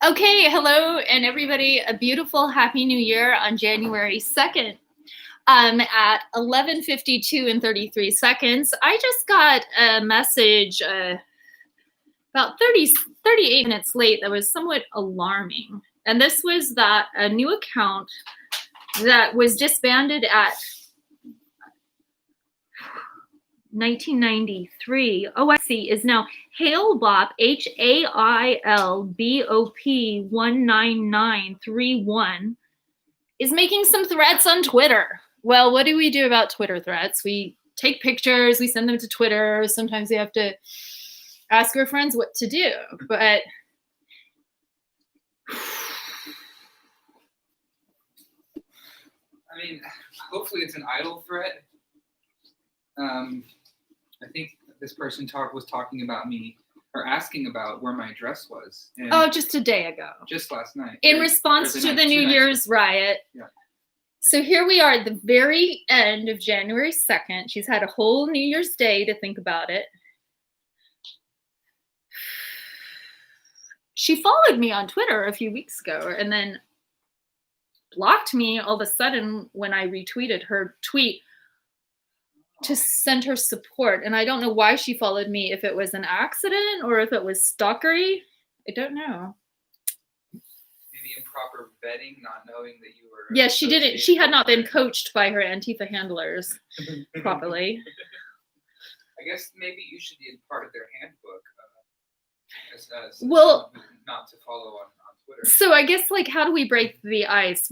Okay, hello and everybody. A beautiful Happy New Year on January 2nd. At 11:52 and 33 seconds, I just got a message about 38 minutes late that was somewhat alarming. And this was that a new account that was disbanded at 1993. Oh, I see. Is now Hailbop, HAILBOP 19931, is making some threats on Twitter. Well, what do we do about Twitter threats? We take pictures, we send them to Twitter. Sometimes we have to ask our friends what to do. But I mean, hopefully it's an idle threat. I think this person was talking about me or asking about where my address was. And just a day ago. Just last night. In response to the New Year's riot. Yeah. So here we are at the very end of January 2nd. She's had a whole New Year's Day to think about it. She followed me on Twitter a few weeks ago and then blocked me all of a sudden when I retweeted her tweet to send her support. And I don't know why she followed me, if it was an accident or if it was stalkery. I don't know. Maybe improper vetting, not knowing that you were. Yeah, she didn't. She had not been coached by her Antifa handlers properly. I guess maybe you should be a part of their handbook. Well, not to follow on Twitter. So I guess, like, how do we break the ice?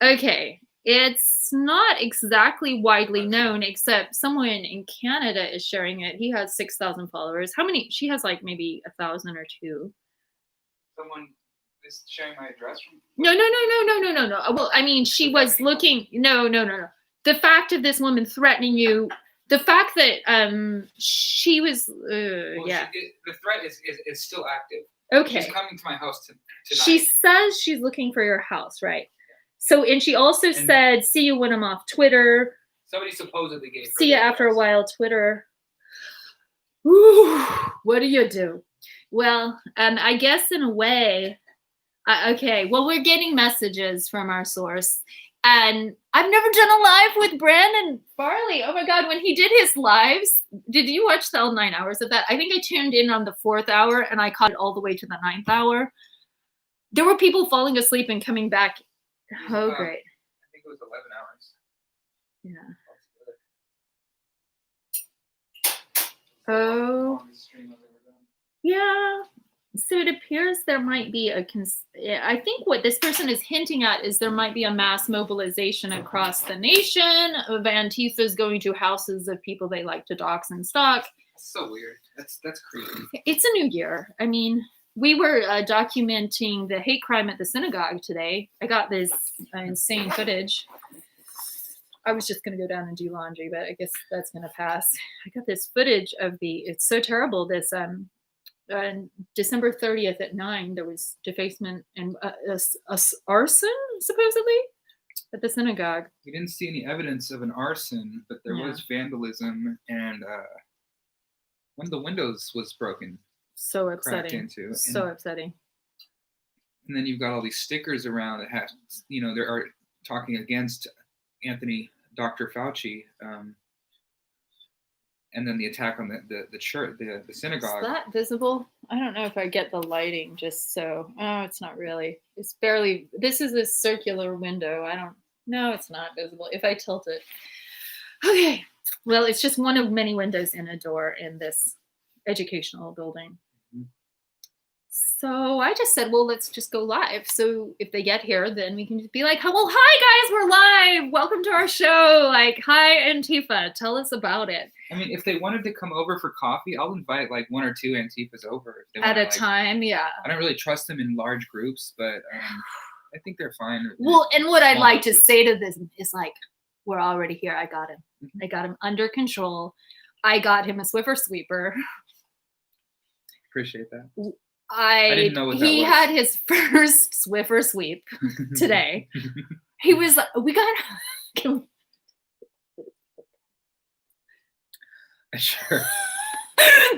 Okay. It's not exactly widely known, except someone in Canada is sharing it. He has 6,000 followers. How many? She has like maybe 1,000 or 2. Someone is sharing my address from. No. Well, I mean, she was looking. No. The fact of this woman threatening you. The fact that she was. Yeah. The threat is still active. Okay. She's coming to my house tonight. She says she's looking for your house, right? So, and she also said, "See you when I'm off Twitter." Somebody supposedly gave her. See you after a while, Twitter. Ooh, what do you do? Well, I guess in a way, okay. Well, we're getting messages from our source, and I've never done a live with Brandon Farley. Oh my God, when he did his lives, did you watch the all 9 hours of that? I think I tuned in on the 4th hour, and I caught it all the way to the 9th hour. There were people falling asleep and coming back. Oh, great. I think it was 11 hours. Yeah. Oh. Yeah. So it appears there might be I think what this person is hinting at is there might be a mass mobilization across the nation of Antifas going to houses of people they like to dox and stalk. That's so weird. That's creepy. It's a new year. I mean, we were documenting the hate crime at the synagogue today. I got this insane footage. I was just going to go down and do laundry, but I guess that's going to pass. I got this footage of it's so terrible. This December 30th at 9, there was defacement and arson, supposedly, at the synagogue. We didn't see any evidence of an arson, but there was vandalism, and one of the windows was broken. So upsetting. Upsetting. And then you've got all these stickers around that have, they are talking against Dr. Fauci. And then the attack on the church, the synagogue. Is that visible? I don't know if I get the lighting just so. Oh, it's not really. It's barely. This is a circular window. No, it's not visible. If I tilt it. Okay. Well, it's just one of many windows in a door in this educational building. Mm-hmm. So I just said, well, let's just go live. So if they get here, then we can just be like, well, hi guys, we're live. Welcome to our show. Like, hi Antifa, tell us about it. I mean, if they wanted to come over for coffee, I'll invite like 1 or 2 Antifas over. If they at a time, yeah. I don't really trust them in large groups, but I think they're fine. Well, and what I'd like to say to this is like, we're already here. I got him. Mm-hmm. I got him under control. I got him a Swiffer sweeper. Appreciate that. I didn't know what that was. He had his first Swiffer sweep today. We got Sure.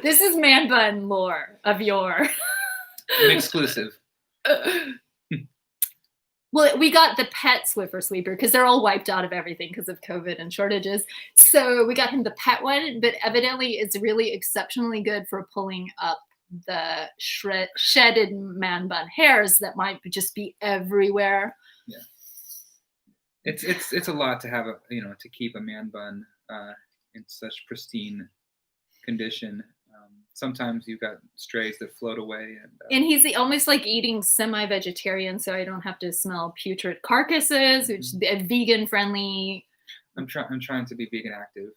This is man bun lore of yore. An exclusive. Well, we got the pet Swiffer sweeper because they're all wiped out of everything because of COVID and shortages. So we got him the pet one, but evidently it's really exceptionally good for pulling up the shedded man bun hairs that might just be everywhere. Yeah. It's a lot to have to keep a man bun in such pristine condition. Sometimes you've got strays that float away, and he's almost like eating semi-vegetarian, so I don't have to smell putrid carcasses, which is vegan friendly. I'm trying to be vegan active,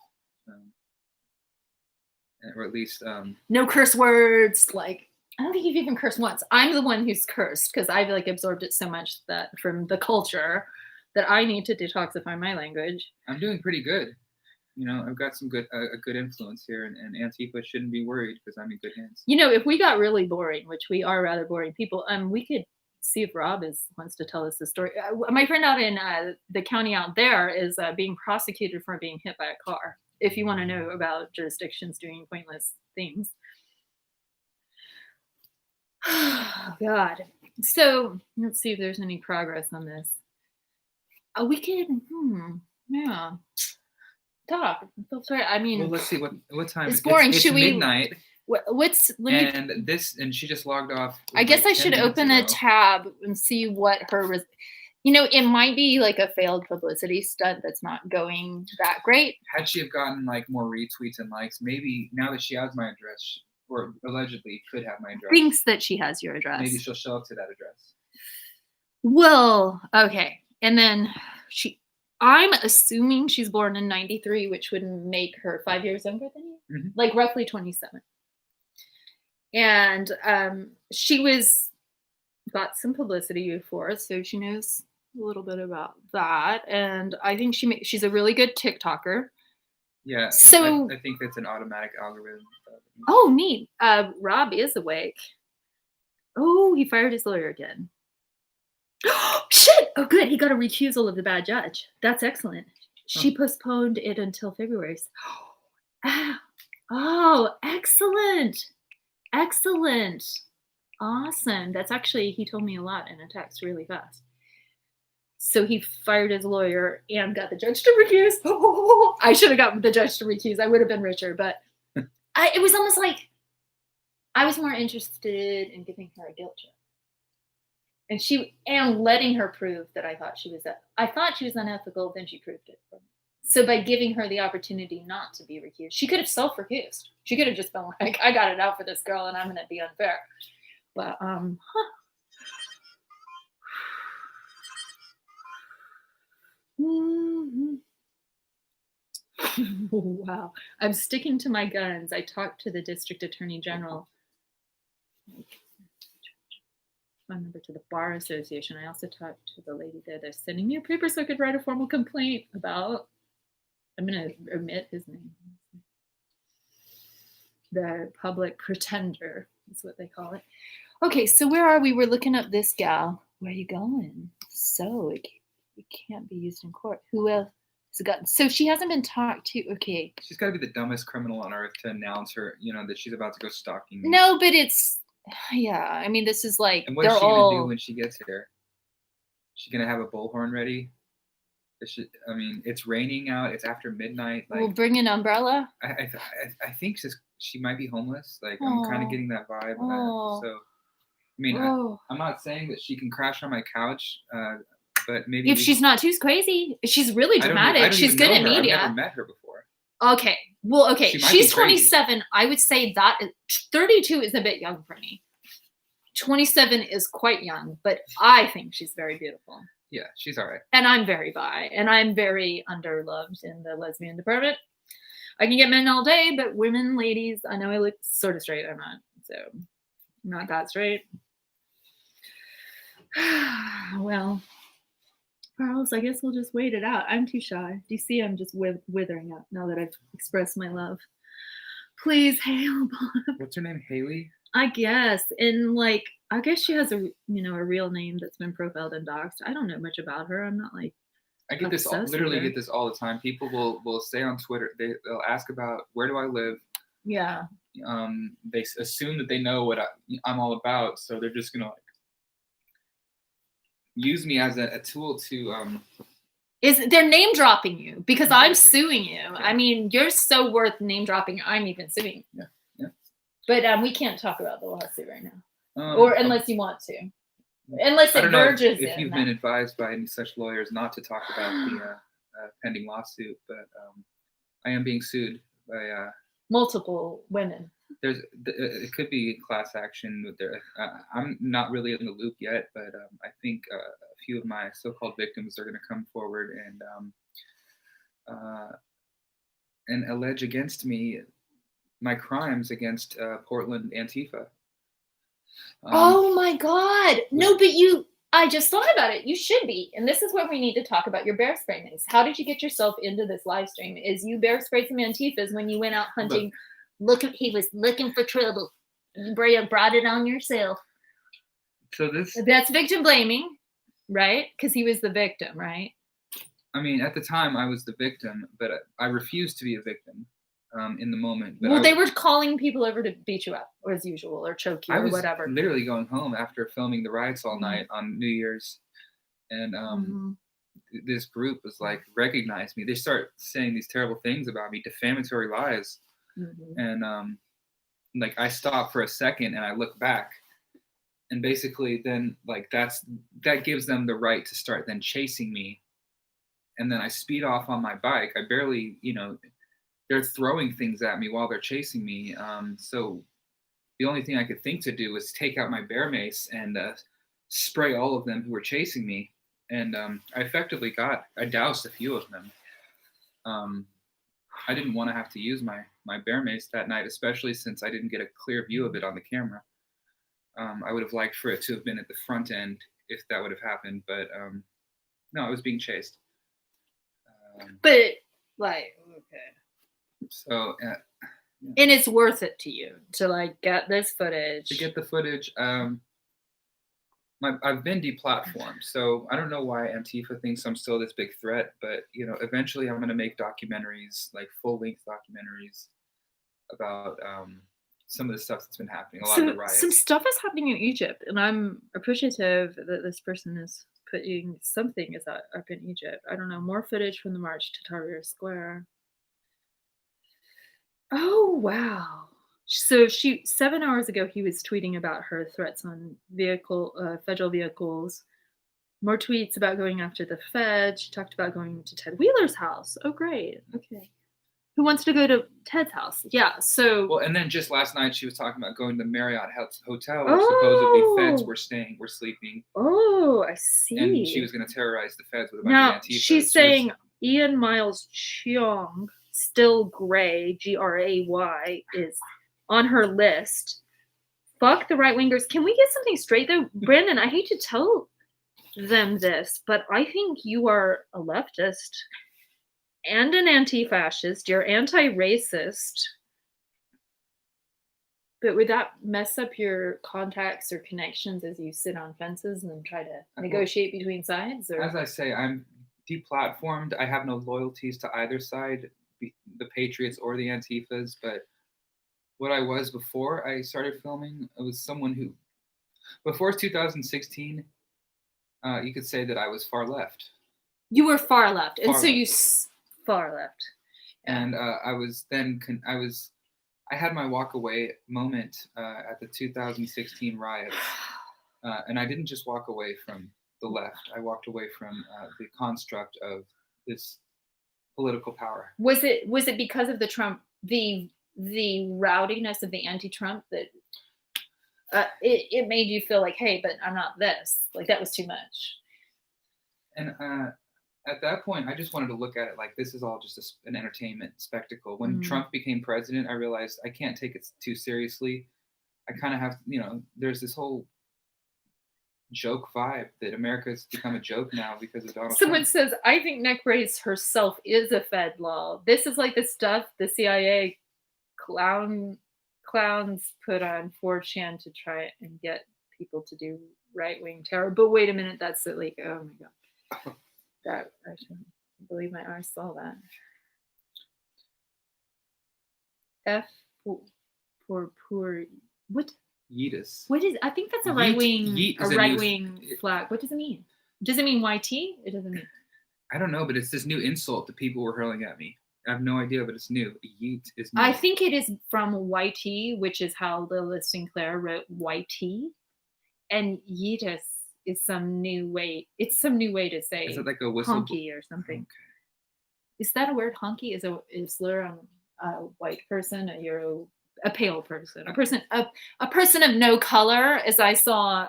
or at least no curse words. Like, I don't think you've even cursed once. I'm the one who's cursed because I've like absorbed it so much that from the culture that I need to detoxify my language. I'm doing pretty good. I've got some a good influence here, and Antifa shouldn't be worried because I'm in good hands. If we got really boring, which we are rather boring people, we could see if Rob wants to tell us the story. My friend out in the county out there is being prosecuted for being hit by a car. If you want to know about jurisdictions doing pointless things. Oh, God. So let's see if there's any progress on this. We could, yeah. Talk. Sorry, I mean, well, let's see what time. It's boring. It's Should we? Midnight. What's? And she just logged off. I guess I should open a tab and see what her. It might be like a failed publicity stunt that's not going that great. Had she have gotten like more retweets and likes, maybe now that she has my address, or allegedly could have my address. Thinks that she has your address. Maybe she'll show up to that address. Well, okay, and then I'm assuming she's born in 93, which would make her 5 years younger than you, like roughly 27. And she got some publicity before, so she knows a little bit about that. And I think she's a really good TikToker. Yeah, so I think that's an automatic algorithm. Oh, neat. Rob is awake. Oh, he fired his lawyer again. Oh, shit! Oh, good. He got a recusal of the bad judge. That's excellent. She postponed it until February. Oh, excellent. Excellent. Awesome. That's actually, he told me a lot in a text really fast. So he fired his lawyer and got the judge to recuse. Oh, I should have gotten the judge to recuse. I would have been richer, but it was almost like I was more interested in giving her a guilt trip. And letting her prove that I thought she was unethical, then she proved it for me. So by giving her the opportunity not to be recused, she could have self-recused. She could have just been like, I got it out for this girl and I'm going to be unfair. But, wow. I'm sticking to my guns. I talked to the district attorney general. Phone number to the Bar Association. I also talked to the lady there. They're sending me a paper so I could write a formal complaint about, I'm going to omit his name. The public pretender is what they call it. Okay, so where are we? We're looking up this gal. Where are you going? So it can't be used in court. Who else has got? So she hasn't been talked to. Okay. She's got to be the dumbest criminal on earth to announce her, that she's about to go stalking me. No, but it's, yeah. I mean, this is like. And what is she going to do when she gets here? She going to have a bullhorn ready? It's raining out. It's after midnight. Like, we'll bring an umbrella. I think she might be homeless. Like, I'm kind of getting that vibe. I'm not saying that she can crash on my couch, but maybe if she's not too crazy. She's really dramatic. She's good at media. I've never met her before. Okay. Well, okay. She's 27. I would say that 32 is a bit young for me. 27 is quite young, but I think she's very beautiful. Yeah, she's all right. And I'm very bi, and I'm very underloved in the lesbian department. I can get men all day, but women, ladies, I know I look sort of straight. I'm not, so I'm not that straight. Well, Charles, I guess we'll just wait it out. I'm too shy. Do you see I'm just withering up now that I've expressed my love? Please, Hale. What's her name? Haley? I guess. And I guess she has a real name that's been profiled and doxed. I don't know much about her. I'm not like. I get this literally get this all the time. People will say on Twitter, they'll ask about where do I live. Yeah. They assume that they know what I'm all about, so they're just gonna use me as a tool to They're name dropping you because I'm suing you. Yeah. I mean, you're so worth name dropping. I'm even suing. Yeah. Yeah. But we can't talk about the lawsuit right now, or unless you want to, unless I it don't know verges if in. you've been advised by any such lawyers not to talk about the pending lawsuit, but I am being sued by multiple women. it could be class action. I'm not really in the loop yet, but I think a few of my so-called victims are going to come forward and allege against me my crimes against Portland Antifa. Oh my God! No, but I just thought about it. You should be, and this is where we need to talk about your bear spray mace. How did you get yourself into this live stream? Is you bear sprayed some Antifas when you went out hunting? He was looking for trouble. You brought it on yourself. So that's victim blaming, right? Because he was the victim, right? I mean, at the time I was the victim, but I refused to be a victim in the moment. But well, they were calling people over to beat you up, or as usual, or choke you, or whatever. I was literally going home after filming the riots all night on New Year's, and this group was like, recognized me. They start saying these terrible things about me, defamatory lies. And like I stop for a second and I look back, and basically then like that gives them the right to start then chasing me. And then I speed off on my bike. I barely, they're throwing things at me while they're chasing me. So the only thing I could think to do was take out my bear mace and spray all of them who were chasing me. And I effectively I doused a few of them. I didn't want to have to use my bear mace that night, especially since I didn't get a clear view of it on the camera. I would have liked for it to have been at the front end if that would have happened, but no, I was being chased. But like, okay. So, and it's worth it to you to like get this footage. To get the footage, I've been deplatformed, so I don't know why Antifa thinks I'm still this big threat. But eventually I'm going to make documentaries, like full-length documentaries, about some of the stuff that's been happening. A lot of the riots. Some stuff is happening in Egypt, and I'm appreciative that this person is putting something up in Egypt. I don't know, more footage from the march to Tahrir Square. Oh, wow. So 7 hours ago, he was tweeting about her threats on federal vehicles. More tweets about going after the Fed. She talked about going to Ted Wheeler's house. Oh, great. Okay. Who wants to go to Ted's house? Yeah, so... Well, and then just last night, she was talking about going to the Marriott Hotel, where supposedly feds were sleeping. Oh, I see. And she was going to terrorize the feds with a bunch of Antifa. She's saying Ian Miles Cheong, still gray, Gray, is on her list. Fuck the right-wingers. Can we get something straight, though? Brandon, I hate to tell them this, but I think you are a leftist and an anti-fascist. You're anti-racist. But would that mess up your contacts or connections as you sit on fences and try to negotiate between sides? Or? As I say, I'm deplatformed. I have no loyalties to either side, the Patriots or the Antifas. But what I was before I started filming, I was someone who, before 2016, you could say that I was far left. You were far left. And far left. And I was then, I had my walk away moment at the 2016 riots. And I didn't just walk away from the left. I walked away from the construct of this political power. Was it because of the Trump, the rowdiness of the anti-Trump that it made you feel like, hey, but I'm not this. Like that was too much. And at that point, I just wanted to look at it like this is all just an entertainment spectacle. When Trump became president, I realized I can't take it too seriously. I kind of have, there's this whole joke vibe that America's become a joke now because of Donald Someone Trump. says, I think Neck Brace herself is a Fed law. This is like the stuff the CIA clowns put on 4chan to try and get people to do right-wing terror. But wait a minute, that's like, oh my God. That I shouldn't believe my eyes saw that. F for poor what? Yeetus. What is? I think that's a right wing flag. What does it mean? Does it mean YT? It doesn't mean. I don't know, but it's this new insult that people were hurling at me. I have no idea, but it's new. Yeet is new. I think it is from YT, which is how Lilith Sinclair wrote YT, and Yeetus is some new way. It's some new way to say Is it like a whistle? honky or something. Okay. Is that a word? Honky is a slur on a white person, a pale person, a person of no color, as I saw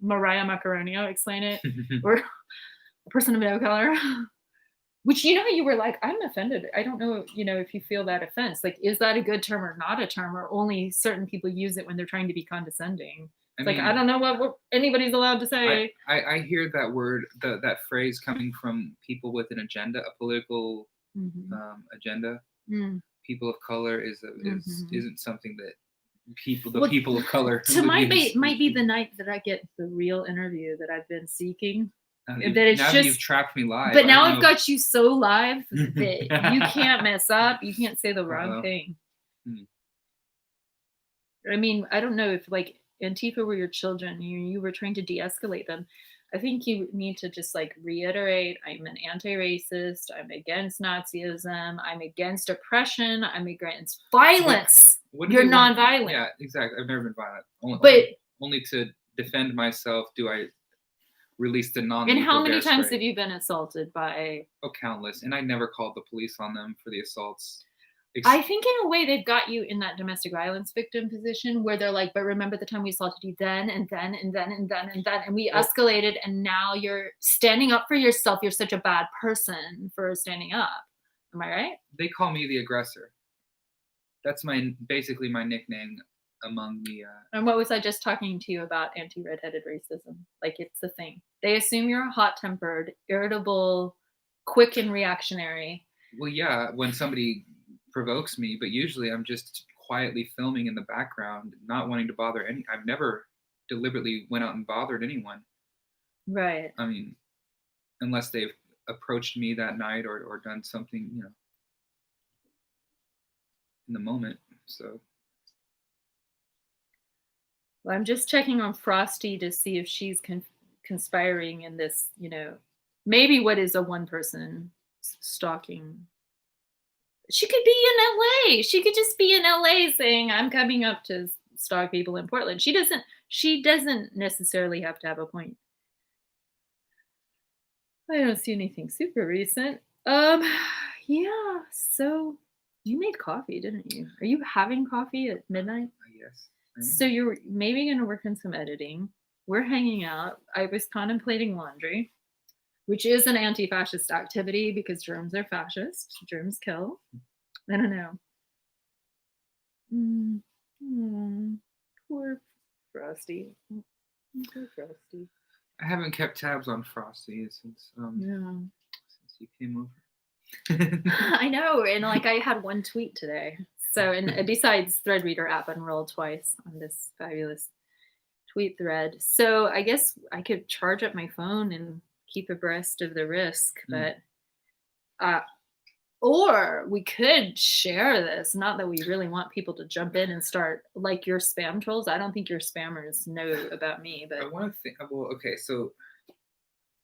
Mariah Macaronio explain it, or a person of no color. Which, you were like, I'm offended. I don't know, if you feel that offense. Like, is that a good term or not a term, or only certain people use it when they're trying to be condescending? It's I don't know what anybody's allowed to say. I hear that word, that phrase coming from people with an agenda, a political agenda. Mm. People of color isn't something that people of color. So might be the night that I get the real interview that I've been seeking. That you've trapped me live. But now I've got you so live that you can't mess up. You can't say the wrong thing. I mean, I don't know if like Antifa were your children, you were trying to de-escalate them. I think you need to just like reiterate, I'm an anti-racist, I'm against Nazism, I'm against oppression, I'm against violence. You're nonviolent. Yeah, exactly. I've never been violent. Only to defend myself do I release the non-lethal. And how many times have you been assaulted by? Oh, countless. And I never called the police on them for the assaults. I think in a way they've got you in that domestic violence victim position where they're like, but remember the time we assaulted you then and then and then and then and then, and we escalated, and now you're standing up for yourself. You're such a bad person for standing up. Am I right? They call me the aggressor. That's basically my nickname among the and what was I just talking to you about? Anti-redheaded racism. Like, it's the thing. They assume you're hot-tempered, irritable, quick and reactionary. Well, yeah, when somebody provokes me, but usually I'm just quietly filming in the background, not wanting to bother I've never deliberately went out and bothered anyone. Right. I mean, unless they've approached me that night or done something, in the moment. So well, I'm just checking on Frosty to see if she's conspiring in this, maybe what is a one person stalking. She could be in LA. She could just be in LA saying, I'm coming up to stalk people in Portland. She doesn't necessarily have to have a point. I don't see anything super recent. Yeah, so you made coffee, didn't you? Are you having coffee at midnight? Yes. So you're maybe going to work on some editing. We're hanging out. I was contemplating laundry, which is an anti-fascist activity because germs are fascist. Germs kill. I don't know. Poor Frosty. Poor Frosty. I haven't kept tabs on Frosty since you came over. I know, and like I had one tweet today. So, and besides Threadreader app unrolled twice on this fabulous tweet thread. So I guess I could charge up my phone and keep abreast of the risk, but or we could share this. Not that we really want people to jump in and start like your spam trolls. I don't think your spammers know about me, but I want to think. Well, okay, so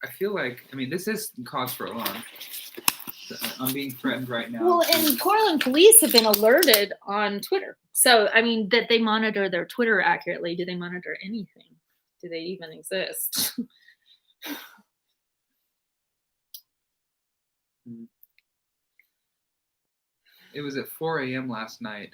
I feel like this is cause for alarm. I'm being threatened right now. Well, and Portland police have been alerted on Twitter. So, that they monitor their Twitter accurately. Do they monitor anything? Do they even exist? It was at 4 a.m. last night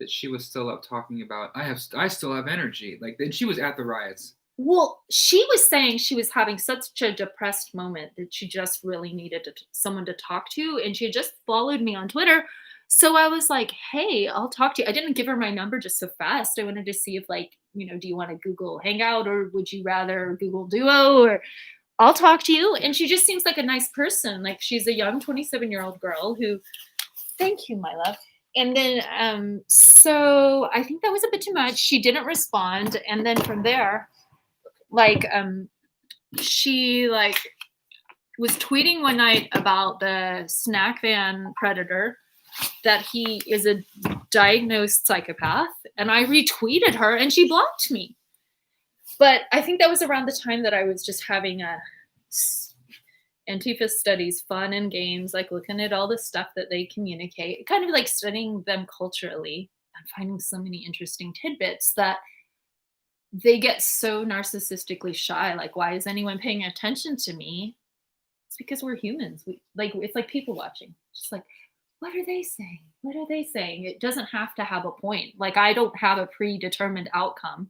that she was still up talking about, I still have energy. Like, then she was at the riots. Well, she was saying she was having such a depressed moment that she just really needed someone to talk to. And she had just followed me on Twitter. So I was like, hey, I'll talk to you. I didn't give her my number just so fast. I wanted to see if do you want to Google Hangout, or would you rather Google Duo, or I'll talk to you. And she just seems like a nice person. Like, she's a young 27-year-old girl who, thank you, my love. And then, so I think that was a bit too much. She didn't respond. And then from there, she was tweeting one night about the snack van predator, that he is a diagnosed psychopath. And I retweeted her and she blocked me. But I think that was around the time that I was just having Antifa studies fun and games, like looking at all the stuff that they communicate, kind of like studying them culturally and finding so many interesting tidbits that they get so narcissistically shy. Like, why is anyone paying attention to me? It's because we're humans. It's like people watching. Just like, what are they saying? What are they saying? It doesn't have to have a point. Like, I don't have a predetermined outcome.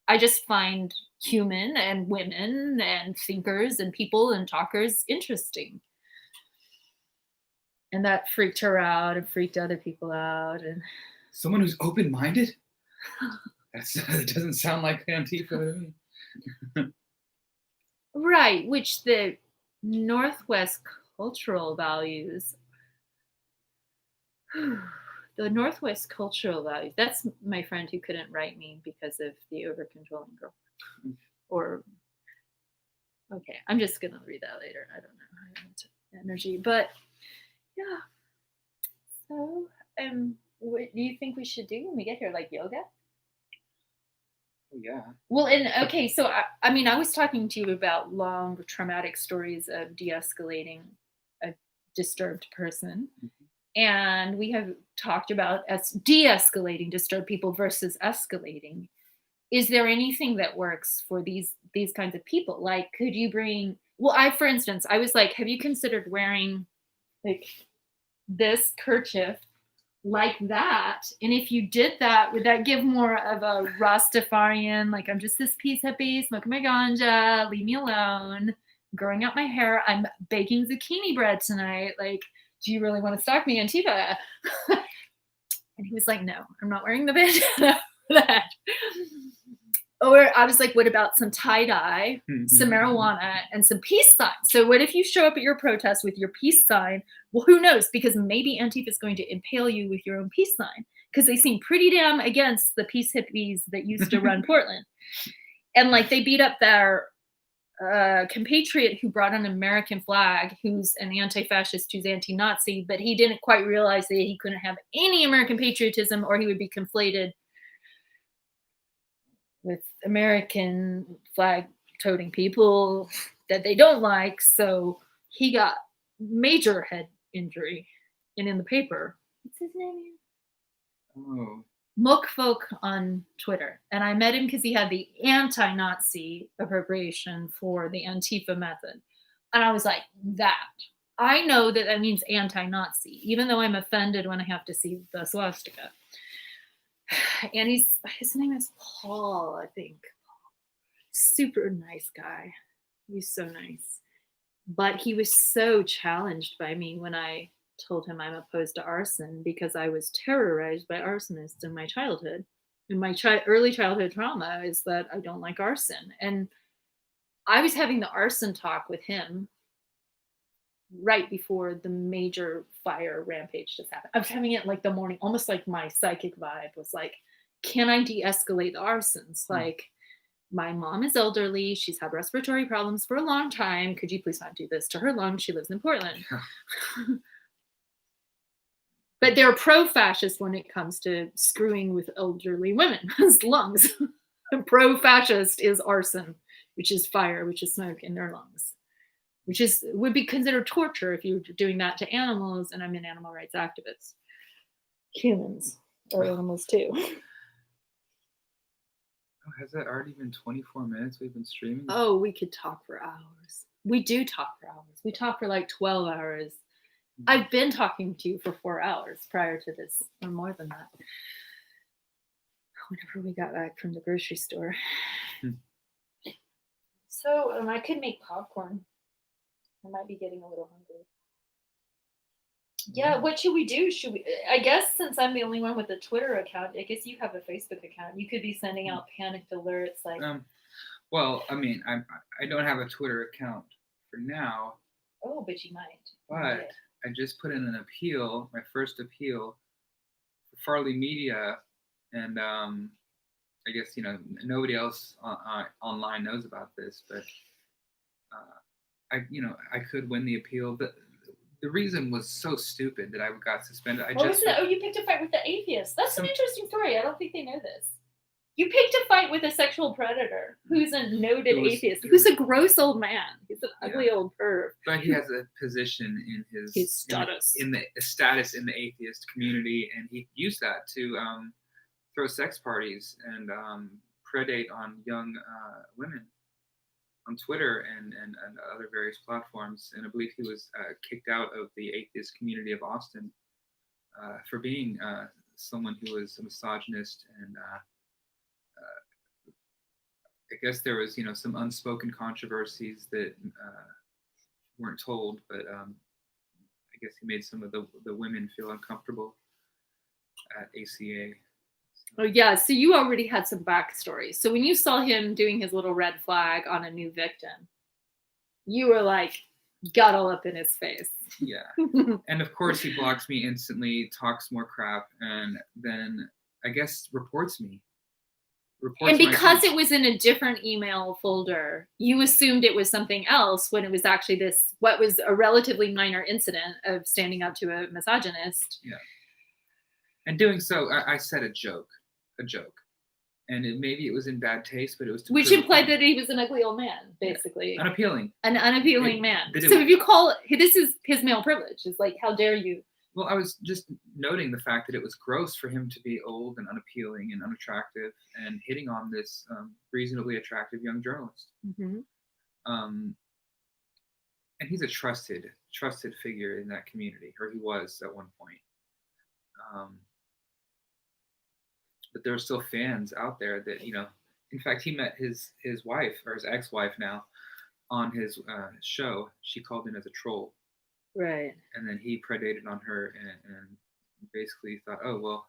I just find human and women and thinkers and people and talkers interesting. And that freaked her out and freaked other people out. And Someone who's open-minded? That doesn't sound like Antifa to me. right, which the Northwest cultural values, the Northwest cultural values, that's my friend who couldn't write me because of the over controlling girlfriend. Or, okay, I'm just going to read that later. I don't know. I don't have energy. But yeah. So, what do you think we should do when we get here? Like yoga? Yeah. Well, and okay, so I mean, I was talking to you about long traumatic stories of de-escalating a disturbed person, and we have talked about de-escalating disturbed people versus escalating. Is there anything that works for these kinds of people? Like, could you bring? Well, for instance, I was like, have you considered wearing like this kerchief like that? And if you did that, would that give more of a Rastafarian, like, I'm just this peace hippie, smoking my ganja, leave me alone, growing out my hair, I'm baking zucchini bread tonight, like, do you really want to stalk me, Antifa? And he was like, no, I'm not wearing the bandana for that. Or I was like, what about some tie-dye, some marijuana, and some peace signs? So what if you show up at your protest with your peace sign? Well, who knows? Because maybe Antifa is going to impale you with your own peace sign, because they seem pretty damn against the peace hippies that used to run Portland. And like, they beat up their compatriot who brought an American flag, who's an anti-fascist, who's anti-Nazi, but he didn't quite realize that he couldn't have any American patriotism or he would be conflated with American flag toting people that they don't like. So he got major head injury. And in the paper, what's his name? Oh. Mookfolk on Twitter. And I met him because he had the anti-Nazi appropriation for the Antifa method. And I was like, I know that means anti-Nazi, even though I'm offended when I have to see the swastika. And his name is Paul, I think. Super nice guy. He's so nice. But he was so challenged by me when I told him I'm opposed to arson, because I was terrorized by arsonists in my childhood. And my early childhood trauma is that I don't like arson. And I was having the arson talk with him right before the major fire rampage just happened. I was having it like the morning, almost like my psychic vibe was like, can I de-escalate the arsons? Like, my mom is elderly. She's had respiratory problems for a long time. Could you please not do this to her lungs? She lives in Portland. But they're pro-fascist when it comes to screwing with elderly women's lungs. Pro-fascist is arson, which is fire, which is smoke in their lungs, which would be considered torture if you were doing that to animals. And I'm an animal rights activist. Humans are animals too. Oh, has that already been 24 minutes we've been streaming? Oh, we could talk for hours. We do talk for hours. We talk for like 12 hours. I've been talking to you for 4 hours prior to this, or more than that. Whenever we got back from the grocery store. So I could make popcorn. I might be getting a little hungry. Yeah, what should we do? I guess since I'm the only one with a Twitter account, I guess you have a Facebook account. You could be sending out panicked alerts like. Well, I mean, I don't have a Twitter account for now. Oh, but you might. But I just put in an appeal, my first appeal, for Farley Media, and I guess nobody else online knows about this, but I could win the appeal. The reason was so stupid that I got suspended. You picked a fight with the atheists. That's an interesting story. I don't think they know this. You picked a fight with a sexual predator who's a noted atheist, it who's was- a gross old man. He's an ugly old perv. But he has a position in His status. in the status in the atheist community, and he used that to throw sex parties and predate on young women on Twitter and other various platforms. And I believe he was kicked out of the atheist community of Austin for being someone who was a misogynist. And I guess there was, some unspoken controversies that weren't told, but I guess he made some of the women feel uncomfortable at ACA. Oh yeah, so you already had some backstory. So when you saw him doing his little red flag on a new victim, you were like, got all up in his face. Yeah. And of course he blocks me instantly, talks more crap, and then I guess reports me. And because it was in a different email folder, you assumed it was something else when it was actually what was a relatively minor incident of standing up to a misogynist. Yeah. And doing so, I said a joke, and maybe it was in bad taste, but it was which implied that he was an ugly old man, basically. Yeah. Unappealing. An unappealing man. So if you call this is his male privilege, it's like, how dare you? Well, I was just noting the fact that it was gross for him to be old and unappealing and unattractive and hitting on this reasonably attractive young journalist. Mm-hmm. And he's a trusted figure in that community, or he was at one point. But there are still fans out there that, in fact, he met his wife, or his ex-wife now, on his show. She called in as a troll. Right. And then he predated on her and basically thought, oh, well,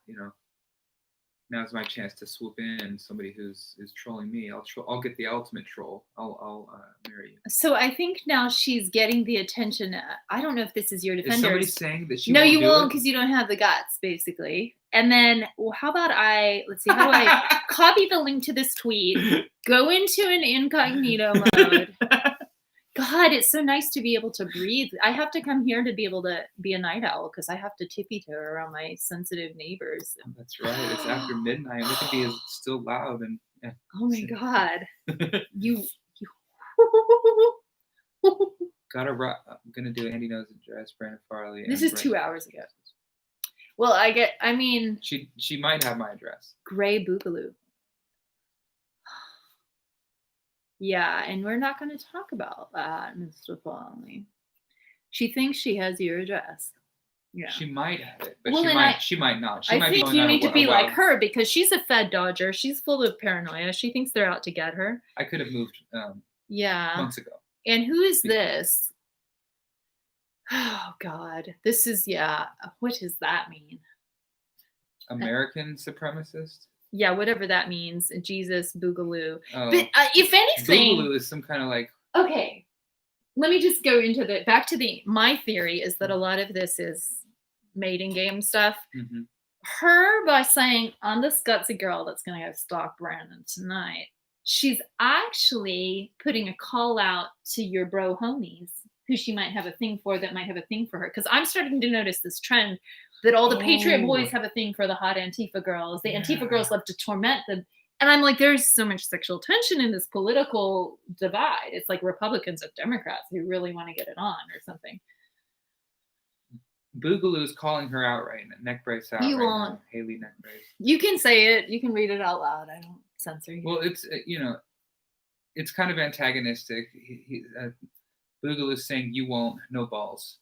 now's my chance to swoop in somebody who's trolling me. I'll get the ultimate troll. I'll marry you. So I think now she's getting the attention. I don't know if this is your defender. Is somebody saying that she no, won't you do won't, it? because you don't have the guts, basically. And then, well, how about let's see, how do I copy the link to this tweet, go into an incognito mode. God, it's so nice to be able to breathe. I have to come here to be able to be a night owl because I have to tippy-toe around my sensitive neighbors. Oh, that's right. It's after midnight. Look at me, it's still loud. And oh my God. you I'm gonna do Andy Knows the Dress, Brandon Farley. This is 2 hours ago. Well, she might have my address. Gray Boogaloo. Yeah, and we're not going to talk about that, Mr. Farley. She thinks she has your address. Yeah. She might have it, but she might not. I think you need to be like her because she's a Fed dodger. She's full of paranoia. She thinks they're out to get her. I could have moved months ago. And who is this? Oh, God. This is, what does that mean? American supremacist? Yeah, whatever that means. Jesus, Boogaloo. Oh, but if anything... Boogaloo is some kind of like... Okay. Let me just go into my theory is that a lot of this is mating game stuff. Mm-hmm. Her, by saying, I'm this gutsy girl that's going to go stalk Brandon tonight, she's actually putting a call out to your bro homies who she might have a thing for that might have a thing for her. Because I'm starting to notice this trend that all the Patriot boys have a thing for the hot Antifa girls. The Antifa girls love to torment them. And I'm like, there's so much sexual tension in this political divide. It's like Republicans and Democrats who really want to get it on or something. Boogaloo's calling her out right now. Neck brace out. You won't. Haley neck brace. You can say it. You can read it out loud. I don't censor you. Well, it's, it's kind of antagonistic. Boogaloo's saying, you won't, no balls.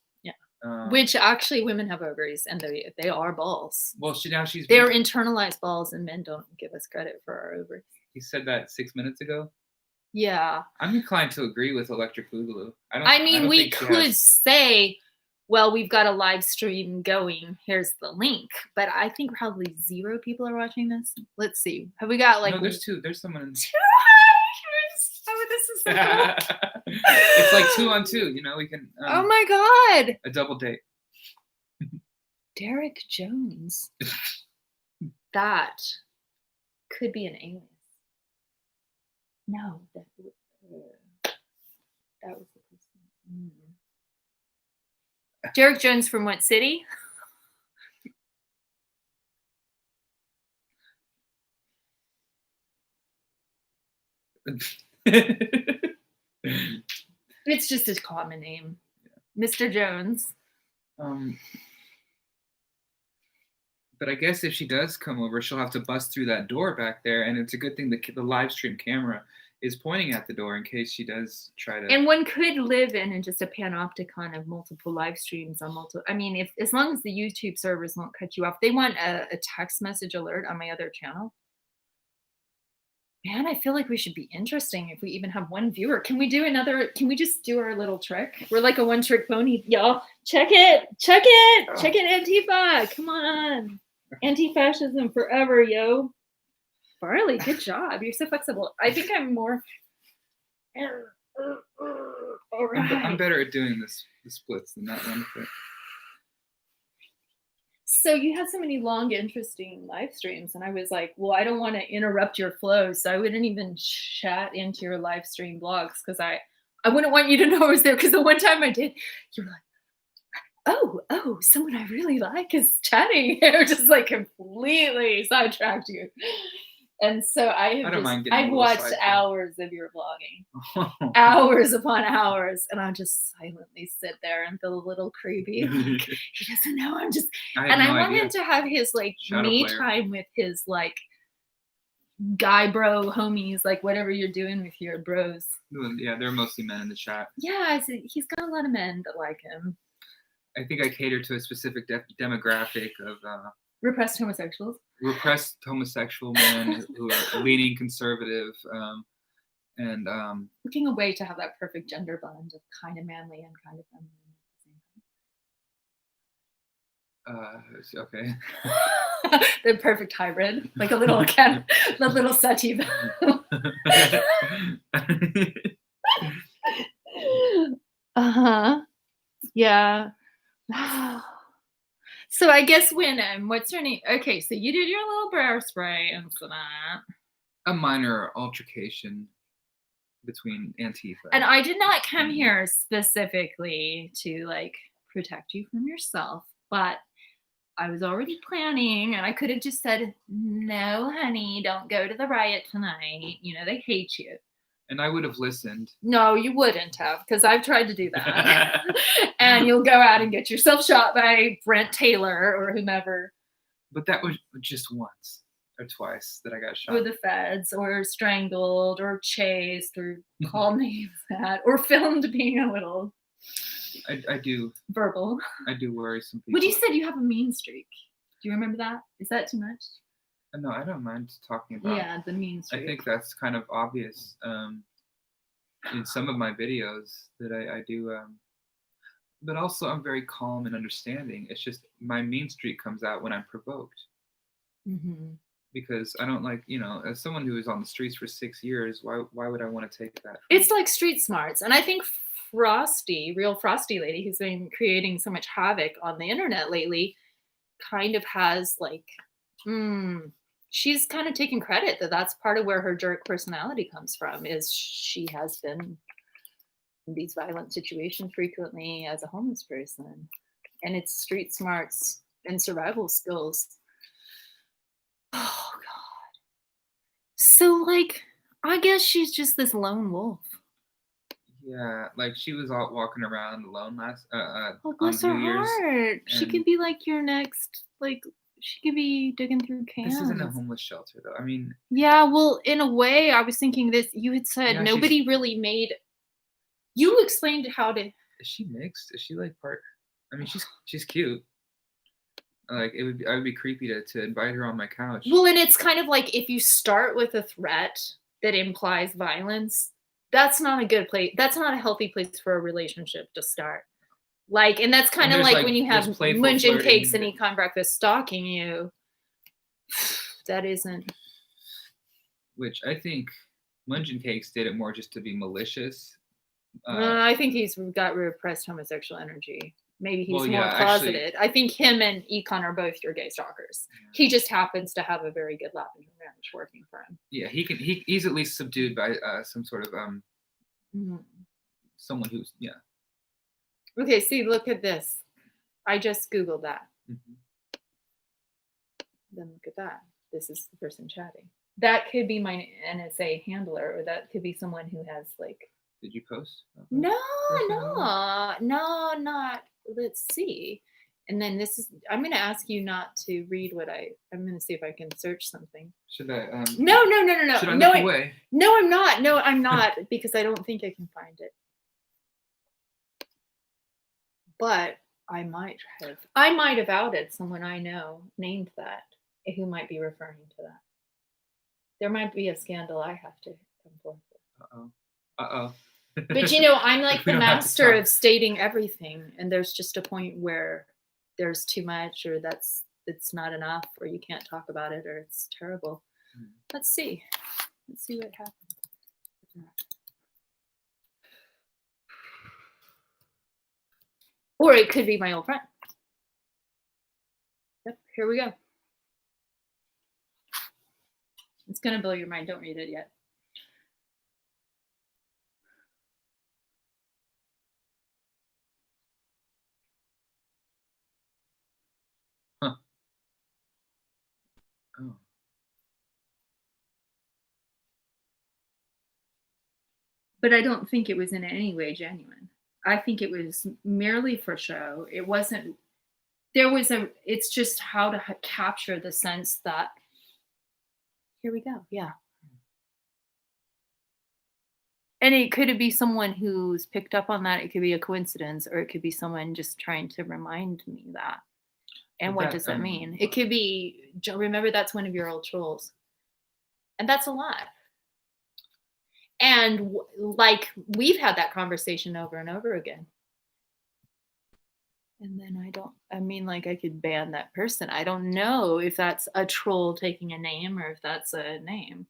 Which actually women have ovaries and they are balls. Well, she's they're internalized balls and men don't give us credit for our ovaries. He said that 6 minutes ago. Yeah. I'm inclined to agree with Electric Boogaloo. We could say, well, we've got a live stream going. Here's the link. But I think probably 0 people are watching this. Let's see. Have we got like... No, there's 2. There's someone in... 2? Oh, this is so cool. It's like 2 on 2, we can... oh my God. A double date. Derek Jones. That could be an alias. No, that was the person. Derek Jones from what city? It's just his common name, Mr. Jones. But I guess if she does come over, she'll have to bust through that door back there, and it's a good thing the live stream camera is pointing at the door in case she does try to. And one could live in just a panopticon of multiple live streams on multiple. I mean, if as long as the YouTube servers won't cut you off, they want a text message alert on my other channel. Man, I feel like we should be interesting if we even have one viewer. Can we do another? Can we just do our little trick? We're like a one-trick pony, y'all. Check it, check it, check it, Antifa. Come on, anti-fascism forever, yo. Farley, good job. You're so flexible. I think I'm more. All right. I'm better at doing the splits than that one. But. So you had so many long, interesting live streams, and I was like, well, I don't want to interrupt your flow, so I wouldn't even chat into your live stream blogs because I wouldn't want you to know I was there. Because the one time I did, you were like, oh, someone I really like is chatting. It just like completely sidetracked you. And so I've watched hours of your vlogging, hours upon hours, and I'll just silently sit there and feel a little creepy. Like, he doesn't know. I want him to have his like me time with his like guy bro homies, like whatever you're doing with your bros. Yeah, they're mostly men in the chat. Yeah, he's got a lot of men that like him. I think I cater to a specific demographic of repressed homosexuals. Repressed homosexual men who are leaning conservative and looking away to have that perfect gender blend of kind of manly and kind of feminine. Okay. The perfect hybrid, like a little the little sativa. Yeah. So I guess when what's her name? Okay, so you did your little brow spray incident. A minor altercation between Antifa. And I did not come here specifically to like protect you from yourself, but I was already planning, and I could have just said, "No, honey, don't go to the riot tonight. You know they hate you." And I would have listened. No, you wouldn't have, because I've tried to do that. And you'll go out and get yourself shot by Brent Taylor or whomever. But that was just once or twice that I got shot. Or the feds, or strangled, or chased, or called names that, or filmed being a little. I do. Verbal. I do worry some people. But you said you have a mean streak. Do you remember that? Is that too much? No, I don't mind talking about. Yeah, the mean streak. I think that's kind of obvious in some of my videos that I do. But also, I'm very calm and understanding. It's just my mean streak comes out when I'm provoked. Mm-hmm. Because I don't like, as someone who was on the streets for 6 years, why would I want to take that? It's like street smarts. And I think Real Frosty Lady, who's been creating so much havoc on the internet lately, kind of has like, she's kind of taken credit that's part of where her jerk personality comes from, is she has been in these violent situations frequently as a homeless person. And it's street smarts and survival skills. Oh, God. So, like, I guess she's just this lone wolf. Yeah, like she was out walking around alone last bless her heart. She could be like your next, like, she could be digging through cans. This isn't a homeless shelter, though. I mean, yeah, well, in a way, I was thinking this. You had said nobody really made. You explained how to. Is she mixed? Is she like part? I mean, she's cute. Like I would be creepy to invite her on my couch. Well, and it's kind of like if you start with a threat that implies violence, that's not a good place. That's not a healthy place for a relationship to start. Like, and that's kind of like when you have munching cakes and econ breakfast stalking you. That isn't. Which I think Munchkin Cakes did it more just to be malicious. I think he's got repressed homosexual energy. Maybe he's more closeted. I think him and Econ are both your gay stalkers. Yeah. He just happens to have a very good lavender marriage working for him. Yeah, he's at least subdued by some sort of someone who's Okay, see, look at this. I just Googled that. Mm-hmm. Then look at that. This is the person chatting. That could be my NSA handler, or that could be someone who has like. Did you post? No, Person handler? no, not. Let's see. And then I'm going to ask you not to read I'm going to see if I can search something. Should I? No. Should I No, look away? No, I'm not. No, I'm not because I don't think I can find it. But I might have outed someone I know named that who might be referring to that. There might be a scandal I have to come forth with. Uh-oh. But I'm like We the don't have to master talk. of stating everything, and there's just a point where there's too much, or it's not enough, or you can't talk about it, or it's terrible. Let's see what happens. Or it could be my old friend. Yep, here we go. It's gonna blow your mind. Don't read it yet. Huh. Oh. But I don't think it was in any way genuine. I think it was merely for show. It wasn't. It's just how to capture the sense that. Here we go. Yeah. And it could be someone who's picked up on that. It could be a coincidence, or it could be someone just trying to remind me that. And what does that mean? It could be, remember, that's one of your old trolls. And that's a lot. And like, we've had that conversation over and over again. And then I could ban that person. I don't know if that's a troll taking a name or if that's a name.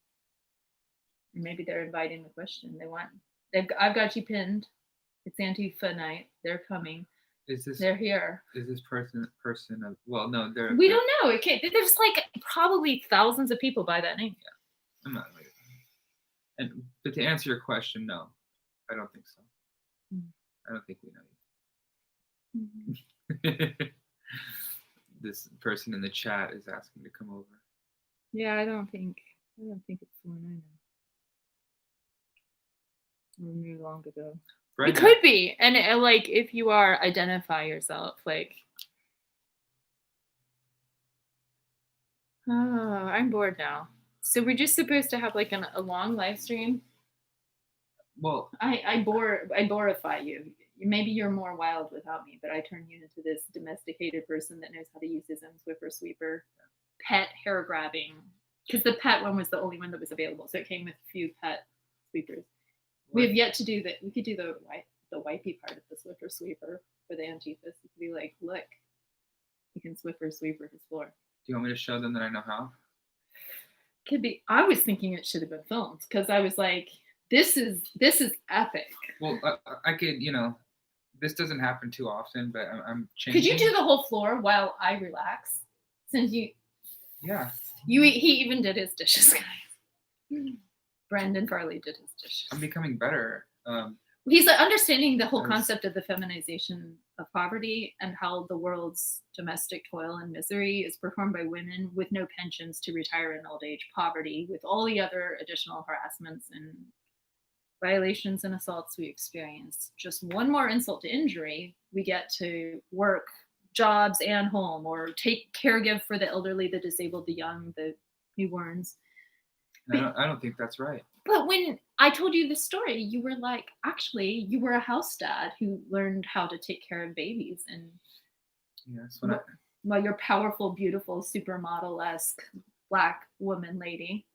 Maybe they're inviting the question. I've got you pinned. It's Antifa night. They're coming. They're here. Is this person of? Well, no, they're. We don't know. There's like probably thousands of people by that name. Yeah, I'm not. But to answer your question, no, I don't think so. I don't think we know you. This person in the chat is asking to come over. Yeah, I don't think it's the one I know. We knew long ago. It could be, and like if you are, identify yourself. Like, oh, I'm bored now. So we're just supposed to have like a long live stream. Well, I borify you. Maybe you're more wild without me, but I turn you into this domesticated person that knows how to use his own Swiffer sweeper, pet hair grabbing. Because the pet one was the only one that was available, so it came with a few pet sweepers. We have yet to do that. We could do the wipey part of the Swiffer sweeper for the Antifas. It could be like, look, you can Swiffer sweeper his floor. Do you want me to show them that I know how? Could be. I was thinking it should have been filmed because I was like, this is epic. Well, I could, this doesn't happen too often, but I'm changing. Could you do the whole floor while I relax? Since you. Yeah. He even did his dishes, guys. Brandon Farley did his dishes. I'm becoming better. He's understanding the whole concept of the feminization of poverty and how the world's domestic toil and misery is performed by women with no pensions to retire in old age, poverty, with all the other additional harassments and violations and assaults we experience. Just one more insult to injury, we get to work jobs and home, or caregive for the elderly, the disabled, the young, the newborns. I don't think that's right. But when I told you this story, you were like, actually, you were a house dad who learned how to take care of babies. And yes, you're powerful, beautiful, supermodel-esque Black woman lady.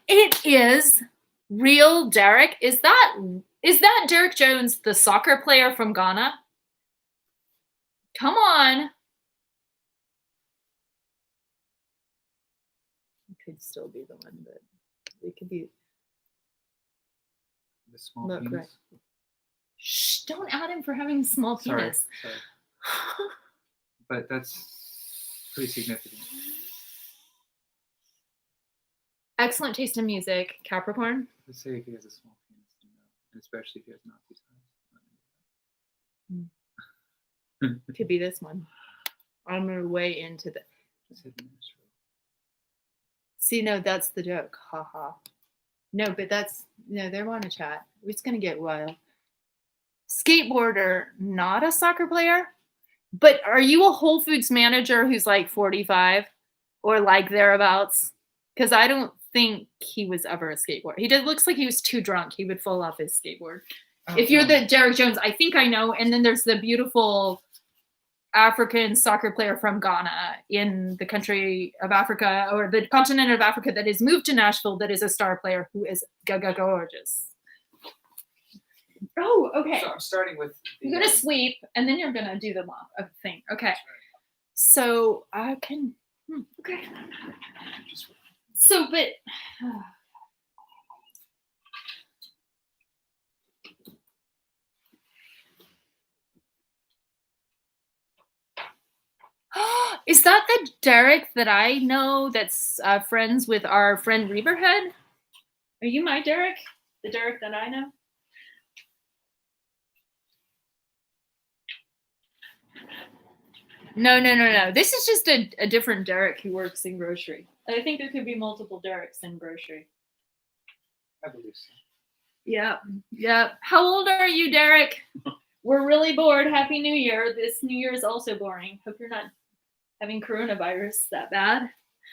It is real Derek. Is that Derek Jones, the soccer player from Ghana? Come on. It could still be the one, but it could be the small penis. Right. Shh! Don't add him for having small penis. Sorry. But that's pretty significant. Excellent taste in music, Capricorn. Let's say if he has a small penis, and especially if he has Nazi ties. Could be this one. I'm way into the. It's hidden in Nashville. See, no, that's the joke. Ha ha. No, but they want to chat. It's gonna get wild. Skateboarder, not a soccer player. But are you a Whole Foods manager who's like 45 or like thereabouts? Because I don't think he was ever a skateboarder. He looks like he was too drunk. He would fall off his skateboard. If you're the Derek Jones, I think I know. And then there's the beautiful African soccer player from Ghana in the country of Africa or the continent of Africa that has moved to Nashville that is a star player who is gorgeous. Oh, okay. So I'm starting with. You're gonna sweep, and then you're gonna do the mop of thing. Okay. So I can. Okay. So, but. Is that the Derek that I know that's friends with our friend Reaverhead? Are you my Derek? The Derek that I know? No. This is just a different Derek who works in grocery. I think there could be multiple Dereks in grocery. I believe so. Yeah. How old are you, Derek? We're really bored. Happy New Year. This New Year is also boring. Hope you're not having coronavirus that bad.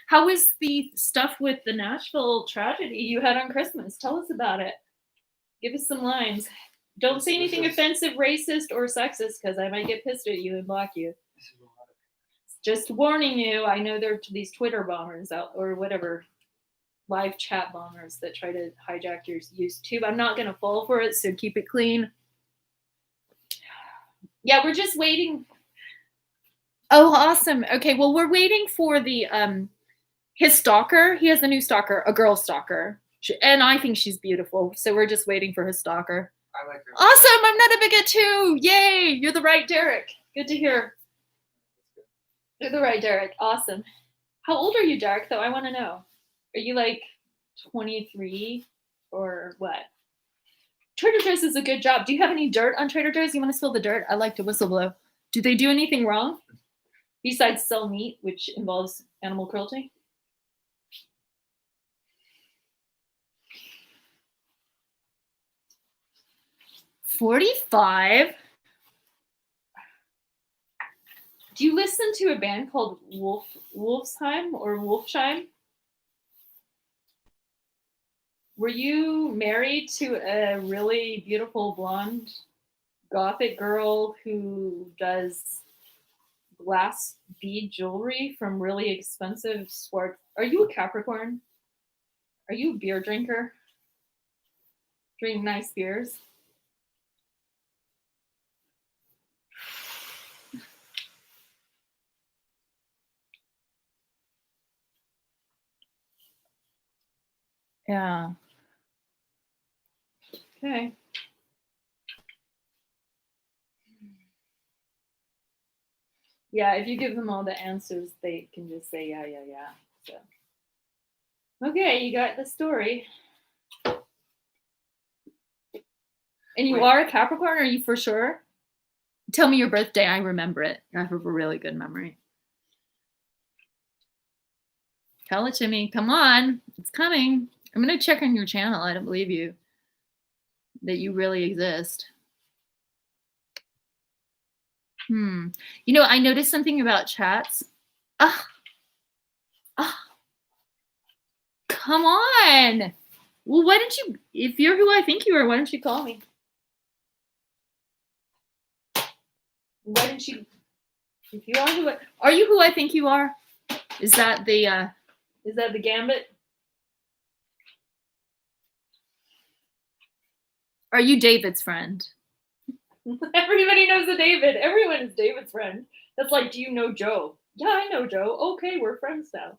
How was the stuff with the Nashville tragedy you had on Christmas? Tell us about it. Give us some lines. Don't say anything offensive, racist, or sexist, because I might get pissed at you and block you. Just warning you, I know there are these Twitter bombers out, or whatever, live chat bombers that try to hijack your YouTube. I'm not going to fall for it, so keep it clean. Yeah, we're just waiting. Oh, awesome. Okay, well, we're waiting for the his stalker. He has a new stalker, a girl stalker. And I think she's beautiful, so we're just waiting for his stalker. I like her. Awesome, I'm not a bigot too. Yay, you're the right Derek. Good to hear. You're the right Derek. Awesome. How old are you, Derek, though? I want to know. Are you like 23 or what? Trader Joe's is a good job. Do you have any dirt on Trader Joe's? You want to spill the dirt? I like to whistle blow. Do they do anything wrong besides sell meat, which involves animal cruelty? $45? Do you listen to a band called Wolfsheim or Wolfsheim? Were you married to a really beautiful blonde gothic girl who does glass bead jewelry from really expensive Schwartz? Are you a Capricorn? Are you a beer drinker? Drink nice beers? Yeah. Okay. Yeah, if you give them all the answers, they can just say, yeah. So, okay, you got the story. And you are a Capricorn, are you for sure? Tell me your birthday, I remember it. I have a really good memory. Tell it to me. Come on, it's coming. I'm going to check on your channel. I don't believe you. That you really exist. You know, I noticed something about chats. Come on. Well, why don't you, if you're who I think you are, why don't you call me? Why don't you, if you are you who I think you are? Is that the gambit? Are you David's friend? Everybody knows a David. Everyone is David's friend. That's like, do you know Joe? Yeah, I know Joe. Okay, we're friends now.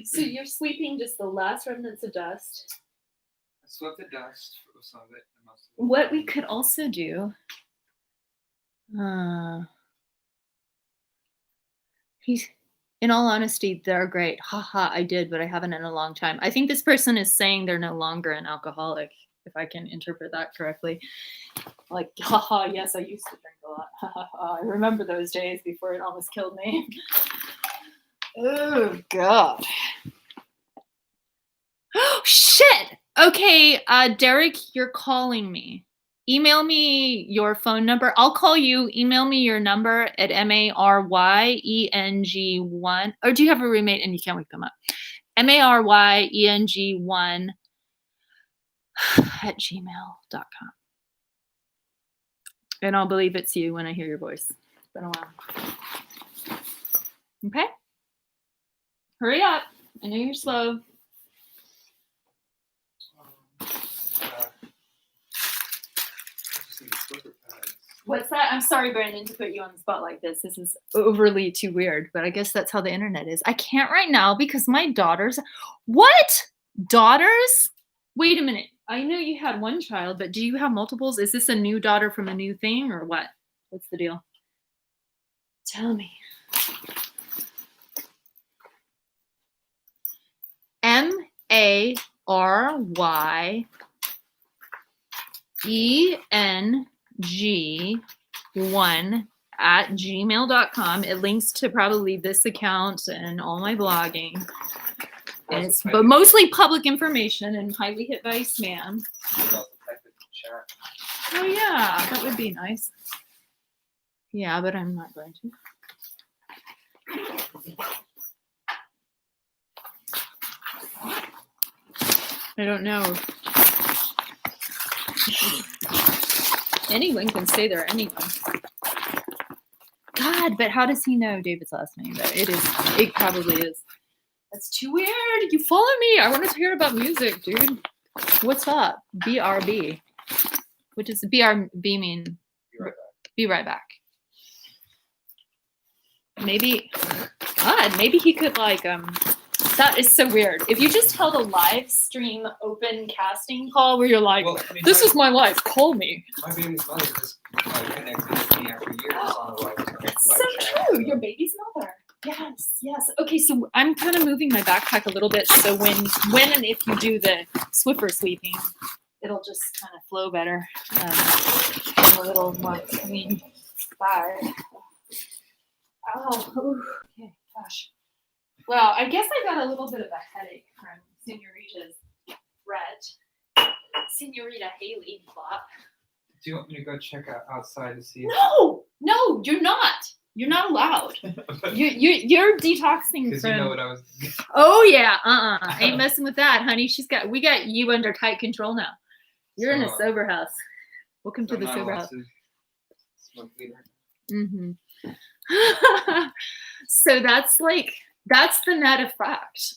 So you're sweeping just the last remnants of dust. I swept the dust for some of it. What we could also do. In all honesty, they're great. Haha, I did, but I haven't in a long time. I think this person is saying they're no longer an alcoholic, if I can interpret that correctly. Like, haha, yes, I used to drink a lot. Ha ha ha. I remember those days before it almost killed me. Oh, God. Oh, shit. Okay, Derek, you're calling me. Email me your phone number. I'll call you. Email me your number at MARYENG1. Or do you have a roommate and you can't wake them up? MARYENG1 at gmail.com. And I'll believe it's you when I hear your voice. It's been a while. Okay? Hurry up. I know you're slow. What's that? I'm sorry, Brandon, to put you on the spot like this. This is overly too weird, but I guess that's how the internet is. I can't right now because my daughters. What? Daughters? Wait a minute. I know you had one child, but do you have multiples? Is this a new daughter from a new thing or what? What's the deal? Tell me. MARYENG1 at gmail.com. It links to probably this account and all my blogging. And it's but mostly public information and highly hit by spam. Oh yeah, that would be nice. Yeah, but I'm not going to. I don't know. Anyone can say they're anyone. God, but how does he know David's last name? But it probably is. That's too weird. You follow me. I want to hear about music, dude. What's up? BRB. What does BRB mean? Be right back. Maybe, God, maybe he could like, that is so weird. If you just held a live stream open casting call where you're like, well, I mean, this is my life, call me. My baby's mother just connected with me after years on the live. That's so true. Your baby's mother. Yes, yes. Okay, so I'm kind of moving my backpack a little bit so when and if you do the Swiffer sweeping, it'll just kind of flow better. I'm a little more clean. Bye. Oh, okay, gosh. Well, I guess I got a little bit of a headache from Senorita's Brett. Senorita Haley flop. Do you want me to go check out outside to see? No, you're not. You're not allowed. You're detoxing Because from. you know what I was. Oh yeah, I ain't messing with that, honey. We got you under tight control now. You're in a sober house. Welcome to the sober house. Mm-hmm. So that's the net effect.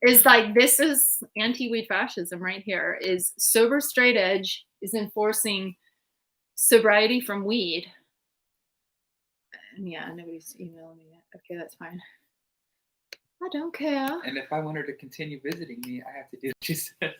Is like this is anti-weed fascism right here. Is sober straight edge is enforcing sobriety from weed. And yeah, nobody's emailing me yet. Okay, that's fine. I don't care. And if I want her to continue visiting me, I have to do what she said.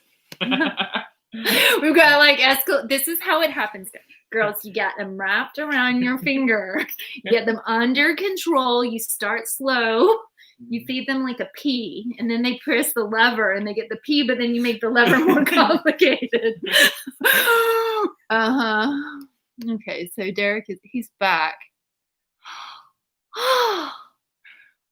We've got to like escalate. This is how it happens, girls. You got them wrapped around your finger. You get them under control. You start slow. You feed them like a pea, and then they press the lever, and they get the pea. But then you make the lever more complicated. Okay, so Derek he's back.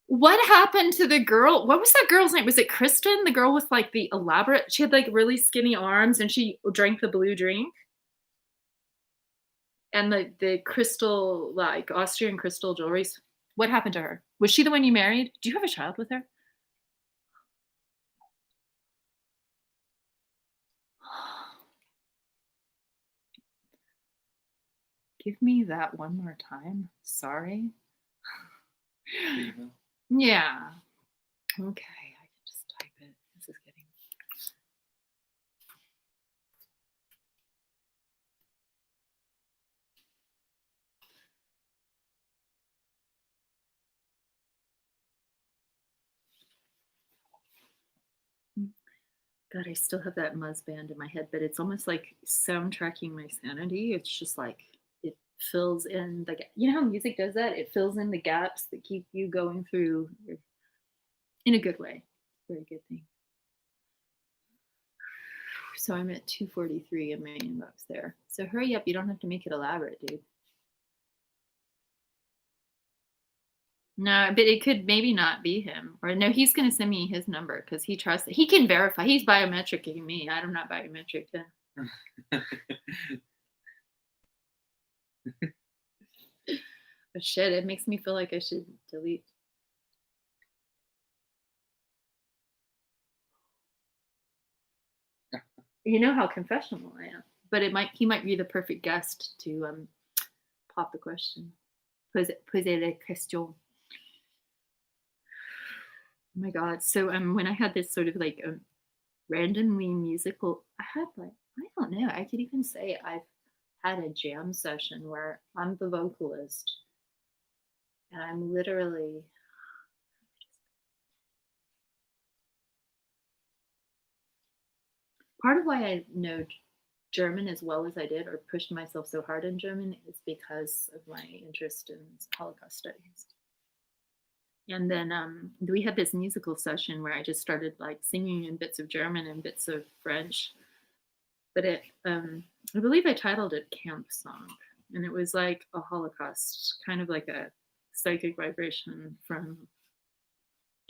What happened to the girl? What was that girl's name? Was it Kristen? The girl with like the elaborate, she had like really skinny arms and she drank the blue drink. And the crystal, like Austrian crystal jewelries. What happened to her? Was she the one you married? Do you have a child with her? Give me that one more time. Sorry. Yeah. Okay, I can just type it. This is getting. God, I still have that Muzz band in my head, but it's almost like soundtracking my sanity. It's just like it fills in the, you know how music does that? It fills in the gaps that keep you going through in a good way. Very good thing. So I'm at 243 in my inbox there. So hurry up. You don't have to make it elaborate, dude. No, but it could maybe not be him. Or no, he's going to send me his number because he trusts it. He can verify. He's biometricing me. I'm not biometric then. But shit, it makes me feel like I should delete. You know how confessional I am, but he might be the perfect guest to pop the question, poser la question. Oh my god! So when I had this sort of like randomly musical, I don't know. I could even say I've had a jam session where I'm the vocalist, and I'm literally. Part of why I know German as well as I did, or pushed myself so hard in German, is because of my interest in Holocaust studies. And then we had this musical session where I just started like singing in bits of German and bits of French. But I believe I titled it Camp Song, and it was like a Holocaust, kind of like a psychic vibration from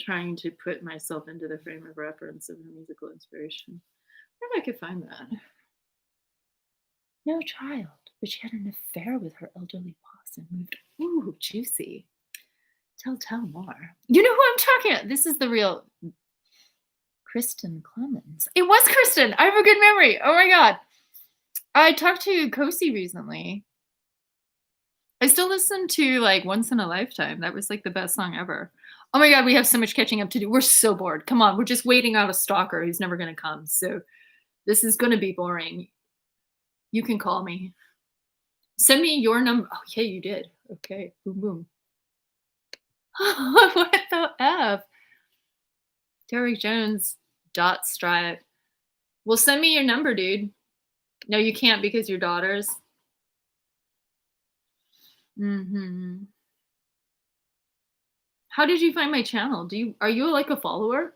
trying to put myself into the frame of reference of a musical inspiration. I wonder if I could find that. No child, but she had an affair with her elderly boss and moved. Ooh, juicy. Tell more. You know who I'm talking about? This is the real Kristen Clemens. It was Kristen. I have a good memory. Oh my god. I talked to Kosi recently. I still listen to like Once in a Lifetime. That was like the best song ever. Oh my god, we have so much catching up to do. We're so bored. Come on, we're just waiting out a stalker who's never going to come. So this is going to be boring. You can call me. Send me your number. Oh, yeah, you did. Okay. Boom, boom. What the F? Derek Jones dot strive. Well, send me your number, dude. No, you can't because your daughters. Mm-hmm. How did you find my channel? Are you like a follower?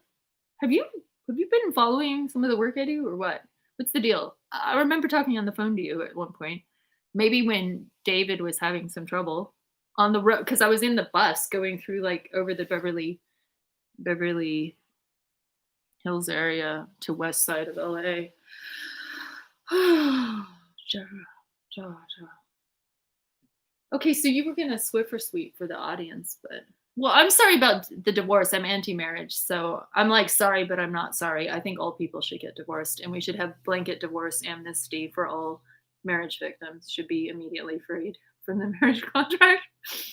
Have you been following some of the work I do or what? What's the deal? I remember talking on the phone to you at one point. Maybe when David was having some trouble on the road, because I was in the bus going through like over the Beverly Hills area to west side of LA. Okay, so you were gonna Swiffer Sweep for the audience, but well, I'm sorry about the divorce. I'm anti-marriage, so I'm like sorry, but I'm not sorry. I think all people should get divorced, and we should have blanket divorce amnesty for all marriage victims. Should be immediately freed from the marriage contract,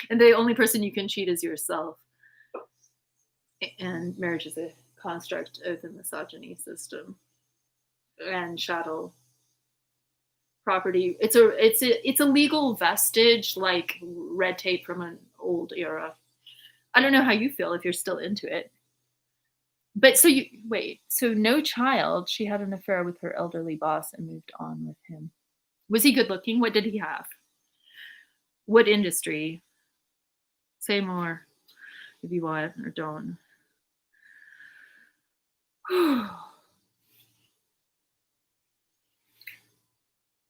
and the only person you can cheat is yourself. And marriage is a construct of the misogyny system and chattel property. It's a legal vestige, like red tape from an old era. I don't know how you feel if you're still into it. But so no child. She had an affair with her elderly boss and moved on with him. Was he good looking? What did he have? What industry? Say more if you want or don't.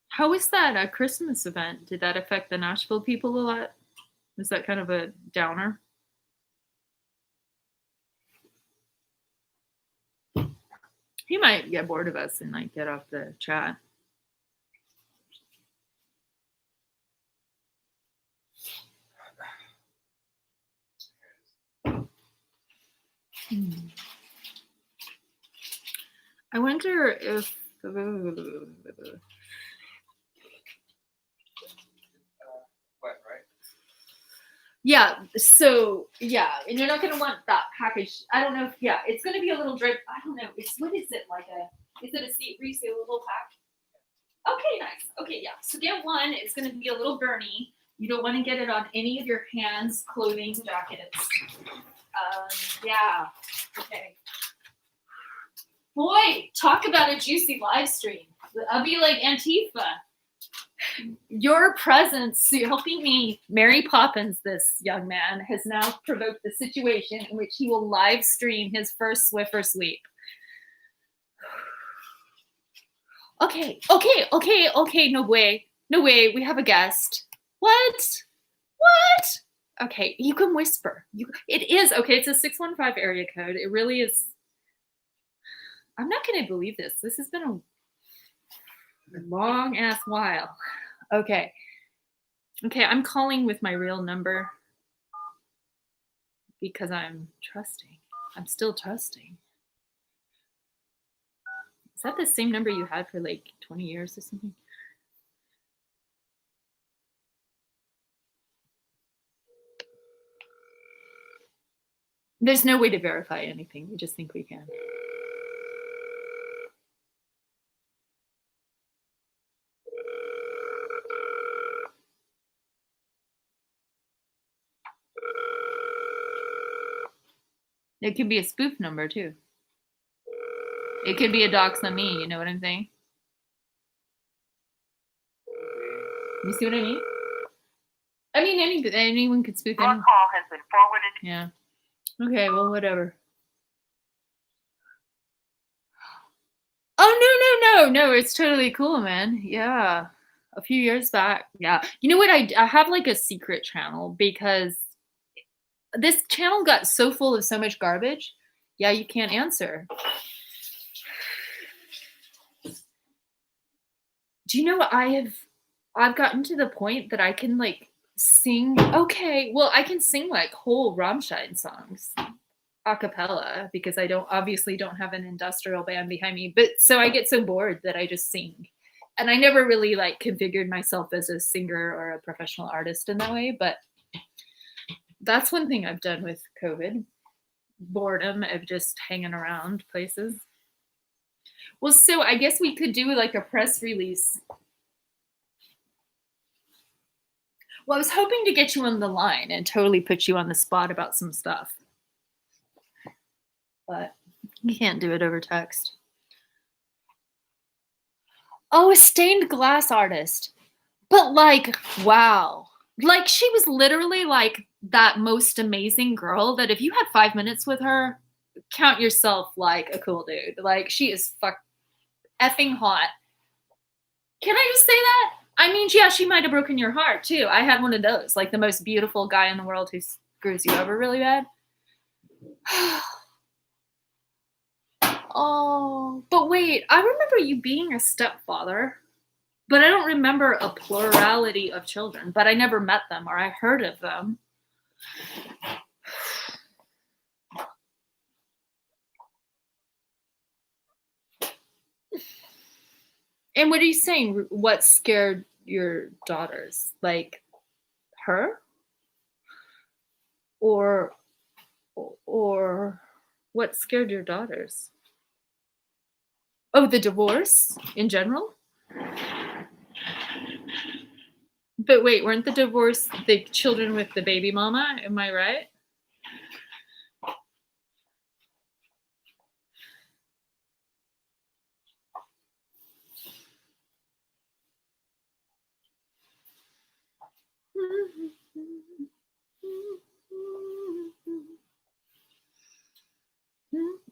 How was that Christmas event? Did that affect the Nashville people a lot? Was that kind of a downer? He might get bored of us and like get off the chat. I wonder if What, right? yeah, so yeah, and you're not gonna want that package. I don't know if it's gonna be a little drip. I don't know. What is it like is it a resealable pack? Okay, nice. Okay, yeah. So get one. It's gonna be a little burny. You don't want to get it on any of your hands, clothing, jackets. Yeah. Okay. Boy, talk about a juicy live stream. I'll be like Antifa. Your presence helping me, Mary Poppins, this young man, has now provoked the situation in which he will live stream his first Swiffer Sweep. Okay. No way. We have a guest. What? Okay, you can whisper. It is okay. It's a 615 area code. It really is. I'm not gonna believe this. This has been a long ass while. Okay. I'm calling with my real number because I'm trusting. I'm still trusting. Is that the same number you had for like 20 years or something? There's no way to verify anything. We just think we can. It could be a spoof number too. It could be a dox on me. You know what I'm saying? You see what I mean? I mean, anyone could spoof anyone. Your call has been forwarded. Yeah. Okay, well, whatever. Oh, no. It's totally cool, man. Yeah. A few years back. Yeah. You know what? I have like a secret channel because this channel got so full of so much garbage. Yeah, you can't answer. Do you know what I've gotten to the point that I can like sing. Okay, well, I can sing like whole Rammstein songs a cappella because I obviously don't have an industrial band behind me. But so I get so bored that I just sing. And I never really like configured myself as a singer or a professional artist in that way. But that's one thing I've done with COVID. Boredom of just hanging around places. Well, so I guess we could do like a press release. Well, I was hoping to get you on the line and totally put you on the spot about some stuff. But you can't do it over text. Oh, a stained glass artist. But like, wow. Like she was literally like that most amazing girl that if you had 5 minutes with her, count yourself like a cool dude. Like she is effing hot. Can I just say that? I mean, yeah, she might have broken your heart too. I had one of those, like the most beautiful guy in the world who screws you over really bad. Oh, but wait, I remember you being a stepfather, but I don't remember a plurality of children, but I never met them or I heard of them. And what are you saying? What scared your daughters? Like her? Or what scared your daughters? Oh, the divorce in general? But wait, weren't the divorce the children with the baby mama? Am I right?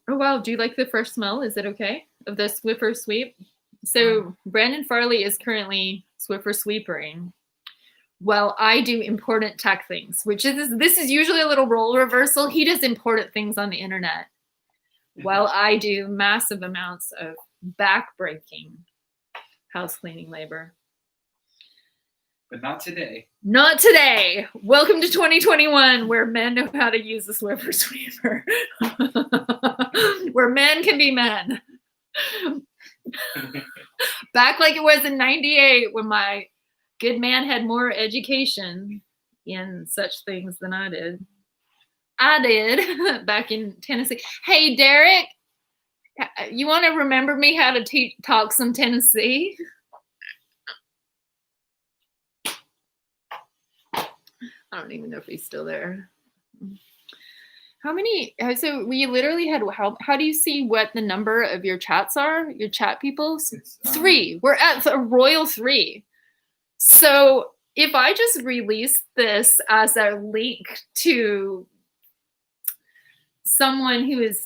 Oh wow, do you like the first smell? Is it okay? Of the Swiffer sweep? So Brandon Farley is currently Swiffer sweepering. Well, I do important tech things, which is this is usually a little role reversal. He does important things on the internet, while I do massive amounts of backbreaking house cleaning labor. But not today. Not today. Welcome to 2021, where men know how to use the Swiffer sweeper. Where men can be men. Back like it was in 98 when my good man had more education in such things than I did. I did back in Tennessee. Hey, Derek, you want to remember me how to talk some Tennessee? I don't even know if he's still there. How many? So we literally had, how do you see what the number of your chats are? Your chat people? 3. We're at a royal 3. So if I just release this as a link to someone who is,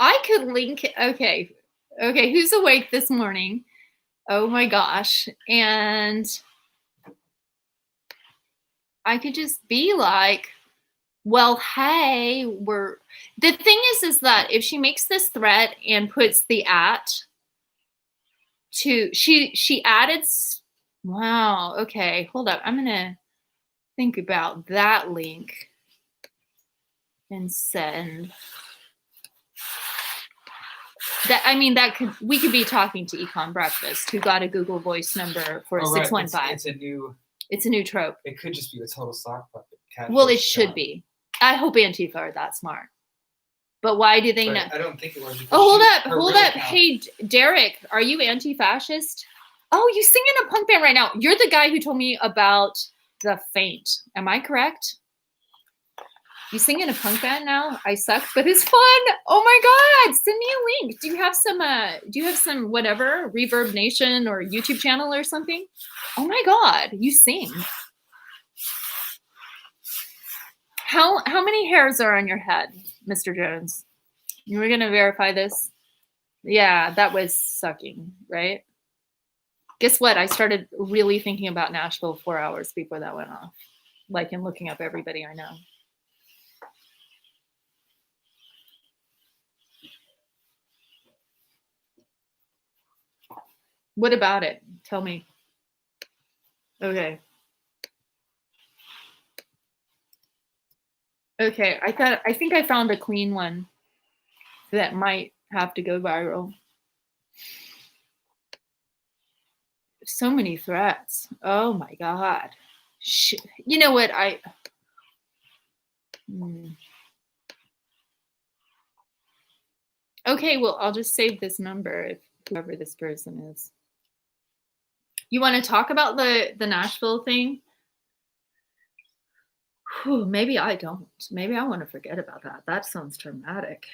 I could link. Okay. Okay. Who's awake this morning? Oh my gosh. And I could just be like, well, hey, the thing is that if she makes this threat and puts the she added, wow. Okay. Hold up. I'm going to think about that link and send. That, I mean, we could be talking to Econ Breakfast, who got a Google Voice number for 615. It's a new trope. It could just be a total sock puppet. Well, it should be. I hope Antifa are that smart. But why do they know? I don't think it was. Oh, hold up. Hey, Derek, are you anti-fascist? Oh, you sing in a punk band right now. You're the guy who told me about The Faint. Am I correct? You sing in a punk band now? I suck, but it's fun. Oh my God, send me a link. Do you have some whatever, Reverb Nation or YouTube channel or something? Oh my God, you sing. How many hairs are on your head, Mr. Jones? You were gonna verify this? Yeah, that was sucking, right? Guess what? I started really thinking about Nashville 4 hours before that went off. Like, and looking up everybody I know. What about it? Tell me. Okay. Okay, I think I found a clean one that might have to go viral. So many threats. Oh my God. You know what? Okay, well, I'll just save this number if whoever this person is. You want to talk about the Nashville thing? Whew, maybe I don't. Maybe I want to forget about that. That sounds traumatic.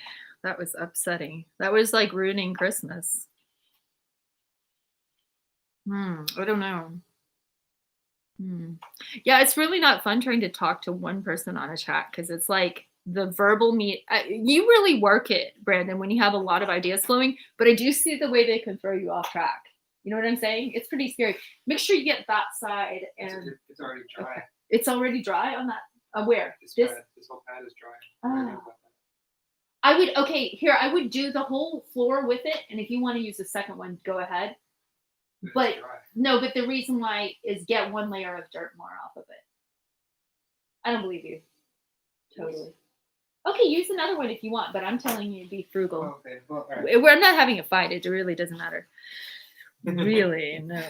That was upsetting. That was like ruining Christmas. I don't know. Yeah, it's really not fun trying to talk to one person on a chat because it's like the verbal you really work it, Brandon, when you have a lot of ideas flowing, but I do see the way they can throw you off track. You know what I'm saying? It's pretty scary. Make sure you get that side. And it's already dry. Okay. It's already dry on that. Where? This whole pad is dry. I would do the whole floor with it. And if you want to use the second one, go ahead. But no, but the reason why is get one layer of dirt more off of it. I don't believe you. Totally. Okay, use another one if you want, but I'm telling you, be frugal. Oh, okay. Well, all right. We're not having a fight. It really doesn't matter. Really, no.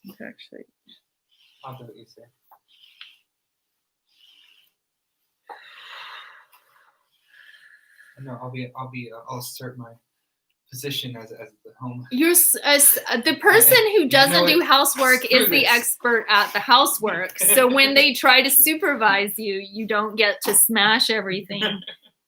It's actually. I'll do what you say. No, I'll assert my position as the home. You're the person who doesn't do housework is the expert at the housework. So when they try to supervise you, you don't get to smash everything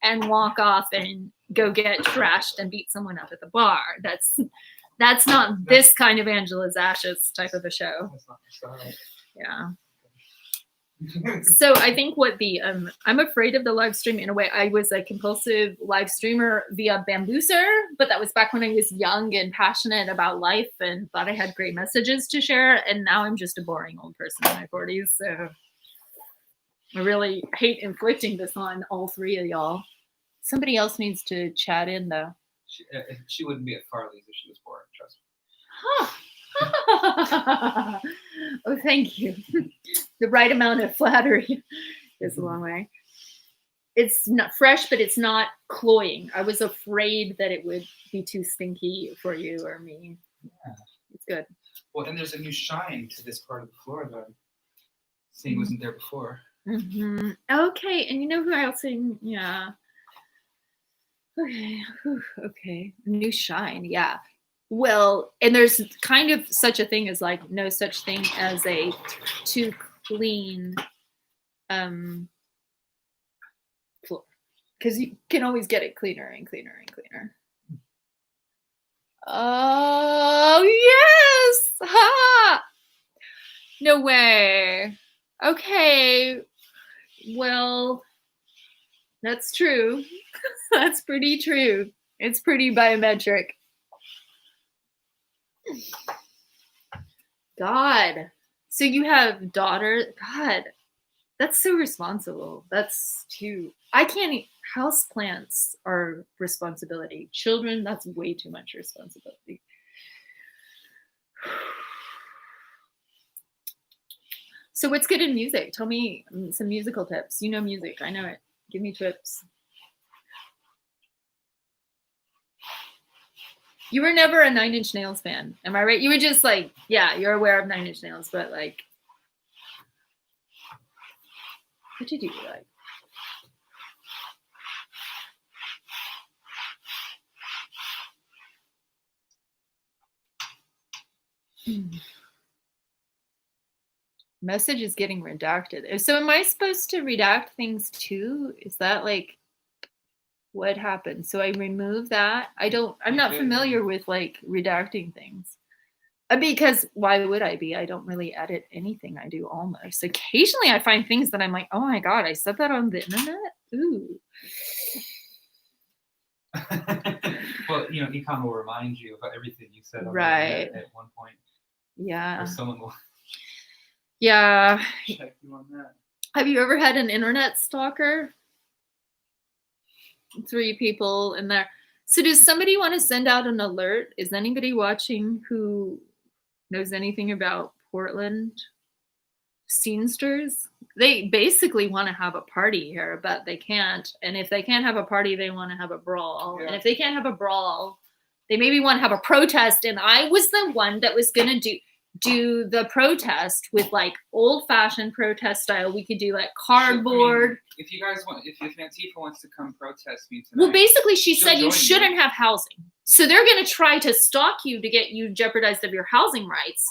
and walk off and go get trashed and beat someone up at the bar. That's not this kind of Angela's Ashes type of a show. That's not my style. Yeah. So I think I'm afraid of the live stream in a way. I was a compulsive live streamer via Bambooser, but that was back when I was young and passionate about life and thought I had great messages to share. And now I'm just a boring old person in my 40s. So I really hate inflicting this on all three of y'all. Somebody else needs to chat in though. She wouldn't be at Farley's if she was boring, trust me. Huh. Oh, thank you. The right amount of flattery goes a long way. It's not fresh, but it's not cloying. I was afraid that it would be too stinky for you or me. Yeah. It's good. Well, and there's a new shine to this part of the floor that I'm seeing wasn't there before. Mm-hmm. Okay, and you know who else? Yeah. Okay. Okay. New shine. Yeah. Well, and there's kind of such a thing as like no such thing as a too clean floor, because you can always get it cleaner and cleaner and cleaner. Oh yes! Ha! No way. Okay. Well, That's true. That's pretty true. It's pretty biometric. God. So you have daughter. God, that's so responsible. That's too. I can't. House plants are responsibility. Children, that's way too much responsibility. So what's good in music? Tell me some musical tips. You know music. I know it. Give me tips. You were never a Nine Inch Nails fan. Am I right? You were just like, yeah, you're aware of Nine Inch Nails, but like, what did you like? Message is getting redacted. So am I supposed to redact things too? Is that like what happened? So I remove that. I'm not familiar with like redacting things. Because why would I be? I don't really edit anything I do almost. Occasionally I find things that I'm like, oh my God, I said that on the internet? Ooh. Well, you know, econ will remind you of everything you said on right. the internet at one point. Yeah. Or someone will check you on that. Have you ever had an internet stalker? 3 people in there. So does somebody want to send out an alert? Is anybody watching who knows anything about Portland scenesters? They basically want to have a party here, but they can't. And if they can't have a party, they want to have a brawl. Yeah. And if they can't have a brawl, they maybe want to have a protest. And I was the one that was going to do the protest with like old-fashioned protest style. We could do like cardboard. If you guys want, if Antifa wants to come protest me tonight. Well, basically she said you shouldn't have housing. So they're going to try to stalk you to get you jeopardized of your housing rights.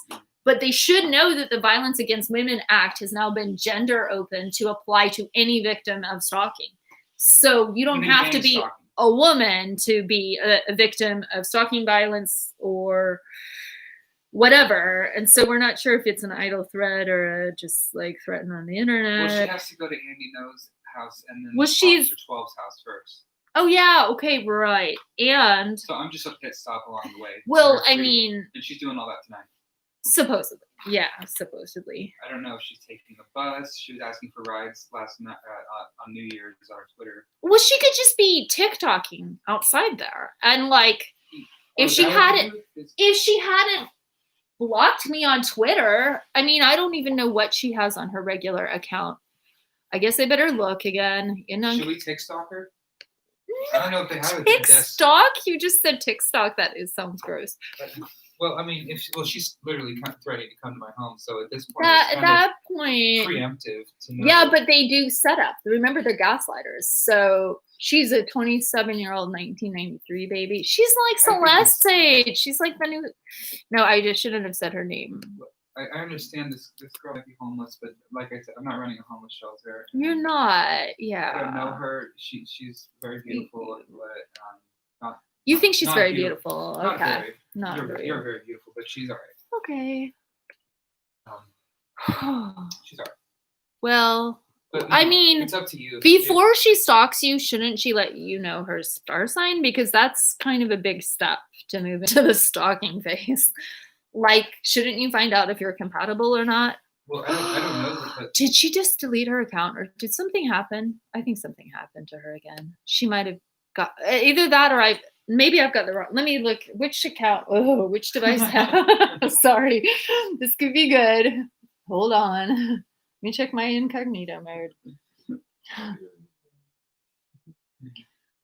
But they should know that the Violence Against Women Act has now been gender open to apply to any victim of stalking. So you don't have to be a woman to be a victim of stalking violence or whatever. And so we're not sure if it's an idle threat or just like threaten on the internet. Well, she has to go to Andy No's house and then she's 12's house first. Oh yeah, okay, right. And so I'm just a pit stop along the way. Well, I mean, and she's doing all that tonight. Supposedly. Yeah, supposedly. I don't know if she's taking a bus. She was asking for rides last night on New Year's on Twitter. Well, she could just be TikToking outside there. And like if she hadn't blocked me on Twitter, I mean, I don't even know what she has on her regular account. I guess I better look again. You know. Should we TikTok her? I don't know if they have a TikTok? You just said TikTok. Sounds gross. Well, I mean, she's literally threatening to come to my home. So at this point, at that point, preemptive. To know. Yeah, but they do setup. Remember, they're gaslighters. So she's a 27-year-old 1993 baby. She's like Celeste's age. She's like the new. No, I just shouldn't have said her name. I understand this girl might be homeless, but like I said, I'm not running a homeless shelter. You're not. Yeah. I don't know her. She's very beautiful, but not. You think she's very beautiful? Okay. You're very beautiful, but she's all right. Okay. She's all right. Well, I mean, it's up to you. Before she stalks you, shouldn't she let you know her star sign? Because that's kind of a big step to move into the stalking phase. Like, shouldn't you find out if you're compatible or not? Well, I don't know. But did she just delete her account, or did something happen? I think something happened to her again. She might have got either that, or maybe I've got the wrong. Let me look. Which account? Oh, which device? Sorry, this could be good. Hold on. Let me check my incognito mode.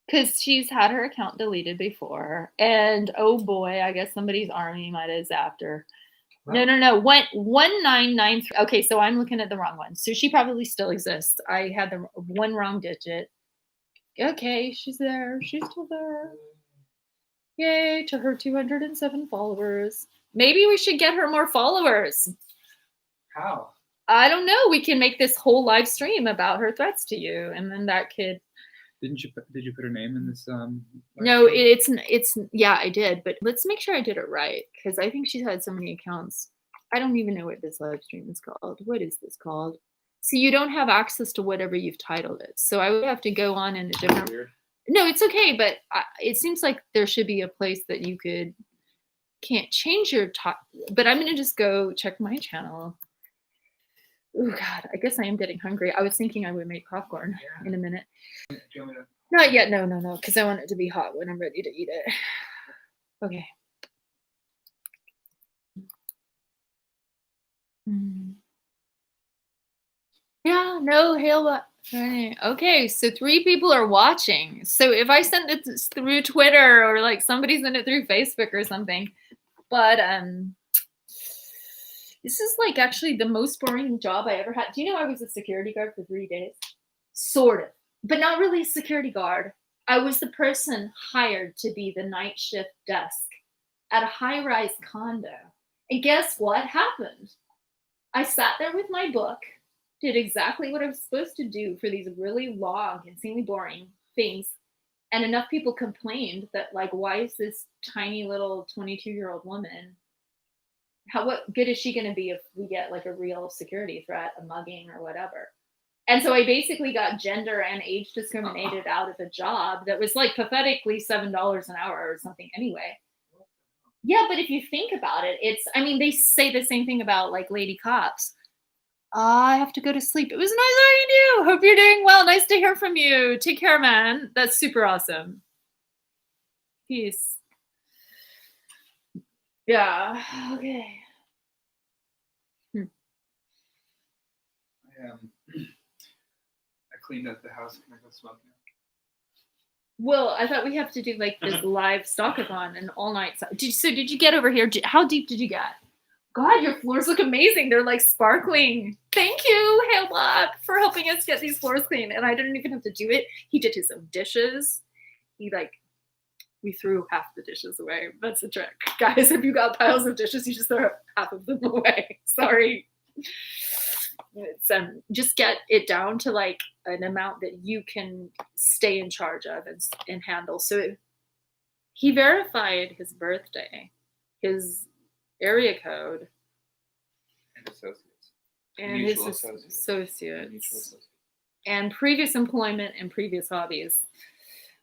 Because she's had her account deleted before, and oh boy, I guess somebody's army might have zapped her. Wow. No. 1993. Okay, so I'm looking at the wrong one. So she probably still exists. I had the one wrong digit. Okay, she's there. She's still there. Yay to her 207 followers. Maybe we should get her more followers. How? I don't know. We can make this whole live stream about her threats to you, and then that kid. Did you put her name in this? No, it's yeah, I did, but let's make sure I did it right because I think she's had so many accounts. I don't even know what this live stream is called. What is this called? So you don't have access to whatever you've titled it. So I would have to go on in a different. Weird. No, it's okay, but it seems like there should be a place that you can't change your top. But I'm gonna just go check my channel. Oh God, I guess I am getting hungry. I was thinking I would make popcorn in a minute. Do you want me to? Not yet. No, because I want it to be hot when I'm ready to eat it. Okay. Yeah, no, hail. Okay, so 3 people are watching. So if I send it through Twitter or like somebody sent it through Facebook or something, but this is like actually the most boring job I ever had. Do you know I was a security guard for 3 days? Sort of, but not really a security guard. I was the person hired to be the night shift desk at a high-rise condo. And guess what happened? I sat there with my book, did exactly what I was supposed to do for these really long, insanely boring things. And enough people complained that, like, why is this tiny little 22-year-old woman, what good is she going to be if we get like a real security threat, a mugging or whatever? And so I basically got gender and age discriminated out of a job that was like pathetically $7 an hour or something anyway. Yeah, but if you think about it, they say the same thing about like lady cops. I have to go to sleep. It was nice talking to you. Hope you're doing well. Nice to hear from you. Take care, man. That's super awesome. Peace. Yeah. Okay. I cleaned up the house. Can I go smoke now? Well, I thought we have to do like this live stalkathon and all night. So did you get over here? How deep did you get? God, your floors look amazing. They're like sparkling. Thank you, Hail Bob, for helping us get these floors clean. And I didn't even have to do it. He did his own dishes. We threw half the dishes away. That's the trick. Guys, if you got piles of dishes, you just throw half of them away. Sorry. It's, just get it down to like an amount that you can stay in charge of and handle. So he verified his birthday, his area code, and associates, and his associates, and previous employment and previous hobbies.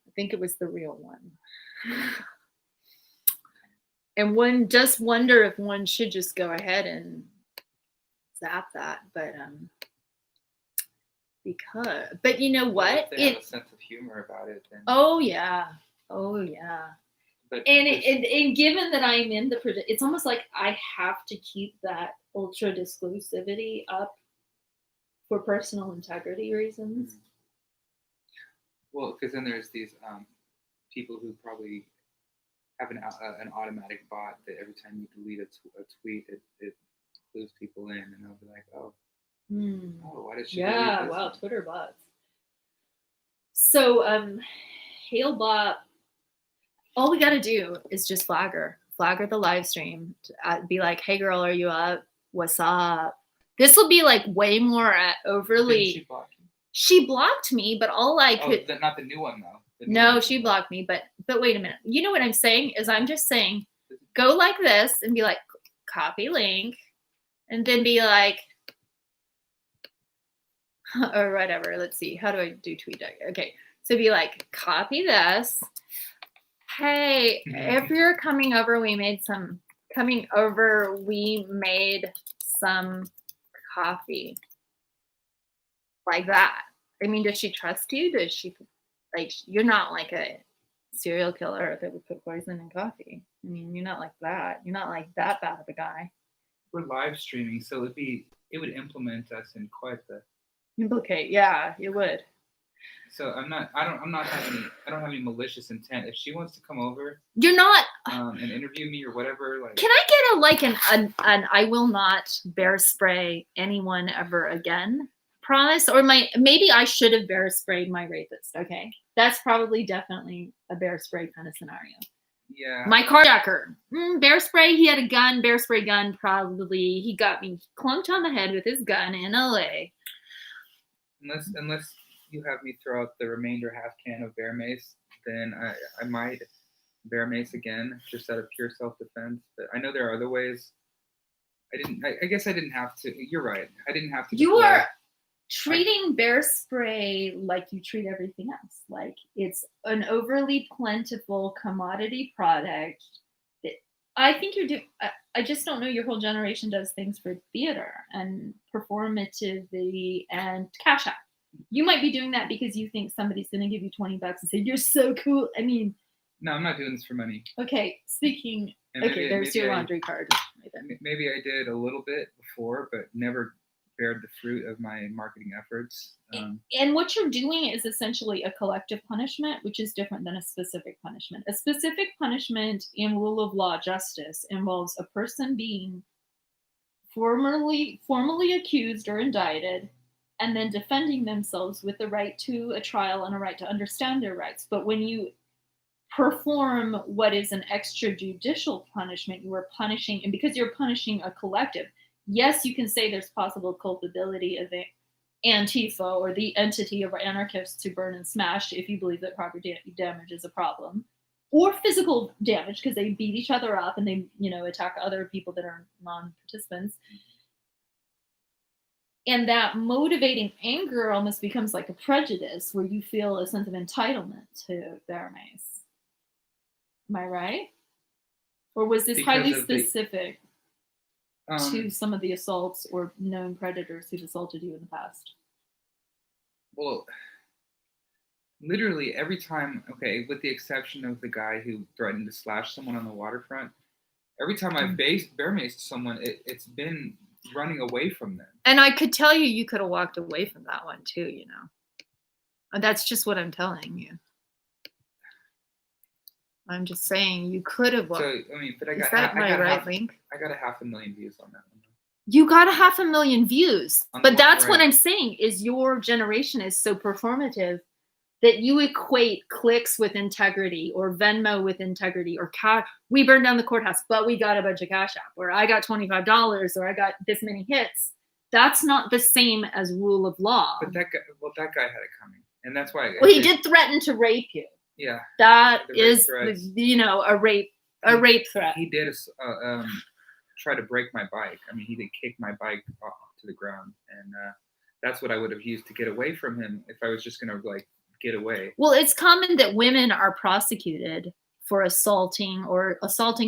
I think it was the real one. And one just wonder if one should just go ahead and zap that, but you know what? If they have a sense of humor about it, then. Oh yeah. But and given that I'm in it's almost like I have to keep that ultra disclusivity up for personal integrity reasons. Well, because then there's these people who probably have an automatic bot that every time you delete a tweet, it clues people in, and they'll be like, oh, why did she delete this? Wow, Twitter bots. So, Hail Bot, all we got to do is just flag her the live stream, be like, hey girl, are you up? What's up? This will be like way more overly. Didn't she block you? She blocked me, but all I could. Not the new one though. No, she blocked me, but wait a minute. You know what I'm saying is I'm just saying, go like this and be like, copy link, and then be like, or whatever. Let's see. How do I do TweetDeck? Okay. So be like, copy this. Hey, if you're coming over, we made some coffee. Like that. I mean, does she trust you? Does she, like, you're not like a serial killer that would put poison in coffee. I mean, you're not like that. You're not like that bad of a guy. We're live streaming, so it would implement us in quite the. Implicate, yeah, it would. So I don't have any malicious intent. If she wants to come over, you're not and interview me or whatever. Like, can I get an I will not bear spray anyone ever again promise? Or maybe I should have bear sprayed my rapist. Okay, that's probably definitely a bear spray kind of scenario. Yeah. My carjacker, bear spray. He had a gun, bear spray gun. Probably he got me clunked on the head with his gun in LA. Unless you have me throw out the remainder half can of bear mace, then I might bear mace again, just out of pure self-defense. But I know there are other ways. I guess I didn't have to. You're right. I didn't have to. treating bear spray like you treat everything else. Like it's an overly plentiful commodity product. I think you're doing. I just don't know. Your whole generation does things for theater and performativity and cash out. You might be doing that because you think somebody's going to give you $20 and say you're so cool. I mean, no, I'm not doing this for money. Okay, speaking. And Okay, there's your laundry card. Right there. Maybe I did a little bit before, but never bared the fruit of my marketing efforts. And what you're doing is essentially a collective punishment, which is different than a specific punishment. A specific punishment in rule of law justice involves a person being formally accused or indicted and then defending themselves with the right to a trial and a right to understand their rights. But when you perform what is an extrajudicial punishment, you are punishing, and because you're punishing a collective, yes, you can say there's possible culpability of Antifa or the entity of anarchists who burn and smash if you believe that property damage is a problem, or physical damage because they beat each other up and they, attack other people that are non-participants. And that motivating anger almost becomes like a prejudice where you feel a sense of entitlement to bear mace. Am I right? Or was this highly specific to some of the assaults or known predators who've assaulted you in the past? Well, literally every time, okay, with the exception of the guy who threatened to slash someone on the waterfront, every time I've bear maced someone, it's been running away from them. And I could tell you could have walked away from that one too, That's just what I'm telling you. I'm just saying you could have. So I mean, but I got. Is that my right link? I got 500,000 views on that one. You got 500,000 views, but that's what I'm saying is your generation is so performative that you equate clicks with integrity or Venmo with integrity or we burned down the courthouse, but we got a bunch of cash out, or I got $25 or I got this many hits. That's not the same as rule of law. But that guy had it coming, and that's why. Well, he did threaten to rape you. Yeah, that is, a rape threat. He did try to break my bike. I mean, he did kick my bike off to the ground, and that's what I would have used to get away from him if I was just gonna get away. Well, it's common that women are prosecuted for assaulting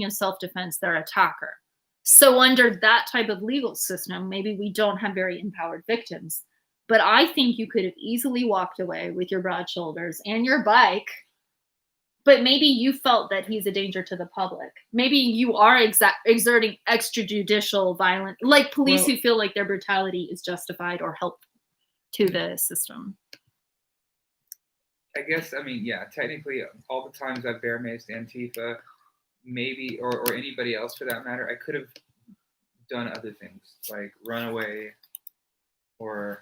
in self-defense their attacker. So under that type of legal system, maybe we don't have very empowered victims. But I think you could have easily walked away with your broad shoulders and your bike. But maybe you felt that he's a danger to the public. Maybe you are exerting extrajudicial violence, like police who feel like their brutality is justified or helpful to the system. I guess, technically, all the times I've bear maced Antifa, maybe, or anybody else for that matter, I could have done other things, like run away or...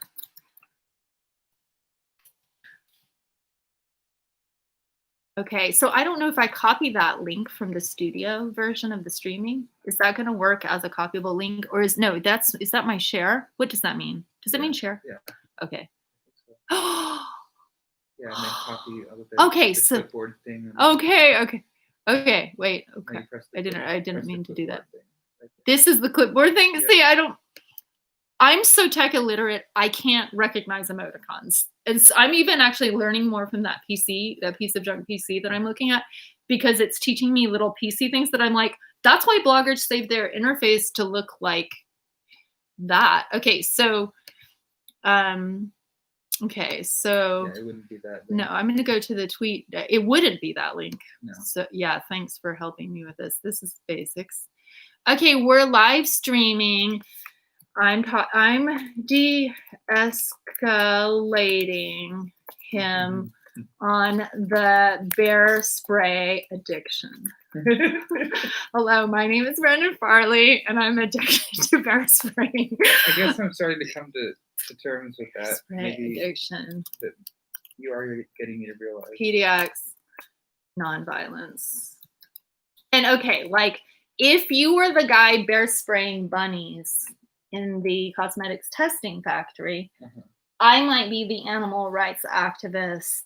Okay, so I don't know if I copy that link from the studio version of the streaming. Is that going to work as a copyable link, or is that my share? What does that mean? Does it mean share? Yeah. Okay. Yeah, and then copy okay, the so clipboard thing. Okay. Wait. Okay, I didn't mean to do that. This is the clipboard thing. Yeah. See, I'm so tech illiterate. I can't recognize emoticons. I'm even actually learning more from that piece of junk PC that I'm looking at, because it's teaching me little PC things that I'm like, that's why bloggers save their interface to look like that. Okay, so, Yeah, it wouldn't be that link. No, I'm going to go to the tweet. It wouldn't be that link. No. So yeah, thanks for helping me with this. This is basics. Okay, we're live streaming. I'm de-escalating him on the bear spray addiction. Hello, my name is Brendan Farley, and I'm addicted to bear spray. I guess I'm starting to come to terms with that. Spray addiction. That you are getting me to realize. PDX, nonviolence. And okay, if you were the guy bear spraying bunnies in the cosmetics testing factory, I might be the animal rights activist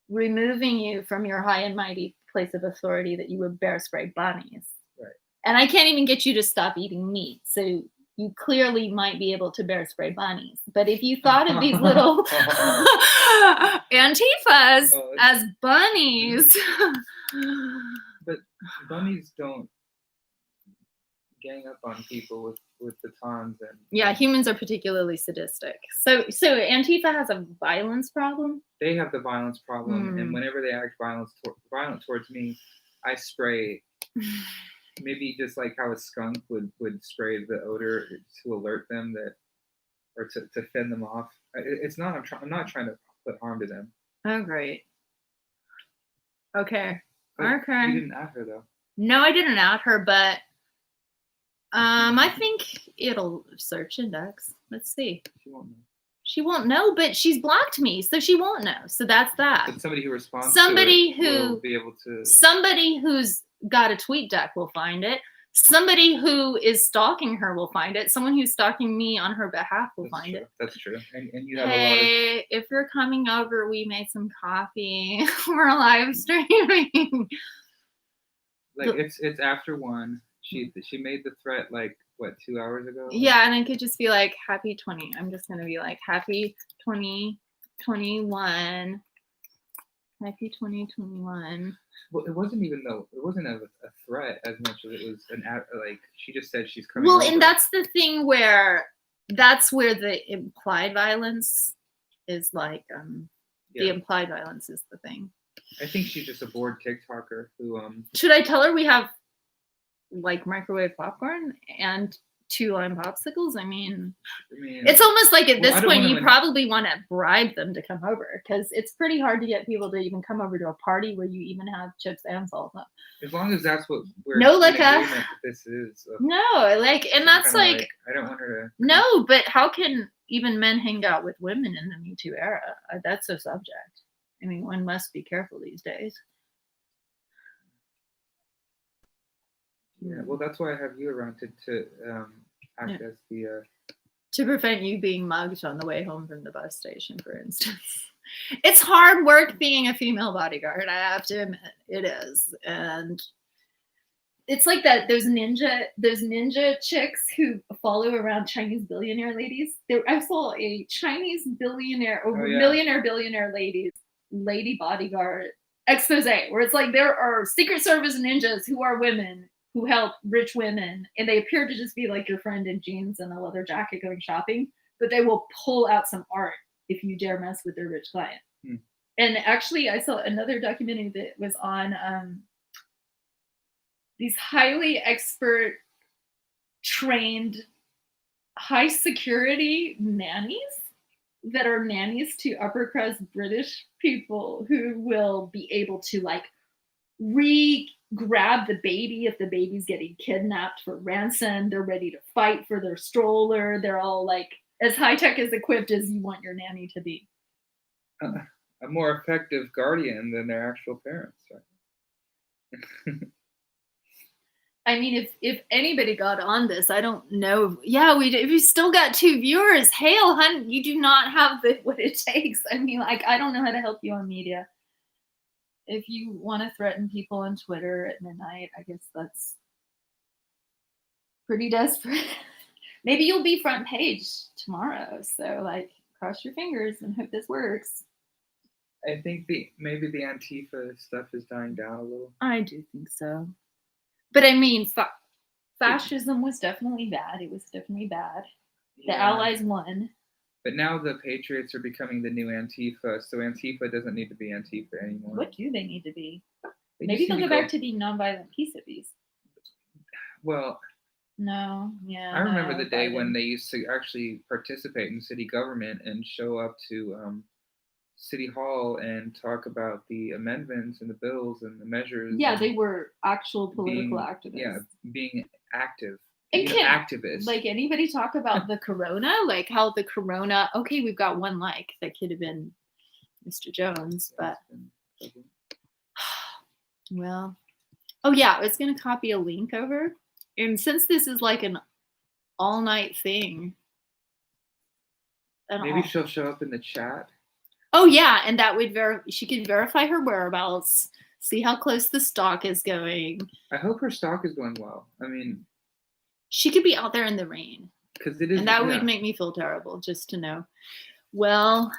removing you from your high and mighty place of authority that you would bear spray bunnies. Right. And I can't even get you to stop eating meat. So you clearly might be able to bear spray bunnies. But if you thought of these little Antifas as bunnies. But bunnies don't gang up on people with batons and yeah, humans are particularly sadistic. So Antifa has a violence problem. They have the violence problem, and whenever they act violent towards me, I spray. Maybe just like how a skunk would spray the odor to alert them that, or to fend them off. It's not. I'm not trying to put harm to them. Oh, great. Okay. But okay. You didn't at her though. No, I didn't at her, but I think it'll search index. Let's see. She won't know. She won't know, but she's blocked me, so she won't know. So that's that. But somebody who responds somebody to it who will be able to. Somebody who's got a tweet deck will find it. Somebody who is stalking her will find it. Someone who's stalking me on her behalf will find it. That's true. And you have hey, a lot of... if you're coming over, we made some coffee. We're live streaming. Like it's after 1. She made the threat like what 2 hours ago. Yeah, and I could just be like happy 20. I'm just gonna be like happy 2021. Happy 2021. Well, it wasn't a threat as much as it was like she just said she's coming. Well, over. And that's the thing where the implied violence is like the implied violence is the thing. I think she's just a bored TikToker who Should I tell her we have like microwave popcorn and 2-lime popsicles? I mean, it's almost like at this point you probably want to bribe them to come over, because it's pretty hard to get people to even come over to a party where you even have chips and salsa. As long as that's what we're this is. No, like, and that's like I don't want her to. No, but how can even men hang out with women in the Me Too era? That's a subject. I mean, one must be careful these days. Yeah, well, that's why I have you around to act as the. To prevent you being mugged on the way home from the bus station, for instance. It's hard work being a female bodyguard, I have to admit. It is. And it's like that. Those ninja chicks who follow around Chinese billionaire ladies. I saw a Chinese billionaire billionaire lady bodyguard expose where it's like there are Secret Service ninjas who are women who help rich women, and they appear to just be like your friend in jeans and a leather jacket going shopping, but they will pull out some art if you dare mess with their rich client. And actually, I saw another documentary that was on these highly expert, trained, high security nannies that are nannies to upper crust British people who will be able to like grab the baby if the baby's getting kidnapped for ransom. They're ready to fight for their stroller. They're all like as high tech as equipped as you want your nanny to be. A more effective guardian than their actual parents, right? I mean, if anybody got on this, I don't know. Yeah, we still got 2 viewers. Hail, hun, you do not have what it takes. I mean, like, I don't know how to help you on media. If you want to threaten people on Twitter at midnight, I guess that's pretty desperate. Maybe you'll be front page tomorrow. So, like, cross your fingers and hope this works. I think maybe the Antifa stuff is dying down a little. I do think so. But I mean, fascism was definitely bad. It was definitely bad. The Allies won. But now the Patriots are becoming the new Antifa, so Antifa doesn't need to be Antifa anymore. What do they need to be? Maybe they'll go back to being nonviolent peace hippies. Well, no, yeah. I remember the day when they used to actually participate in city government and show up to City Hall and talk about the amendments and the bills and the measures. Yeah, they were actual political activists. Yeah, being active. And activists. Like anybody talk about the corona, like how the corona, okay, we've got 1 like. That could have been Mr. Jones, but well, oh yeah, I was going to copy a link over. And since this is like an all night thing. Maybe she'll show up in the chat. Oh yeah, and that would she could verify her whereabouts, see how close the stock is going. I hope her stock is going well. I mean, she could be out there in the rain. because it is, And that yeah. would make me feel terrible just to know. Well,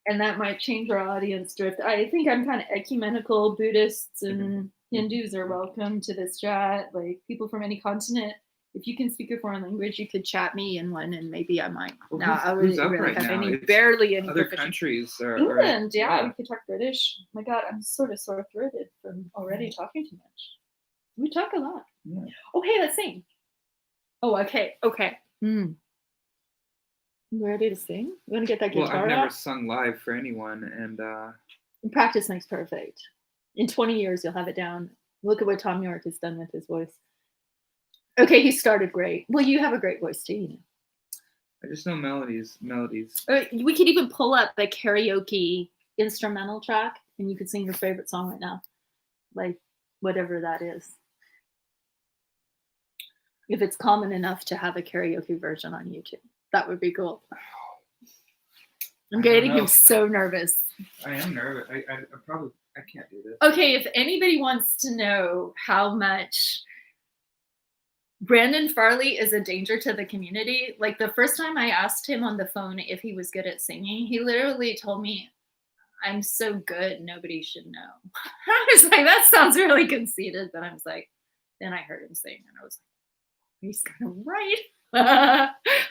and that might change our audience drift. I think I'm kind of ecumenical. Buddhists and Hindus are welcome to this chat. Like people from any continent. If you can speak a foreign language, you could chat me in one, and maybe I might. Well, Now I who's really, up really right have now? any, It's barely any other proficiency. countries are England, yeah, we could talk British. My God, I'm sort of sore-throated from already talking too much. We talk a lot. Yeah. Okay, let's sing. Oh, okay. You ready to sing? You want to get that Well, guitar I've never out? sung live for anyone, and Practice makes perfect. In 20 years, you'll have it down. Look at what Tom York has done with his voice. Okay, he started great. Well, you have a great voice too. You know. I just know melodies. We could even pull up a karaoke instrumental track, and you could sing your favorite song right now, like whatever that is. If it's common enough to have a karaoke version on YouTube, that would be cool. I'm getting him so nervous. I am nervous. I can't do this. Okay, if anybody wants to know how much Brandon Farley is a danger to the community, like the first time I asked him on the phone if he was good at singing, he literally told me, "I'm so good, nobody should know." I was like, that sounds really conceited, but I was like, then I heard him sing, and I was like, he's kind of right.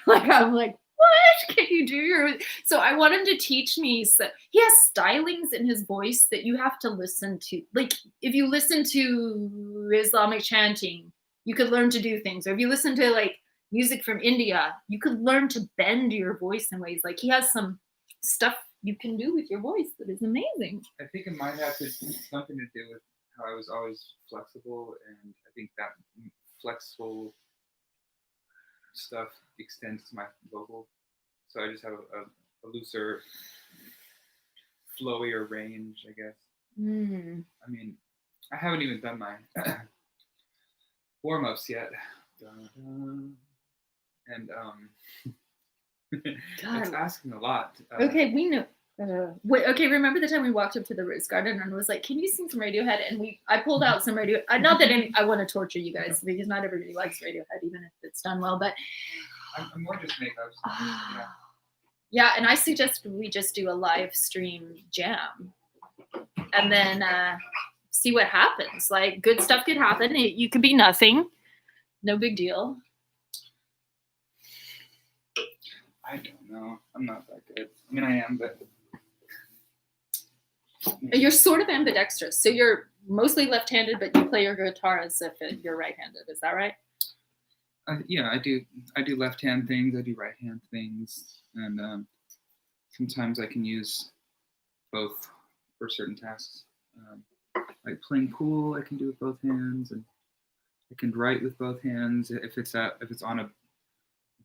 I'm like, what can you do your? So I want him to teach me. So he has stylings in his voice that you have to listen to. Like if you listen to Islamic chanting, you could learn to do things. Or if you listen to like music from India, you could learn to bend your voice in ways. Like he has some stuff you can do with your voice that is amazing. I think it might have something to do with how I was always flexible, and I think that flexible stuff extends to my vocal, so I just have a looser, flowier range, I guess. I mean, I haven't even done my warm-ups yet, and it's asking a lot. Okay, we know. Wait, okay, remember the time we walked up to the Rose Garden and was like, "Can you sing some Radiohead?" And I pulled out some Radiohead. Not that I want to torture you guys because not everybody likes Radiohead, even if it's done well. But I'm more just makeup. Yeah, and I suggest we just do a live stream jam, and then see what happens. Like good stuff could happen. You could be nothing, no big deal. I don't know. I'm not that good. I mean, I am, but you're sort of ambidextrous. So you're mostly left-handed, but you play your guitar as if you're right-handed. Is that right? Yeah, I do left-hand things. I do right-hand things, and sometimes I can use both for certain tasks. Like playing pool, I can do with both hands, and I can write with both hands if it's on a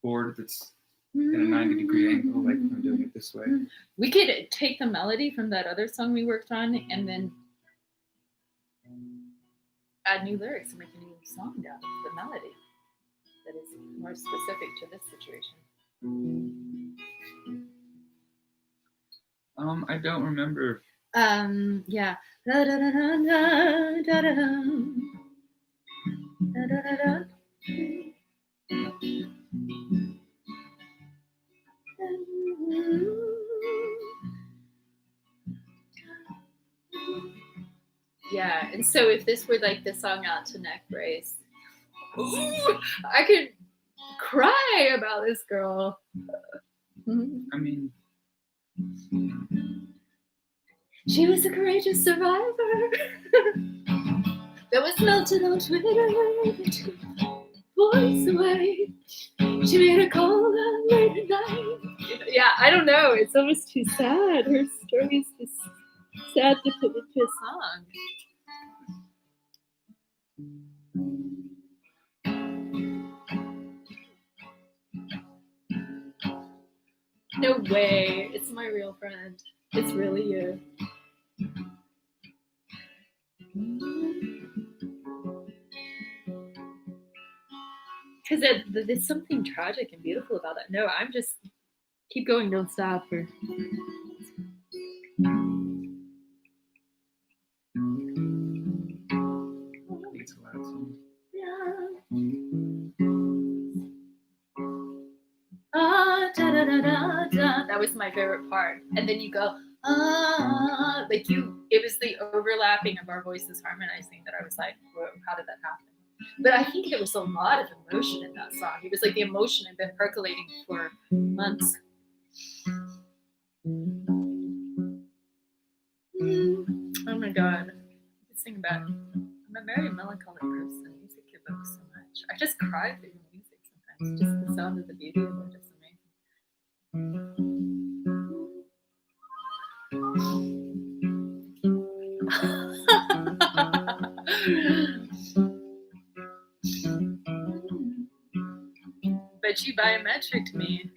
board that's in a 90-degree angle, like if I'm doing it this way. We could take the melody from that other song we worked on and then add new lyrics and make a new song down of the melody that is more specific to this situation. I don't remember. Yeah. Da, da, da, da, da, da, da, da, da, da. Yeah, and so if this were like the song out to Neck Brace, I could cry about this girl. I mean, she was a courageous survivor that was melted on Twitter, but took voice away. She made a call that late at night. Yeah, I don't know. It's almost too sad. Her story is just sad to put into a song. No way. It's my real friend. It's really you. Because there's something tragic and beautiful about that. No, I'm just keep going, don't stop. Or it's a loud song. That was my favorite part. And then you go, like it was the overlapping of our voices harmonizing that I was like, whoa, how did that happen? But I think there was a lot of emotion in that song. It was like the emotion had been percolating for months. Oh my God. Let's sing about it. I'm a very melancholic person. Music evokes so much. I just cry through music sometimes. Just the sound of the beauty of it is amazing. But you biometric me.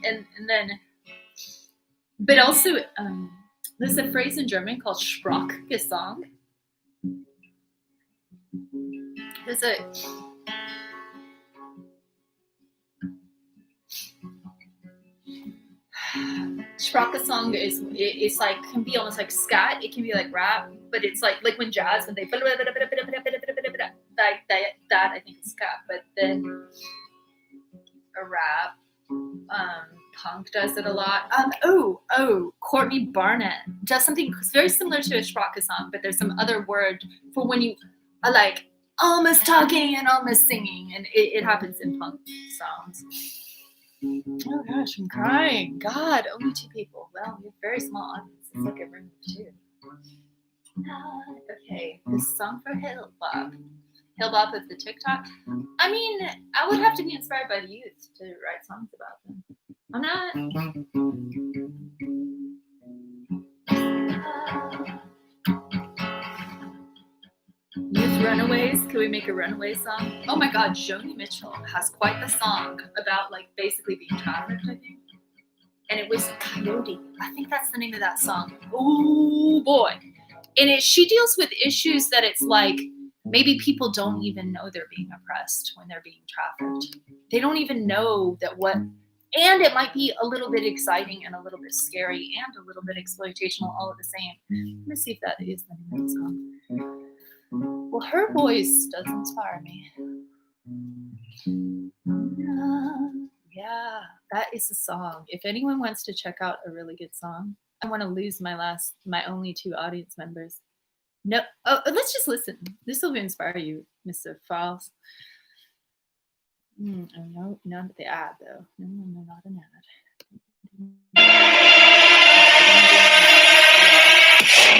And then, but also, there's a phrase in German called Sprachgesang. There's a Sprachgesang is like, can be almost like scat. It can be like rap, but it's like when jazz, when they like that I think is scat. But then a rap, punk does it a lot. Courtney Barnett does something very similar to a Sprachgesang, but there's some other word for when you are like almost talking and almost singing, and it happens in punk songs. Oh gosh, I'm crying. God, only 2 people. Well, we have a very small audience. It's like a room of 2. Okay, this song for Hill Bob. Hill Bob of the TikTok. I mean, I would have to be inspired by the youth to write songs about them. I'm not. Youth Runaways. Can we make a runaway song? Oh my God, Joni Mitchell has quite the song about like basically being trafficked, I think. And it was Coyote. I think that's the name of that song. Oh boy. And she deals with issues that it's like maybe people don't even know they're being oppressed when they're being trafficked. They don't even know that and it might be a little bit exciting and a little bit scary and a little bit exploitational all at the same. Let me see if that is the name of the song. Well, her voice does inspire me. Yeah, that is a song. If anyone wants to check out a really good song, I want to lose my only 2 audience members. No, let's just listen. This will inspire you, Mr. Falls. Oh, no, not the ad though. No, not an ad.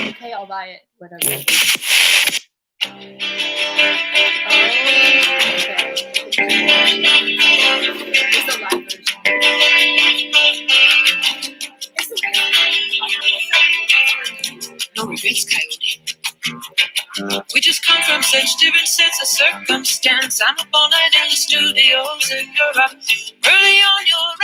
Okay, I'll buy it. Whatever. Okay. It's a live version. No regrets, Coyote. We just come from such different sets of circumstance. I'm up all night in the studios and you're up early on your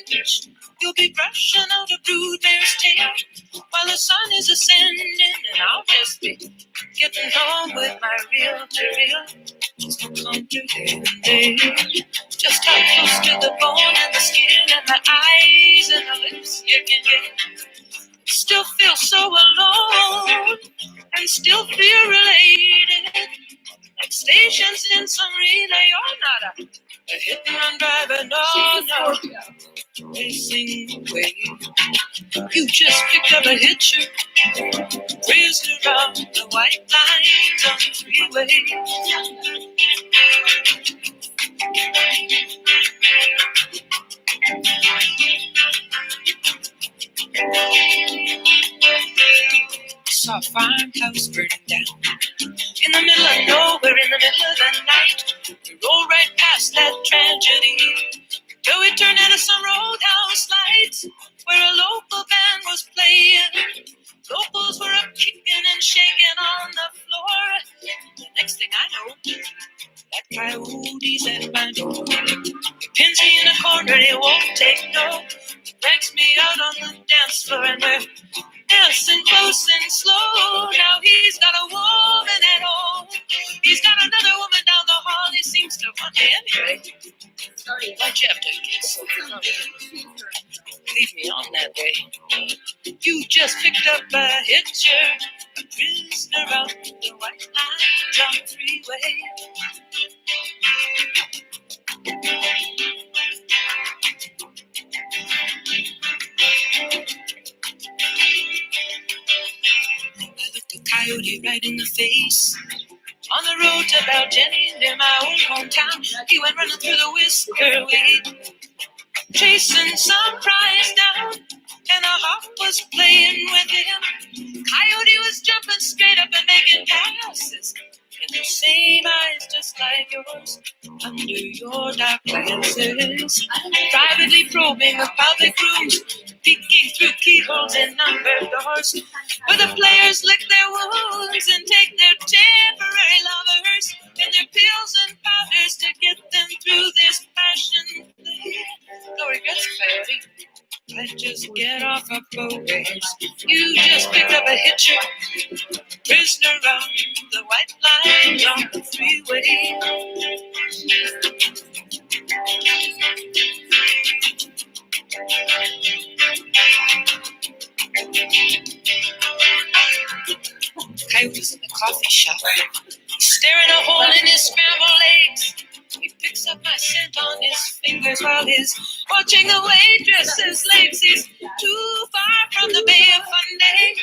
ranch. You'll be brushing out a brood mare's tail while the sun is ascending, and I'll just be getting home with my reel-to-reel. Just come to day. Just how close to the bone and the skin and the eyes and the lips you can get. Still feel so alone and still feel related. Like stations in some relay. You're not a hit and run driver, no. Racing away. You just picked up a hitcher, raised around the white lines on the freeway. Saw a farmhouse burning down in the middle of nowhere, in the middle of the night. We rolled right past that tragedy till we turned into some roadhouse lights where a local band was playing. Locals were up kicking and shaking on the floor. The next thing I know, that coyote's at my door. He pins me in a corner, he won't take no. He drags me out on the dance floor and we're dancing close and slow. Now he's got a woman at home. He's got another woman down the hall. He seems to want me anyway. charge after it gets so leave me on that way. You just picked up a hitcher, a prisoner on the white line on the freeway. I looked a coyote right in the face. On the road to Baljenny, near my old hometown, he went running through the whisker weed, chasing some prize down, and a hawk was playing with him. Coyote was jumping straight up and making passes, and the same eyes just like yours, under your dark glasses, privately probing with public rooms, peeking through keyholes in numbered doors, where the players lick their wounds and take their temporary lovers and their pills and powders to get them through this passion play. No regrets, Coyote. Let's just get off our programs. You just picked up a hitcher, prisoner on the white line on the freeway. Coyote's in the coffee shop, staring a hole in his scrambled eggs. He picks up my scent on his fingers while he's watching the waitresses' legs. He's too far from the Bay of Fundy,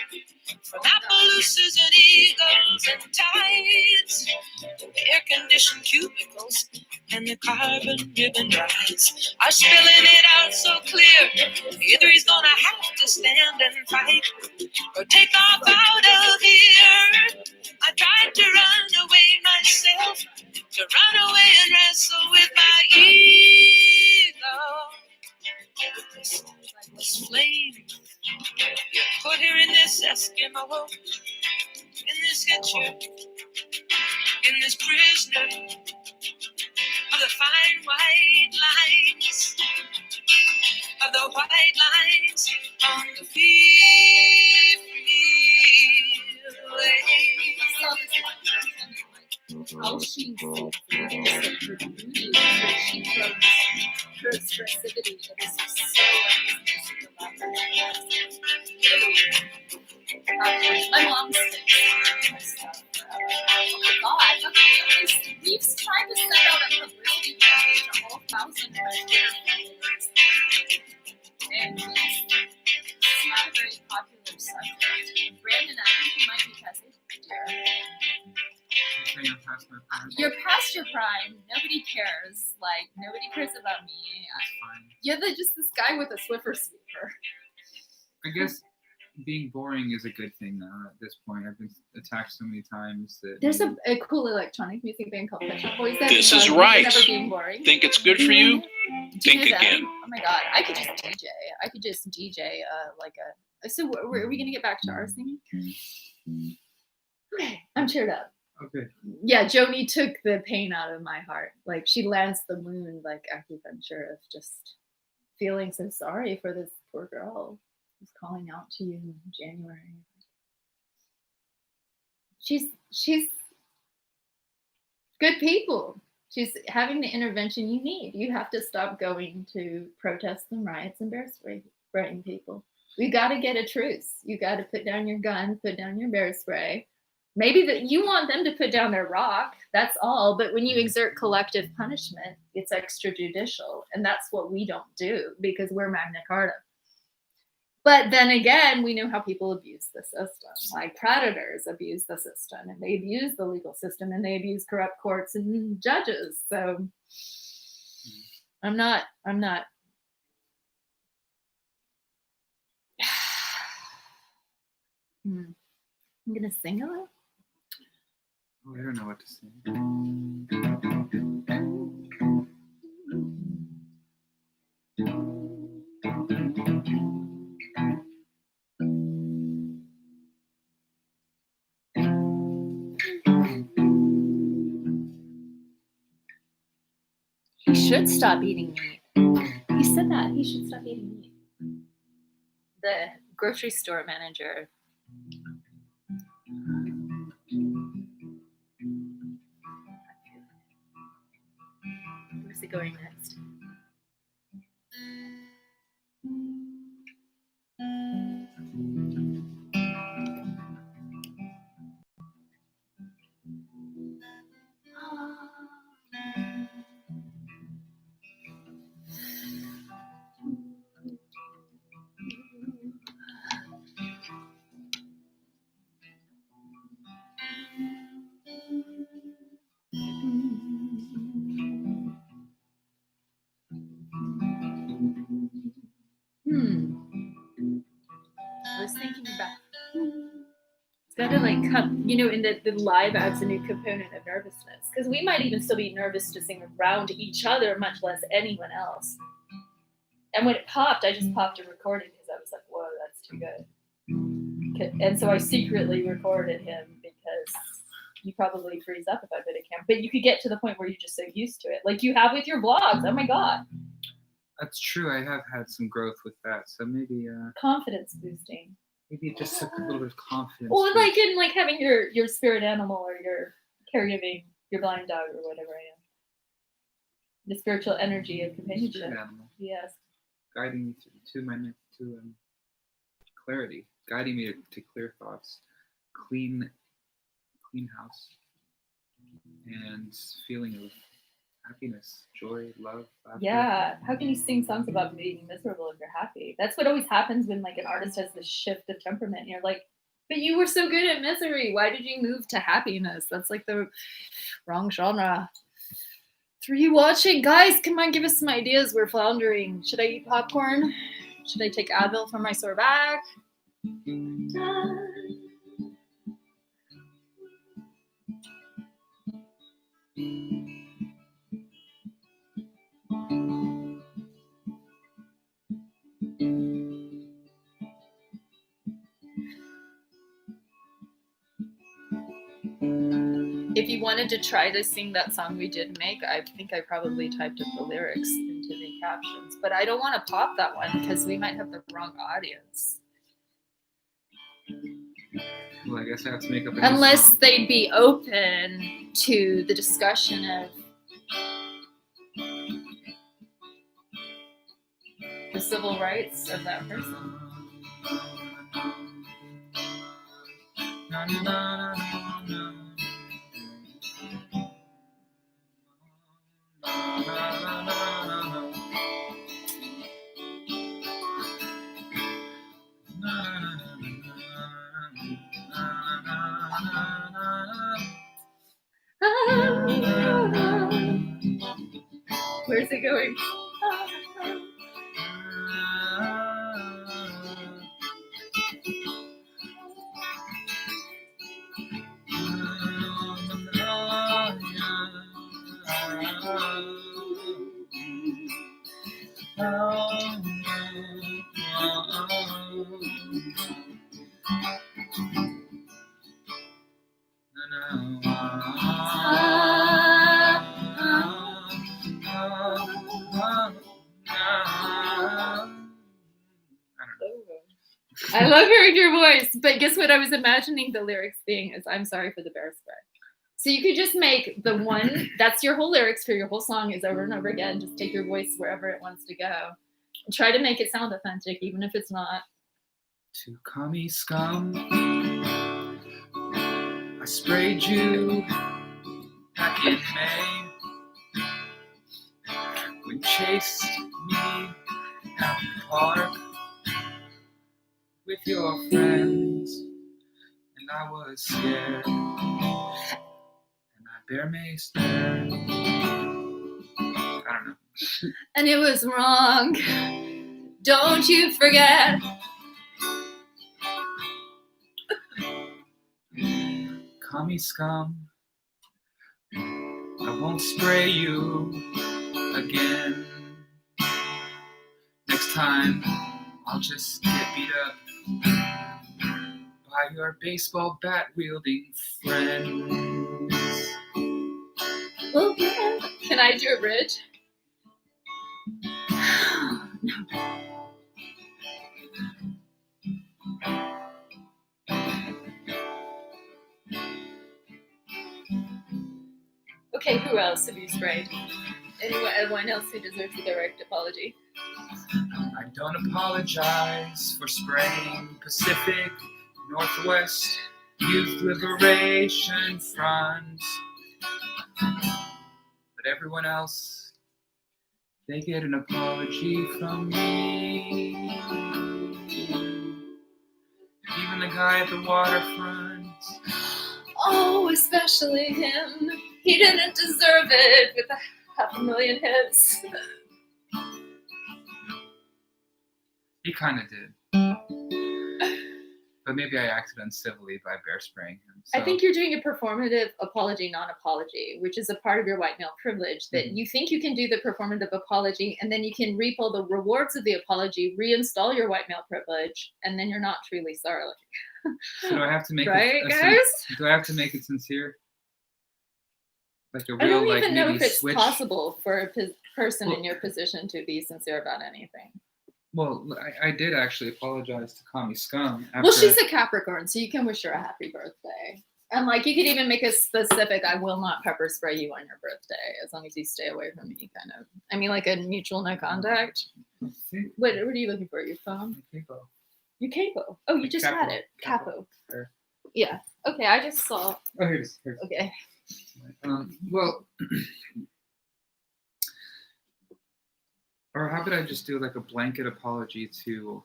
from Appaloosas and eagles and tides, the air-conditioned cubicles and the carbon ribbon rides are spilling it out so clear. Either he's gonna have to stand and fight or take off out of here. I tried to run away myself, to run away and wrestle with my ego. This flame you put here in this Eskimo, in this hitcher, in this prisoner of the fine white lines, of the white lines on the freeway. How she her beauty, she throws her expressivity. It is so amazing. My mom sticks my stuff. Oh my god, okay, we've tried to send out a publicity package to all 1,000 of our Twitter followers. And it's not a very popular subject. Brandon, I think you might be tested, dear. You're past your prime. Nobody cares. Like, nobody cares about me. You're just this guy with a Swiffer sweeper. I guess being boring is a good thing now at this point. I've been attacked so many times that there's a cool electronic music band called Pet Shop Boys. This is right. Never being boring. Think it's good for you? Think again. Oh my god, I could just DJ. So are we gonna get back to our singing? Okay, I'm cheered up. Okay. Yeah, Joni took the pain out of my heart. Like, she lands the moon, like acupuncture of just feeling so sorry for this poor girl who's calling out to you in January. She's good people. She's having the intervention you need. You have to stop going to protests and riots and bear spraying people. We got to get a truce. You got to put down your gun, put down your bear spray. Maybe that you want them to put down their rock, that's all. But when you exert collective punishment, it's extrajudicial. And that's what we don't do because we're Magna Carta. But then again, we know how people abuse the system. Like predators abuse the system, and they abuse the legal system, and they abuse corrupt courts and judges. So I'm not. I'm gonna sing a little. Oh, I don't know what to say. He should stop eating meat. He said that. He should stop eating meat. The grocery store manager. Where's it going next? try to like come, in the live adds a new component of nervousness, because we might even still be nervous to sing around each other, much less anyone else. And when it popped, I just popped a recording because I was like, whoa, that's too good. And so I secretly recorded him because you probably freeze up if I put a camera. But you could get to the point where you're just so used to it, like you have with your vlogs. Oh my God. That's true. I have had some growth with that. So maybe confidence boosting. Maybe it just took a little bit of confidence. Well, like in like having your spirit animal or your caregiving, your blind dog or whatever I am. The spiritual energy of companionship. Spirit animal. Yes. Guiding me to clarity, guiding me to clear thoughts, clean house, and feeling of happiness, joy, love, laughter. Yeah. How can you sing songs about being miserable if you're happy? That's what always happens when like an artist has this shift of temperament. And you're like, but you were so good at misery. Why did you move to happiness? That's like the wrong genre. For you watching, guys, come on, give us some ideas. We're floundering. Should I eat popcorn? Should I take Advil for my sore back? If you wanted to try to sing that song we did make, I think I probably typed up the lyrics into the captions. But I don't want to pop that one because we might have the wrong audience. Well, I guess I have to make up a new Unless song. they'd be open to the discussion of the civil rights of that person. Where's it going? I love hearing your voice, but guess what I was imagining the lyrics being is I'm sorry for the bear spray. So you could just make the one, that's your whole lyrics for your whole song is over and over again. Just take your voice wherever it wants to go. And try to make it sound authentic, even if it's not. To commie scum, I sprayed you back in May. When chased me out in the park with your friends, and I was scared, and I bear maced there. I don't know. And it was wrong. Don't you forget. Commie scum, I won't spray you again. Next time, I'll just get beat up by your baseball bat wielding friends. Can I do a bridge? Okay, who else have you sprayed? Anyone else who deserves a direct apology? I don't apologize for spraying Pacific Northwest Youth Liberation Front. But everyone else, they get an apology from me. Even the guy at the waterfront. Oh, especially him. He didn't deserve it with 500,000 hits. He kind of did. But maybe I acted uncivilly by bear spraying him. I So, think you're doing a performative apology, non-apology, which is a part of your white male privilege, that you think you can do the performative apology and then you can reap all the rewards of the apology, reinstall your white male privilege, and then you're not truly sorry. so do I have to make Right, it guys? do I have to make it sincere? Like a I real, don't like, even know maybe if it's switch? possible for a person Well- in your position to be sincere about anything. Well, I did actually apologize to Kami Scum after. Well, she's a Capricorn, so you can wish her a happy birthday. And like you could even make a specific, I will not pepper spray you on your birthday, as long as you stay away from me, kind of. I mean, like a mutual no contact. See? What are you looking for? Your phone? Capo. Your capo. Oh, you Like just capo. had it. Capo. Capo. Sure. Yeah. Okay, I just saw. Oh, here's. Okay. Well, or how could I just do like a blanket apology to?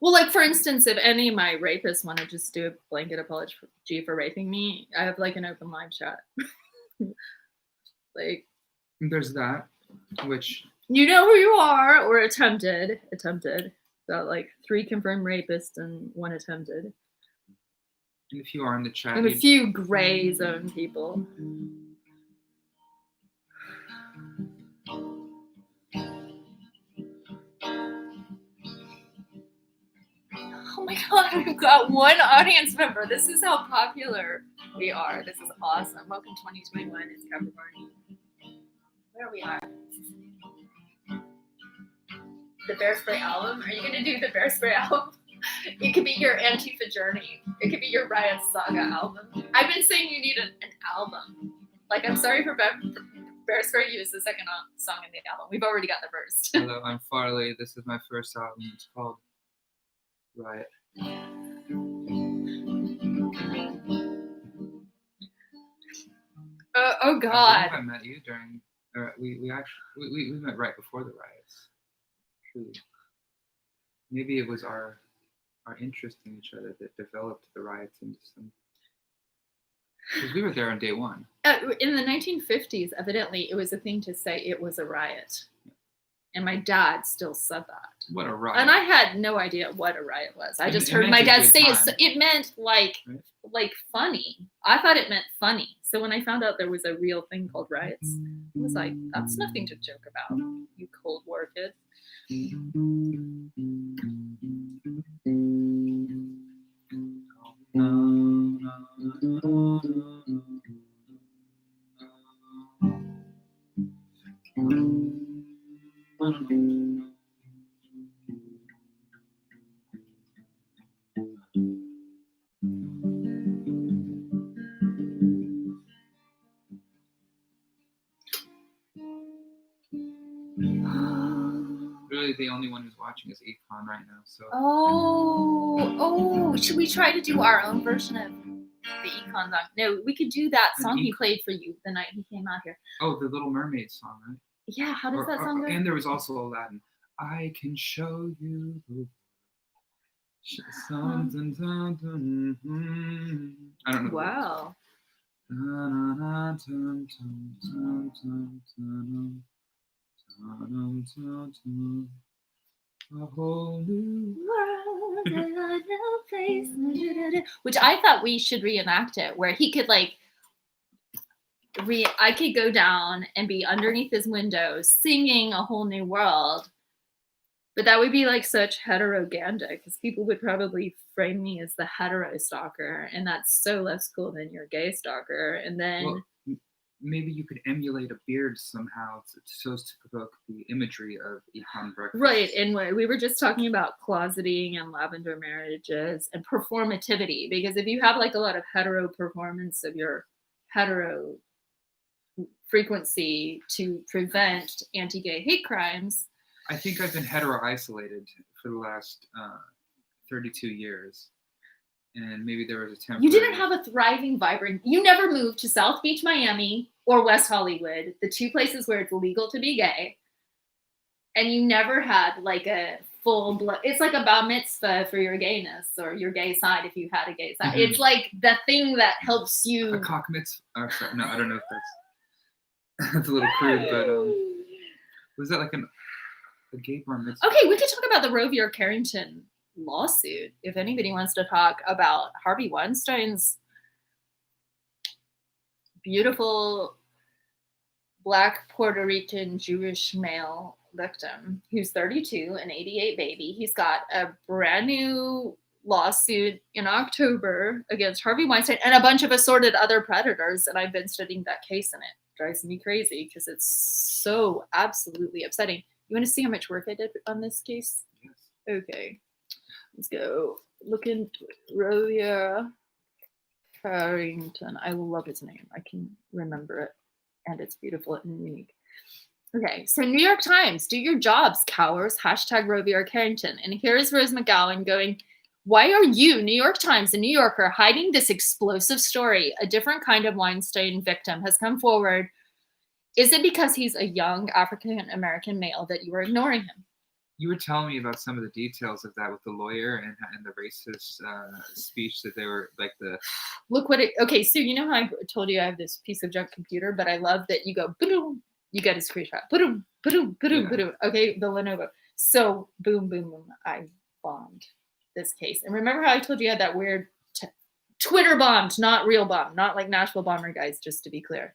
Well, like for instance, if any of my rapists want to just do a blanket apology for raping me, I have like an open live chat. Like, There's that, which you know who you are, or attempted. Got like 3 confirmed rapists and 1 attempted. and if you are in the chat, And a you- few gray zone people. Oh my god, we've got 1 audience member. This is how popular we are. This is awesome. Welcome 2021. It's Capricorn. Where we are. The Bear Spray album? Are you going to do the Bear Spray album? It could be your Antifa journey. It could be your Riot Saga album. I've been saying you need an album. Like, I'm sorry for Bear Spray use the second song in the album. We've already got the first. Hello, I'm Farley. This is my first album. It's called Riot. Oh I God. believe I met you during. We actually we met right before the riots. Truly. Maybe it was our interest in each other that developed the riots into some. Because we were there on day one. In the 1950s, evidently, it was a thing to say it was a riot. And my dad still said that. What a riot! And I had no idea what a riot was. I just It heard meant my a dad good say it. time. It meant like funny. I thought it meant funny. So when I found out there was a real thing called riots, I was like, that's nothing to joke about, you Cold War kid. Really, the only one who's watching is Econ right now. So Oh, should we try to do our own version of the Econ song? No, we could do that song he played for you the night he came out here. oh, the Little Mermaid song, right? Yeah, how does that song go? And there was also Aladdin. I can show you the something. I don't know. Wow. A whole new World, a new place. Which I thought we should reenact it, where he could like I could go down and be underneath his window singing A Whole New World. But that would be like such heteroganda, because people would probably frame me as the hetero stalker, and that's so less cool than your gay stalker. And then Well, maybe you could emulate a beard somehow so as to provoke the imagery of Econ breakfast. right, and we were just talking about closeting and lavender marriages and performativity, because if you have like a lot of hetero performance of your hetero frequency to prevent anti-gay hate crimes. I think I've been hetero isolated for the last 32 years. And maybe there was a temporary... You didn't have a thriving, vibrant... You never moved to South Beach, Miami, or West Hollywood, the 2 places where it's legal to be gay. And you never had like a full-blood... It's like a bar mitzvah for your gayness, or your gay side if you had a gay side. Mhm. It's like the thing that helps you... A cock mitzvah? Oh, sorry. No, I don't know if that's... that's a little crude, but... was that like a gay bar mitzvah? Okay, we could talk about the Roe v. Carrington lawsuit. If anybody wants to talk about Harvey Weinstein's beautiful Black Puerto Rican Jewish male victim who's 32, an 88 baby, he's got a brand new lawsuit in October against Harvey Weinstein and a bunch of assorted other predators. And I've been studying that case, and it drives me crazy because it's so absolutely upsetting. You want to see how much work I did on this case? Yes. Okay, let's go look into Rovia Carrington. I love his name. I can remember it, and it's beautiful and unique. Okay, so New York Times, do your jobs, cowards. Hashtag Rovia Carrington. And here is Rose McGowan going, why are you, New York Times, a New Yorker, hiding this explosive story? A different kind of Weinstein victim has come forward. Is it because he's a young African-American male that you are ignoring him? You were telling me about some of the details of that with the lawyer and the racist speech that they were like the. Look what it. Okay, so you know how I told you I have this piece of junk computer, but I love that you go boom. You get a screenshot. Boom, boom, boom, boom. Okay, the Lenovo. So boom, boom, boom. I bombed this case, and remember how I told you I had that weird Twitter bombed, not real bomb, not like Nashville bomber guys. Just to be clear.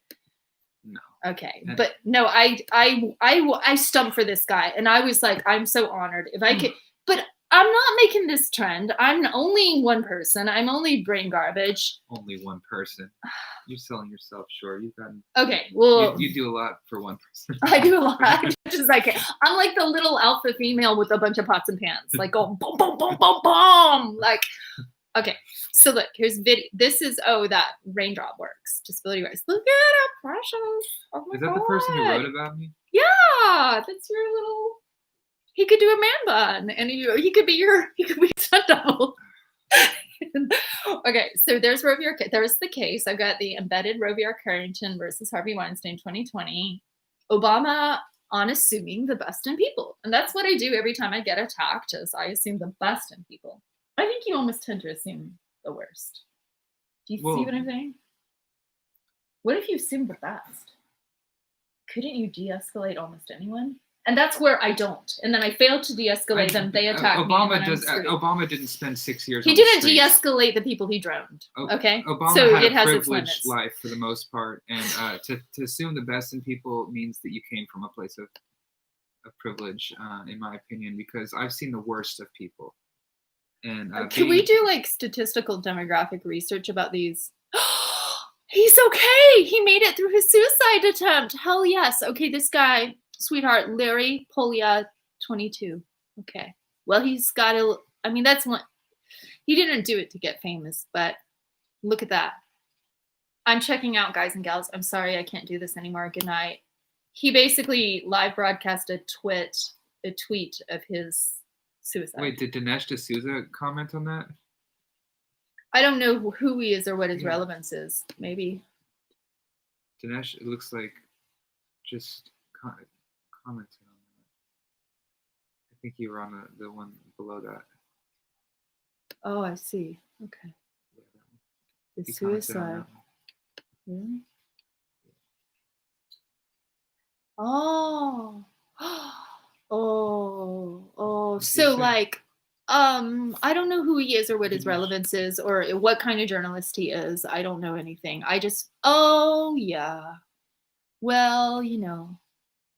No. Okay, but no, I stumped for this guy, and I was like, I'm so honored if I could. But I'm not making this trend. I'm only one person. I'm only brain garbage. Only one person. You're selling yourself short. You've gotten. Okay, well, you do a lot for one person. I do a lot, just as I can. I'm like the little alpha female with a bunch of pots and pans, like going boom, boom, boom, boom, boom, like. Okay, so look, here's video. This is, that Raindrop Works, disability rights. Look at how precious. Oh my Is that God. the person who wrote about me? Yeah, that's your little. He could do a man bun, and he could be your stunt double. Okay, so there's there's the case. I've got the embedded Rovia Carrington versus Harvey Weinstein 2020. Obama unassuming the best in people, and that's what I do every time I get attacked. Is I assume the best in people. I think you almost tend to assume the worst. Do you see what I'm saying? What if you assume the best? Couldn't you de-escalate almost anyone? And that's where I don't. And then I fail to de-escalate them. They attack Obama me. Obama didn't spend 6 years. He didn't de-escalate the people he droned. Okay. Obama so had it has a its privileged limits. life for the most part, and to assume the best in people means that you came from a place of privilege, in my opinion, because I've seen the worst of people. And can we do like statistical demographic research about these? He's okay. He made it through his suicide attempt. Hell yes. Okay, this guy, sweetheart, Larry Polia, 22. Okay. Well, he's got a. I mean, that's one. He didn't do it to get famous, but look at that. I'm checking out, guys and gals. I'm sorry I can't do this anymore. Good night. He basically live broadcast a tweet of his suicide. Wait, did Dinesh D'Souza comment on that? I don't know who he is or what his relevance is. Maybe. Dinesh, it looks like just commented on that. I think you were on the one below that. Oh, I see. Okay. Yeah, that one. The He commented on suicide. that one. Really? Oh. Oh. So say? like, I don't know who he is or what his relevance is or what kind of journalist he is. I don't know anything. I just, yeah. Well,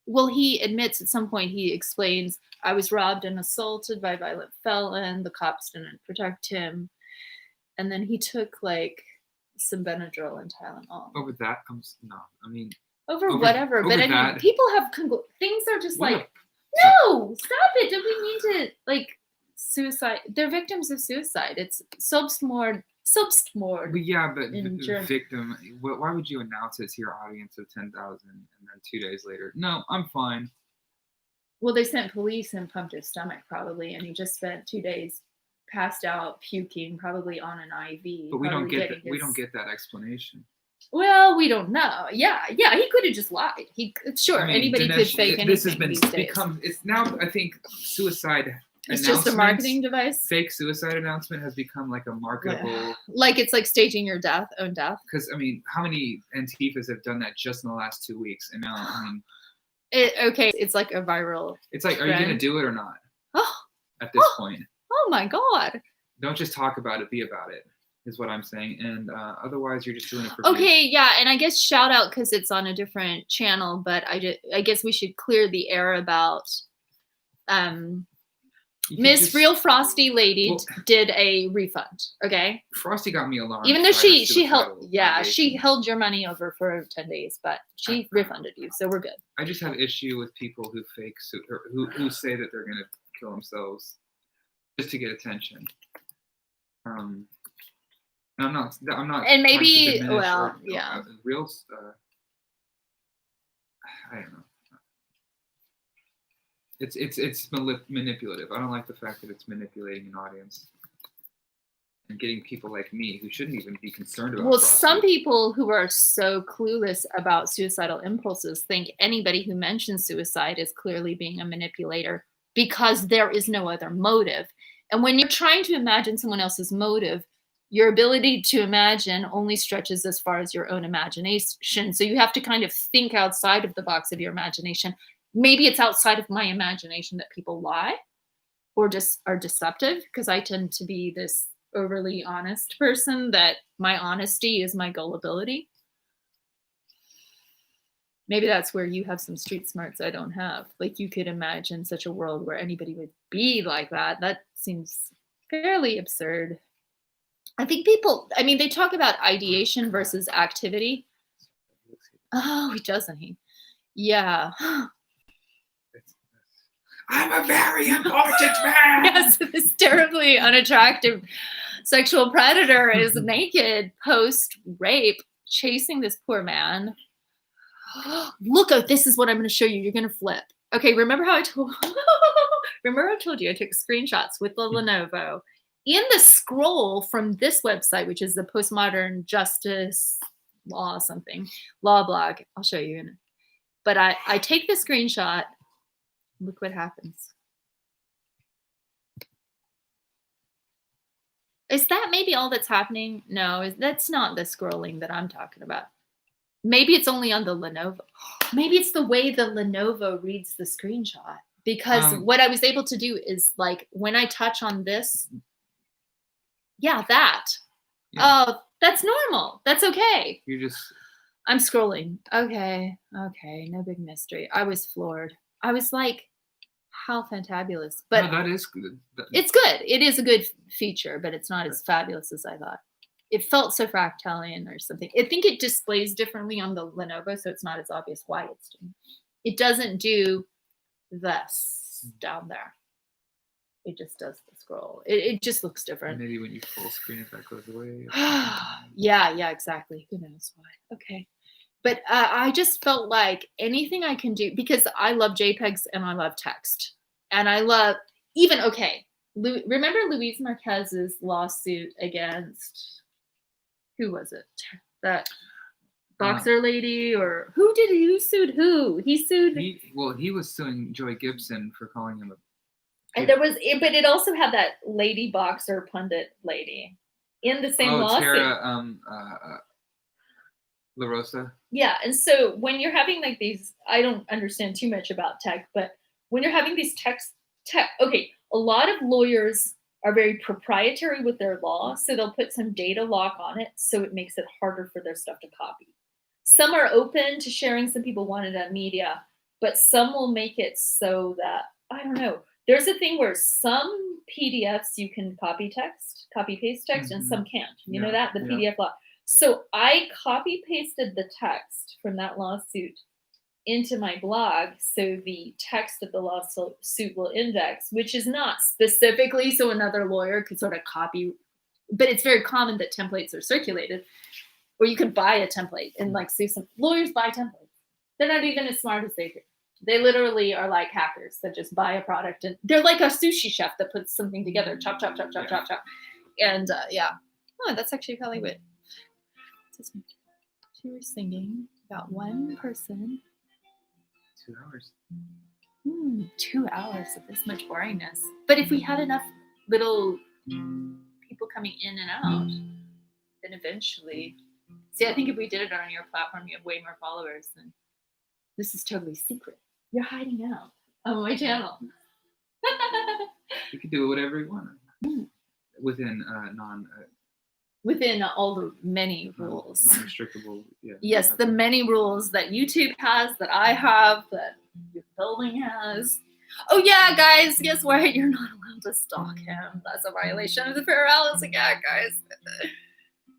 Well, he admits at some point, he explains, I was robbed and assaulted by a violent felon. The cops didn't protect him. And then he took like some Benadryl and Tylenol. Over that, no. I mean, Over whatever. But I mean, that- people have, things are just what like, no, stop it. Don't we need to, like, suicide? They're victims of suicide. It's substmord. But yeah, but in German. victim. Why would you announce it to your audience of 10,000 and then 2 days later? No, I'm fine. Well, they sent police and pumped his stomach probably, and he just spent 2 days passed out, puking, probably on an IV. But we don't probably get getting we don't get that explanation. Well, we don't know. Yeah, he could have just lied. Sure, I mean, anybody Dinesh, could fake anything This has been these days. become. It's now. I think suicide. It's just a marketing device. Fake suicide announcement has become like a marketable. Like it's like staging your own death. Because I mean, how many Antifas have done that just in the last 2 weeks? And now, I mean, Okay, it's like a viral. it's like, are you trend. gonna do it or not? Oh, At this point, Oh my God. Don't just talk about it, be about it, is what I'm saying. And otherwise, you're just doing it for views. Okay, yeah, and I guess shout out because it's on a different channel, but I guess we should clear the air about You could Miss just- Real Frosty Lady Well- did a refund. Okay, Frosty got me alarmed. even though by her she held suicidal she ideation. held your money over for 10 days, but she refunded you, so we're good. I just have issue with people who fake or who say that they're gonna kill themselves just to get attention. I'm not. And trying to maybe- diminish well, yeah. Real. I don't know. It's manipulative. I don't like the fact that it's manipulating an audience and getting people like me who shouldn't even be concerned about. Well, Frosty. some people who are so clueless about suicidal impulses think anybody who mentions suicide is clearly being a manipulator because there is no other motive. And when you're trying to imagine someone else's motive, your ability to imagine only stretches as far as your own imagination. So you have to kind of think outside of the box of your imagination. Maybe it's outside of my imagination that people lie or just are deceptive, because I tend to be this overly honest person that my honesty is my gullibility. Maybe that's where you have some street smarts I don't have. Like, you could imagine such a world where anybody would be like that. That seems fairly absurd. I think people, I mean, they talk about ideation versus activity. Oh, doesn't he? Yeah. I'm a very important man. Yes, this terribly unattractive sexual predator is naked post rape, chasing this poor man. Look, this is what I'm going to show you. You're going to flip. Okay, remember how I told you I took screenshots with the Lenovo. In the scroll from this website, which is the Postmodern Justice Law law blog, I'll show you in it. But I take the screenshot. Look what happens. Is that maybe all that's happening? No, that's not the scrolling that I'm talking about. Maybe it's only on the Lenovo. Maybe it's the way the Lenovo reads the screenshot. Because what I was able to do is, like, when I touch on this, yeah, that. Yeah. Oh, that's normal. That's okay. You just. I'm scrolling. Okay, no big mystery. I was floored. I was like, how fantabulous. But No, that is good. it's good. It is a good feature, but it's not as fabulous as I thought. It felt so fractalian or something. I think it displays differently on the Lenovo, so it's not as obvious why it's doing. It doesn't do this down there. It just does the scroll. It just looks different. Maybe when you full screen it, that goes away. Yeah, exactly. Who knows why? Okay. But I just felt like anything I can do, because I love JPEGs and I love text. And I love, even, okay, remember Luis Marquez's lawsuit against, who was it? That boxer lady, or who sued who? He sued. He was suing Joy Gibson for calling him a. And there was, but it also had that lady boxer pundit lady in the same lawsuit. Tara La Rosa. Yeah, and so when you're having like these, I don't understand too much about tech, but when you're having these okay, a lot of lawyers are very proprietary with their law, so they'll put some data lock on it, so it makes it harder for their stuff to copy. Some are open to sharing. Some people want it on media, but some will make it so that, I don't know. There's a thing where some PDFs you can copy paste text, and some can't. You know that? The PDF law. So I copy pasted the text from that lawsuit into my blog, so the text of the lawsuit will index, which is not specifically so another lawyer could sort of copy, but it's very common that templates are circulated, or you could buy a template and like sue some lawyers buy templates. They're not even as smart as they do. They literally are like hackers that just buy a product, and they're like a sushi chef that puts something together, chop, chop, chop, chop, chop, chop. And oh, that's actually Hollywood. She was singing about one person. 2 hours. 2 hours of this much boringness. But if we had enough little people coming in and out, then eventually. See, I think if we did it on your platform, you have way more followers. Than this is totally secret. You're hiding out on my channel. He could do whatever he wanted Mm. within Within all the many rules. non-restrictable. Yeah. Yes, the many rules that YouTube has, that I have, that your building has. Oh yeah, guys, guess what? You're not allowed to stalk him. That's a violation of the Fair Housing Act, guys.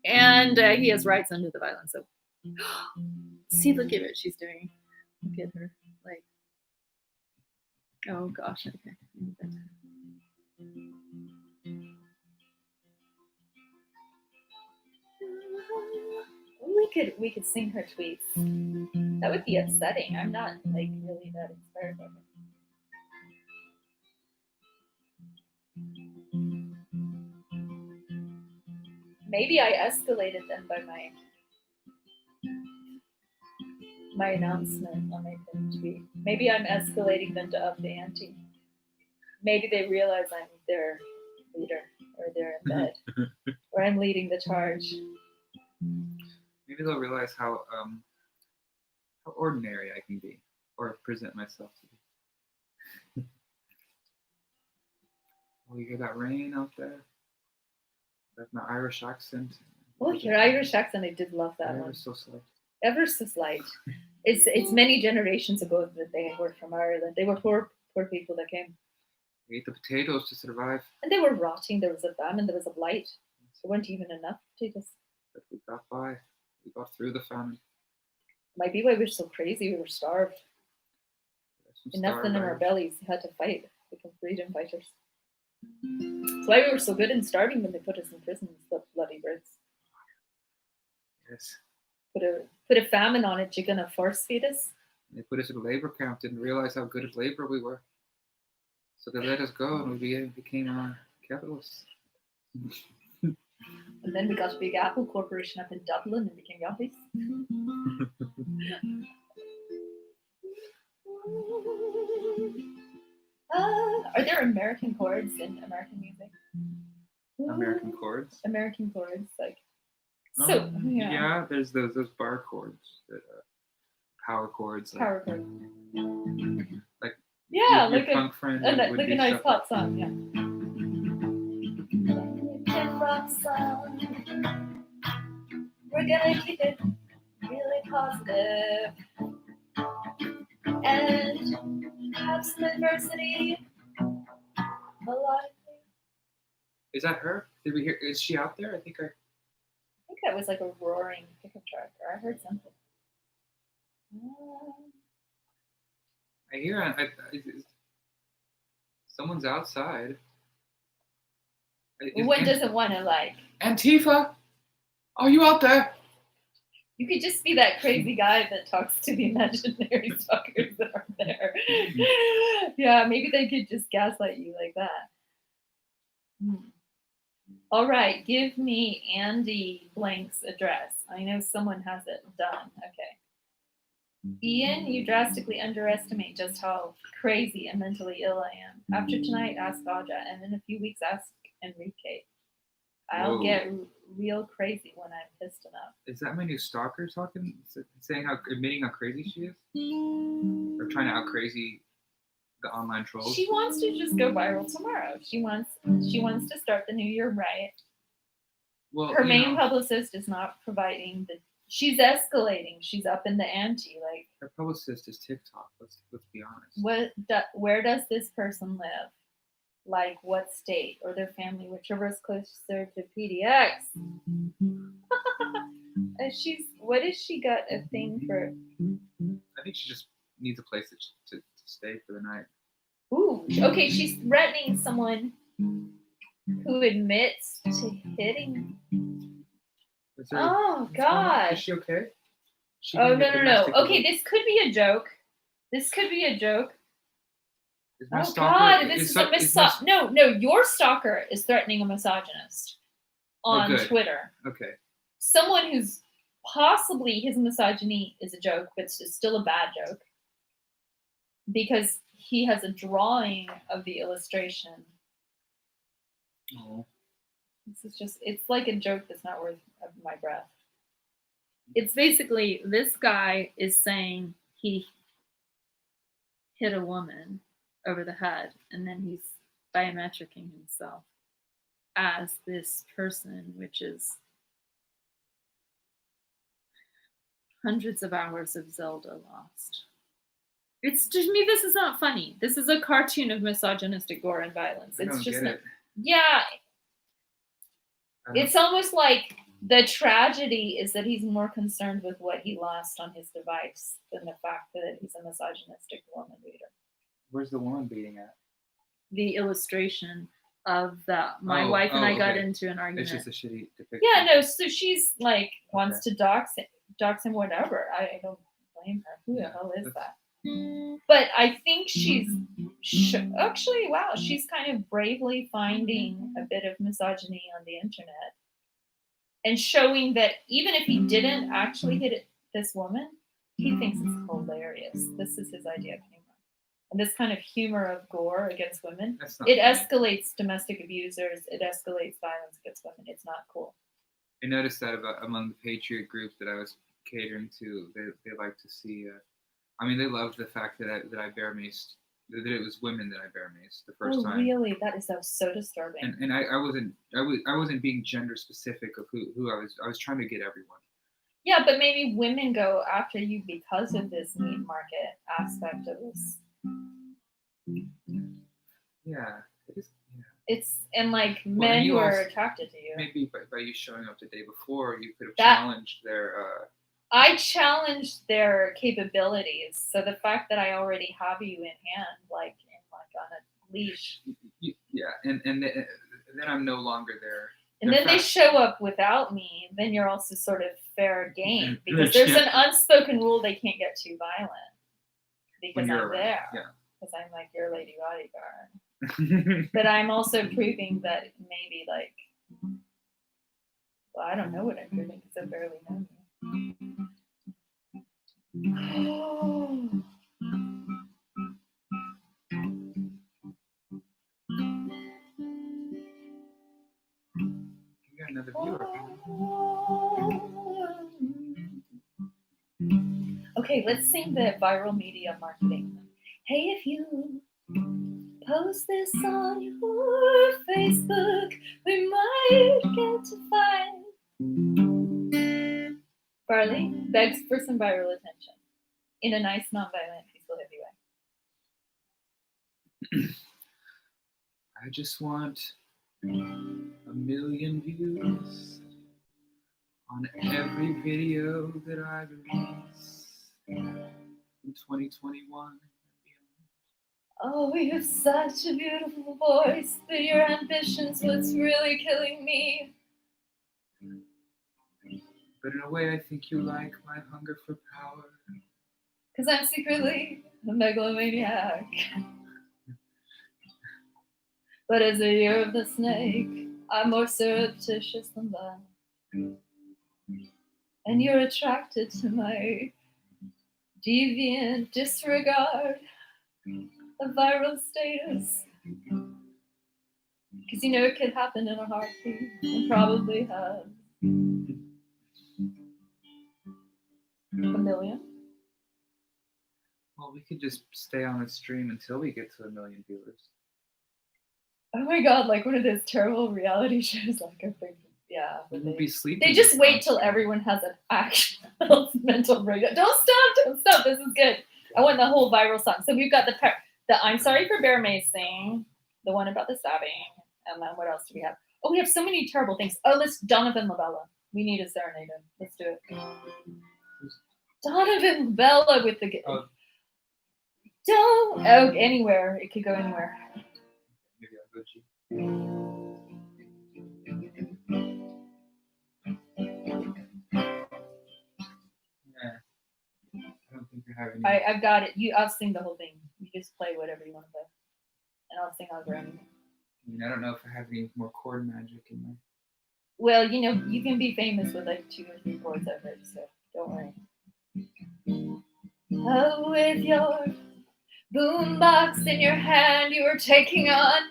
And he has rights under the violence. So, see, look at what she's doing. Look at her, like. Oh gosh, okay. We could sing her tweets. That would be upsetting. I'm not like really that inspired by her. Maybe I escalated them by my announcement on my pinned tweet. Maybe I'm escalating them to up the ante. Maybe they realize I'm their leader, or they're in bed, or I'm leading the charge. Maybe they'll realize how ordinary I can be, or present myself to be. Oh, you hear that rain out there? That's my Irish accent. Oh, your Irish accent, I did love that Ever one. so slight. Ever so slight. It's many generations ago that they were from Ireland. They were poor people that came. We ate the potatoes to survive, And they were rotting. There was a famine, there was a blight. There weren't even enough potatoes. but we got by. We got through the famine. Might be why we were so crazy. We were starved. Some Nothing in starved our Irish. bellies. We had to fight. Become freedom fighters. That's why we were so good in starving when they put us in prison. The bloody birds. Yes. Put a famine on it. You're gonna force feed us. They put us in a labor camp. Didn't realize how good at labor we were. So they let us go, and we became capitalists. And then we got a Big Apple Corporation up in Dublin and became yuppies. Are there American chords in American music? American chords. American chords, like. So yeah, there's those bar chords, that power chords. Like, Power chords. Like Yeah, your like punk friend a would like do a nice stuff pop song, yeah. American rock song. We're gonna keep it really positive and have some adversity. Melodically. Is that her? Did we hear? Is she out there? I think That was like a roaring pickup truck, or I heard something. I hear. Someone's outside. One doesn't want to like. Antifa, are you out there? You could just be that crazy guy that talks to the imaginary stalkers that are there. Yeah, maybe they could just gaslight you like that. All right, give me Andy Blank's address. I know someone has it done. Okay. Ian, you drastically underestimate just how crazy and mentally ill I am. After tonight, ask Aja, and in a few weeks, ask Enrique. I'll Whoa. get real crazy when I'm pissed enough. Is that my new stalker talking? Saying admitting how crazy she is? Or trying to out crazy the online trolls? She wants to just go viral tomorrow. She wants to start the new year right. Well, Her main publicist is not providing the. She's escalating. She's up in the ante. Like, her publicist is TikTok. Let's be honest. where does this person live? Like, what state or their family, whichever is closer to PDX. And what has she got a thing for? I think she just needs a place to stay for the night. Ooh, okay. She's threatening someone who admits to hitting. Oh God! Is she okay? Oh no! Okay, this could be a joke. Is my stalker, God! This is a No, your stalker is threatening a misogynist on Twitter. Okay. Someone who's possibly his misogyny is a joke, but it's still a bad joke because he has a drawing of the illustration. Oh. It's like a joke that's not worth my breath. It's basically, this guy is saying he hit a woman, over the head, and then he's biometricing himself as this person, which is hundreds of hours of Zelda lost. It's just me. This is not funny. This is a cartoon of misogynistic gore and violence. I It's don't just get not, it. yeah. I don't- It's almost like the tragedy is that he's more concerned with what he lost on his device than the fact that he's a misogynistic woman reader. Where's the woman beating at? The illustration of that. My Oh, wife and I got okay. into an argument. It's just a shitty depiction. Yeah, no. So she's like wants to dox him, whatever. I don't blame her. Who the Yeah, hell is that's- that? But I think she's actually, wow, she's kind of bravely finding a bit of misogyny on the internet and showing that even if he didn't actually hit this woman, he thinks it's hilarious. This is his idea of humor. And this kind of humor of gore against women, That's not it funny. escalates domestic abusers, it escalates violence against women. It's not cool. I noticed that among the Patriot group that I was catering to, they like to see. I mean, they loved the fact that I bear maced. That it was women that I bear maced the first time. Really? That is so disturbing. And I wasn't being gender specific of who I was trying to get everyone. Yeah, but maybe women go after you because of this meat market aspect of this. Yeah, it is. Yeah. It's and like Well, men and you who are also- attracted to you. Maybe by you showing up the day before, you could have That- challenged their. I challenged their capabilities. So the fact that I already have you in hand, like on a leash, Yeah, and then I'm no longer there. and They're then they fast. show up without me, then you're also sort of fair game because Yeah. there's an unspoken rule they can't get too violent because When you're I'm around, there. yeah. Because I'm like your lady bodyguard. But I'm also proving that maybe like, well, I don't know what I'm proving because I barely know you. You got another viewer. Okay, let's sing the viral media marketing. Hey, if you post this on your Facebook, we might get to 5. Barley begs for some viral attention in a nice, non-violent, peaceful, heavy way. I just want 1 million views on every video that I release in 2021 and beyond. Oh, you have such a beautiful voice, but your ambition's what's really killing me. But in a way, I think you like my hunger for power. Because I'm secretly a megalomaniac. But as a year of the snake, I'm more surreptitious than that. And you're attracted to my deviant disregard of viral status. Because you know it could happen in a heartbeat, and probably has. 1 million? Well, we could just stay on the stream until we get to 1 million viewers. Oh my god, like one of those terrible reality shows, like a big, yeah. We where will be sleeping. They just wait till on stream. everyone has an actual mental breakdown. Don't stop, this is good. I want the whole viral song. So we've got the I'm Sorry for Bear Macing, the one about the stabbing, and then what else do we have? Oh, we have so many terrible things. Oh, let's Donovan Labella. We need a serenade him. Let's do it. Donovan Labella with the... Oh. Don't... Oh, anywhere. It could go anywhere. Maybe I'll go cheap. Yeah. I don't think I have any. I've got it. I'll sing the whole thing. You just play whatever you want to play. And I'll sing over anything. I mean, I don't know if I have any more chord magic in there. Well, you know, you can be famous with like 2 or 3 chords I've heard, so don't worry. Oh, with your boombox in your hand, you were taking on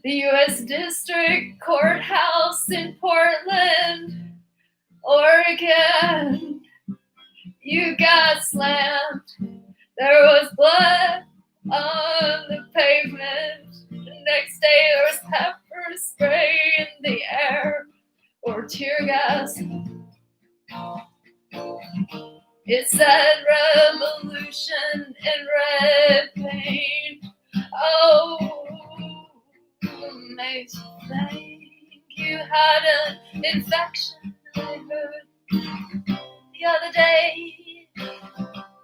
the U.S. District Courthouse in Portland, Oregon. You got slammed. There was blood on the pavement. The next day there was pepper spray in the air or tear gas. It said revolution in red paint. Oh, makes you think you had an infection. I heard the other day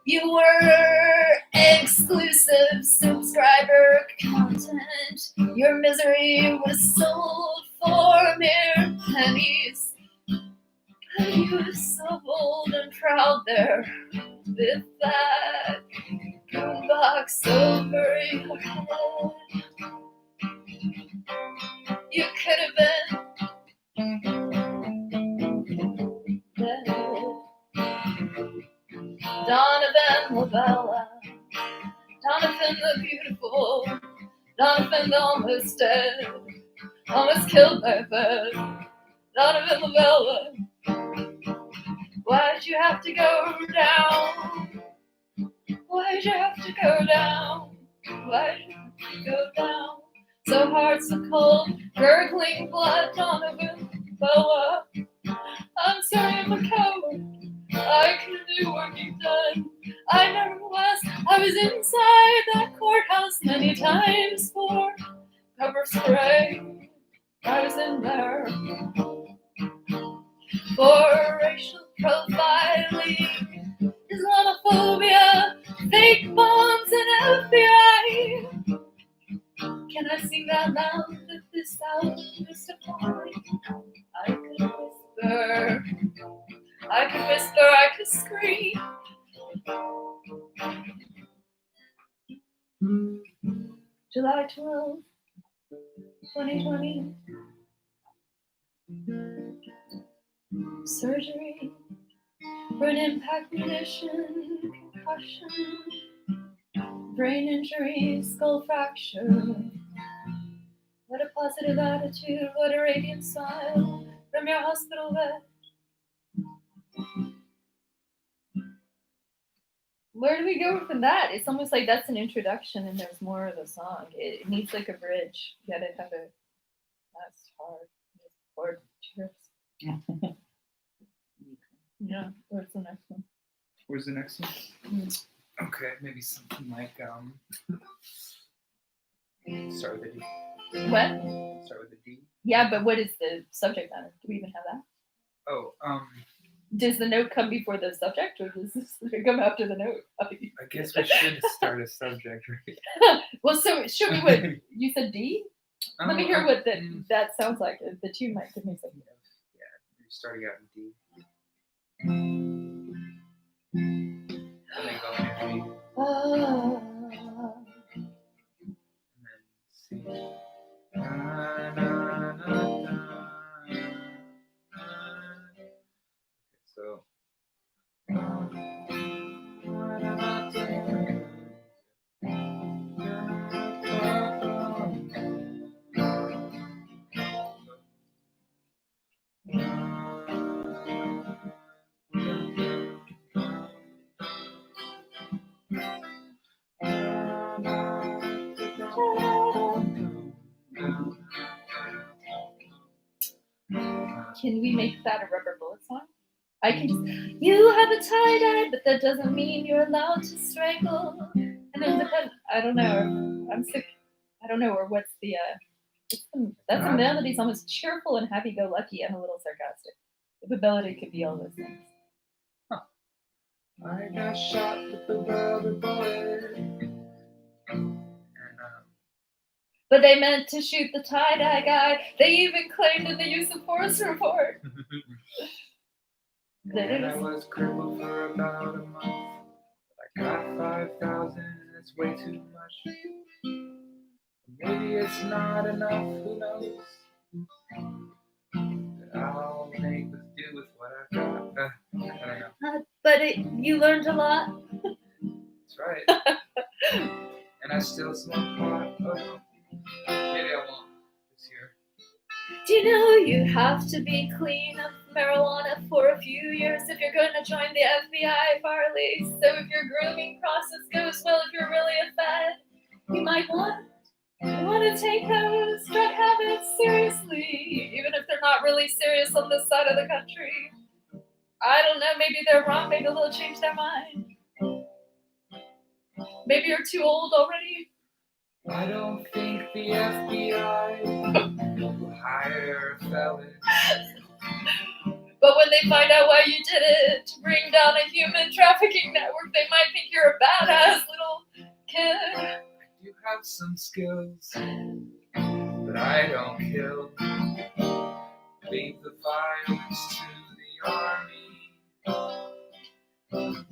you were exclusive subscriber content. Your misery was sold for mere pennies. But you were so bold and proud there with that boombox over your head. You could have been dead. Donovan Lavella, Donovan the beautiful, Donovan almost dead, almost killed by a bed. Donovan Lavella, why'd you have to go down? Why'd you have to go down? Why'd you have to go down? So hard, so cold, gurgling blood, Donovan Lavella. I'm sorry, I'm a coward. I couldn't do what you've done. I never was. I was inside that courthouse many times for pepper spray. I was in there for racial profiling, Islamophobia, fake bombs, and FBI. Can I sing that loud if this sound is appalling? I could whisper, I could scream. July 12th, 2020. Surgery for an impact munition, concussion, brain injury, skull fracture. What a positive attitude, what a radiant smile from your hospital bed. Where do we go from that? It's almost like that's an introduction and there's more of the song. It needs like a bridge. You gotta have a, that's hard. Chord cheers. Yeah, where's the next one? Where's the next one? Mm. Okay, maybe something like start with a D. What? Start with a D. Yeah, but what is the subject matter? Do we even have that? Oh, Does the note come before the subject, or does this come after the note? I guess we should start a subject, right? Well, so should we? What you said D? Let me hear what that sounds like. The tune might give me something. Yeah, we're starting out in D. And then going into D. And then C. So. Can we make that a Rubber Bullet song? I can just, you have a tie-dye, but that doesn't mean you're allowed to strangle. And then I don't know, I'm sick, I don't know, or what's the, that's a melody's almost cheerful and happy-go-lucky and a little sarcastic. The melody could be all those things. Huh. I got shot with the rubber bullet. But they meant to shoot the tie-dye guy. They even claimed in the use of force report. And I was crippled for about a month. I got 5,000, that's way too much. Maybe it's not enough, who knows? But I'll make do with what I've got. I don't know. But you learned a lot. That's right. And I still smoke pot. Oh, maybe I won't this year. Do you know you have to be clean of marijuana for a few years if you're going to join the FBI, Farley? So if your grooming process goes well, if you're really a fed, might want to take those drug habits seriously, even if they're not really serious on this side of the country. I don't know, maybe they're wrong, maybe they'll change their mind. Maybe you're too old already. I don't think the FBI will hire a felon. But when they find out why you did it, to bring down a human trafficking network, they might think you're a badass little kid. I do have some skills, but I don't kill. Leave the violence to the army.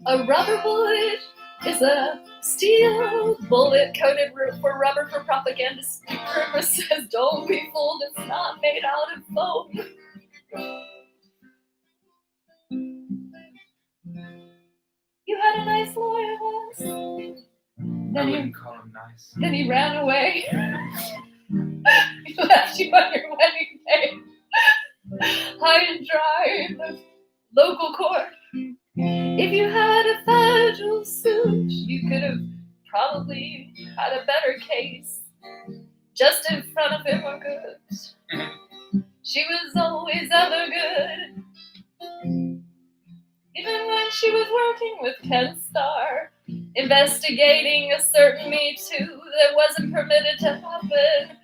A rubber bullet is a steel bullet coated for rubber for propaganda purposes. Don't be fooled, it's not made out of foam. You had a nice lawyer once. I Then wouldn't call him nice. he ran away. He left you on your wedding day, high and dry in the local court. If you had a federal suit, you could have probably had a better case. Just in front of him were good. She was always ever good. Even when she was working with Ken Starr, investigating a certain Me Too that wasn't permitted to happen,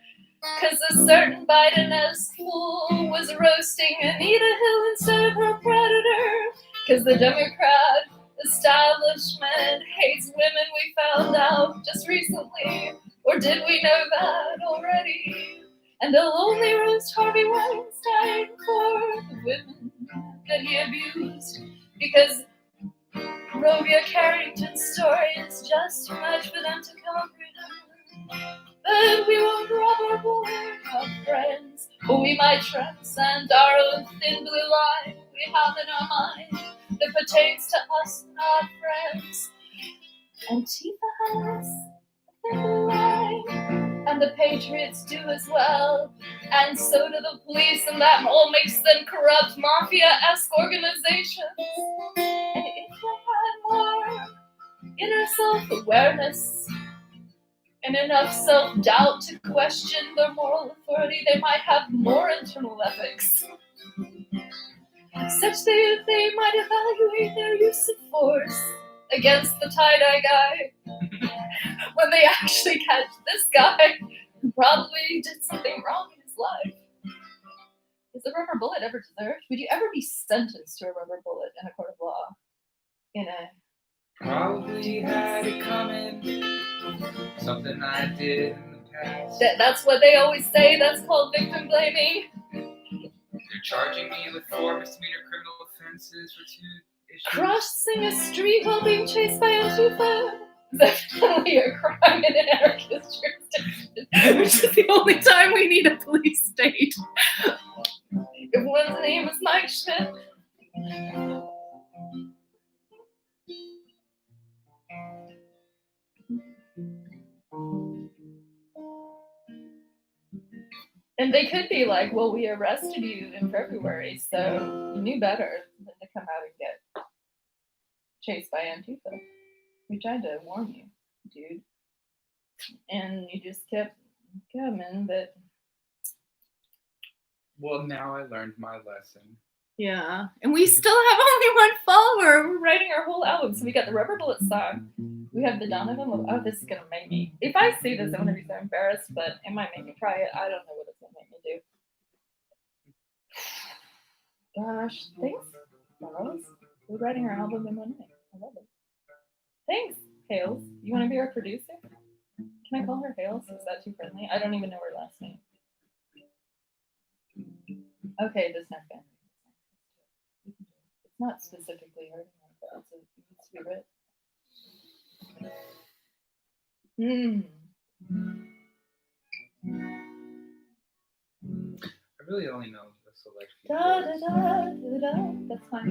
because a certain Biden-esque fool was roasting Anita Hill instead of her predator, because the Democrat establishment hates women, we found out just recently. Or did we know that already? And they'll only roast Harvey Weinstein for the women that he abused, because Rovia Carrington's story is just too much for them to comprehend. But we won't rob our boy, our friends, or we might transcend our own thin blue line we have in our mind that pertains to us and our friends. Antifa has a thin blue line, and the Patriots do as well, and so do the police, and that all makes them corrupt mafia-esque organizations. And if they had more inner self-awareness and enough self-doubt to question their moral authority, they might have more internal ethics, such that they might evaluate their use of force against the tie-dye guy when they actually catch this guy who probably did something wrong in his life. Is a rubber bullet ever deserved? Would you ever be sentenced to a rubber bullet in a court of law? In a Probably had it coming. Something I did in the past. that's what they always say. That's called victim blaming. They're charging me with 4 misdemeanor criminal offenses for 2 issues. Crossing a street while being chased by Antifa is definitely a crime in an anarchist jurisdiction, which is the only time we need a police state. If one's name is Mike Schmidt. And they could be like, well, we arrested you in February, so you knew better than to come out and get chased by Antifa. We tried to warn you, dude. And you just kept coming, but... Well, now I learned my lesson. Yeah. And we still have only one follower. We're writing our whole album. So we got the Rubber Bullet song. We have the Donovan. Oh, this is going to make me... If I see this, I'm going to be so embarrassed, but it might make me cry. I don't know what it's going to make me do. Gosh, thanks, Charles. We're writing our album in one night. I love it. Thanks, Hales. You want to be our producer? Can I call her Hales? Is that too friendly? I don't even know her last name. Okay, this next band. It's not specifically her, but it needs to be written. I really only know the select few Da da words. da da da. That's fine.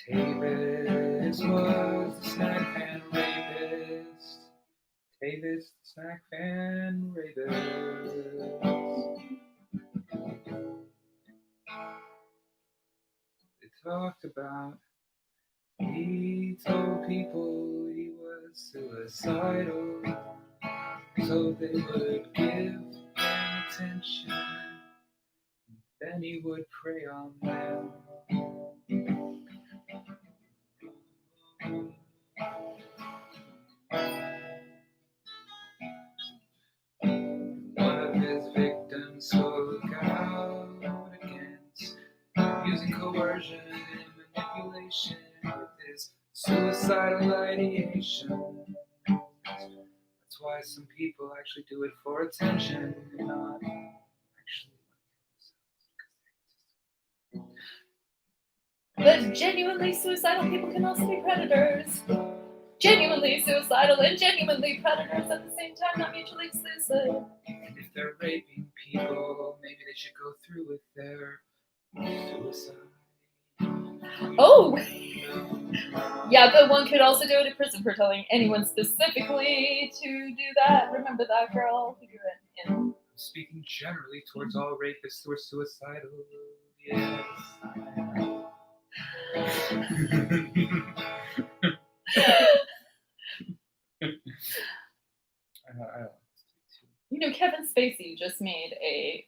Tavis was the snack fan rapist. Tavis, the snack fan rapist. talked about. He told people he was suicidal, so they would give him attention. Then he would prey on them. One of his victims spoke out against using coercion and manipulation with his suicidal ideation. That's why some people actually do it for attention and not actually like But genuinely suicidal people can also be predators. Genuinely suicidal and genuinely predators at the same time, not mutually exclusive. And if they're raping people, maybe they should go through with their suicide. Oh! Yeah, but one could also go to prison for telling anyone specifically to do that. Remember that girl who went in? Speaking generally towards all rapists who are suicidal, yes. I don't. You know, Kevin Spacey just made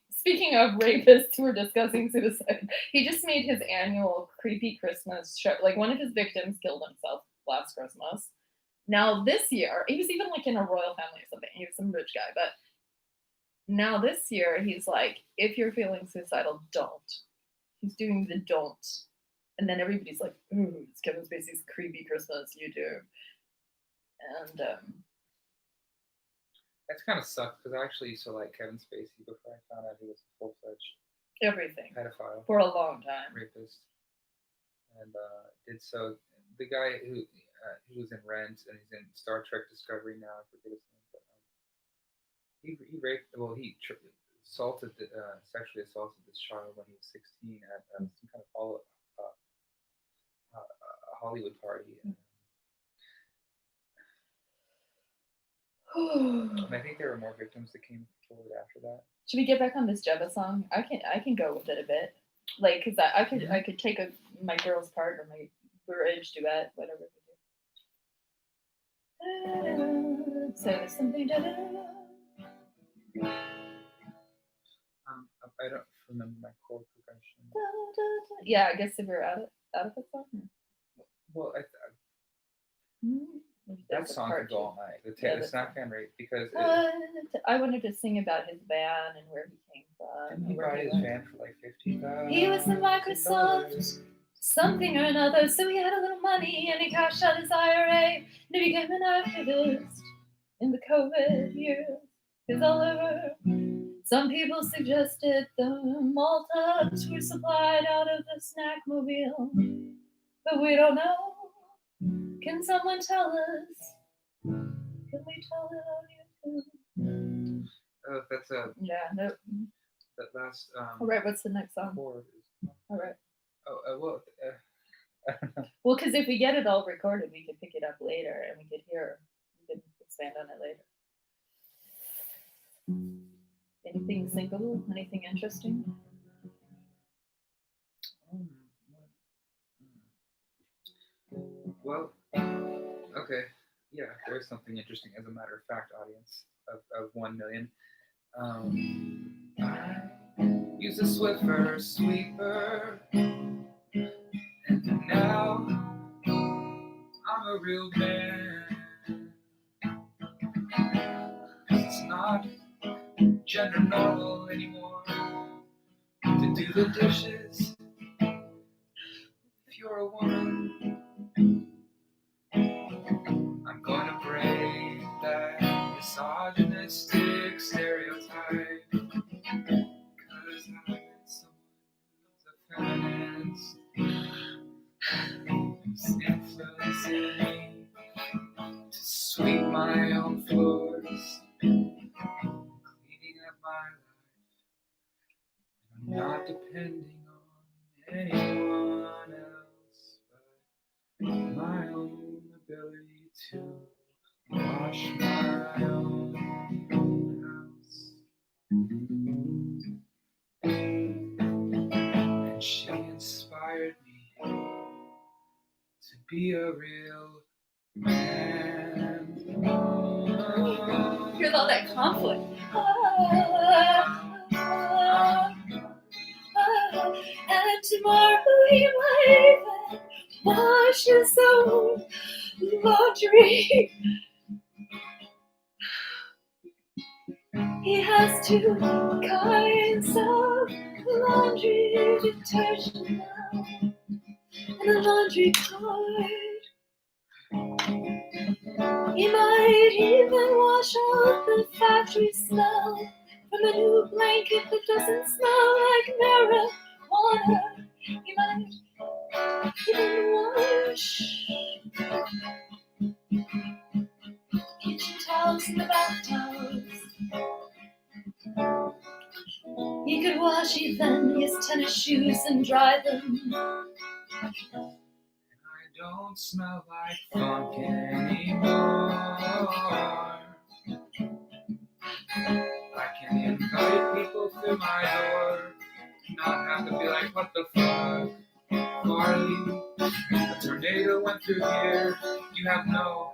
speaking of rapists who are discussing suicide, he just made his annual creepy Christmas show. Like, one of his victims killed himself last Christmas. Now this year, he was even like in a royal family or something. He was some rich guy, but now this year he's like, if you're feeling suicidal, don't. He's doing the don't. And then everybody's like, ooh, it's Kevin Spacey's creepy Christmas YouTube. And That's kind of sucked because I actually used to like Kevin Spacey before I found out he was a full-fledged everything pedophile, for a long time. rapist, and did so. The guy who was in Rent and he's in Star Trek Discovery now. I forget his name, but he raped. Well, he sexually assaulted this child when he was 16 at some kind of Hollywood party. And I think there were more victims that came forward after that. Should we get back on this Jebba song? I can go with it a bit, like, cause I could take my girl's part or my bridge duet, whatever we do. So there's something. I don't remember my chord progression. Yeah, I guess if we're out of the song. Well, that There's a song part could go all night. The Yeah, Snack Man Rape because I wanted to sing about his van and where he came from. didn't he and where buy his went. van for like $50,000? He was in Microsoft, something or another, so he had a little money and he cashed out his IRA and he became an activist in the COVID years. His Oliver. Some people suggested the malt tubs were supplied out of the snack mobile, but we don't know. Can someone tell us? Can we tell it on YouTube? That's Yeah, no. that last All right, what's the next song? chord. All right. Well, I don't know. Well, because if we get it all recorded, we could pick it up later and we could expand on it later. Anything single? Anything interesting? Well, okay, yeah, there's something interesting. As a matter of fact, audience of 1 million. I use a Swiffer sweeper, and now I'm a real man. It's not gender normal anymore to do the dishes if you're a woman. I'm gonna break that misogynistic stereotype, cause I'm someone who's a feminist, who's influencing me to sweep my own floors, cleaning up my life. I'm not depending on anyone else but my own ability to wash my own house. And she inspired me be a real man. Here's all that conflict. And tomorrow he might even wash his own laundry. He has two kinds of laundry detergent now, and a laundry card. He might even wash out the factory smell from a new blanket that doesn't smell like marijuana. He might even wash kitchen towels and the bath towels. He could wash even his tennis shoes and dry them. I don't smell like funk anymore. I can invite people to my door, not have to be like, what the fuck, Marley? A tornado went through here. You have no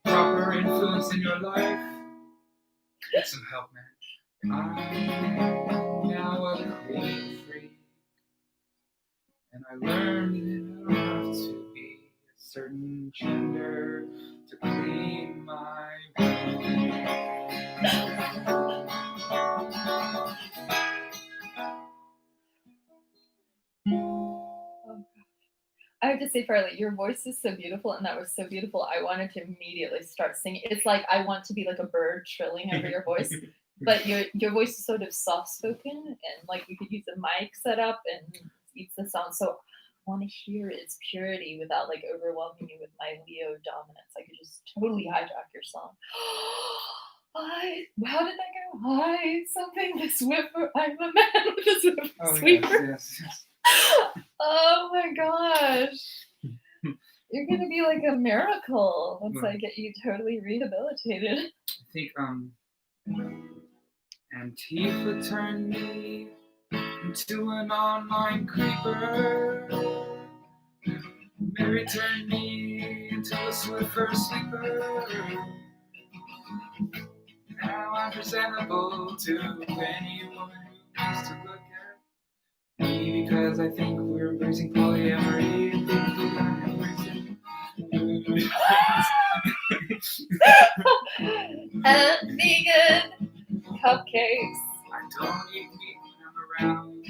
proper influence in your life. Get some help, man. I'm now a clean freak, and I learned enough to be a certain gender to clean my room. I have to say, Farley, your voice is so beautiful, and that was so beautiful. I wanted to immediately start singing. It's like I want to be like a bird trilling over your voice, but your voice is sort of soft-spoken, and like we could use a mic set up and eats the sound. So I want to hear its purity without like overwhelming you with my Leo dominance. I could just totally hijack your song. How did that go? Hi, something the Swiffer. I'm a man with a Swiffer. Oh, Sweeper. yes. Oh my gosh. You're gonna be like a miracle once I get you totally rehabilitated. I think Antifa turned me into an online creeper. Mary turned me into a Swiffer sleeper. Now I'm presentable to any woman who wants to look at me, because I think we're embracing polyamory. And vegan cupcakes. I don't eat meat when I'm around.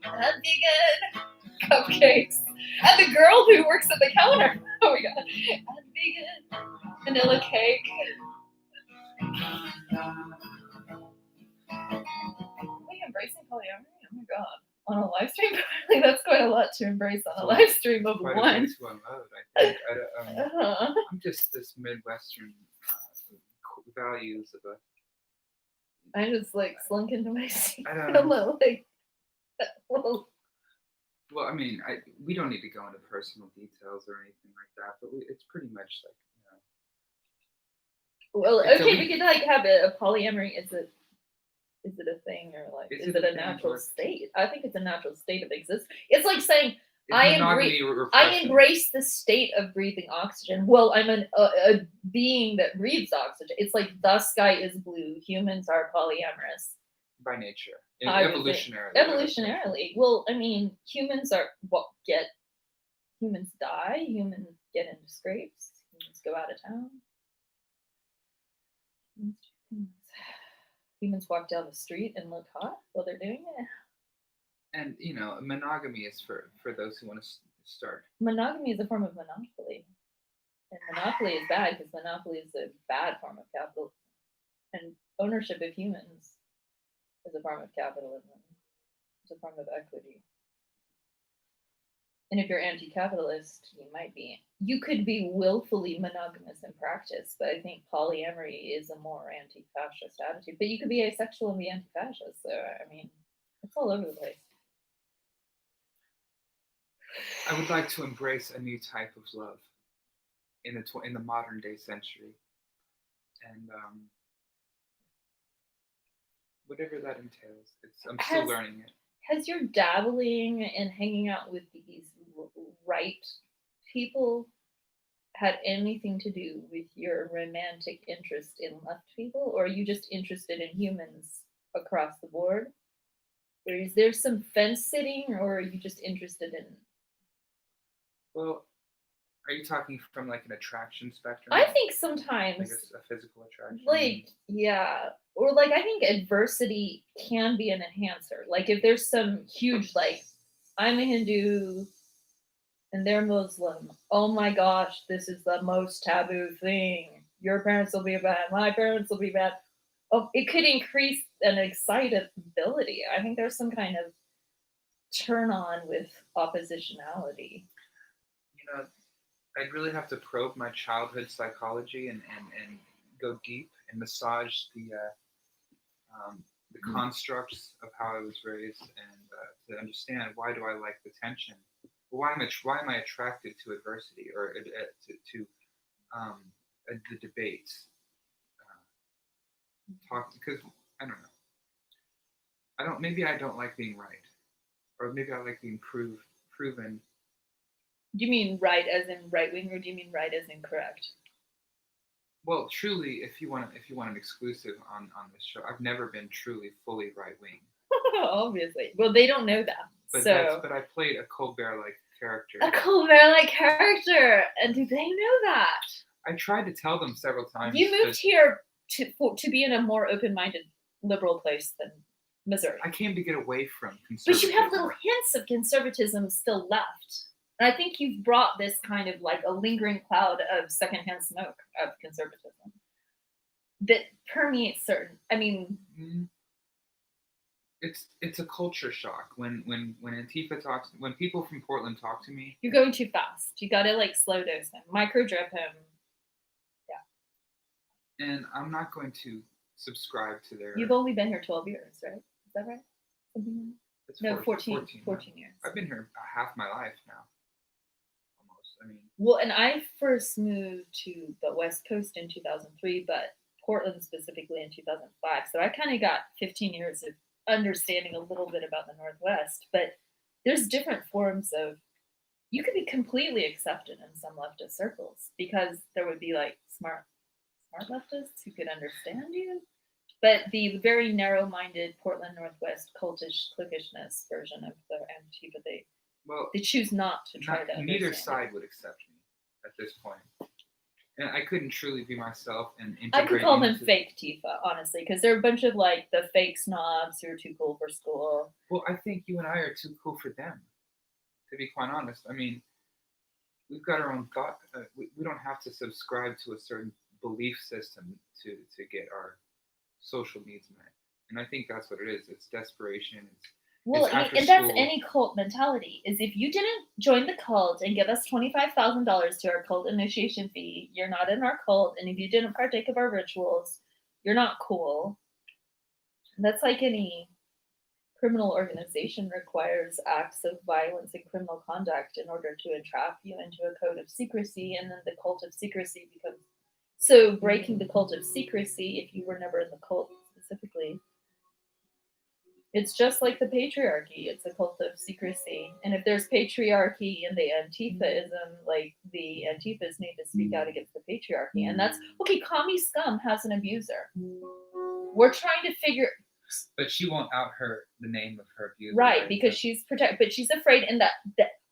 And vegan cupcakes. And the girl who works at the counter. Oh my god. And vegan vanilla cake. We embracing polyamory? Oh my god. On a live stream? Like, that's quite a lot to embrace on a live stream of Quite a one. bit to unload, I think. I'm just this Midwestern values of a. I just like slunk into my seat. I don't A know. little like little. Well, I mean, we don't need to go into personal details or anything like that, but it's pretty much like, Well, It's okay, a- we could like have a polyamory. Is it a thing, or like Is is it it a a thing, natural or- state? I think it's a natural state of existence. It's like saying Is I monogamy I repression? embrace the state of breathing oxygen. Well, I'm a being that breathes oxygen. It's like the sky is blue. Humans are polyamorous. By nature, I would think. evolutionarily. Evolutionarily. Well, I mean, humans die, humans get into scrapes, humans go out of town. Humans do things. Humans walk down the street and look hot while they're doing it. And monogamy is for those who want to start. Monogamy is a form of monopoly. And monopoly is bad because monopoly is a bad form of capitalism. And ownership of humans is a form of capitalism. It's a form of equity. And if you're anti-capitalist, you could be willfully monogamous in practice, but I think polyamory is a more anti-fascist attitude. But you could be asexual and be anti-fascist, so I mean, it's all over the place. I would like to embrace a new type of love in the modern day century, and whatever that entails, I'm still learning it. Has your dabbling and hanging out with these right people had anything to do with your romantic interest in left people, or are you just interested in humans across the board? Or is there some fence sitting, or are you just interested in? Well, are you talking from like an attraction spectrum? I think Like sometimes, a physical attraction? like, yeah, or like I think adversity can be an enhancer. Like if there's some huge, like, I'm a Hindu and they're Muslim. Oh my gosh, this is the most taboo thing. Your parents will be bad. My parents will be bad. Oh, it could increase an excitability. I think there's some kind of turn on with oppositionality. You know, I'd really have to probe my childhood psychology and go deep and massage the constructs of how I was raised and to understand why do I like the tension. Why am I attracted to adversity or to the debates? Talk because I don't know. Maybe I don't like being right, or maybe I like being proven. Do you mean right as in right wing, or do you mean right as in correct? Well, truly, if you want an exclusive on this show, I've never been truly fully right wing. Obviously. Well, they don't know that. But I played a Colbert-like character. A Colbert-like character, and do they know that? I tried to tell them several times. You moved here to be in a more open-minded liberal place than Missouri. I came to get away from conservatism. But you have little hints of conservatism still left. And I think you've brought this kind of like a lingering cloud of secondhand smoke of conservatism that permeates certain. I mean, it's a culture shock when Antifa talks. When people from Portland talk to me, you're going too fast. You got to like slow dose him, micro drip him. Yeah. And I'm not going to subscribe to their. You've only been here 12 years, right? Is that right? It's no, 14 years. I've been here half my life now. Almost. I mean. Well, and I first moved to the West Coast in 2003, but Portland specifically in 2005. So I kind of got 15 years of understanding a little bit about the Northwest. But there's different forms of. You could be completely accepted in some leftist circles because there would be like smart leftists who could understand you. But the very narrow-minded Portland Northwest cultish cliquishness version of the Antifa, they choose not to try to understand. Neither side would accept me at this point. And I couldn't truly be myself and integrate. I could call them fake Tifa, honestly, because they're a bunch of like the fake snobs who are too cool for school. Well, I think you and I are too cool for them, to be quite honest. I mean, we've got our own thought. We don't have to subscribe to a certain belief system to get our social needs met, and I think that's what it is. It's desperation. And that's any cult mentality. Is if you didn't join the cult and give us $25,000 to our cult initiation fee, you're not in our cult. And if you didn't partake of our rituals, you're not cool. And that's like any criminal organization requires acts of violence and criminal conduct in order to entrap you into a code of secrecy, and then the cult of secrecy becomes. So breaking the cult of secrecy, if you were never in the cult specifically, it's just like the patriarchy. It's a cult of secrecy. And if there's patriarchy in the Antifaism, like the Antifas need to speak out against the patriarchy. And that's, okay, Commie Scum has an abuser. We're trying to figure... But she won't out the name of her abuser. Right, because she's protected. But she's afraid, and that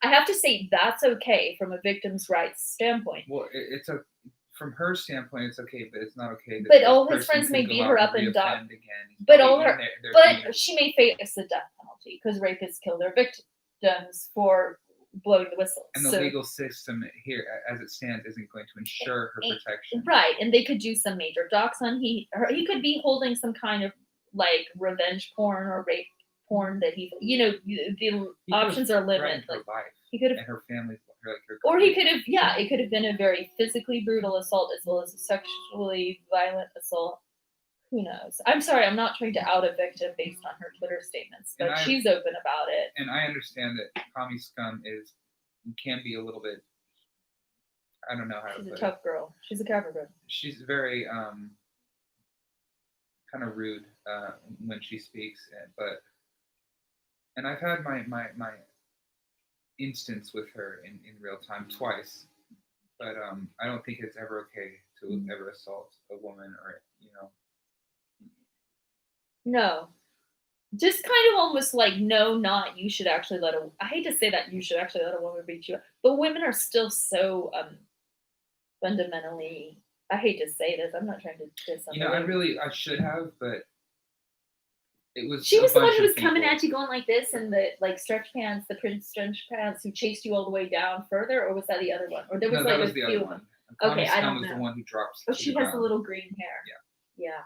I have to say that's okay from a victim's rights standpoint. Well, from her standpoint, it's okay, but it's not okay. But all his friends may beat her up and die. But she may face the death penalty because rapists kill their victims for blowing the whistles. And the legal system here, as it stands, isn't going to ensure her protection. Right, and they could do some major docs on he could be holding some kind of like revenge porn or rape porn that the options are limited. Like life. He could have, and her family. Or he could have, it could have been a very physically brutal assault as well as a sexually violent assault. Who knows? I'm sorry, I'm not trying to out a victim based on her Twitter statements, but she's open about it. And I understand that Commie Scum can be a little bit, I don't know how to put it. She's a tough girl. She's a cover girl. She's very kind of rude when she speaks, and I've had my instance with her in real time twice, But I don't think it's ever okay to ever assault a woman or No. Just kind of almost like, no, not you should actually I hate to say that you should actually let a woman beat you up, but women are still so fundamentally, I hate to say this, I'm not trying to diss somebody. I should have, but it was. She was the one who bunch was of coming people. at you going like this, and the like stretch pants, the Prince stretch pants, who chased you all the way down further, or was that the other one? Or there was No, like that was a the few other of one. them. Connie Okay, I Scum don't was know. the one who drops. Oh, to she the has the ground. little green hair. Yeah. Yeah.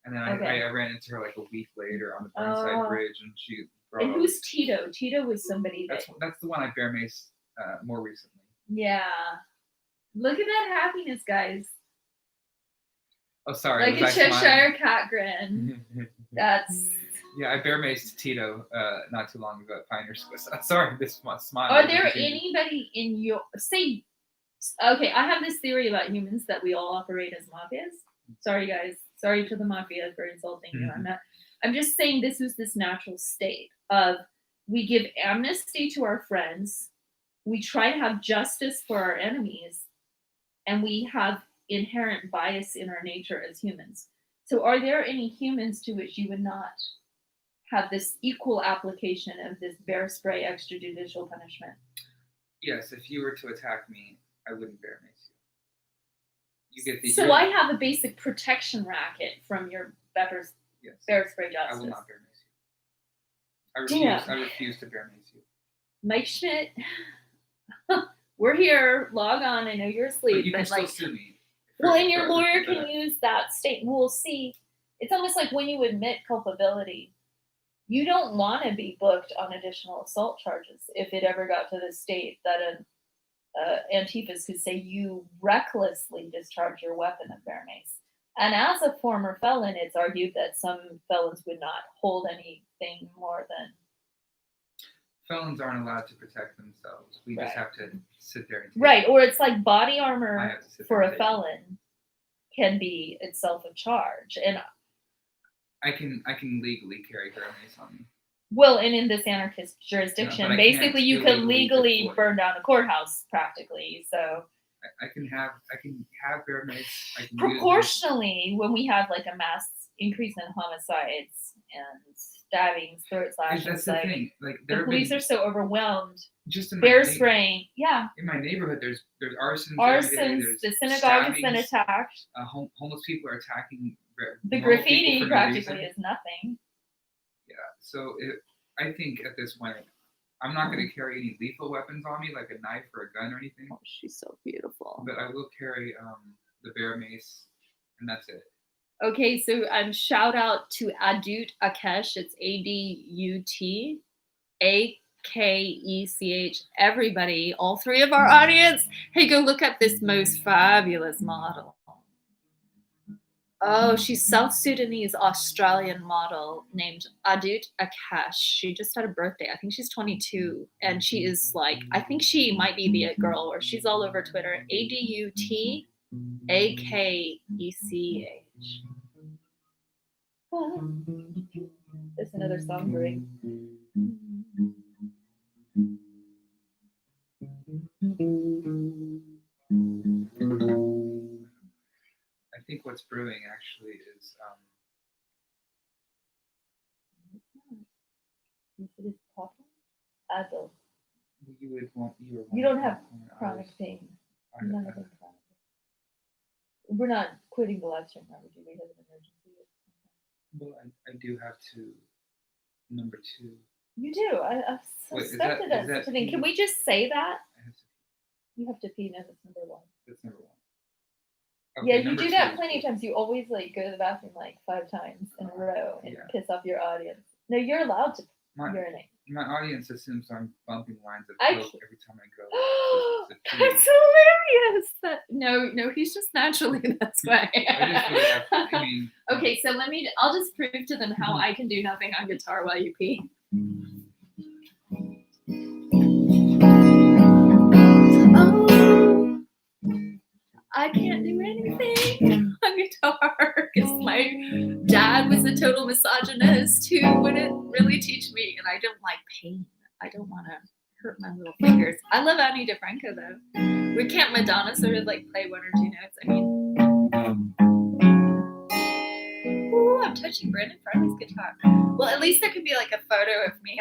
And then Okay. I ran into her like a week later on the Burnside Bridge, and she brought. And who's Tito? Tito was somebody That's the one I bear maced more recently. Yeah. Look at that happiness, guys. Oh, sorry. Like a Cheshire cat grin. That's. Yeah, I bear maced Tito not too long ago at Pioneer Square. Sorry, this smile. Are there anybody in your say? Okay, I have this theory about humans that we all operate as mafias. Sorry, guys. Sorry to the mafia for insulting you. I'm just saying this is this natural state of we give amnesty to our friends, we try to have justice for our enemies, and we have inherent bias in our nature as humans. So are there any humans to which you would not have this equal application of this bear spray extrajudicial punishment? Yes, if you were to attack me, I wouldn't bear mace you. You get the. So I have a basic protection racket from your bear spray justice. I will not bear mace you. I refuse to bear mace you. Mike Schmidt, we're here. Log on. I know you're asleep, but you can still like, sue me. Well, and your lawyer can use that statement. We'll see. It's almost like when you admit culpability, you don't want to be booked on additional assault charges if it ever got to the state that an Antifas could say you recklessly discharge your weapon of bear mace. And as a former felon, it's argued that some felons would not hold anything more than. Felons aren't allowed to protect themselves. We just have to sit there. And or it's like body armor for a felon can be itself a charge. And I can legally carry bear mace on me. Well, and in this anarchist jurisdiction, basically you can legally burn down a courthouse practically. So I can have bear mace. I can proportionally, when we have like a mass increase in homicides and stabbings, throat slashes, that's the thing. Like the police are so overhomeled. Just in bear spraying, In my neighborhood, there's arsons. The synagogue has been attacked. Homeless people are attacking. The graffiti practically is nothing. Yeah, so I think at this point, I'm not going to carry any lethal weapons on me, like a knife or a gun or anything. Oh, she's so beautiful. But I will carry the bear mace, and that's it. Okay, so shout out to Adut Akesh. It's ADUT AKECH. Everybody, all three of our audience, hey, go look up this most fabulous model. Oh, she's South Sudanese Australian model named Adut Akesh. She just had a birthday. I think she's 22. And she is like, I think she might be the it girl, or she's all over Twitter. ADUT AKECH. There's another song brewing. I think what's brewing actually is Adult. You don't have chronic pain. None of them chronic. We're not quitting the live stream now. Would you read it an emergency? Well, I do have to. Number 2. You do. I suspected that. Can we just say that? You have to pee. No, that's number 1. That's number 1. Okay, yeah, you do that plenty of times. You always like go to the bathroom like 5 times in a row and piss off your audience. No, you're allowed to urinate. My audience assumes I'm bumping lines of coke every time I go. That's hilarious. No, he's just naturally this way. Okay, so I'll just prove to them how I can do nothing on guitar while you pee. Oh, I can't do anything on guitar because my dad was a total misogynist who wouldn't really teach me, and I don't like pain. I don't want to hurt my little fingers. I love Ani DeFranco though. We can't Madonna sort of like play one or two notes. I mean, ooh, I'm touching Brandon Farley's guitar. Well, at least there could be like a photo of me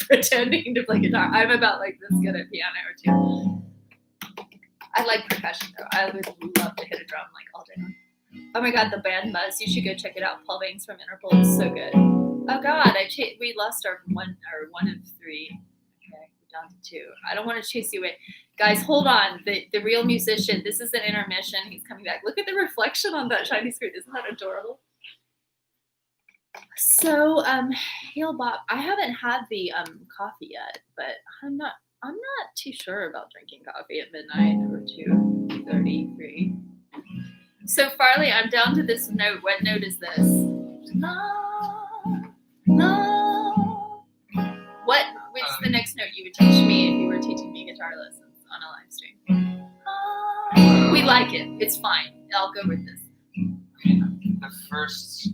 pretending to play guitar. I'm about like this good at piano too. I like percussion though. I would love to hit a drum like all day long. Oh my god, the band Buzz. You should go check it out. Paul Banks from Interpol is so good. Oh god, we lost our one of three. Okay, we're down to two. I don't want to chase you away. Guys, hold on. The real musician. This is an intermission. He's coming back. Look at the reflection on that shiny screen. Isn't that adorable? So, Hail Bob, I haven't had the coffee yet, but I'm not too sure about drinking coffee at midnight or 2:33. So Farley, I'm down to this note. What note is this? No. What's the next note you would teach me if you were teaching me guitar lessons on a live stream? We like it. It's fine. I'll go with this. The first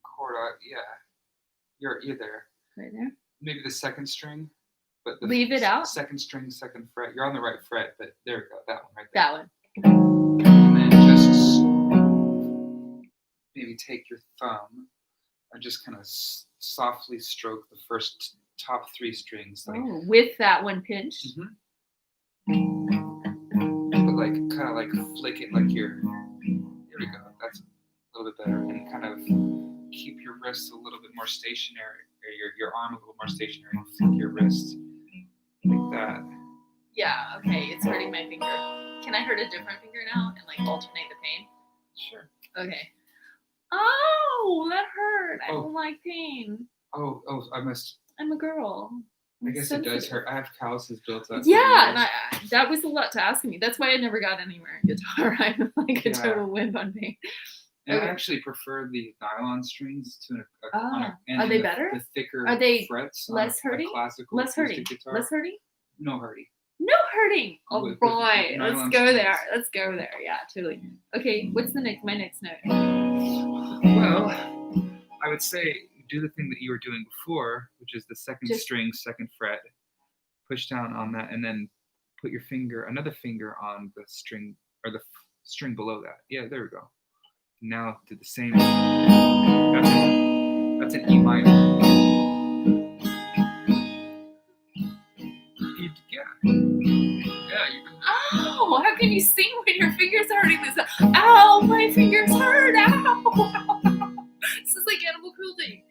chord, you're there. Right there. Maybe the second string, but the Leave it out. Second string, second fret. You're on the right fret, but there we go. That one right there. That one. And then just maybe take your thumb and just kind of softly stroke the first top three strings, like With that one pinched. but like kind of like flick it like you're. Here we go. That's a little bit better, and kind of keep your wrists a little bit more stationary, or your arm a little more stationary, and flick your wrist like that. Yeah. Okay. It's hurting my finger. Can I hurt a different finger now and like alternate the pain? Sure. Okay. Oh, that hurt. I don't like pain. Oh, I must. I'm a girl. I guess it does hurt. I have calluses built up. Yeah, and that was a lot to ask me. That's why I never got anywhere in guitar. I'm like a total wimp on pain. And I actually prefer the nylon strings to are they better? The thicker Are they frets. less hurting? Classical Less hurting. Guitar. Less hurting? No hurting. No hurting. Oh With boy, nylon let's go strings. there. Let's go there. Yeah, totally. Okay, what's my next note? Well, I would say do the thing that you were doing before, which is the second string, second fret. Push down on that, and then put your another finger on the string, or the string below that. Yeah, there we go. Now do the same. That's an E minor. Yeah. Oh, how can you sing when your fingers are hurting this? Ow, my fingers hurt. Ow. This is like animal cruelty.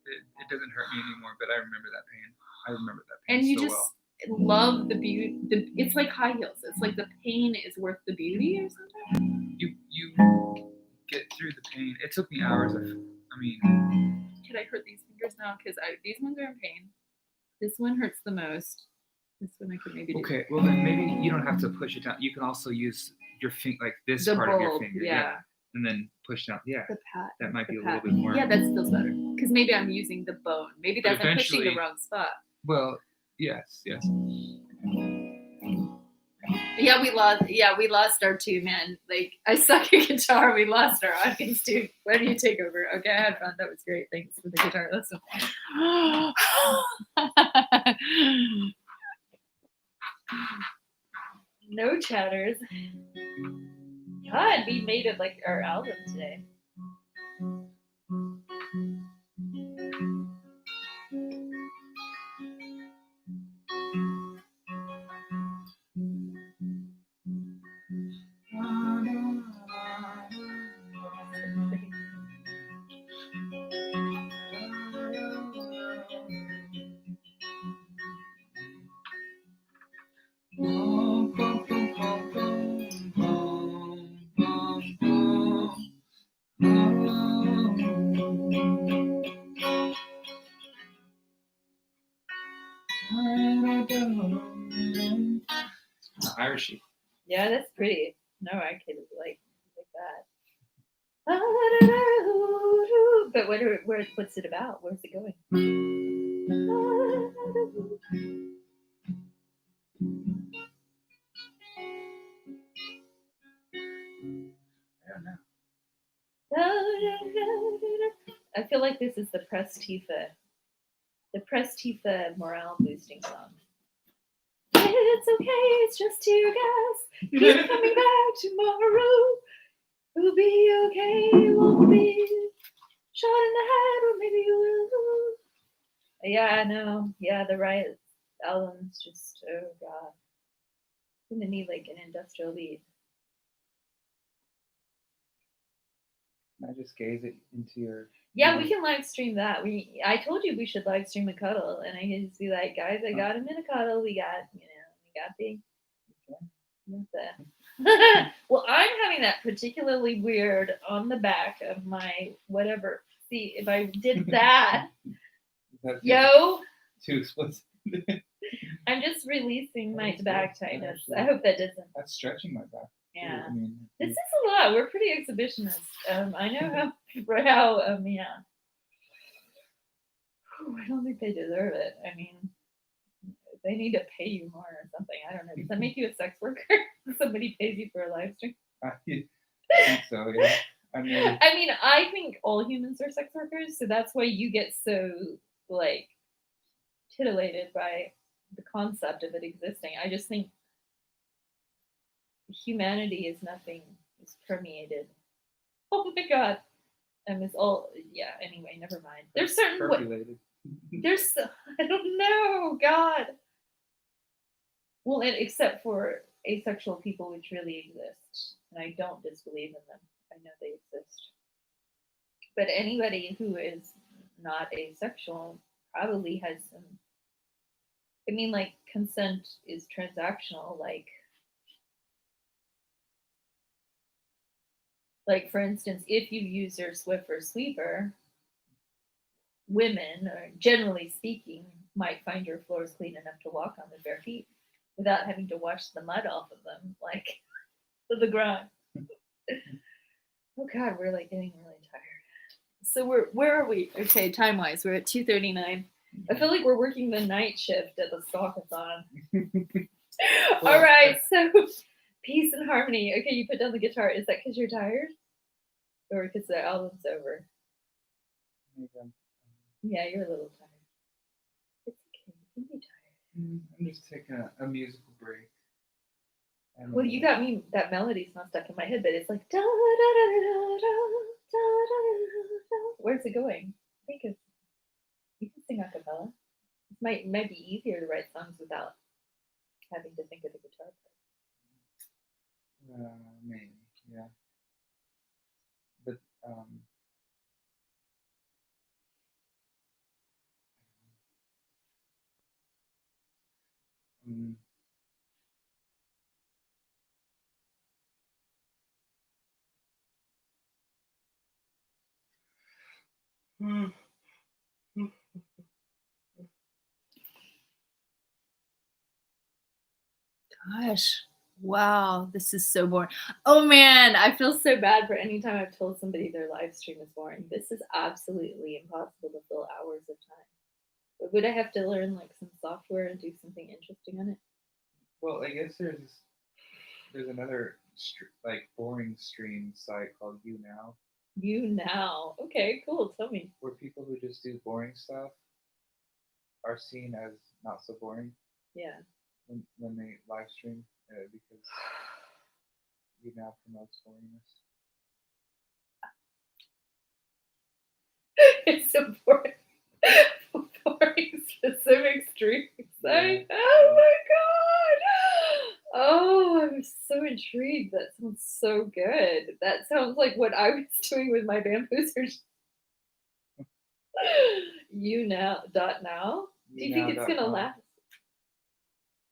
It doesn't hurt me anymore, but I remember that pain. And you so just love the beauty. It's like high heels. It's like the pain is worth the beauty or something. You get through the pain. It took me hours. Could I hurt these fingers now? Because these ones are in pain. This one hurts the most. This one I could maybe do. Okay, well then maybe you don't have to push it down. You can also use your finger, like this part of your finger. Yeah. And then push down. Yeah. The pat. That might be a little bit more. Yeah, that feels better. Because maybe I'm using the bone. Maybe that's I'm pushing the wrong spot. Well, yes. Yeah, we lost our two men. Like, I suck at guitar. We lost our audience too. Why don't you take over? Okay, I had fun. That was great. Thanks for the guitar lesson. No chatters. God, we made it like our album today. Irishy. Yeah, that's pretty. No, I could like that. But what's it about? Where's it going? I don't know. I feel like this is the Press Tifa morale boosting song. It's okay, it's just tear gas. Keep coming back tomorrow. We'll be okay, you won't be shot in the head, or maybe you will. Yeah, I know. Yeah, the Riot album's just, oh god. I'm gonna need like an industrial beat. Can I just gaze it into your? Yeah, we can live stream that. I told you we should live stream a cuddle, and I can just be like, guys, I got him in a cuddle. We got the. Well, I'm having that particularly weird on the back of my whatever. See, if I did that, yo, too explicit. I'm just releasing my That's back good. tightness. Actually, I hope that doesn't. That's stretching my back. Yeah. I mean, This is a lot. We're pretty exhibitionist. I know how yeah. Whew, I don't think they deserve it. I mean, they need to pay you more or something. I don't know. Does that make you a sex worker? Somebody pays you for a live stream? I think so, yeah. I mean, I think all humans are sex workers, so that's why you get so like titillated by the concept of it existing. I just think humanity is nothing, is permeated. Oh my god. It's all, yeah, anyway, never mind. There's certain percolated. I don't know, god. Well, except for asexual people, which really exist, and I don't disbelieve in them. I know they exist. But anybody who is not asexual probably has some. I mean, like, consent is transactional. Like for instance, if you use your Swiffer sweeper, women, or generally speaking, might find your floors clean enough to walk on with bare feet without having to wash the mud off of them, like to the ground. Oh God, we're like getting really tired. So where are we? Okay, time wise, we're at 2:39. I feel like we're working the night shift at the Stalkathon. All right, so peace and harmony. Okay, you put down the guitar. Is that because you're tired, or because the album's over? Yeah, you're a little tired. It's okay. You can be tired. I'm just taking a musical break. Well, you got me. That melody's not stuck in my head, but it's like da da da da da da da da. Where's it going? I think it's. You can sing a cappella. It might be easier to write songs without having to think of the guitar part. Maybe, yeah. But Gosh, wow, this is so boring. Oh man, I feel so bad for any time I've told somebody their live stream is boring. This is absolutely impossible to fill hours of time. But would I have to learn like some software and do something interesting on it? well, I guess there's another like boring stream site called YouNow. YouNow. Okay, cool. Tell me. Where people who just do boring stuff are seen as not so boring. Yeah. When they live stream, because YouNow promotes boringness. It's a boring specific stream site. Oh my god! Oh, I'm so intrigued. That sounds so good. That sounds like what I was doing with my bamboozers. YouNow. Do you think it's gonna last?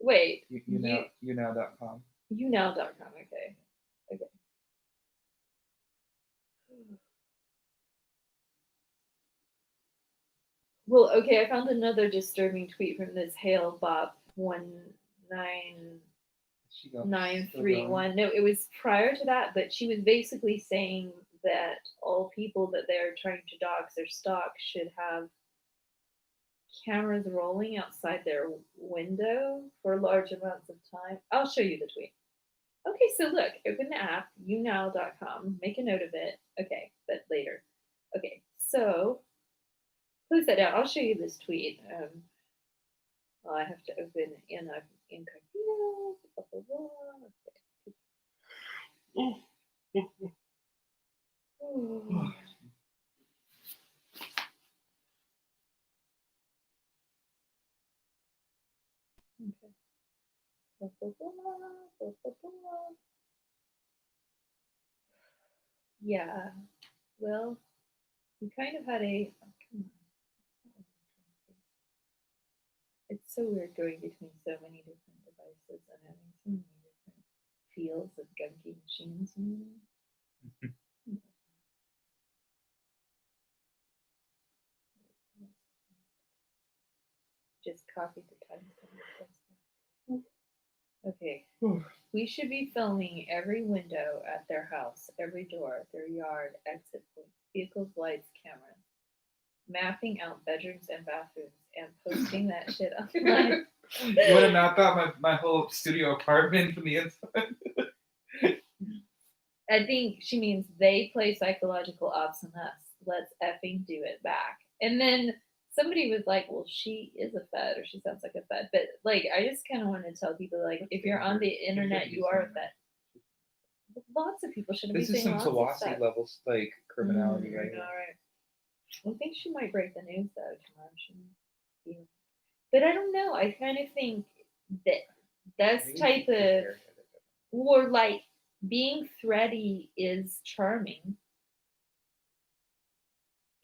Wait. YouNow.com. YouNow.com. Okay. Well, okay, I found another disturbing tweet from this Hale Bop 19931. No, it was prior to that, but she was basically saying that all people that they're trying to dox or stalk should have cameras rolling outside their window for large amounts of time. I'll show you the tweet. Okay, so look, open the app, YouNow.com, make a note of it. Okay, but later. Okay, so close that down. I'll show you this tweet. Oh, I have to open in incognito. Blah, blah, blah. Okay. Oh. Okay. Blah, blah, blah, blah, blah, blah. Yeah. Well, we kind of had a. Oh, come on. It's so weird going between so many different devices and having so many different feels of gunky machines. Just copy the timestamp. Okay. We should be filming every window at their house, every door, their yard, exit points, vehicles, lights, cameras, mapping out bedrooms and bathrooms, and posting that shit online. You want to map out my whole studio apartment from the inside? I think she means they play psychological ops on us. Let's effing do it back. And then somebody was like, well, she is a fed, or she sounds like a fed. But like, I just kind of want to tell people, like, if you're on the internet, you are a fed. Lots of people shouldn't be This is saying some lots of Tawashi stuff. levels like criminality right All here. right. I think she might break the news though tomorrow. She might. But I don't know. I kind of think that this Maybe type she's of, scared. or like being thready is charming.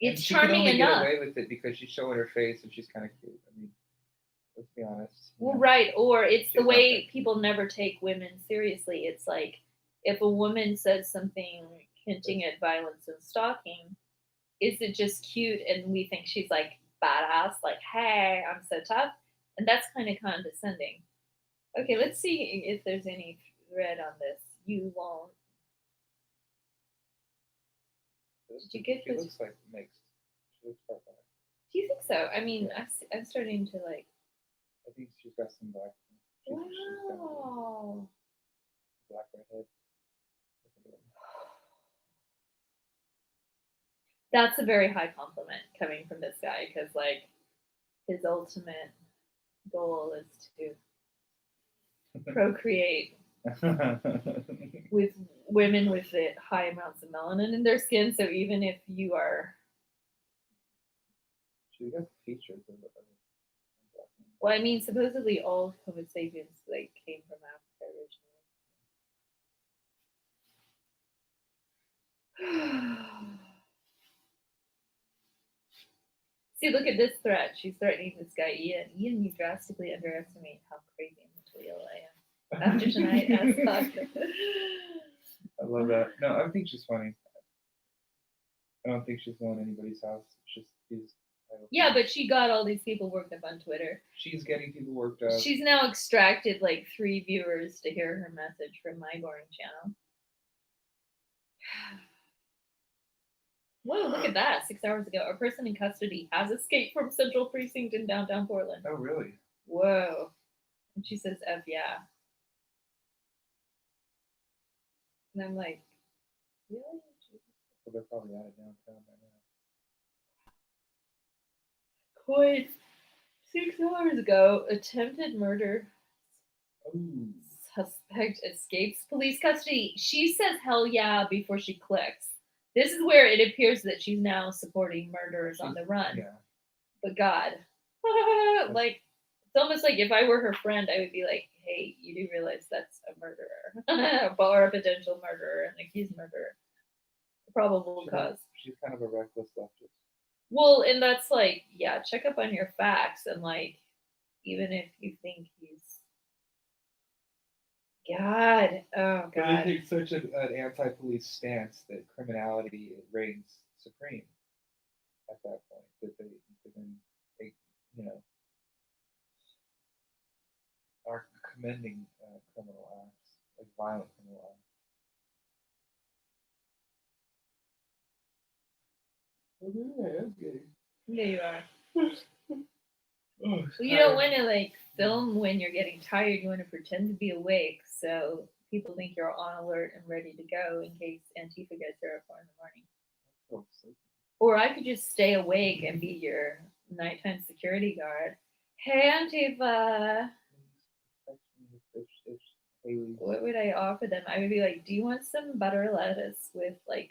And It's she can charming only enough. get away with it because she's showing her face and she's kind of cute. I mean, let's be honest. you Well, know? right. Or it's the She's not way that people never take women seriously. It's like if a woman says something hinting at violence and stalking, is it just cute and we think she's like badass, like, hey, I'm so tough? And that's kind of condescending. Okay, let's see if there's any thread on this. You won't. Did you get She this? looks like mixed. She looks quite black. Do you think so? I mean, Yeah. I'm starting to like. I think she's got some black. She's got Wow. black redhead. That's a very high compliment coming from this guy because, like, his ultimate goal is to procreate with women with high amounts of melanin in their skin. So even if you are, She got features of black. well, I mean, supposedly all Homo sapiens like came from Africa originally. See, look at this threat. She's threatening this guy, Ian. Ian, you drastically underestimate how crazy and mentally ill I am. After tonight, as fuck. I love that. No, I think she's funny. I don't think she's going to anybody's house. She's Yeah, but she got all these people worked up on Twitter. she's getting people worked up. She's now extracted like 3 viewers to hear her message from my boring channel. Whoa, look at that. 6 hours ago, a person in custody has escaped from Central Precinct in downtown Portland. Oh, really? Whoa. And she says, F yeah. And I'm like, really? Well, they're probably out of downtown by now. Quite 6 hours ago, attempted murder Ooh. suspect escapes police custody. She says hell yeah before she clicks. This is where it appears that she's now supporting murderers on the run. Yeah. But God, like, it's almost like if I were her friend, I would be like, hey, you do realize that's a murderer, or a potential murderer, an accused murderer. Probable cause. She's kind of a reckless leftist. Well, and that's like, yeah, check up on your facts, and like, even if you think he's God, oh But they God. take such an anti-police stance that criminality reigns supreme at that point. That they you know, are commending criminal acts, like violent criminal acts. Okay, I'm getting. Yeah, you are. Oh, Well, you don't want to like film when you're getting tired. You want to pretend to be awake so people think you're on alert and ready to go in case Antifa gets here at 4 in the morning. Or I could just stay awake and be your nighttime security guard. Hey Antifa. If Haley, What would I offer them? I would be like, do you want some butter lettuce with like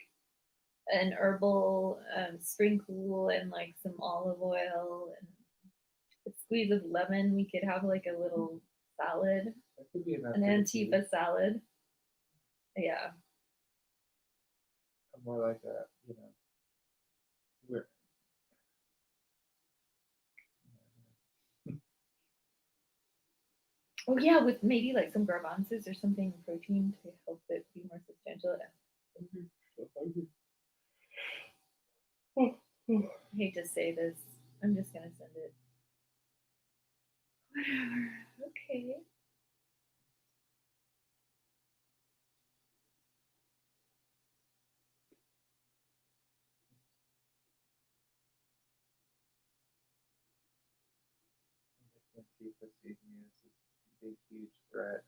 an herbal sprinkle and like some olive oil and a squeeze of lemon? We could have like a little salad, that could be enough. an for the tea. Antifa salad. Yeah. I'm more like a, we're Oh yeah, with maybe like some garbanzos or something protein to help it be more substantial. I hate to say this. I'm just gonna send it. Whatever. Okay. Antifa sees me as this big, huge threat.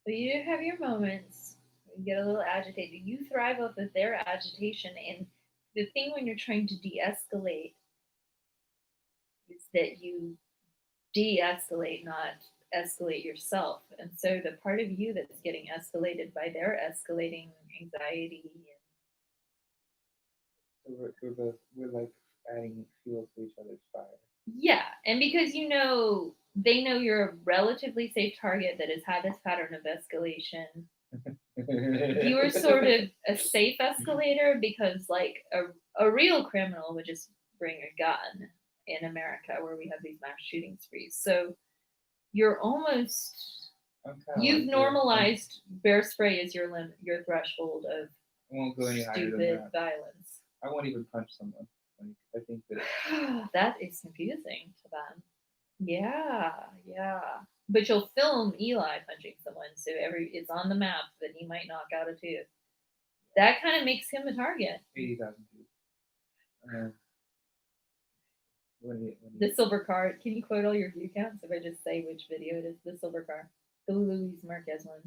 But you have your moments. You get a little agitated. You thrive off of their agitation. And the thing when you're trying to de escalate is that you de escalate, not escalate yourself. And so the part of you that's getting escalated by their escalating anxiety. So we're like adding fuel to each other's fire. Yeah. And because they know you're a relatively safe target that has had this pattern of escalation. You are sort of a safe escalator because like a real criminal would just bring a gun in America where we have these mass shooting sprees. So you're almost you've normalized bear spray as your limit, your threshold of I won't go any higher than stupid that. violence. I won't even punch someone. Like, I think that That is confusing to them. Yeah, yeah. But you'll film Eli punching someone, so it's on the map that he might knock out a tooth. That kind of makes him a target. 80,000 views. The silver car. Can you quote all your view counts if I just say which video it is? The silver car. The Luis Marquez one.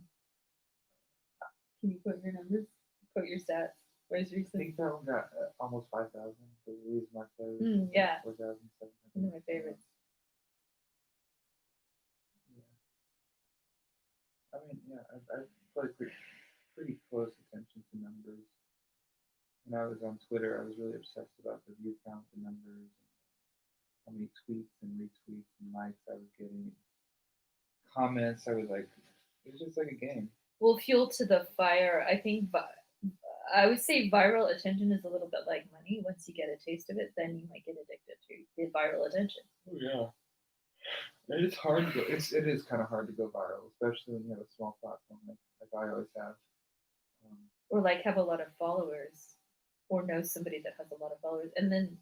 Can you quote your numbers? Quote your stats. Where's I recent? think that one got almost 5,000. The Luis Marquez. Yeah. 4,700. One of my favorites. I mean, yeah, I pay pretty close attention to numbers. When I was on Twitter, I was really obsessed about the view count, the numbers, how many tweets and retweets and likes I was getting, comments. I was like, it was just like a game. Well, fuel to the fire. I think I would say viral attention is a little bit like money. Once you get a taste of it, then you might get addicted to the viral attention. Oh yeah. It's hard to go. It is kind of hard to go viral, especially when you have a small platform like I always have. Or like have a lot of followers, or know somebody that has a lot of followers, and then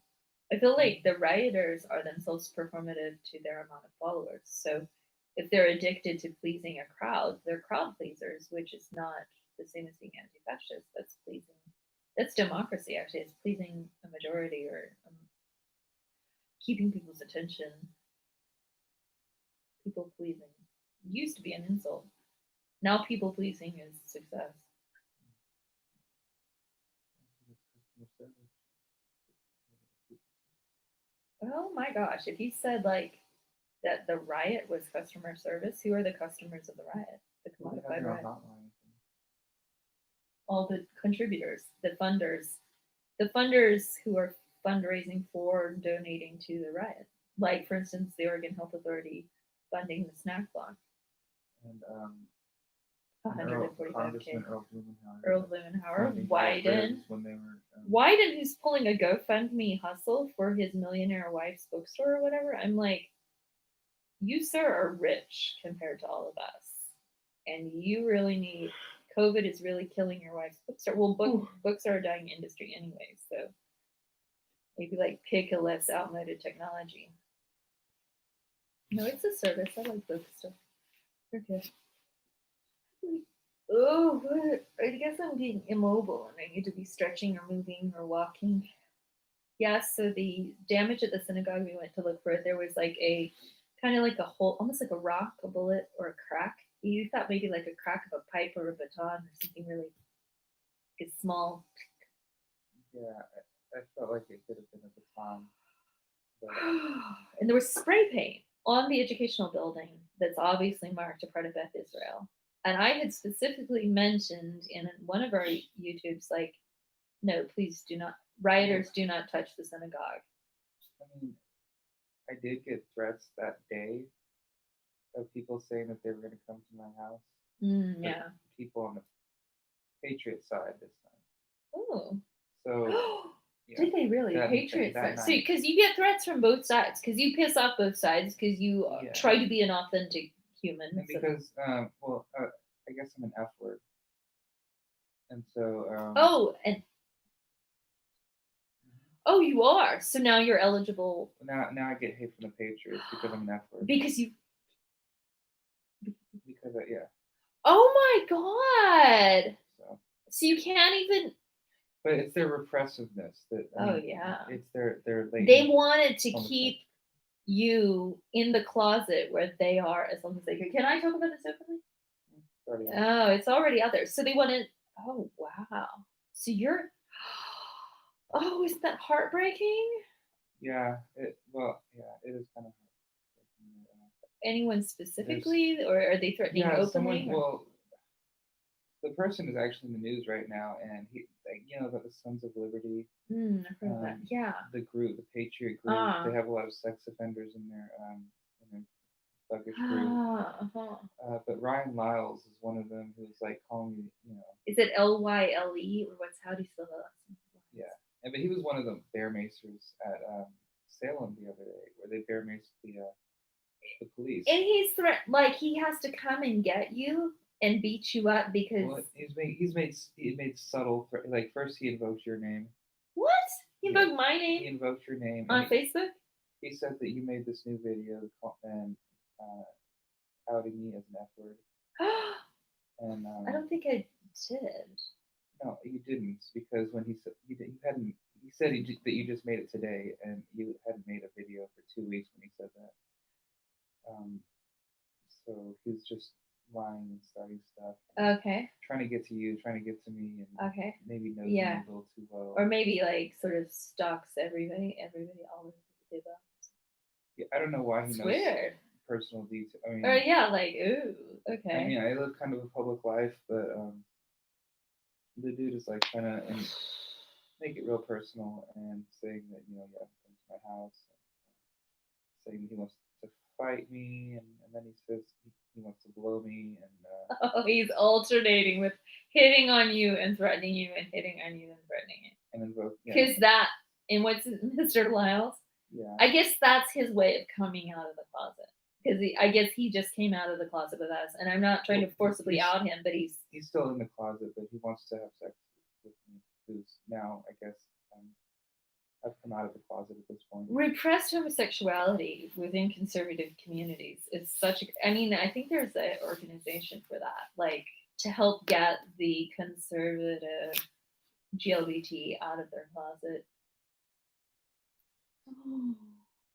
I feel like the rioters are themselves performative to their amount of followers. So if they're addicted to pleasing a crowd, they're crowd pleasers, which is not the same as being anti-fascist. That's pleasing. That's democracy. Actually, it's pleasing a majority or keeping people's attention. People pleasing used to be an insult. Now people pleasing is success. Oh my gosh, if you said like that the riot was customer service, who are the customers of the riot? The commodified riot. All the contributors, the funders who are fundraising for donating to the riot. Like for instance, the Oregon Health Authority funding the snack block. And 145K. Earl Blumenauer, Wyden. When they were, Wyden, who's pulling a GoFundMe hustle for his millionaire wife's bookstore or whatever. I'm like, you, sir, are rich compared to all of us. And you really need, COVID is really killing your wife's bookstore. Well, books are a dying industry anyway. So maybe like pick a less outmoded technology. No, it's a service. I like book stuff. They're good. Oh, I guess I'm being immobile and I need to be stretching or moving or walking. Yeah, so the damage at the synagogue we went to look for, there was like a kind of like a hole, almost like a rock, a bullet, or a crack. You thought maybe like a crack of a pipe or a baton or something really like small. Yeah, I felt like it could have been a baton. But And there was spray paint on the educational building that's obviously marked a part of Beth Israel. And I had specifically mentioned in one of our YouTubes, like, no, please do not, rioters do not touch the synagogue. I mean, I did get threats that day of people saying that they were going to come to my house. But Yeah. people on the Patriot side this time. Oh. So yeah, Did they really? that- Patriots. that See, night. because you get threats from both sides, because you piss off both sides, because you Yeah. try to be an authentic human. And so- because, I guess I'm an F word. And so. Oh, you are. So now you're eligible Now I get hate from the Patriots because I'm an F word. because you. Because yeah. Oh my God. So. So you can't even. But it's their repressiveness that. Yeah. It's their They wanted to homosexual. keep you in the closet where they are as long as they could. Can I talk about this openly? Sorry. Oh, it's already out there. So they wanted. Oh wow. So you're. Oh, isn't that heartbreaking? Yeah. It is kind of heartbreaking. Anyone specifically, or are they threatening Yeah, openly? the person is actually in the news right now, and he, the Sons of Liberty, I've heard of that. Yeah. the group, the Patriot group, they have a lot of sex offenders in their thuggish group. But Ryan Lyles is one of them who's like calling me, Is it Lyle or how do you spell that? Yeah, but he was one of the bear macers at Salem the other day, where they bear maced the police. And he's he has to come and get you and beat you up because. Well, he made subtle like first he invoked your name. What? He invoked my name. He invoked your name on Facebook. He said that you made this new video and outing me as an F word. And I don't think I did. No, you didn't, because when he said you hadn't. He said that you just made it today, and you hadn't made a video for 2 weeks when he said that. So he was just lying and starting stuff. Okay. Trying to get to you, trying to get to me, and okay. Maybe knows me a little too well. Or maybe sort of stalks everybody all of the above. Yeah, I don't know why he knows weird. Personal details. I mean, ooh, okay. I mean, I live kind of a public life, but the dude is trying to make it real personal and saying that come to my house, saying he wants to fight me, and then he says he wants to blow me, and he's alternating with hitting on you and threatening you, and hitting on you and threatening you. And then both. Because that, and what's Mr. Lyles? Yeah. I guess that's his way of coming out of the closet. Because I guess he just came out of the closet with us, and I'm not trying to forcibly out him, but he's still in the closet, but he wants to have sex with me. Who's now, I guess, I've come out of the closet at this point. Repressed homosexuality within conservative communities is such a. I mean, I think there's an organization for that, to help get the conservative GLBT out of their closet.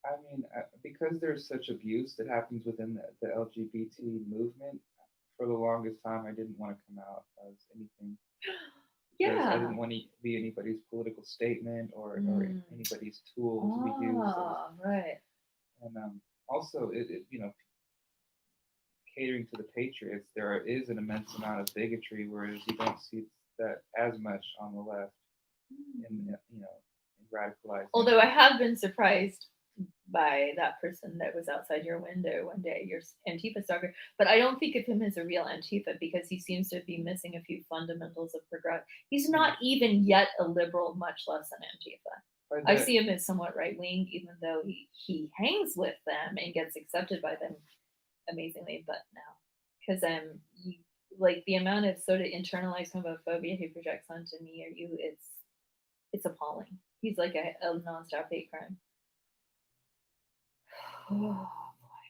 I mean, because there's such abuse that happens within the LGBT movement, for the longest time, I didn't want to come out as anything. Yeah. I didn't want to be anybody's political statement or anybody's tool to be used. Right. And also, catering to the Patriots, there is an immense amount of bigotry, whereas you don't see that as much on the left. In radicalized. Although I have been surprised by that person that was outside your window one day, your Antifa stalker, but I don't think of him as a real Antifa because he seems to be missing a few fundamentals of progress. He's not even yet a liberal, much less an Antifa. I see him as somewhat right wing, even though he hangs with them and gets accepted by them amazingly. But now, because the amount of sort of internalized homophobia he projects onto me or you, it's appalling. He's like a nonstop hate crime. Oh boy.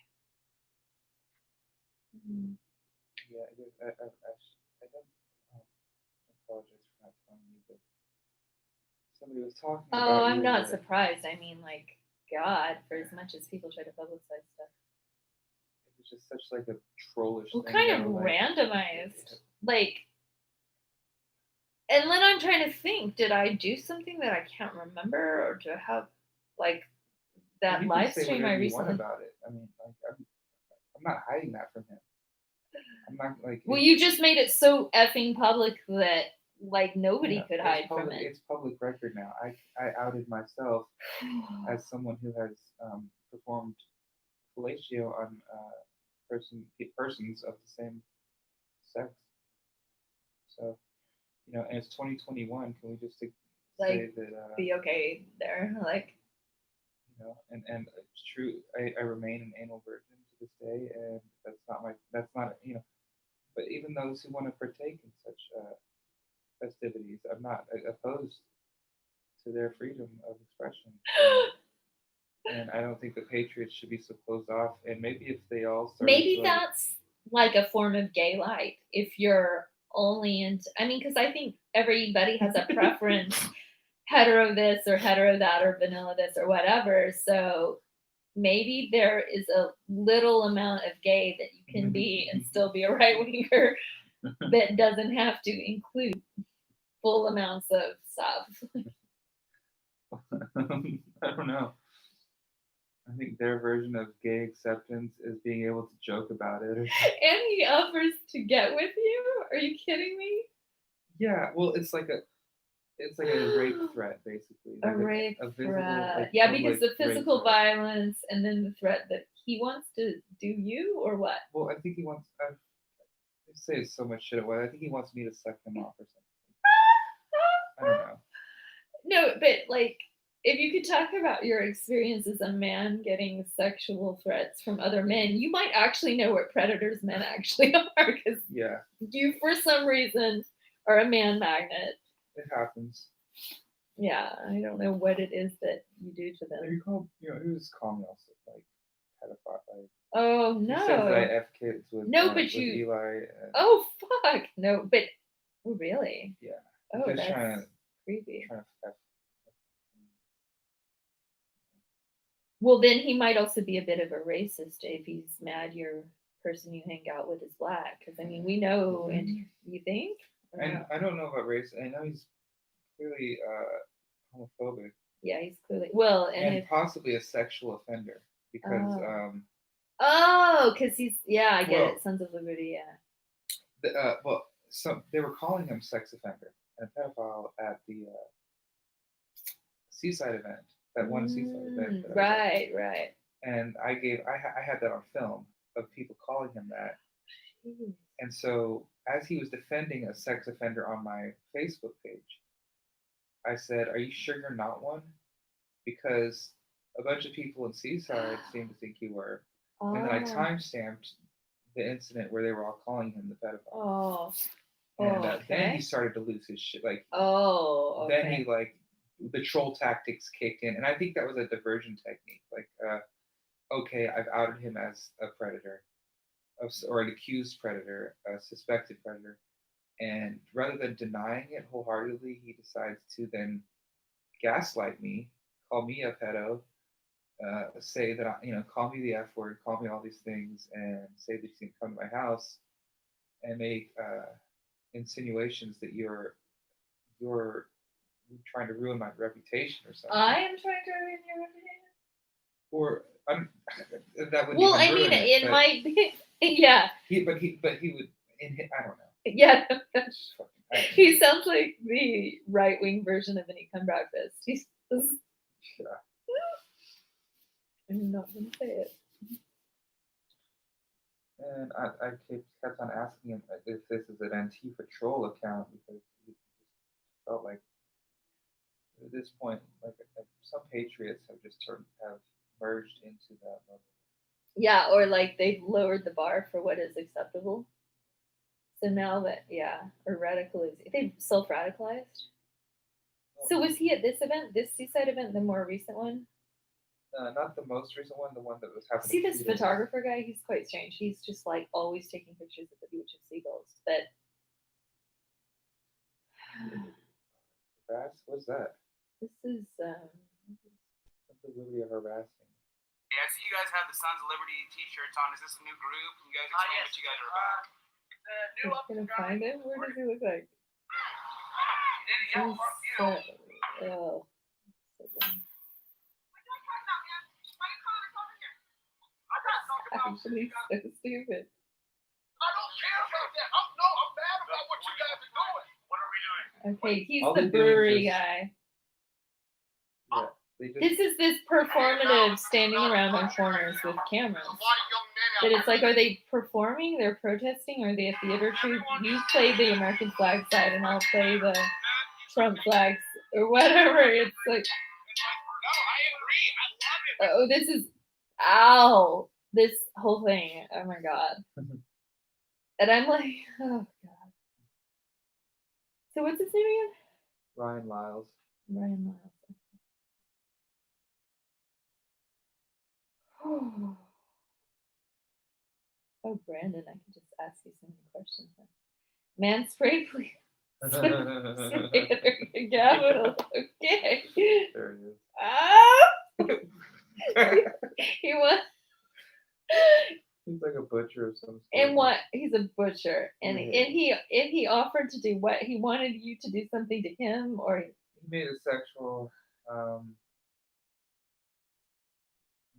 Yeah, I don't apologize for not telling you, but somebody was talking about Oh, I'm you not surprised. I mean, God, for as much as people try to publicize stuff. It was just such a trollish well, thing. Kind of randomized. And then I'm trying to think, did I do something that I can't remember, or to have that You can live say stream I whatever you want recently. about it. I mean, like, I'm not hiding that from him. I'm not like. Well, it's- you just made it so effing public that like nobody yeah, could it's hide public, from it. It's public record now. I outed myself as someone who has performed fellatio on persons of the same sex. So, and it's 2021. Can we just say Like, that? Be okay there, like. And it's true. I remain an anal virgin to this day, and that's not But even those who want to partake in such festivities, I'm not opposed to their freedom of expression. And I don't think the Patriots should be so closed off. And maybe if they all started Maybe to, that's like a form of gay light. If you're only into, I mean, because I think everybody has a preference, hetero this or hetero that or vanilla this or whatever. So maybe there is a little amount of gay that you can be and still be a right winger that doesn't have to include full amounts of stuff. I don't know. I think their version of gay acceptance is being able to joke about it. And he offers to get with you? Are you kidding me? Yeah, well, it's like a rape threat, basically. A Like rape a visible, threat. like, Yeah, because the public rape physical threat. violence and then the threat that he wants to do you or what? Well, I think he wants. I say so much shit away. I think he wants me to suck him off or something. I don't know. No, but like, if you could talk about your experience as a man getting sexual threats from other men, you might actually know what predators men actually are because Yeah, you, for some reason, are a man magnet. it happens. Yeah, I don't know what it is that you do to He them. called. He was calling me also like pedophile. Like, Oh, he says that I no. f kids with No, but with you- Eli. And, Oh, fuck. No, but, oh, really? yeah. Oh, Just that's trying creepy. to f. Well, then he might also be a bit of a racist if he's mad your person you hang out with is black. Because, I mean, we know, and you think? Or And no? I don't know about race. I know he's clearly homophobic Yeah, he's clearly, well, and and if, possibly a sexual offender because because he's, yeah, I get Well- it. Sons of Liberty, yeah. they were calling him sex offender and a pedophile at the Seaside event, that one Seaside event. That I went. Right. And I had that on film of people calling him that. Jeez. And so as he was defending a sex offender on my Facebook page, I said, "Are you sure you're not one? Because a bunch of people in Seaside seem to think you were." And then I Oh. timestamped the incident where they were all calling him the pedophile. Oh. And okay. then he started to lose his shit. Like, Oh, okay. then he the troll tactics kicked in, and I think that was a diversion technique. Like, okay, I've outed him as a predator, or an accused predator, a suspected predator, and rather than denying it wholeheartedly, he decides to then gaslight me, call me a pedo, say that call me the F word, call me all these things, and say that he's gonna come to my house and make insinuations that you're trying to ruin my reputation or something. I am trying to ruin your reputation. Or that would. Well, even I mean, ruin it, it might be, yeah, He would. I don't know. yeah. It's fucking- I don't know. He sounds like the right wing version of Any Come Breakfast. He's just, Yeah. I'm not gonna say it. And I kept on asking him if this is an Antifa troll account because it felt like at this point, like some patriots have merged into that level. Yeah, or like they've lowered the bar for what is acceptable. So now that, yeah, or radicalized, they've self-radicalized. So was he at this event, this Seaside event, the more recent one? Not the most recent one, the one that was happening. See this 2 days- photographer guy? He's quite strange. He's just like always taking pictures of the beach of seagulls. But Harass? What's that? this is What's the liberty of harassing? Hey, I see you guys have the Sons of Liberty t-shirts on. Is this a new group? Can you guys explain yes. what you guys are about? It's a new I'm gonna find him. Where does he look like? Yeah, He's fuck you. oh, so dumb. actually so stupid. I don't care about that. I'm mad about what you guys are doing. What are we doing? Okay, he's All the they're doing brewery is- guy. Yeah, they just, This is this performative standing around on corners with cameras. But it's like, are they performing? They're protesting? Are they a theater troupe? You play the American flag side, and I'll play the Trump flags or whatever. It's like, No, I agree. I love it. oh, this is, ow, this whole thing. Oh my god. And I'm like, oh god. So what's his name again? Ryan Lyles. Ryan Miles. Oh, Brandon, I can just ask you so many questions. Manspread, please. Capital. Okay. There he is. Ah! He was. He's like a butcher of some sort. And what? He's a butcher, and Yeah. he offered to do what? He wanted you to do something to him, or He made a sexual,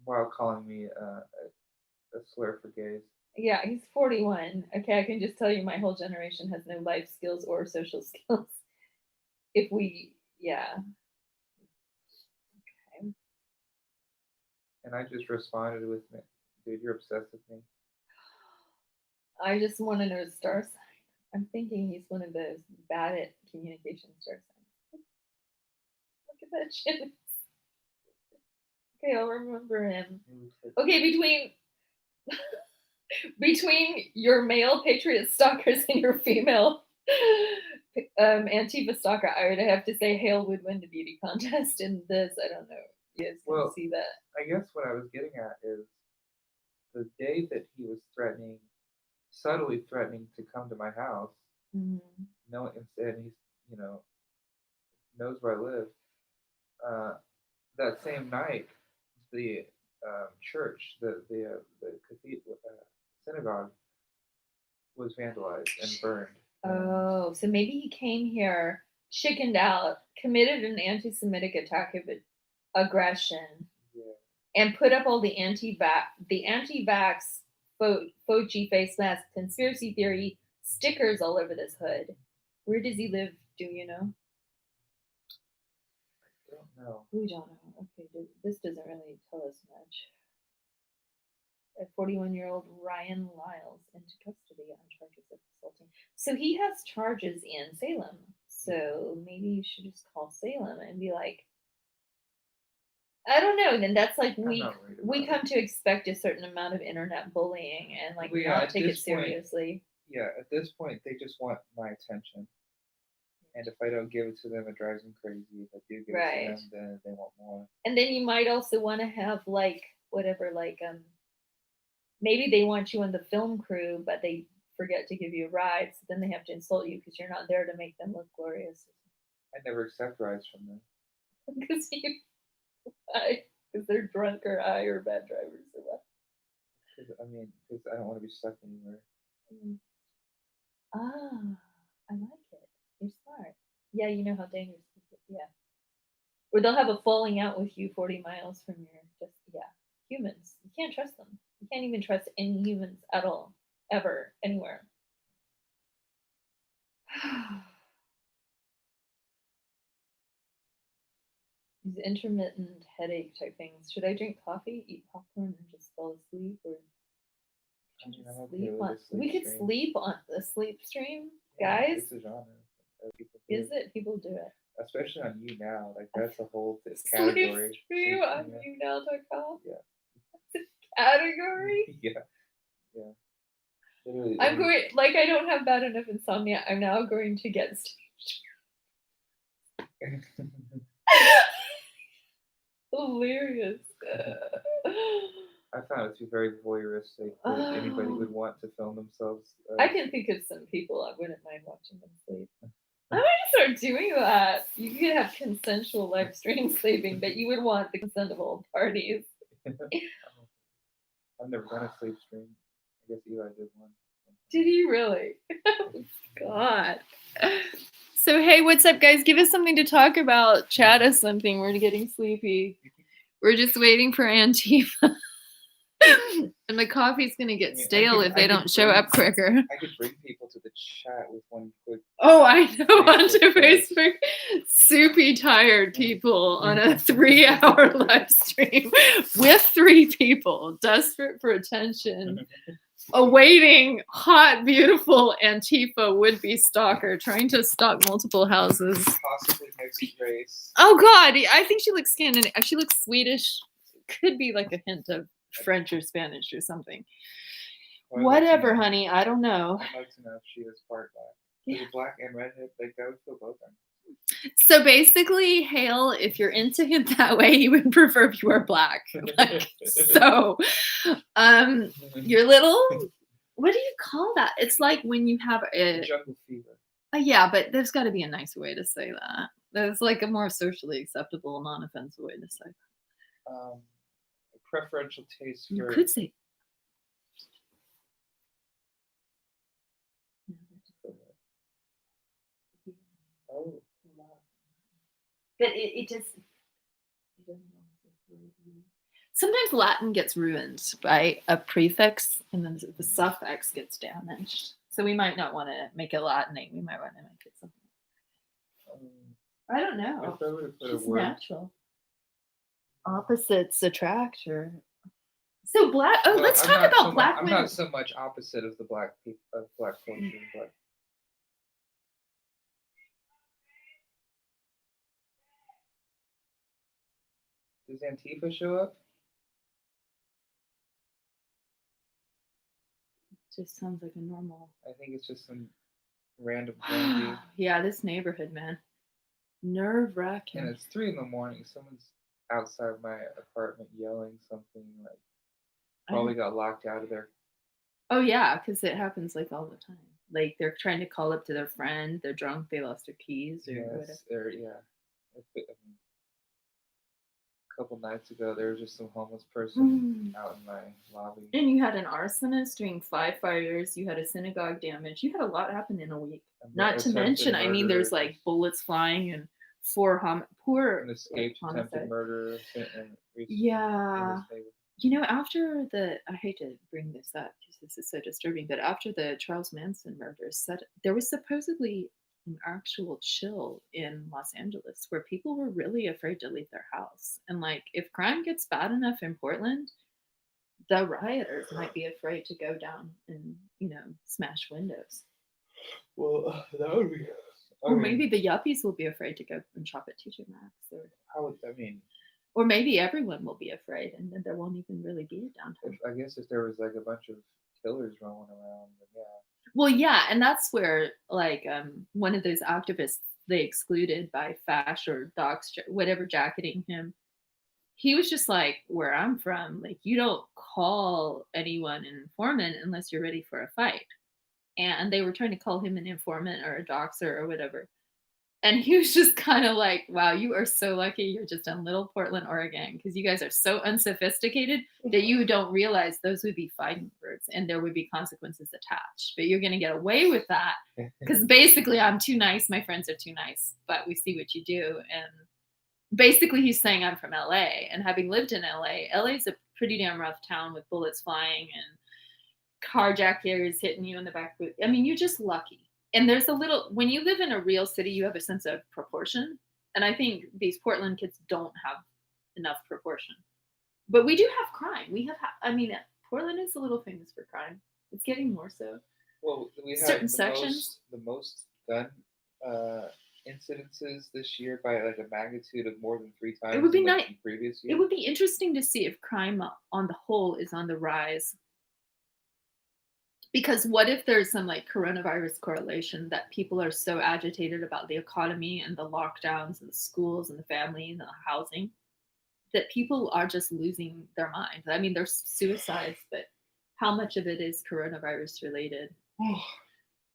while calling me a slur for gays. yeah, he's 41. Okay, I can just tell you, my whole generation has no life skills or social skills. If we, yeah. Okay. And I just responded with, dude, you're obsessed with me. I just want to know his star sign. I'm thinking he's one of those bad at communication star signs. Look at that chin. Okay, I'll remember him. He looks like- Okay, between your male patriot stalkers and your female Antifa stalker, I would have to say Hale would win the beauty contest in this. I don't know. You guys can Well, see that. I guess what I was getting at is the day that he was subtly threatening to come to my house, Mhm. and he's, knows where I live. That same night, the church, the cathedral, synagogue, was vandalized and burned. Oh, so maybe he came here, chickened out, committed an anti-Semitic attack of aggression, Yeah. and put up all the anti-vax Fauci face mask conspiracy theory stickers all over this hood. Where does he live? Do you know? I don't know. We don't know. Okay, this doesn't really tell us much. A 41-year-old Ryan Lyles into custody on charges of assaulting. So he has charges in Salem. So maybe you should just call Salem and be like, I don't know. Then that's like I'm we not worried we about come to expect a certain amount of internet bullying and like Well, yeah, not at take it this point- seriously. Yeah, at this point, they just want my attention. And if I don't give it to them, it drives them crazy. If I do give Right. it to them, then they want more. And then you might also want to have like whatever, like maybe they want you on the film crew, but they forget to give you a ride, so then they have to insult you because you're not there to make them look glorious. I never accept rides from them. Because they're drunk or high or bad drivers or what. Because I don't want to be stuck anywhere. Ah, I like it. You're smart. Yeah, you know how dangerous. Yeah. Or they'll have a falling out with you 40 miles from your humans. You can't trust them. You can't even trust any humans at all, ever, anywhere. These intermittent headache type things. Should I drink coffee, eat popcorn, and just fall asleep, or I mean, I'm okay sleep with on? a sleep We could stream. sleep on the sleep stream, Yeah, guys. it's a genre. People do Is it? People do it. Especially on You Now. Like, that's a whole Sleep category. stream Sleep on stream, YouNow.com. Yeah. That's a category. yeah. Yeah. Literally, I'm going, like, I don't have bad enough insomnia. I'm now going to get hilarious. I found it to be very voyeuristic that anybody would want to film themselves. I can think of some people I wouldn't mind watching them sleep. I'm going to start doing that. You could have consensual live stream sleeping, but you would want the consent of all parties. I've never done a sleep stream. I guess Eli did one. Did you really? God. So, hey, what's up, guys? Give us something to talk about. Chat us something. We're getting sleepy. We're just waiting for Antifa. And the coffee's gonna I get mean, stale if they don't show up quicker. I could bring people to the chat with one quick. Oh, I know onto Facebook post. Facebook. Soupy tired people on a 3-hour live stream with 3 people desperate for attention, awaiting hot, beautiful Antifa would-be stalker trying to stalk multiple houses. Possibly mixed race. Oh God, I think she looks Scandinavian. She looks Swedish. Could be like a hint of French or Spanish or something. Or Whatever, Latino. honey. I don't know. I'd like to know if she is part black. Is it black and redhead? Like that would fill both ends. So basically, Hale, if you're into him that way, he would prefer if you were black. Like, so, your little, what do you call that? It's like when you have a, Jungle fever. yeah, but there's got to be a nicer way to say that. There's like a more socially acceptable, non-offensive way to say that. Preferential taste You for. could say, Oh. but it just. Sometimes Latin gets ruined by a prefix and then the suffix gets damaged. So we might not want to make it Latinate. We might want to make it something. I don't know. If I were to put a It's word. natural. Opposites attract, or so black. Oh, Well, let's I'm talk not about so black I'm women. not so much opposite of the black people of black culture, but does Antifa show up? Just sounds like a normal. I think it's just some random Benji. Yeah, this neighborhood, man, nerve wracking. And it's 3 a.m. Someone's outside my apartment yelling something like probably got locked out of there. Oh yeah, because it happens like all the time. Like they're trying to call up to their friend. They're drunk. They lost their keys or whatever. Yes, there, yeah. I mean, a couple nights ago, there was just some homeless person out in my lobby. And you had an arsonist doing 5 fires. You had a synagogue damage. You had a lot happen in a week. And Not to attempted mention, I mean, there's murder, like bullets flying and 4 poor an escaped like, attempted homicide. murder. In Yeah. this neighborhood. You know, after I hate to bring this up because this is so disturbing, but after the Charles Manson murder, there was supposedly an actual chill in Los Angeles where people were really afraid to leave their house. And like, if crime gets bad enough in Portland, the rioters might be afraid to go down and, smash windows. Well, that would be. Or maybe the yuppies will be afraid to go and shop at TJ Maxx. Or maybe everyone will be afraid and then there won't even really be a downtown. I guess if there was like a bunch of killers roaming around, then yeah. Well, yeah, and that's where like one of those activists they excluded by Fash or Docs, whatever, jacketing him. He was just like, where I'm from, like you don't call anyone an informant unless you're ready for a fight. And they were trying to call him an informant or a doxer or whatever. And he was just kind of like, wow, you are so lucky you're just in Little Portland, Oregon, because you guys are so unsophisticated that you don't realize those would be fighting words and there would be consequences attached. But you're going to get away with that because basically I'm too nice. My friends are too nice, but we see what you do. And basically he's saying I'm from LA, and having lived in LA is a pretty damn rough town with bullets flying and carjackers hitting you in the back. I mean, you're just lucky. And there's when you live in a real city, you have a sense of proportion. And I think these Portland kids don't have enough proportion. But we do have crime. Portland is a little famous for crime. It's getting more so. Well, we have certain sections. The most gun incidences this year by like a magnitude of more than 3 times. It would be the nice. Previous year. It would be interesting to see if crime on the whole is on the rise. Because what if there's some like coronavirus correlation that people are so agitated about the economy and the lockdowns and the schools and the family and the housing that people are just losing their minds. I mean, there's suicides, but how much of it is coronavirus related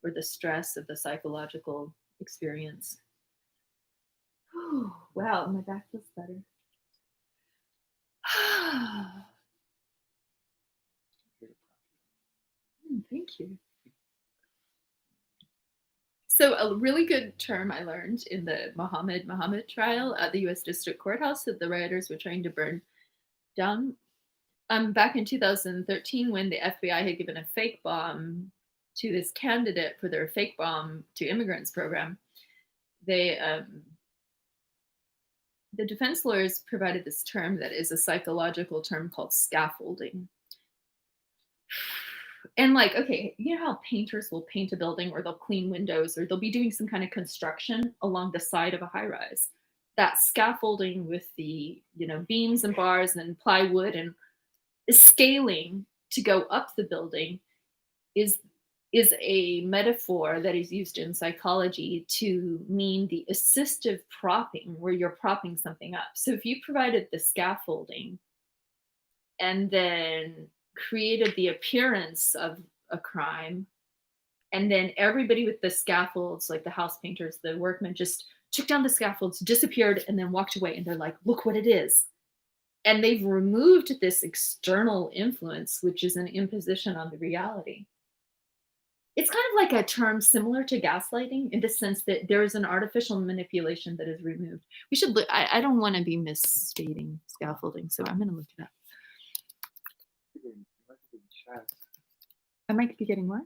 or the stress of the psychological experience? Wow, my back feels better. Thank you. So a really good term I learned in the Muhammad trial at the U.S. District Courthouse that the rioters were trying to burn down. back in 2013 when the FBI had given a fake bomb to this candidate for their fake bomb to immigrants program, they the defense lawyers provided this term that is a psychological term called scaffolding. And like, okay, you know how painters will paint a building or they'll clean windows or they'll be doing some kind of construction along the side of a high rise. That scaffolding with the, beams and bars and plywood and scaling to go up the building is a metaphor that is used in psychology to mean the assistive propping, where you're propping something up. So if you provided the scaffolding and then created the appearance of a crime, and then everybody with the scaffolds, like the house painters, the workmen, just took down the scaffolds, disappeared, and then walked away, and they're like, look what it is. And they've removed this external influence, which is an imposition on the reality. It's kind of like a term similar to gaslighting in the sense that there is an artificial manipulation that is removed. We should look, I don't want to be misstating scaffolding, so I'm going to look it up. I might be getting what?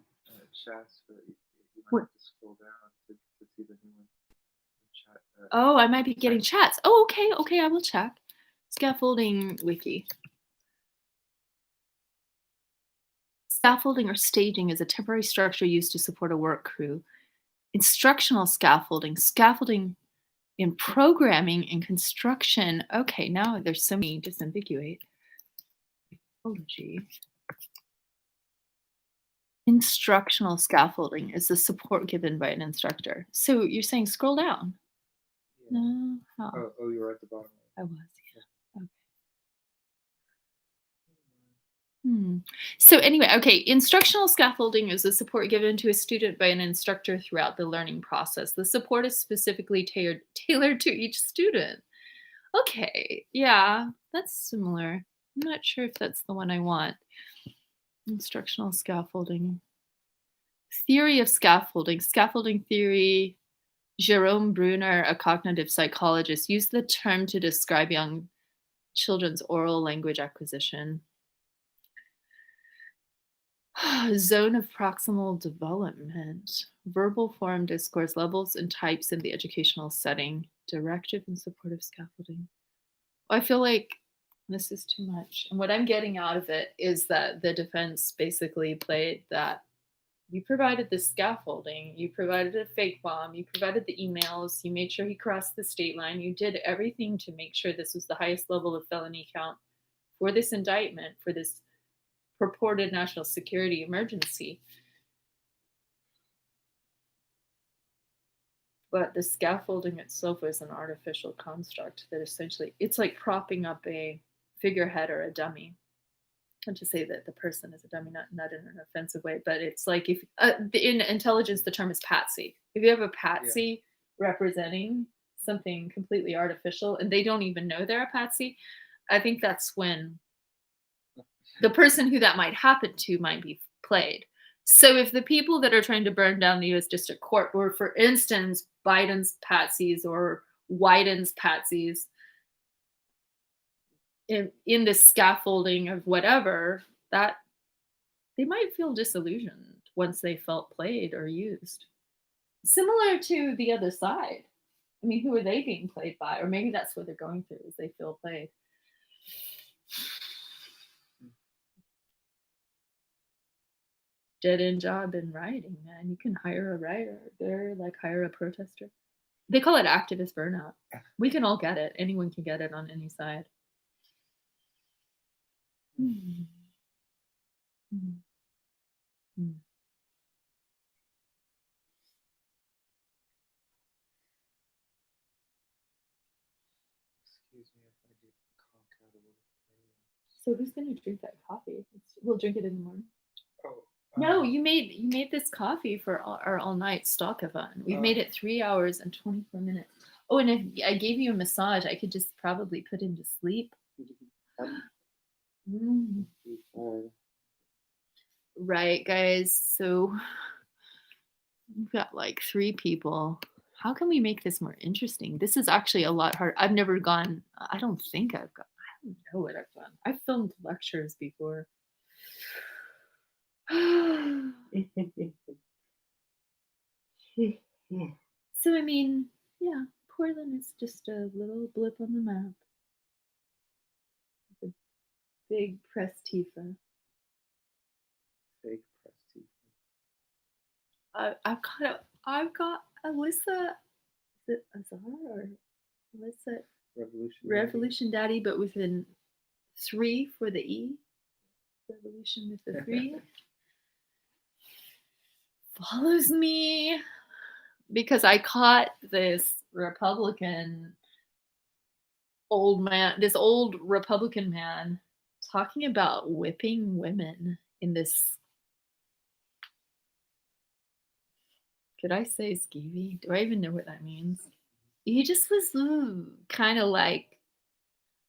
Chats, but you What? might have to scroll down to see the new one. Chat, Oh, I might be getting chats. Oh, okay, I will check. Scaffolding wiki. Scaffolding or staging is a temporary structure used to support a work crew. Instructional scaffolding, scaffolding in programming and construction. Okay, now there's so many disambiguate. Psychology. Instructional scaffolding is the support given by an instructor. So you're saying scroll down? Yeah. No, how? Oh, you were at the bottom. I was, yeah. Okay. So anyway, okay, instructional scaffolding is the support given to a student by an instructor throughout the learning process. The support is specifically tailored to each student. Okay, yeah, that's similar. I'm not sure if that's the one I want. Instructional scaffolding. Theory of scaffolding. Scaffolding theory. Jerome Bruner, a cognitive psychologist, used the term to describe young children's oral language acquisition. Zone of proximal development. Verbal form, discourse, levels, and types in the educational setting. Directive and supportive scaffolding. I feel like this is too much. And what I'm getting out of it is that the defense basically played that you provided the scaffolding, you provided a fake bomb, you provided the emails, you made sure he crossed the state line, you did everything to make sure this was the highest level of felony count for this indictment, for this purported national security emergency. But the scaffolding itself is an artificial construct that essentially, it's like propping up a figurehead or a dummy. Not to say that the person is a dummy, not in an offensive way, but it's like if in intelligence, the term is patsy. If you have a patsy representing something completely artificial and they don't even know they're a patsy, I think that's when the person who that might happen to might be played. So if the people that are trying to burn down the U.S. District Court were, for instance, Biden's patsies or Wyden's patsies, in the scaffolding of whatever, that they might feel disillusioned once they felt played or used. Similar to the other side. I mean, who are they being played by? Or maybe that's what they're going through, is they feel played. Dead-end job in writing, man. You can hire a writer. They're like hire a protester. They call it activist burnout. We can all get it. Anyone can get it on any side. Mm. Mm. Mm. Excuse me if I do conk out a little earlier. So who's gonna drink that coffee? We'll drink it in the morning. Oh. No, you made this coffee for our all-night stalkathon. We've made it 3 hours and 24 minutes. Oh, and if I gave you a massage, I could just probably put him to sleep. Mm. Right, guys. So we've got like 3 people. How can we make this more interesting? This is actually a lot harder. I've never gone. I don't don't know what I've done. I've filmed lectures before. So I mean, yeah, Portland is just a little blip on the map. The big press Tifa. Fake prestige. I've got Alyssa. Is it Azar or Alyssa Revolution Daddy, but with an 3 for the E. Revolution with the 3. Follows me because I caught this old Republican man talking about whipping women in this. Could I say skeevy? Do I even know what that means? He just was kind of like,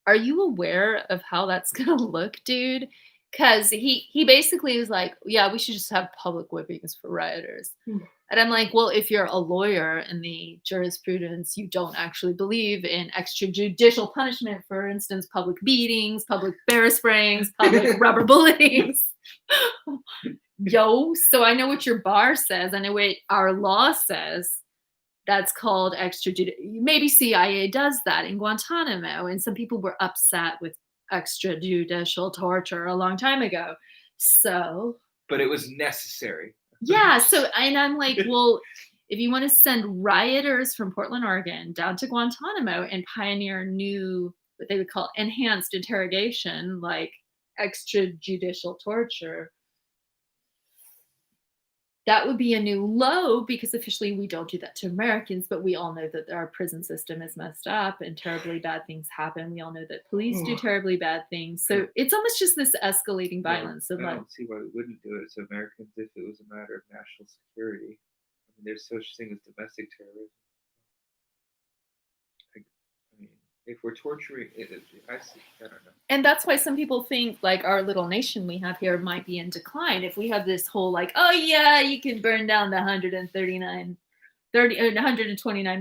are you aware of how that's gonna look, dude? Because he basically was like, yeah, we should just have public whippings for rioters. And I'm like, well, if you're a lawyer in the jurisprudence, you don't actually believe in extrajudicial punishment, for instance, public beatings, public bear sprayings, public rubber bulletings. Yo, so I know what your bar says. I know what our law says. That's called extrajudicial. Maybe CIA does that in Guantanamo, and some people were upset with extrajudicial torture a long time ago. So, but it was necessary. Yeah. So, and I'm like, well, if you want to send rioters from Portland, Oregon down to Guantanamo and pioneer new, what they would call enhanced interrogation, like extrajudicial torture, that would be a new low, because officially we don't do that to Americans, but we all know that our prison system is messed up and terribly bad things happen. We all know that police do terribly bad things. So it's almost just this escalating violence. I don't see why we wouldn't do it to Americans if it was a matter of national security. I mean, there's such thing as domestic terrorism. I mean, if we're torturing, I don't know. And that's why some people think like our little nation we have here might be in decline. If we have this whole like, oh yeah, you can burn down the $129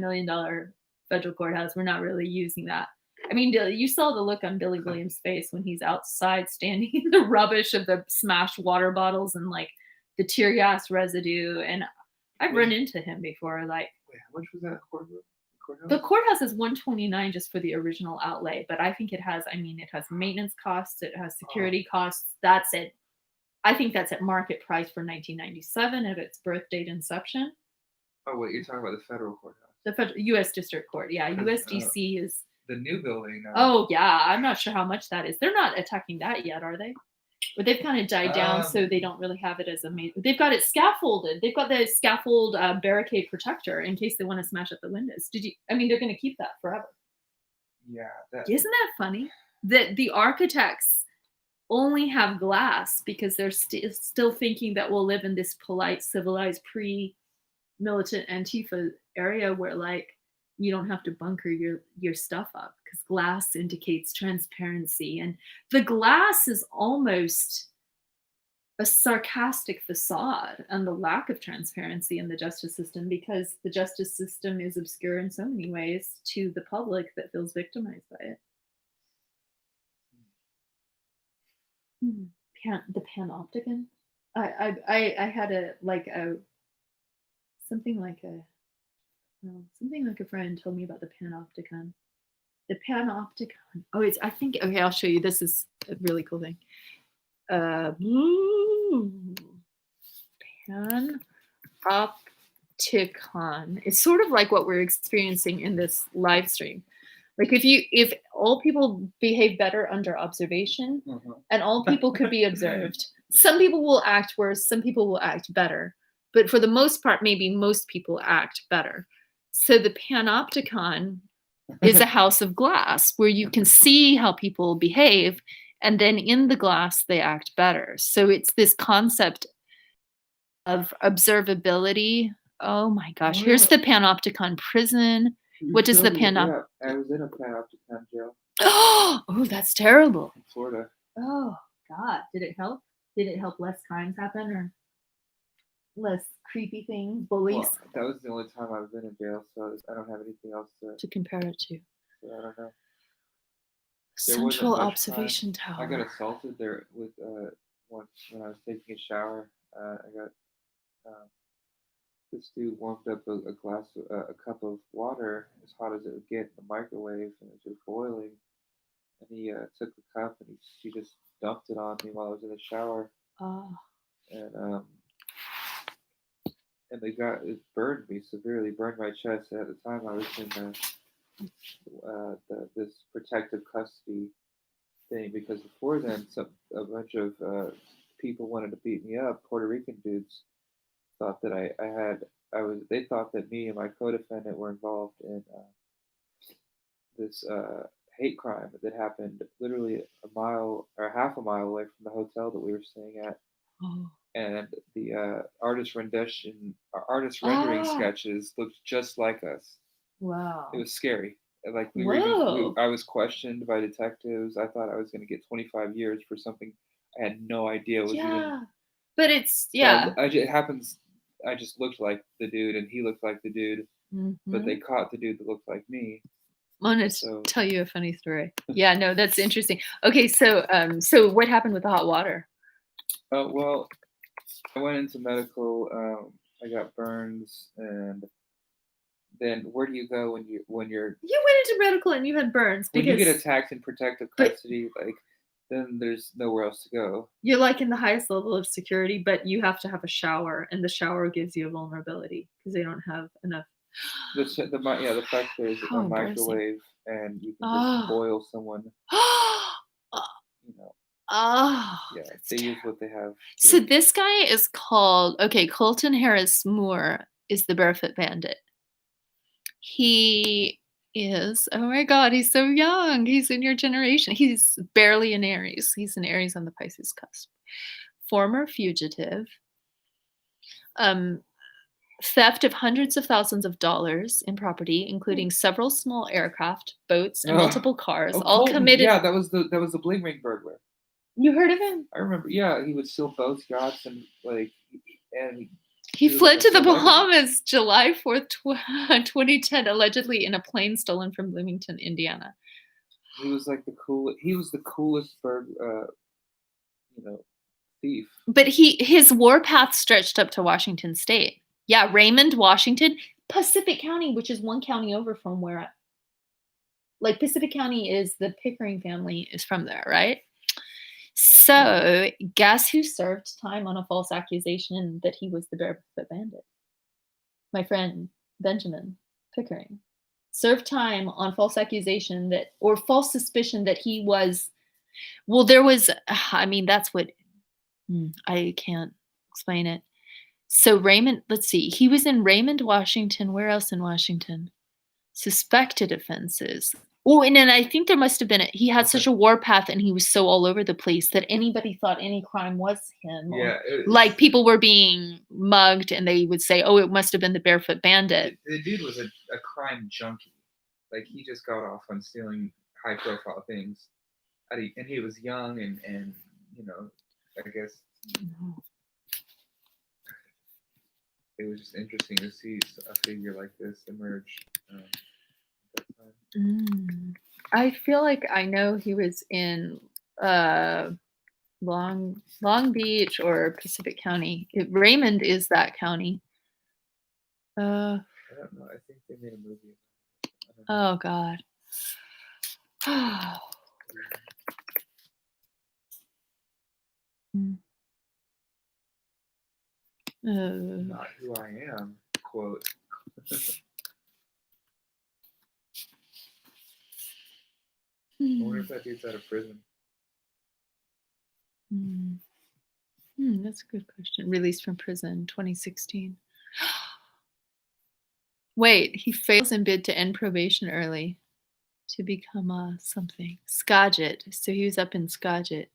million federal courthouse. We're not really using that. I mean, you saw the look on Billy Williams' face when he's outside standing in the rubbish of the smashed water bottles and like the tear gas residue. And I've run into him before. Like, wait, how much was that courthouse? The courthouse is $129 just for the original outlay, but I think it has maintenance costs, it has security costs. That's it. I think that's at market price for 1997 at its birth date inception. Oh wait, you're talking about the federal courthouse? The federal U.S. District Court, yeah. USDC is the new building. Oh yeah, I'm not sure how much that is. They're not attacking that yet, are they? But they've kind of died down, so they don't really have it as a major. They've got it scaffolded. They've got the scaffold barricade protector in case they want to smash up the windows. I mean, they're going to keep that forever. Yeah. Isn't that funny? That the architects only have glass because they're still thinking that we'll live in this polite, civilized, pre-militant Antifa area where, like, you don't have to bunker your stuff up because glass indicates transparency. And the glass is almost a sarcastic facade on the lack of transparency in the justice system, because the justice system is obscure in so many ways to the public that feels victimized by it. The panopticon. I had something like a friend told me about the panopticon. The panopticon. Oh, okay, I'll show you. This is a really cool thing. Panopticon. It's sort of like what we're experiencing in this live stream. Like if all people behave better under observation, and all people could be observed, some people will act worse, some people will act better. But for the most part, maybe most people act better. So the panopticon is a house of glass where you can see how people behave, and then in the glass they act better. So it's this concept of observability. Oh my gosh, here's the panopticon prison. What does the panopticon? Yeah, I was in a panopticon jail. Oh, that's terrible. In Florida. Oh God, did it help? Did it help less crimes happen or less creepy things, bullies? Well, that was the only time I've been in jail, so I don't have anything else to compare it to. So I don't know. There wasn't Central much crime. Observation I got Tower. assaulted there with once when I was taking a shower. I got this dude warmed up a cup of water as hot as it would get in the microwave, and it was just boiling. And he took the cup and she just dumped it on me while I was in the shower, Oh. and it burned me severely, burned my chest. And at the time, I was in this protective custody thing because before then, a bunch of people wanted to beat me up. Puerto Rican dudes thought that they thought that me and my co-defendant were involved in this hate crime that happened literally a mile or half a mile away from the hotel that we were staying at. Oh. And the artist rendering Ah. sketches looked just like us. Wow. It was scary. Like Whoa. I was questioned by detectives. I thought I was going to get 25 years for something I had no idea was even. But it's yeah. It happens. I just looked like the dude, and he looked like the dude. But they caught the dude that looked like me. I'm gonna So- tell you a funny story. Yeah, no, that's interesting. Okay, so what happened with the hot water? Well, I went into medical. I got burns, and then where do you go when you're You went into medical and you had burns when you because get attacked in protective custody? Like, then there's nowhere else to go. you're like in the highest level of security, but you have to have a shower, and the shower gives you a vulnerability because they don't have enough. The fact there's How a embarrassing. microwave and you can Ah. just boil someone. Oh, You know, yeah, that's they use terrible. what they have. So this guy is called Colton Harris Moore is the Barefoot Bandit. He is, oh my God, he's so young. He's in your generation. He's barely an Aries. He's an Aries on the Pisces cusp. Former fugitive. Theft of hundreds of thousands of dollars in property, including several small aircraft, boats, and Ugh. multiple cars, Oh, all Colton, committed. Yeah, that was the bling ring burglar. You heard of him? I remember. Yeah, he would steal boats, yachts, and and He was fled a to the celebrity. Bahamas July 4th, 2010, allegedly in a plane stolen from Bloomington, Indiana. He was like He was the coolest thief. But his warpath stretched up to Washington State. Yeah, Raymond, Washington, Pacific County, which is one county over from where, like Pacific County is the Pickering family is from there, right? So guess who served time on a false accusation that he was the Barefoot Bandit? My friend Benjamin Pickering served time on false accusation or false suspicion that he was. Well, there was. I mean, that's what I can't explain it. So Raymond, let's see, he was in Raymond, Washington. Where else in Washington? Suspected offenses. Oh, and then I think there must have been he had such a warpath and he was so all over the place that anybody thought any crime was him. Yeah, like people were being mugged and they would say, oh, it must have been the Barefoot Bandit. The dude was a crime junkie. Like, he just got off on stealing high profile things. And he was young and I guess it was just interesting to see a figure like this emerge at that time. I feel like I know he was in Long Beach or Pacific County. Raymond is that county. I don't know. I think they made a movie. Oh God. Not who I am, quote. I wonder if that dude's out of prison. That's a good question. Released from prison 2016. Wait, he fails in bid to end probation early to become something. Skagit. So he was up in Skagit.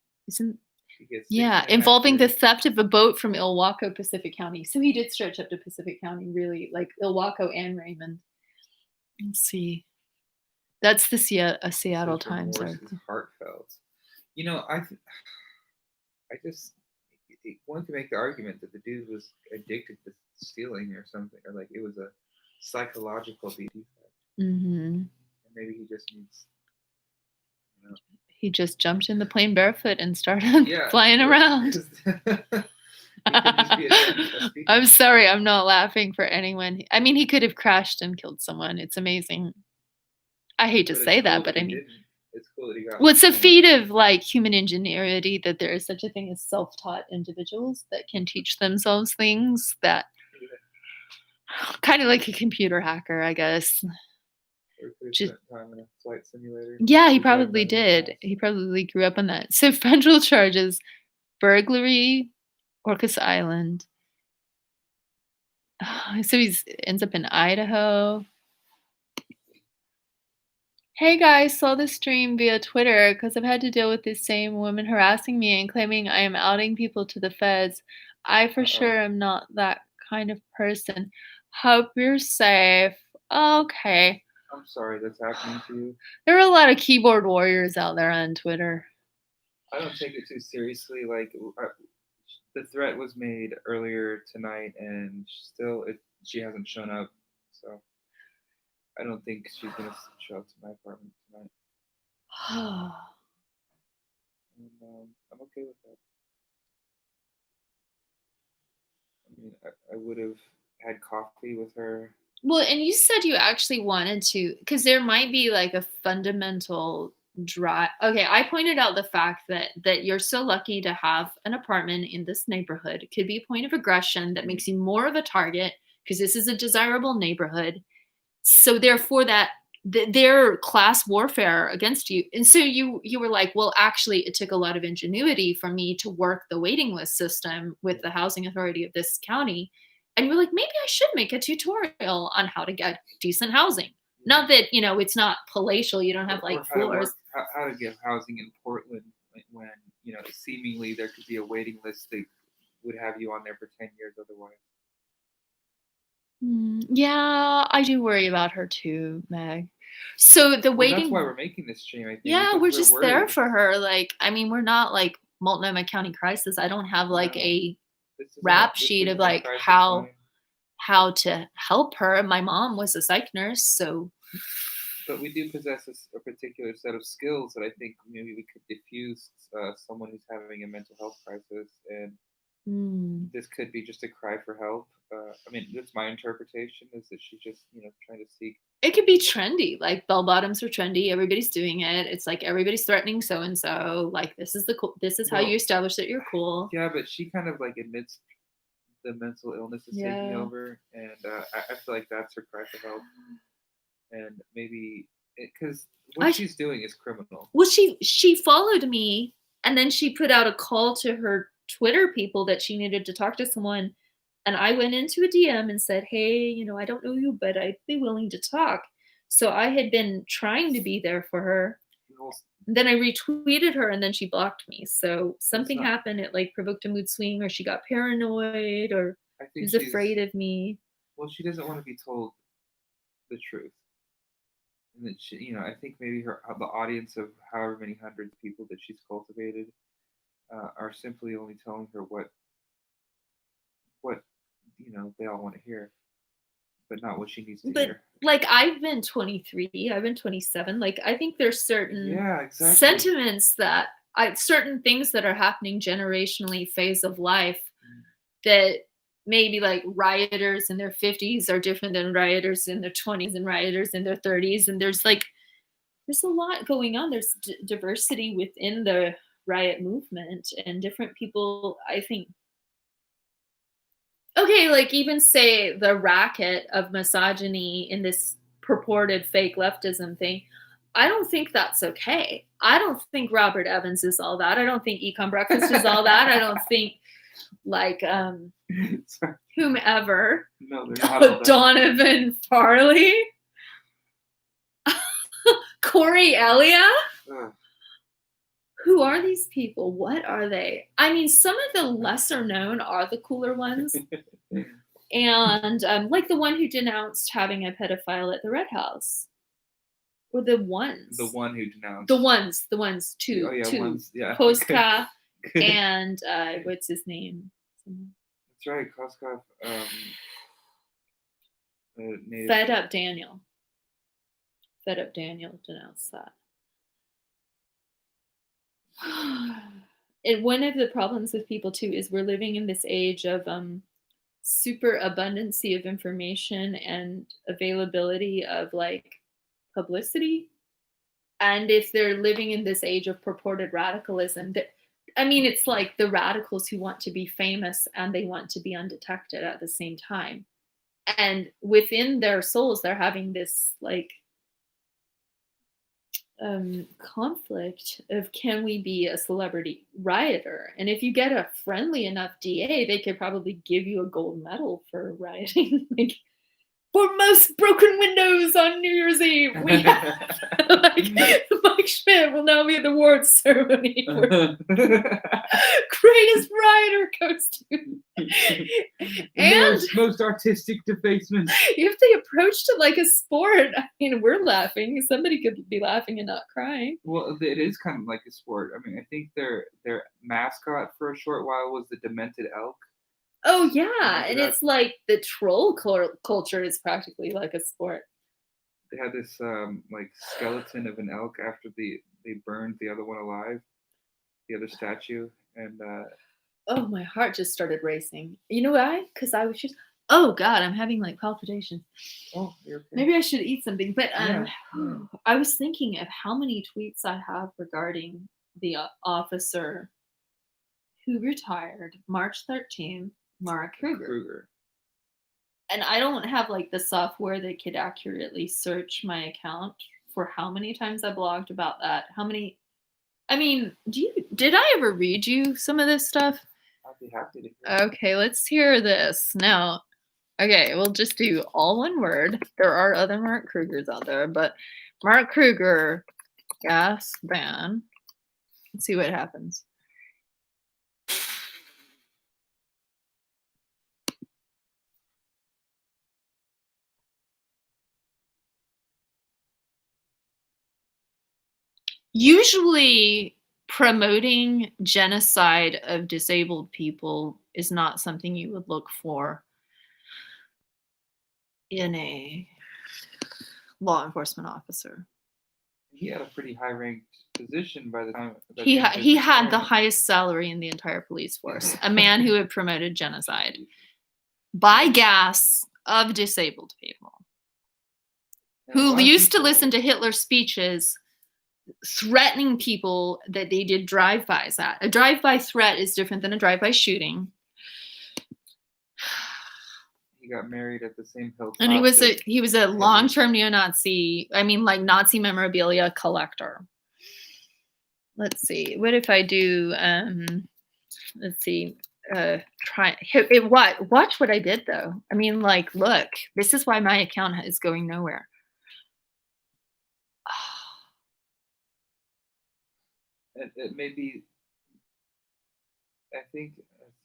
Involving the theft of a boat from Ilwaco, Pacific County. So he did stretch up to Pacific County, really, like Ilwaco and Raymond. Let's see. That's the Seattle Times article. Heartfelt. I just one could make the argument that the dude was addicted to stealing or something, or like it was a psychological defect. Mm-hmm. And maybe he just needs No. He just jumped in the plane barefoot and started Yeah, flying yeah, around. 'cause he could just be a speed I'm demon. sorry, I'm not laughing for anyone. I mean, he could have crashed and killed someone. It's amazing. I hate to But say it's cool that, but that I he mean, didn't. It's cool that he got well, on it's the a plane. feat of like human ingenuity that there is such a thing as self-taught individuals that can teach themselves things that Yeah. kind of like a computer hacker, I guess. Or could have Just, spent time in a flight simulator. yeah, he to drive probably down the did. pass. He probably grew up on that. So federal charges: burglary, Orcas Island. So he's ends up in Idaho. Hey guys, saw the stream via Twitter because I've had to deal with this same woman harassing me and claiming I am outing people to the feds. I for Uh-oh. sure am not that kind of person. Hope you're safe. Okay. I'm sorry that's happening to you. There are a lot of keyboard warriors out there on Twitter. I don't take it too seriously. Like the threat was made earlier tonight, and still she hasn't shown up. So I don't think she's gonna show up to my apartment tonight. And I'm okay with that. I mean, I would have had coffee with her. Well, and you said you actually wanted to, because there might be like a fundamental drive. Okay, I pointed out the fact that you're so lucky to have an apartment in this neighborhood. It could be a point of aggression that makes you more of a target because this is a desirable neighborhood. So therefore, their class warfare against you, and so you were like, well, actually, it took a lot of ingenuity for me to work the waiting list system with the housing authority of this county. And you're like, maybe I should make a tutorial on how to get decent housing. Not that, it's not palatial. You don't have like Or how to floors. how to get housing in Portland when seemingly there could be a waiting list that would have you on there for 10 years otherwise. Yeah, I do worry about her too, Meg. So the Well, waiting. that's why we're making this stream. I think. Yeah, because we're just there worried. for her. Like, I mean, we're not like Multnomah County Crisis. I don't have like No. a This isn't rap this sheet of isn't a like crisis how line. to help her. My mom was a psych nurse, so But we do possess a particular set of skills that I think maybe we could diffuse someone who's having a mental health crisis, and this could be just a cry for help. I mean, that's my interpretation, is that she's just trying to seek. it could be trendy. Like bell bottoms are trendy. Everybody's doing it. It's like everybody's threatening so and so. Like this is how you establish that you're cool. Yeah, but she kind of like admits the mental illness is taking Yeah. over, and I feel like that's her cry for help. And maybe because what she's doing is criminal. Well, she followed me, and then she put out a call to her Twitter people that she needed to talk to someone, and I went into a DM and said, "Hey, I don't know you, but I'd be willing to talk." So I had been trying to be there for her. Well, Then I retweeted her, and then she blocked me. So something not- happened. It like provoked a mood swing, or she got paranoid, or I she think was afraid of me. Well, she doesn't want to be told the truth. And that she, I think maybe the audience of however many hundreds of people that she's cultivated are simply only telling her what they all want to hear, but not what she needs to hear. Like I've been 23, I've been 27. Like I think there's certain exactly. sentiments that certain things that are happening generationally, phase of life, that maybe like rioters in their 50s are different than rioters in their 20s and rioters in their 30s. And there's a lot going on. There's diversity within the riot movement, and different people, I think. Okay, like even say the racket of misogyny in this purported fake leftism thing. I don't think that's okay. I don't think Robert Evans is all that. I don't think Econ Breakfast is all that. I don't think like whomever. No, they're not all that. Donovan Farley. Corey Elliott. Who are these people? What are they? I mean, some of the lesser known are the cooler ones. And like the one who denounced having a pedophile at the Red House. Or the ones. The one who denounced. The ones, two. Oh, yeah, two. ones, yeah. Koska and what's his name? That's right, Koskov. Fed Up Daniel denounced that. And one of the problems with people too is we're living in this age of super abundancy of information and availability of like publicity. And if they're living in this age of purported radicalism, that I mean, it's like the radicals who want to be famous and they want to be undetected at the same time. And within their souls, they're having this like conflict of, can we be a celebrity rioter? And if you get a friendly enough DA, they could probably give you a gold medal for rioting. Like, for most broken windows on New Year's Eve, we have like Mike Schmidt will now be at the awards ceremony for greatest rioter costume. And most artistic defacement. if they approached it like a sport, I mean, we're laughing. Somebody could be laughing and not crying. Well, it is kind of like a sport. I mean, I think their mascot for a short while was the demented elk. Oh yeah, and it's like the troll culture is practically like a sport. They had this like skeleton of an elk after they burned the other one alive, the other statue, and oh, my heart just started racing. You know why? Because I was just, oh God, I'm having like palpitations. oh, you're okay. Maybe I should eat something. But Yeah. I was thinking of how many tweets I have regarding the officer who retired March 13th, Mark Kruger. And I don't have like the software that could accurately search my account for how many times I blogged about that. How many? I mean, did I ever read you some of this stuff? I'd be happy to hear. Okay, let's hear this now. Okay, we'll just do all one word. There are other Mark Krugers out there, but Mark Kruger gas ban. Let's see what happens. Usually promoting genocide of disabled people is not something you would look for in a law enforcement officer. He had a pretty high ranked position by the time that He was had the retiring. highest salary in the entire police force. A man who had promoted genocide by gas of disabled people, And a who lot of used to people- listen to Hitler's speeches threatening people that they did drive-bys at. A drive-by threat is different than a drive-by shooting. He got married at the same hilltop. And he was a that- long-term neo-Nazi, I mean like Nazi memorabilia collector. Let's see. What if I do let's see. Watch what I did though. I mean, like, look, this is why my account is going nowhere. It may be. I think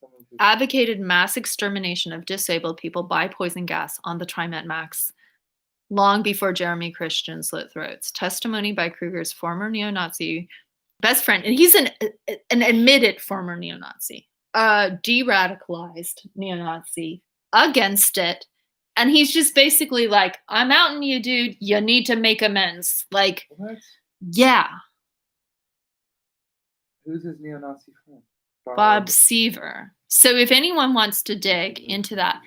some of his Advocated mass extermination of disabled people by poison gas on the TriMet Max long before Jeremy Christian slit throats. Testimony by Kruger's former neo-Nazi best friend, and he's an admitted former neo-Nazi, de-radicalized neo-Nazi against it. And he's just basically like, I'm outing you, dude. You need to make amends. Like, what? yeah, Who's his neo-Nazi friend? Bob Seaver. So if anyone wants to dig into that,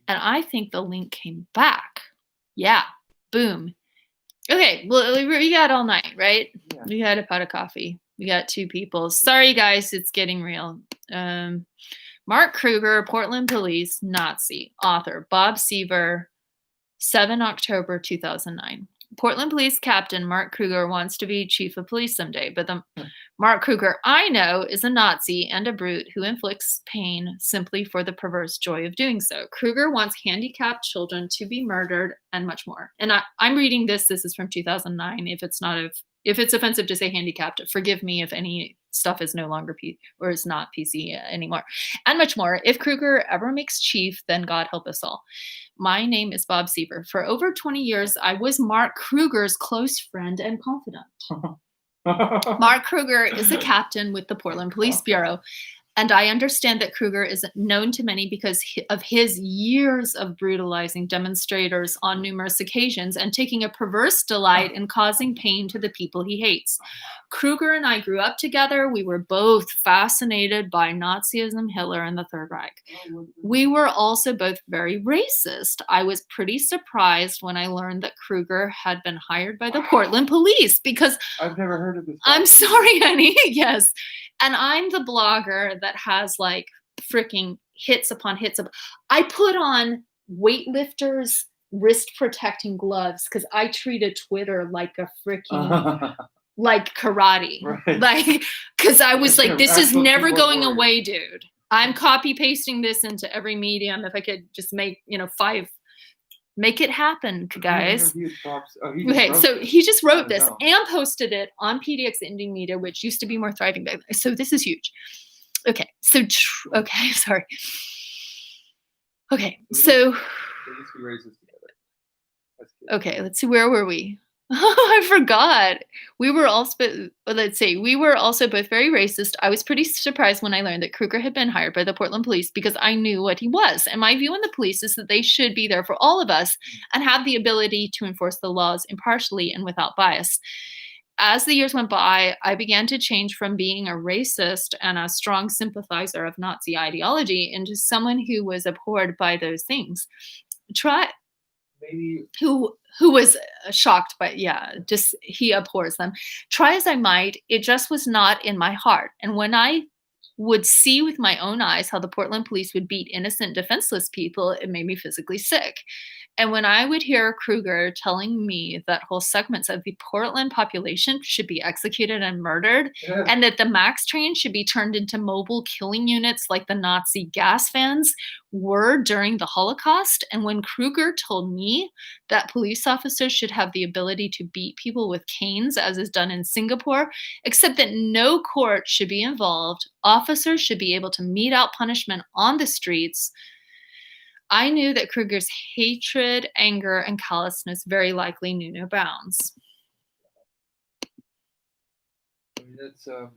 and I think the link came back. Yeah, boom. Okay, well, we got all night, right? Yeah. We had a pot of coffee. We got two people. Sorry, guys, it's getting real. Mark Kruger, Portland Police, Nazi. Author, Bob Seaver, 7 October 2009. Portland Police Captain Mark Kruger wants to be chief of police someday, but the Mark Kruger I know is a Nazi and a brute who inflicts pain simply for the perverse joy of doing so. Kruger wants handicapped children to be murdered and much more. And I'm reading this. This is from 2009. If it's offensive to say handicapped, forgive me if any stuff is no longer or is not PC anymore, and much more. If Kruger ever makes chief, then God help us all. My name is Bob Seaver. For over 20 years, I was Mark Kruger's close friend and confidant. Mark Kruger is a captain with the Portland Police Bureau. And I understand that Kruger is known to many because of his years of brutalizing demonstrators on numerous occasions and taking a perverse delight in causing pain to the people he hates. Kruger and I grew up together. We were both fascinated by Nazism, Hitler, and the Third Reich. We were also both very racist. I was pretty surprised when I learned that Kruger had been hired by the Portland police because I've never heard of this. I'm sorry, honey. Yes. And I'm the blogger that has like freaking hits upon hits of. I put on weightlifters wrist protecting gloves because I treated Twitter like a freaking like karate. Right. Like, because I was like, this is Actual never keyboard going warrior. away, dude. I'm copy pasting this into every medium. If I could just make, 5, make it happen, guys. Okay, so he just wrote this and posted it on PDX Indie Media, which used to be more thriving back then. So this is huge. Okay, so okay, sorry. Okay, so okay, let's see, where were we? Oh, I forgot. We were also, let's see, we were also both very racist. I was pretty surprised when I learned that Kruger had been hired by the Portland police because I knew what he was. And my view on the police is that they should be there for all of us and have the ability to enforce the laws impartially and without bias. As the years went by, I began to change from being a racist and a strong sympathizer of Nazi ideology into someone who was abhorred by those things. Who was shocked by, just he abhors them. Try as I might, it just was not in my heart. And when I would see with my own eyes how the Portland police would beat innocent, defenseless people, it made me physically sick. And when I would hear Kruger telling me that whole segments of the Portland population should be executed and murdered, and that the MAX train should be turned into mobile killing units like the Nazi gas vans were during the Holocaust, and when Kruger told me that police officers should have the ability to beat people with canes, as is done in Singapore, except that no court should be involved, officers should be able to mete out punishment on the streets, I knew that Kruger's hatred, anger, and callousness very likely knew no bounds. I mean, that's a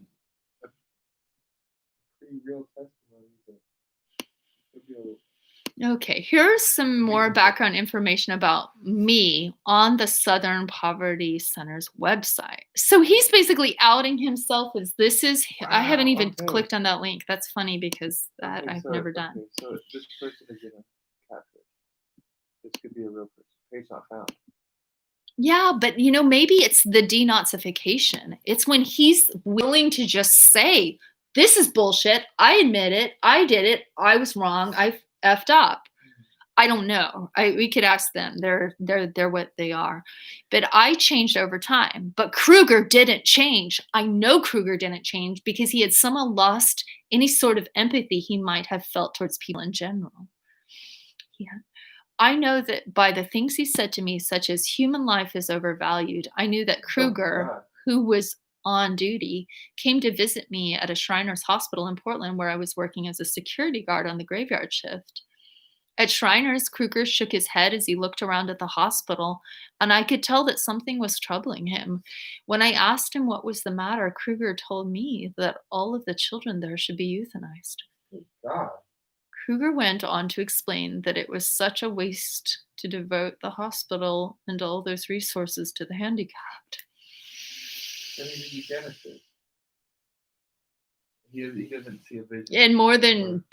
pretty real testimony. Okay, here's some more background information about me on the Southern Poverty Center's website. So he's basically outing himself as this is, I haven't even clicked on that link. That's funny because that I've never done. So this person is in a catfish. This could be a real person. Page not found. Yeah, but maybe it's the denazification. It's when he's willing to just say, this is bullshit. I admit it. I did it. I was wrong. I effed up. I don't know. We could ask them. They're what they are. But I changed over time. But Kruger didn't change. I know Kruger didn't change because he had somehow lost any sort of empathy he might have felt towards people in general. Yeah. I know that by the things he said to me, such as human life is overvalued, I knew that Kruger, who was on duty, came to visit me at a Shriners Hospital in Portland where I was working as a security guard on the graveyard shift. At Shriners, Kruger shook his head as he looked around at the hospital, and I could tell that something was troubling him. When I asked him what was the matter, Kruger told me that all of the children there should be euthanized. God. Kruger went on to explain that it was such a waste to devote the hospital and all those resources to the handicapped. And he's a eugenicist. He doesn't see a vision. And more than,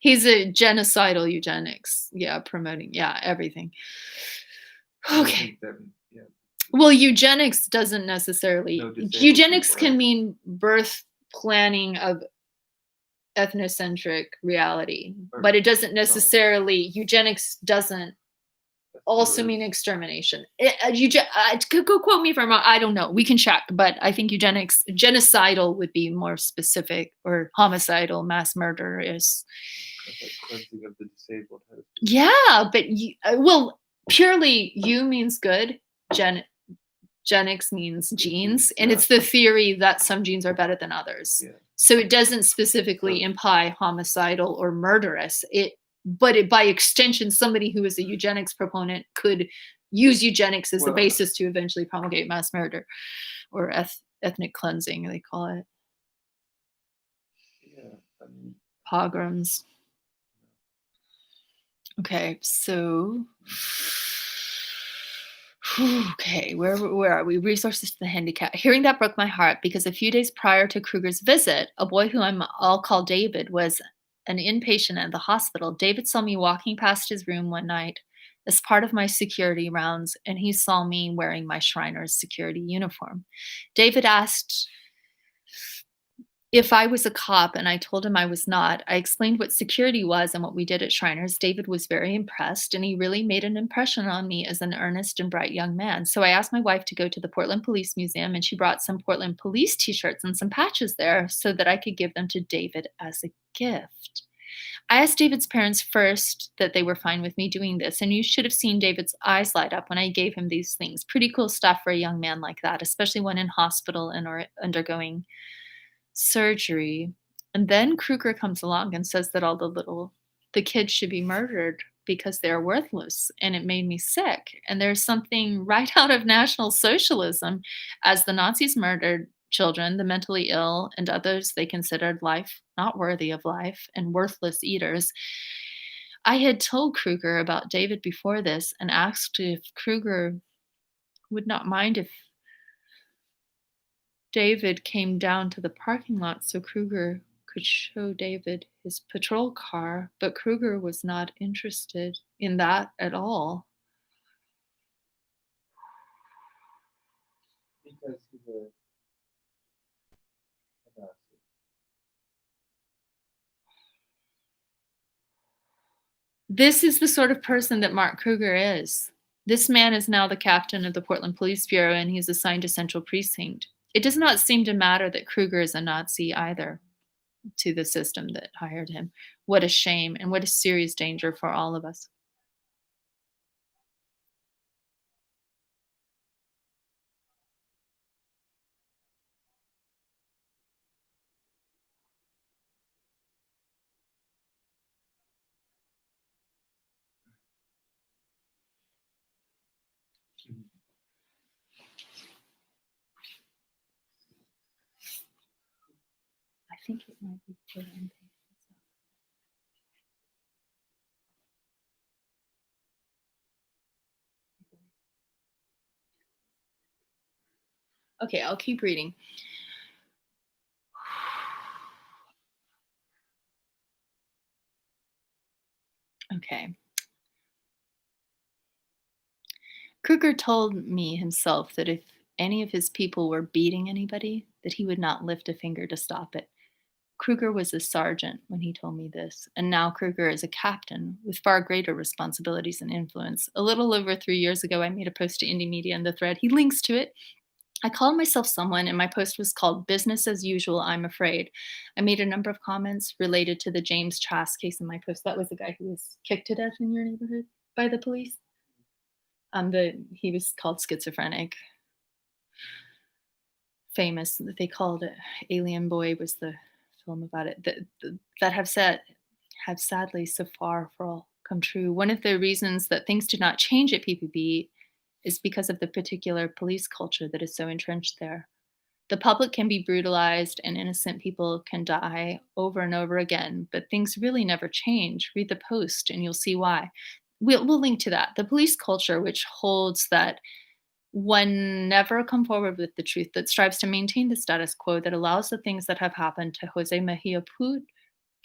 he's a genocidal eugenics. Yeah, promoting, everything. Okay. Well, eugenics doesn't necessarily, eugenics can mean birth planning of ethnocentric reality, but it doesn't necessarily, eugenics doesn't also mean extermination. Go quote me if I'm wrong. I don't know. We can check, but I think eugenics, genocidal would be more specific, or homicidal, mass murder is. Like cleansing of the disabled. Yeah, but purely you means good. Genics means genes, and it's the theory that some genes are better than others. Yeah. So it doesn't specifically imply homicidal or murderous. But by extension, somebody who is a eugenics proponent could use eugenics as the basis to eventually promulgate mass murder or ethnic cleansing, they call it. Yeah. Pogroms. Okay, so okay, where are we? Resources to the handicap. Hearing that broke my heart because a few days prior to Kruger's visit, a boy who I'll call David was an inpatient at the hospital. David saw me walking past his room one night as part of my security rounds, and he saw me wearing my Shriner's security uniform. David asked if I was a cop, and I told him I was not. I explained what security was and what we did at Shriners. David was very impressed, and he really made an impression on me as an earnest and bright young man. So I asked my wife to go to the Portland Police Museum, and she brought some Portland Police t-shirts and some patches there so that I could give them to David as a gift. I asked David's parents first that they were fine with me doing this, and you should have seen David's eyes light up when I gave him these things. Pretty cool stuff for a young man like that, especially when in hospital and or undergoing surgery. And then Kruger comes along and says that all the kids should be murdered because they're worthless. And it made me sick. And there's something right out of National Socialism as the Nazis murdered children, the mentally ill, and others they considered life not worthy of life and worthless eaters. I had told Kruger about David before this and asked if Kruger would not mind if David came down to the parking lot so Kruger could show David his patrol car, but Kruger was not interested in that at all. Because he's a Nazi. This is the sort of person that Mark Kruger is. This man is now the captain of the Portland Police Bureau, and he's assigned to Central Precinct. It does not seem to matter that Kruger is a Nazi either to the system that hired him. What a shame, and what a serious danger for all of us. I think it might be for inpatient. Okay, I'll keep reading. Okay. Kruger told me himself that if any of his people were beating anybody, that he would not lift a finger to stop it. Kruger was a sergeant when he told me this, and now Kruger is a captain with far greater responsibilities and influence. A little over 3 years ago, I made a post to Indie Media in the thread. He links to it. I called myself someone, and my post was called Business as Usual, I'm Afraid. I made a number of comments related to the James Trask case in my post. That was the guy who was kicked to death in your neighborhood by the police. He was called schizophrenic. Famous, they called it Alien Boy was the film about it that have sadly so far for all come true. One of the reasons that things did not change at PPB is because of the particular police culture that is so entrenched there. The public can be brutalized and innocent people can die over and over again, but things really never change. Read the post and you'll see why. We'll link to that. The police culture, which holds that one never come forward with the truth, that strives to maintain the status quo, that allows the things that have happened to Jose Mejia Put,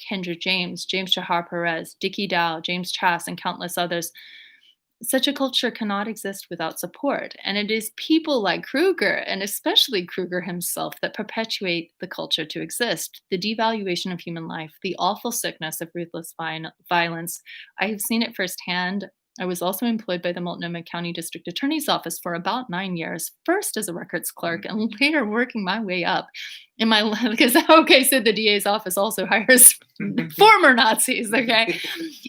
Kendra James, James Jahar Perez, Dickie Dow, James Trask, and countless others. Such a culture cannot exist without support. And it is people like Kruger, and especially Kruger himself, that perpetuate the culture to exist. The devaluation of human life, the awful sickness of ruthless violence. I have seen it firsthand. I was also employed by the Multnomah County District Attorney's Office for about 9 years, first as a records clerk and later working my way up in my because okay, so the DA's office also hires former Nazis. Okay,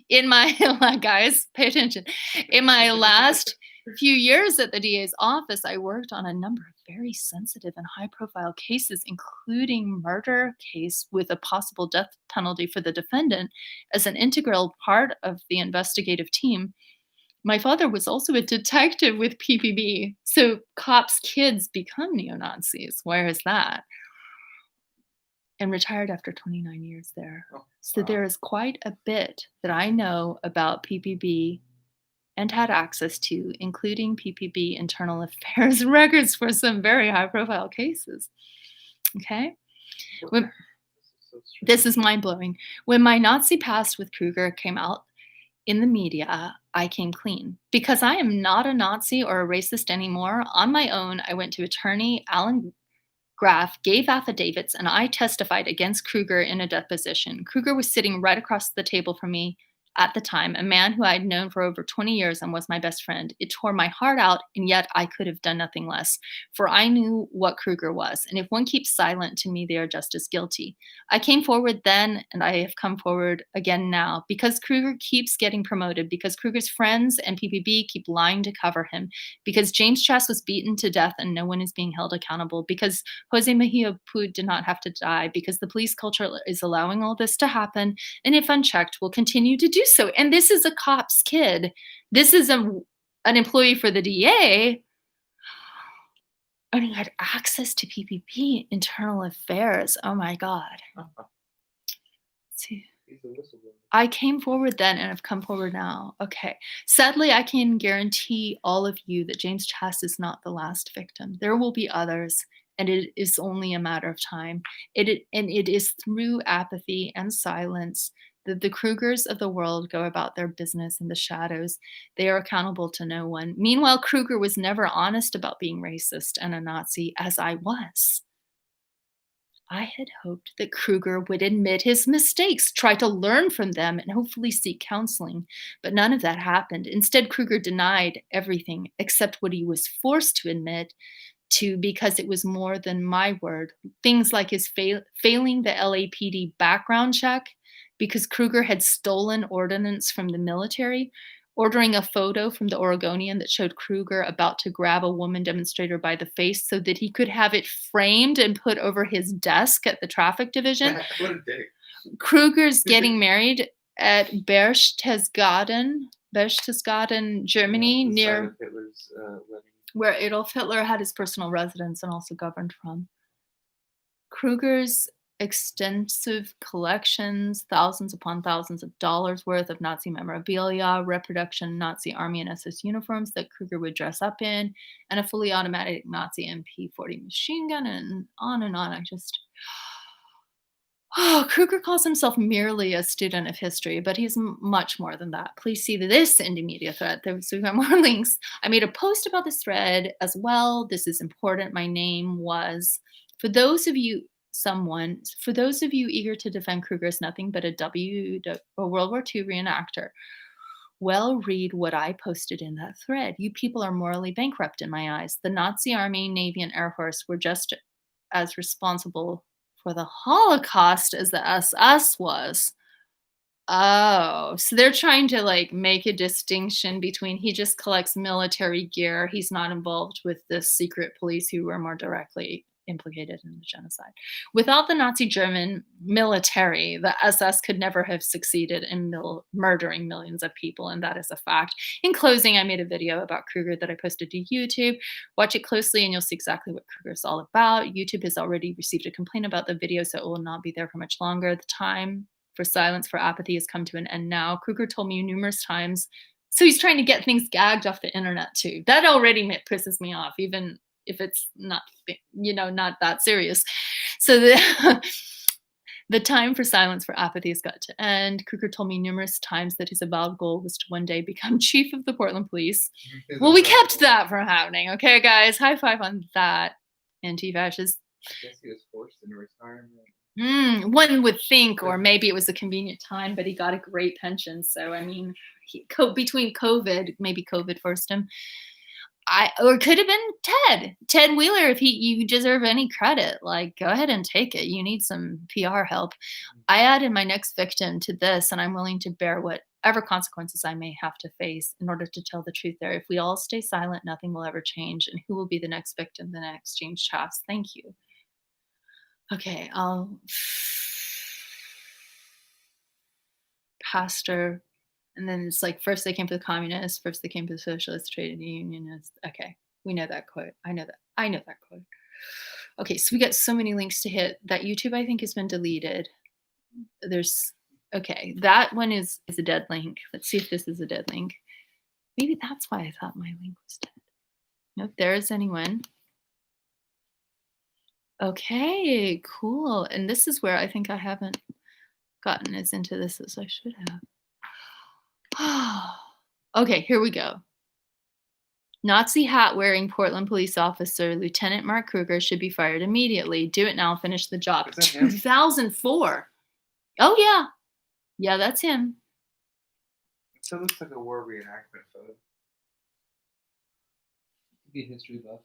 in my guys, pay attention. In my last few years at the DA's office, I worked on a number of very sensitive and high-profile cases, including murder case with a possible death penalty for the defendant as an integral part of the investigative team. My father was also a detective with PPB, so cops' kids become neo-Nazis. Where is that? and retired after 29 years there. Oh, So wow. there is quite a bit that I know about PPB and had access to, including PPB internal affairs records for some very high profile cases. Okay? When, this is mind blowing. When my Nazi past with Kruger came out in the media, I came clean. Because I am not a Nazi or a racist anymore, on my own, I went to attorney Alan Graf, gave affidavits, and I testified against Kruger in a deposition. Kruger was sitting right across the table from me at the time, a man who I had known for over 20 years and was my best friend. It tore my heart out, and yet I could have done nothing less, for I knew what Kruger was, and if one keeps silent to me, they are just as guilty. I came forward then, and I have come forward again now, because Kruger keeps getting promoted, because Kruger's friends and PPB keep lying to cover him, because James Chass was beaten to death and no one is being held accountable, because Jose Mejia Pud did not have to die, because the police culture is allowing all this to happen, and if unchecked, will continue to do so. And this is a cop's kid. This is an employee for the DA. And he had access to PPP internal affairs. Oh my God. See, He's a whistleblower. I came forward then and have come forward now. Okay. Sadly, I can guarantee all of you that James Chass is not the last victim. There will be others, and it is only a matter of time. It is through apathy and silence that the Krugers of the world go about their business in the shadows. They are accountable to no one. Meanwhile, Kruger was never honest about being racist and a Nazi, as I was. I had hoped that Kruger would admit his mistakes, try to learn from them, and hopefully seek counseling. But none of that happened. Instead, Kruger denied everything except what he was forced to admit to, because it was more than my word. Things like his failing the LAPD background check because Kruger had stolen ordnance from the military, ordering a photo from the Oregonian that showed Kruger about to grab a woman demonstrator by the face so that he could have it framed and put over his desk at the traffic division. What a dick. Kruger's getting married at Berchtesgaden, Germany, Yeah, the near site of Hitler's wedding. where Adolf Hitler had his personal residence and also governed from. Kruger's extensive collections, thousands upon thousands of dollars worth of Nazi memorabilia, reproduction Nazi Army and SS uniforms that Kruger would dress up in, and a fully automatic Nazi MP-40 machine gun, and on and on. Kruger calls himself merely a student of history, but he's much more than that. Please see this indie media thread. So we've got more links. I made a post about this thread as well. This is important. My name was, for those of you eager to defend Kruger as nothing but a World War II reenactor, well, read what I posted in that thread. You people are morally bankrupt in my eyes. The Nazi Army, Navy, and Air Force were just as responsible for the Holocaust as the SS was. Oh, so they're trying to make a distinction between he just collects military gear. He's not involved with the secret police who were more directly implicated in the genocide. Without the Nazi German military, the SS could never have succeeded in murdering millions of people, and that is a fact. In closing, I made a video about Kruger that I posted to YouTube. Watch it closely and you'll see exactly what Kruger is all about. YouTube has already received a complaint about the video, so it will not be there for much longer. The time for silence, for apathy has come to an end now. Kruger told me numerous times, so he's trying to get things gagged off the internet too. That already pisses me off, even if it's not, not that serious. So the time for silence, for apathy has got to end. Kruger told me numerous times that his avowed goal was to one day become chief of the Portland Police. Well, we kept that from happening. Okay, guys, high five on that, anti-fascist. I guess he was forced into retirement. One would think, or maybe it was a convenient time, but he got a great pension. So, I mean, between COVID, maybe COVID forced him. Or it could have been Ted Wheeler. If you deserve any credit, go ahead and take it. You need some PR help. I added my next victim to this, and I'm willing to bear whatever consequences I may have to face in order to tell the truth there. If we all stay silent, nothing will ever change. And who will be the next victim? The next James Chass. Thank you. Okay, pastor. And then it's first they came for the communists, first they came for the socialist, trade unionists. Okay, we know that quote. I know that quote. Okay, so we got so many links to hit. That YouTube, I think, has been deleted. There's okay. That one is a dead link. Let's see if this is a dead link. Maybe that's why I thought my link was dead. Nope, there is anyone. Okay, cool. And this is where I think I haven't gotten as into this as I should have. Okay, here we go. Nazi hat wearing Portland police officer Lieutenant Mark Kruger should be fired immediately. Do it now, finish the job. Is that him? 2004. Oh, yeah. Yeah, that's him. So it looks like a war reenactment photo. Be a history buff.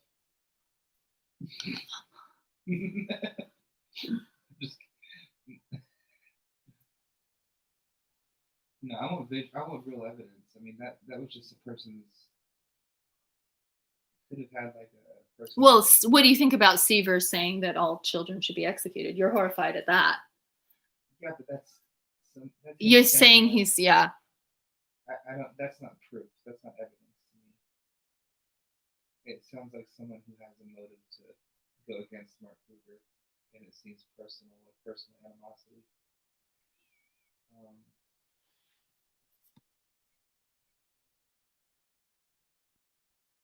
Just no, I want real evidence. I mean that was just a person's. Could have had like a person. Well, what do you think about Seaver saying that all children should be executed? You're horrified at that. Yeah, but that's You're him saying that. he's, yeah. I don't. That's not proof. That's not evidence to me. It sounds like someone who has a motive to go against Mark Kruger, and it seems personal, with personal animosity.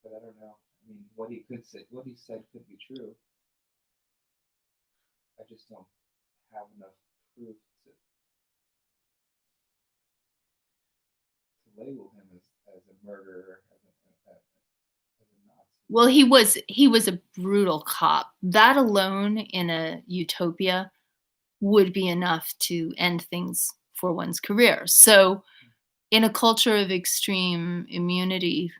But I don't know. I mean, what he said could be true. I just don't have enough proof to label him as a murderer, as a Nazi. Well, he was a brutal cop. That alone in a utopia would be enough to end things for one's career. So in a culture of extreme immunity,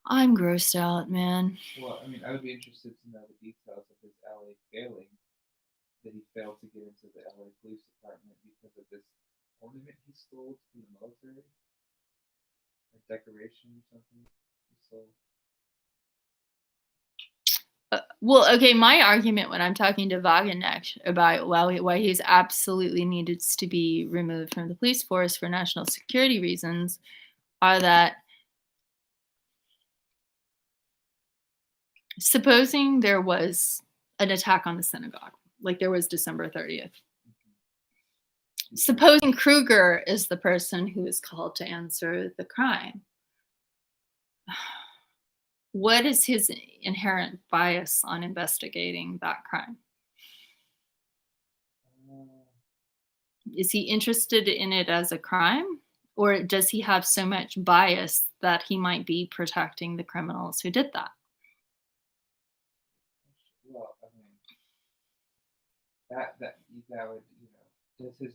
I'm grossed out, man. Well, I mean, I would be interested to know the details of his LA failing. That he failed to get into the LA Police Department because of this ornament he stole from the military, a decoration or something he stole. Well, okay, my argument when I'm talking to Wagenknecht about why he's absolutely needs to be removed from the police force for national security reasons are that supposing there was an attack on the synagogue, like there was December 30th. Supposing Kruger is the person who is called to answer the crime. What is his inherent bias on investigating that crime? Is he interested in it as a crime? Or does he have so much bias that he might be protecting the criminals who did that? Well, I mean, that would, does his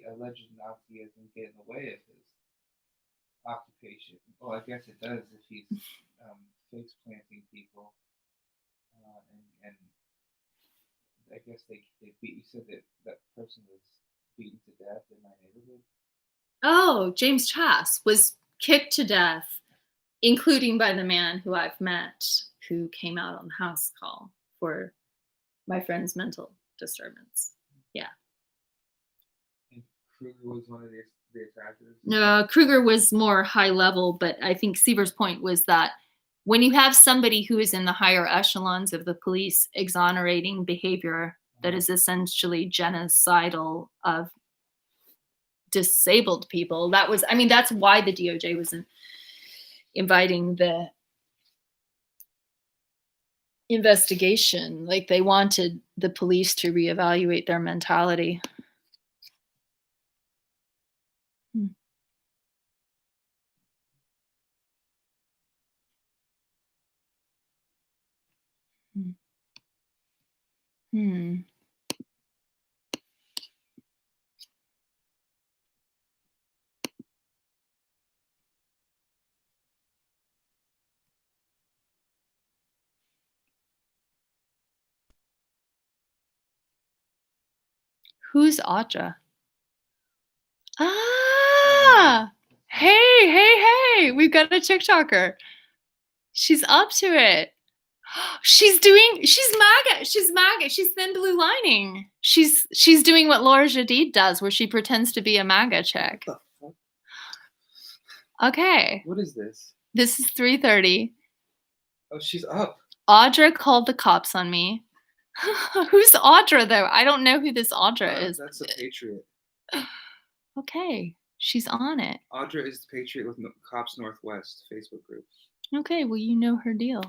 alleged Nazism get in the way of his occupation? Well, I guess it does if he's face planting people, and I guess they beat. You said that person was beaten to death in my neighborhood. Oh, James Chass was kicked to death, including by the man who I've met, who came out on the house call for my friend's mental disturbance. Yeah. And Kruger was one of the attackers? No, Kruger was more high level, but I think Seaver's point was that when you have somebody who is in the higher echelons of the police exonerating behavior that is essentially genocidal of disabled people, that's why the DOJ was inviting the investigation. Like they wanted the police to reevaluate their mentality. Who's Audra? Ah, hey, we've got a TikToker. She's up to it. She's MAGA. She's thin blue lining. She's doing what Laura Jadid does, where she pretends to be a MAGA chick. Okay. What is this? This is 3:30. Oh, she's up. Audra called the cops on me. Who's Audra, though? I don't know who this Audra is. That's a patriot. Okay, she's on it. Audra is the patriot with Cops Northwest Facebook group. Okay, well, you know her deal.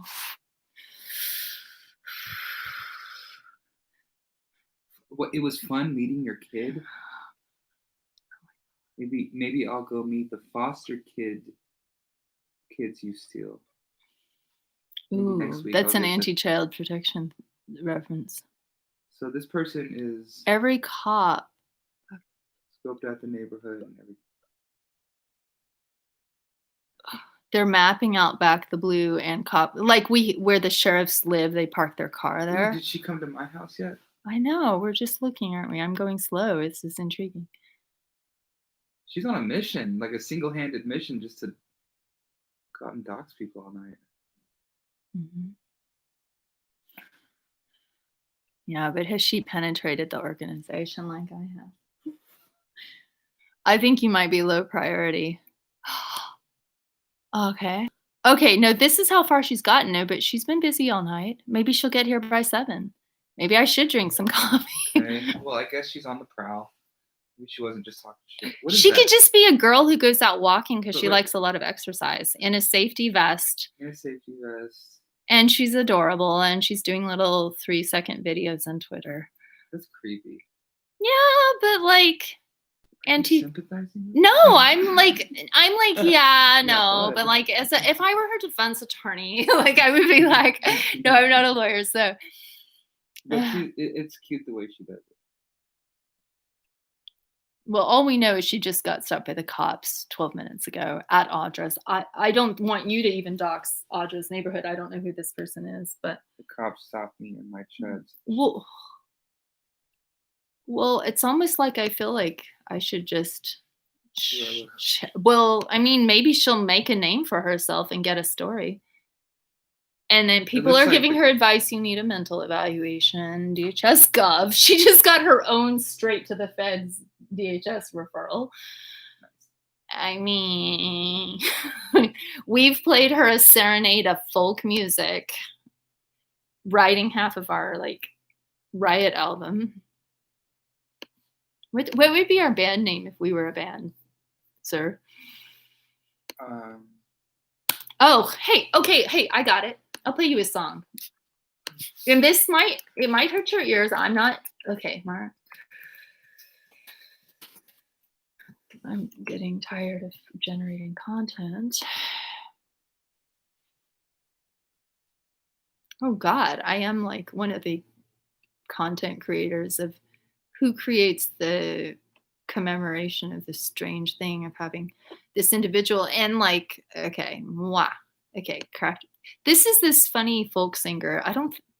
What? It was fun meeting your kid. Maybe I'll go meet the foster kids you steal. Ooh, that's an anti-child protection reference. So this person is every cop scoped out the neighborhood and everything. They're mapping out back the blue and cop, like where the sheriffs live. They park their car there. Did she come to my house yet? I know. We're just looking, aren't we? I'm going slow. This is intriguing. She's on a mission, like a single-handed mission, just to go out and dox people all night. Mm-hmm. Yeah, but has she penetrated the organization like I have? I think you might be low priority. Okay. Okay, no, this is how far she's gotten. No, but she's been busy all night. Maybe she'll get here by 7. Maybe I should drink some coffee. Okay. Well, I guess she's on the prowl. Maybe she wasn't just talking shit. What is She that? could just be a girl who goes out walking because But she wait. likes a lot of exercise in a safety vest. In a safety vest. And she's adorable and she's doing little 3-second videos on Twitter. That's creepy. Yeah, but like sympathizing? No, I'm like yeah, no, what? but like if I were her defense attorney, like I would be like, no, I'm not a lawyer, so But it's cute the way she does it. well, all we know is she just got stopped by the cops 12 minutes ago at Audra's. I don't want you to even dox Audra's neighborhood. I don't know who this person is, but The cops stopped me in my treads. well, it's almost like I feel like I should just. Yeah. Well, I mean, maybe she'll make a name for herself and get a story. And then people looks are like giving her advice. You need a mental evaluation. DHS Gov. She just got her own straight to the feds DHS referral. I mean, we've played her a serenade of folk music, writing half of our like Riot album. What would be our band name if we were a band, sir? Oh, hey, okay, hey, I got it. I'll play you a song. And it might hurt your ears. I'm not okay, Mark. I'm getting tired of generating content. Oh God, I am like one of the content creators of who creates the commemoration of this strange thing of having this individual and like, okay, craft. This is this funny folk singer.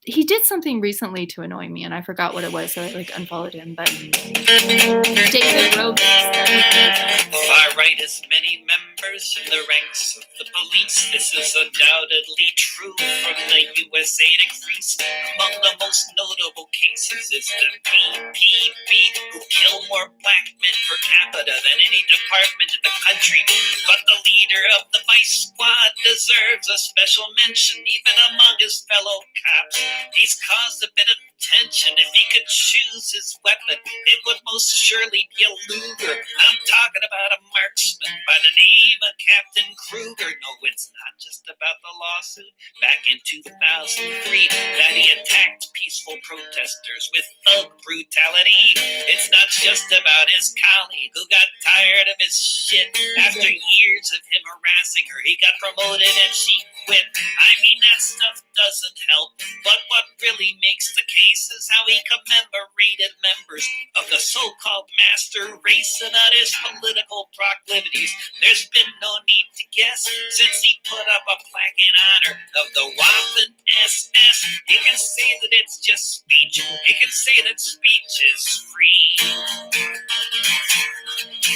He did something recently to annoy me and I forgot what it was, so I like unfollowed him, but David Robles. Far right has many members in the ranks of the police. This is undoubtedly true from the USA decrease. Among the most notable cases is the PPP, who kill more black men per capita than any department in the country. But the leader of the Vice Squad deserves a special mention, even among his fellow cops. He's caused a bit of tension. If he could choose his weapon, it would most surely be a Luger. I'm talking about a marksman by the name of Captain Kruger. No, it's not just about the lawsuit back in 2003 that he attacked peaceful protesters with thug brutality. It's not just about his colleague who got tired of his shit. After years of him harassing her, he got promoted and she quit. I mean, that stuff doesn't help, but what really makes the case is how he commemorated members of the so-called master race and not his political proclivities. There's been no need to guess, since he put up a plaque in honor of the Waffen SS. You can say that it's just speech. You can say that speech is free.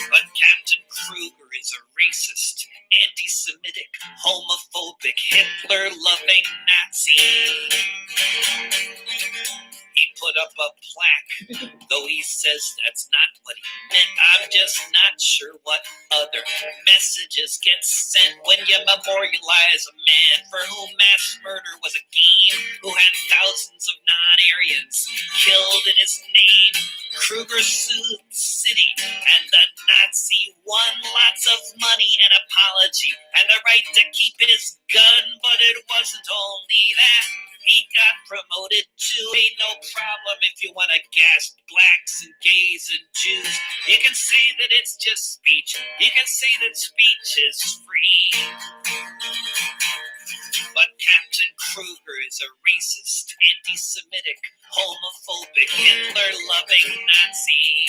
But Captain Kruger is a racist, anti-Semitic, homophobic, Hitler-loving Nazi. He put up a plaque, though he says that's not what he meant. I'm just not not sure what other messages get sent when you memorialize a man for whom mass murder was a game, who had thousands of non-Aryans killed in his name. Kruger sued the city, and the Nazi won lots of money and apology and the right to keep his gun, but it wasn't only that. He got promoted too. Ain't no problem if you want to gas blacks and gays and Jews. You can say that it's just speech. You can say that speech is free. But Captain Kruger is a racist, anti-Semitic, homophobic, Hitler-loving Nazi.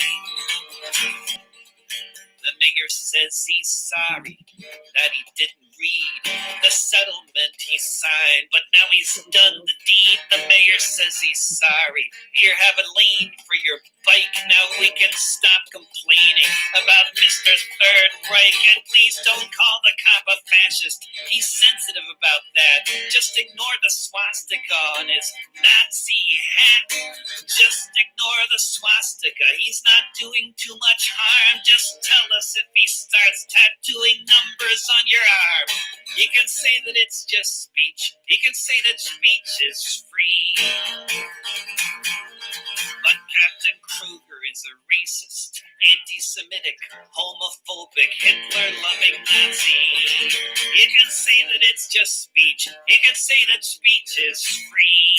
The mayor says he's sorry that he didn't read the settlement he signed, but now he's done the deed. The mayor says he's sorry. Here, have a lane for your bike. Now we can stop complaining about Mr. Third Reich. And please don't call the cop a fascist. He's sensitive about that. Just ignore the swastika on his Nazi hat. Just ignore the swastika. He's not doing too much harm. Just tell us if he starts tattooing numbers on your arm. You can say that it's just speech. You can say that speech is free. But Captain Kruger is a racist, anti-Semitic, homophobic, Hitler-loving Nazi. You can say that it's just speech. You can say that speech is free.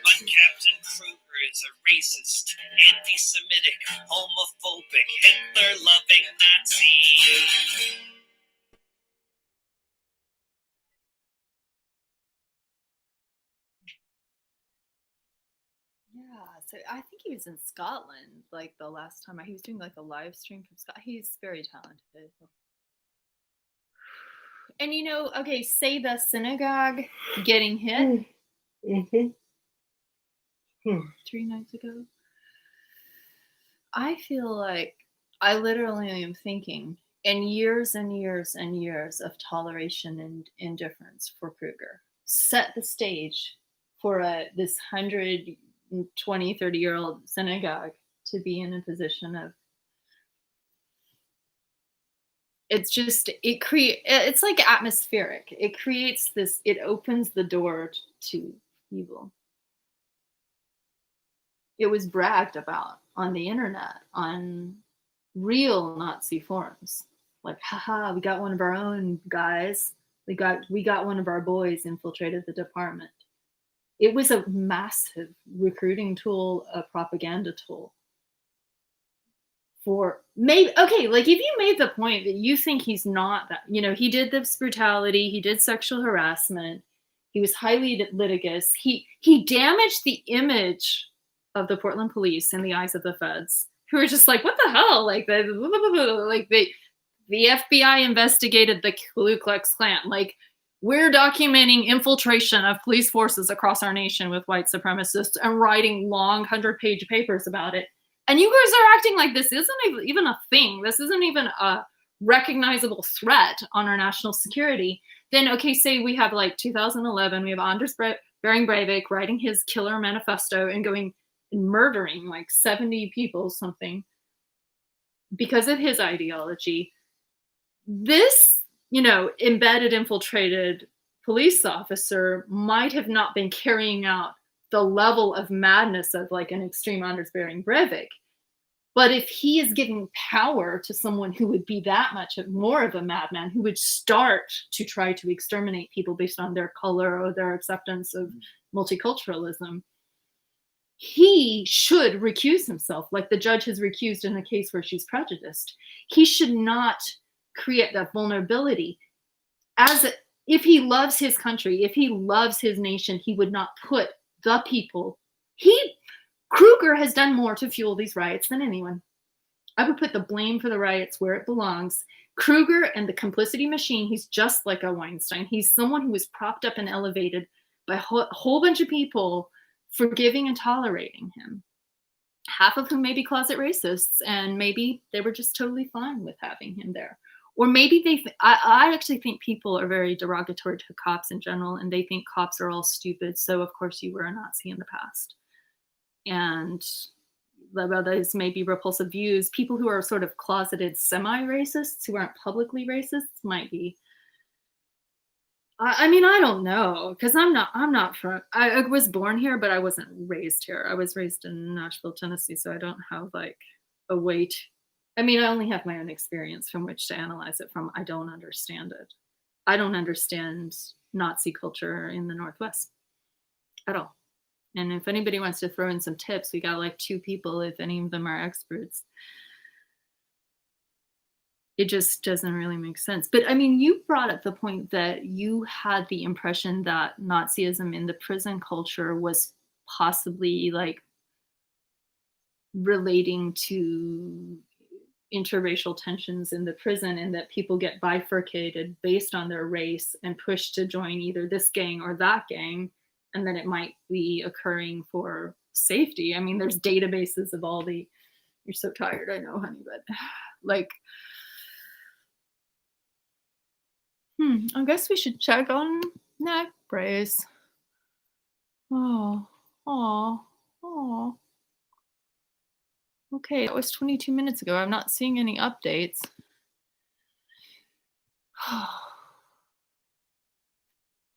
But Captain Kruger is a racist, anti-Semitic, homophobic, Hitler-loving Nazi. Yeah, so I think he was in Scotland like the last time he was doing like a live stream from Scotland. He's very talented. And you know, okay, say the synagogue getting hit 3 nights ago. I feel like I literally am thinking in years and years and years of toleration and indifference for Kruger set the stage for this 120, 30-year-old synagogue to be in a position of, it's like atmospheric. It creates this, it opens the door to evil. It was bragged about on the internet, on real Nazi forums. Like, haha, we got one of our own guys. We got one of our boys infiltrated the department. It was a massive recruiting tool, a propaganda tool. For maybe, okay, like if you made the point that you think he's not that, you know, he did this brutality, he did sexual harassment, he was highly litigious, he damaged the image of the Portland police in the eyes of the feds, who were just like, what the hell? Like the FBI investigated the Ku Klux Klan. Like, we're documenting infiltration of police forces across our nation with white supremacists and writing long 100-page papers about it. And you guys are acting like this isn't even a thing. This isn't even a recognizable threat on our national security. Then, okay, say we have like 2011, we have Anders Behring Breivik writing his killer manifesto and going and murdering like 70 people, something, because of his ideology. This, you know, embedded, infiltrated police officer might have not been carrying out the level of madness of like an extreme Anders Behring Breivik. But if he is giving power to someone who would be that much more of a madman, who would start to try to exterminate people based on their color or their acceptance of multiculturalism, he should recuse himself, like the judge has recused in a case where she's prejudiced. He should not create that vulnerability. If he loves his country, if he loves his nation, he would not put the people. Kruger has done more to fuel these riots than anyone. I would put the blame for the riots where it belongs. Kruger and the complicity machine, he's just like a Weinstein. He's someone who was propped up and elevated by a whole bunch of people forgiving and tolerating him. Half of whom may be closet racists, and maybe they were just totally fine with having him there. Or maybe I actually think people are very derogatory to cops in general, and they think cops are all stupid. So of course you were a Nazi in the past. And about those maybe repulsive views, people who are sort of closeted semi-racists who aren't publicly racists might be. I mean, I don't know, because I'm not from. I was born here, but I wasn't raised here. I was raised in Nashville, Tennessee, so I don't have like a weight. I mean, I only have my own experience from which to analyze it from. I don't understand it. I don't understand Nazi culture in the Northwest at all. And if anybody wants to throw in some tips, we got like 2 people, if any of them are experts. It just doesn't really make sense. But I mean, you brought up the point that you had the impression that Nazism in the prison culture was possibly like relating to interracial tensions in the prison, and that people get bifurcated based on their race and pushed to join either this gang or that gang, and then it might be occurring for safety. I mean, there's databases of all the, you're so tired, I know, honey, but like, I guess we should check on neck brace. Oh. Okay, that was 22 minutes ago. I'm not seeing any updates.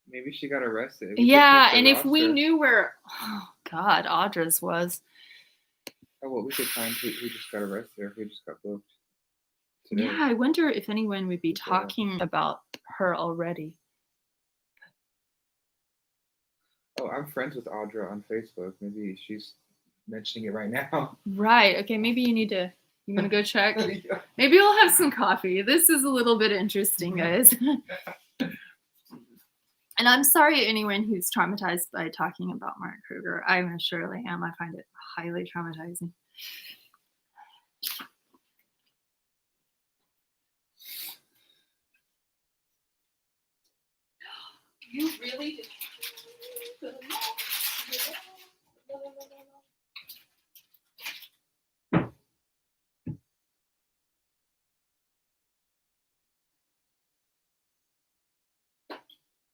Maybe she got arrested. We could Yeah, check the and if we roster. knew where, oh God, Audra's was. Oh, well, we could find who just got arrested or who just got booked today. Yeah, I wonder if anyone would be Yeah. talking about her already. Oh, I'm friends with Audra on Facebook. Maybe she's mentioning it right now. Right. Okay, maybe you want to go check? Maybe we'll have some coffee. This is a little bit interesting, guys. And I'm sorry anyone who's traumatized by talking about Mark Kruger. I surely am. I find it highly traumatizing. You really did.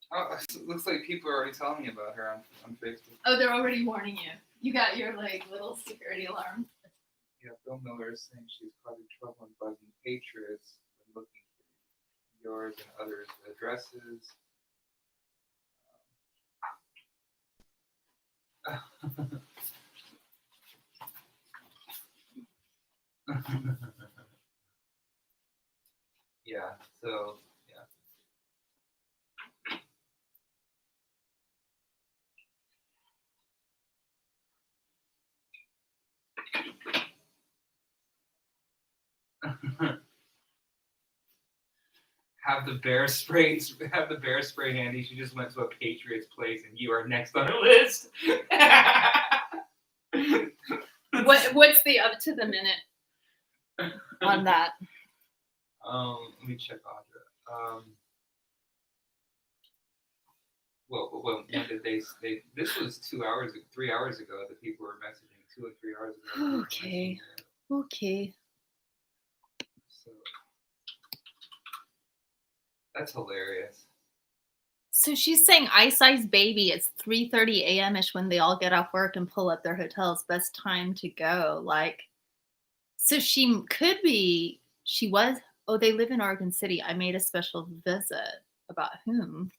Oh, it looks like people are already telling me about her on Facebook. Oh, they're already warning you. You got your like little security alarm. Yeah, Bill Miller is saying she's causing trouble and bugging patriots when looking for yours and others' addresses. Yeah, so yeah. Have the bear spray handy. She just went to a Patriots place and you are next on her list. What's the up to the minute on that? Let me check Audra. Well, when did they this was 3 hours ago that people were messaging, 2 or 3 hours ago. Okay. Okay. So that's hilarious. So she's saying Ice Ice Baby, it's 3:30 a.m.ish when they all get off work and pull up their hotels. Best time to go. Like, so she could be, she was, oh, they live in Oregon City. I made a special visit. About whom?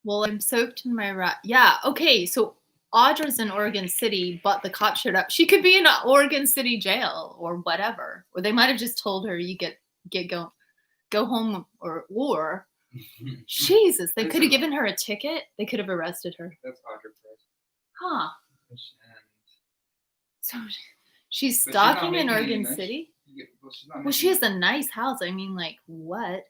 Well, I'm soaked in my rat. Yeah, okay, so Audra's in Oregon City, but the cop showed up. She could be in an Oregon City jail or whatever. Or they might have just told her you go home or Jesus, they could have given her a ticket. They could have arrested her. That's Audra Price. Huh. And So she's But she's not stalking in making any Oregon nice- City? well, she's not Well, she making- has a nice house. I mean, like, what?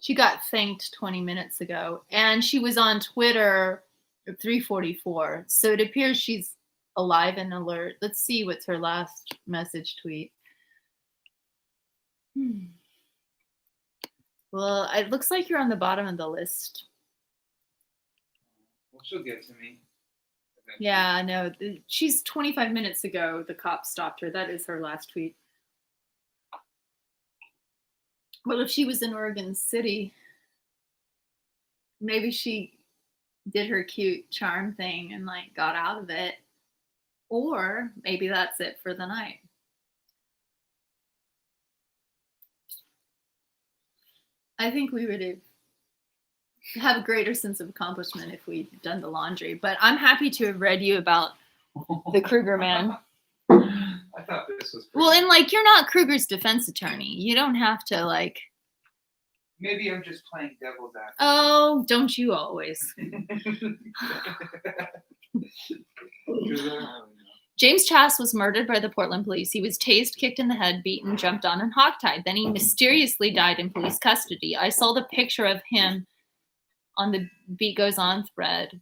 She got thanked 20 minutes ago, and she was on Twitter at 3:44. So it appears she's alive and alert. Let's see what's her last message tweet. Well, it looks like you're on the bottom of the list. Well, she'll get to me. eventually. Yeah, no, she's 25 minutes ago. The cop stopped her. That is her last tweet. Well, if she was in Oregon City, maybe she did her cute charm thing and like got out of it. Or maybe that's it for the night. I think we would have a greater sense of accomplishment if we'd done the laundry. But I'm happy to have read you about the Kruger man. I thought this was Well, and like you're not Kruger's defense attorney. You don't have to like. maybe I'm just playing devil's advocate. Oh, don't you always? James Chass was murdered by the Portland police. He was tased, kicked in the head, beaten, jumped on, and hogtied. Then he mysteriously died in police custody. I saw the picture of him on the Beat Goes On thread.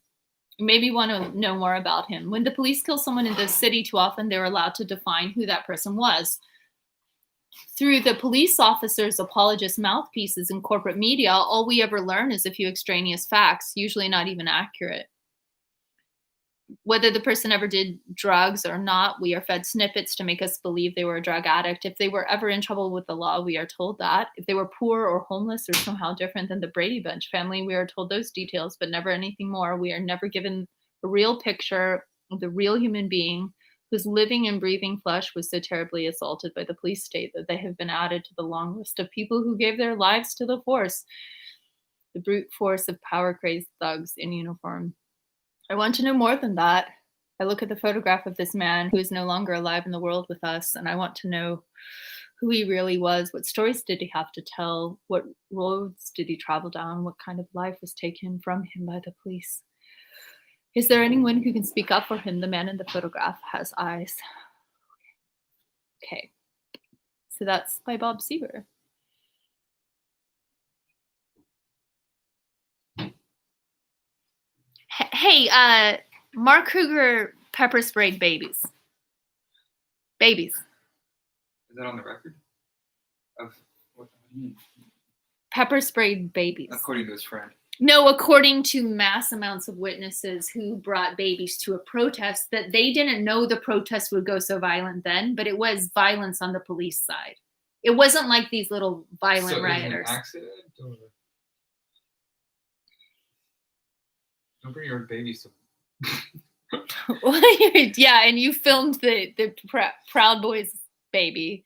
You maybe want to know more about him. When the police kill someone in the city too often, they were allowed to define who that person was. Through the police officers' apologist mouthpieces in corporate media, all we ever learn is a few extraneous facts, usually not even accurate. Whether the person ever did drugs or not, we are fed snippets to make us believe they were a drug addict. If they were ever in trouble with the law, we are told that. If they were poor or homeless or somehow different than the Brady Bunch family, we are told those details, but never anything more. We are never given a real picture of the real human being whose living and breathing flesh was so terribly assaulted by the police state that they have been added to the long list of people who gave their lives to the force, the brute force of power-crazed thugs in uniform. I want to know more than that. I look at the photograph of this man who is no longer alive in the world with us, and I want to know who he really was. What stories did he have to tell? What roads did he travel down? What kind of life was taken from him by the police? Is there anyone who can speak up for him? The man in the photograph has eyes. Okay. So that's by Bob Seaver. Hey, Mark Kruger pepper sprayed babies. Babies. Is that on the record? Of what do you mean? Pepper sprayed babies. According to his friend. No, according to mass amounts of witnesses who brought babies to a protest, that they didn't know the protest would go so violent then, but it was violence on the police side. It wasn't like these little violent rioters. An accident? Or... Don't bring your babies to... Yeah, and you filmed the Proud Boys baby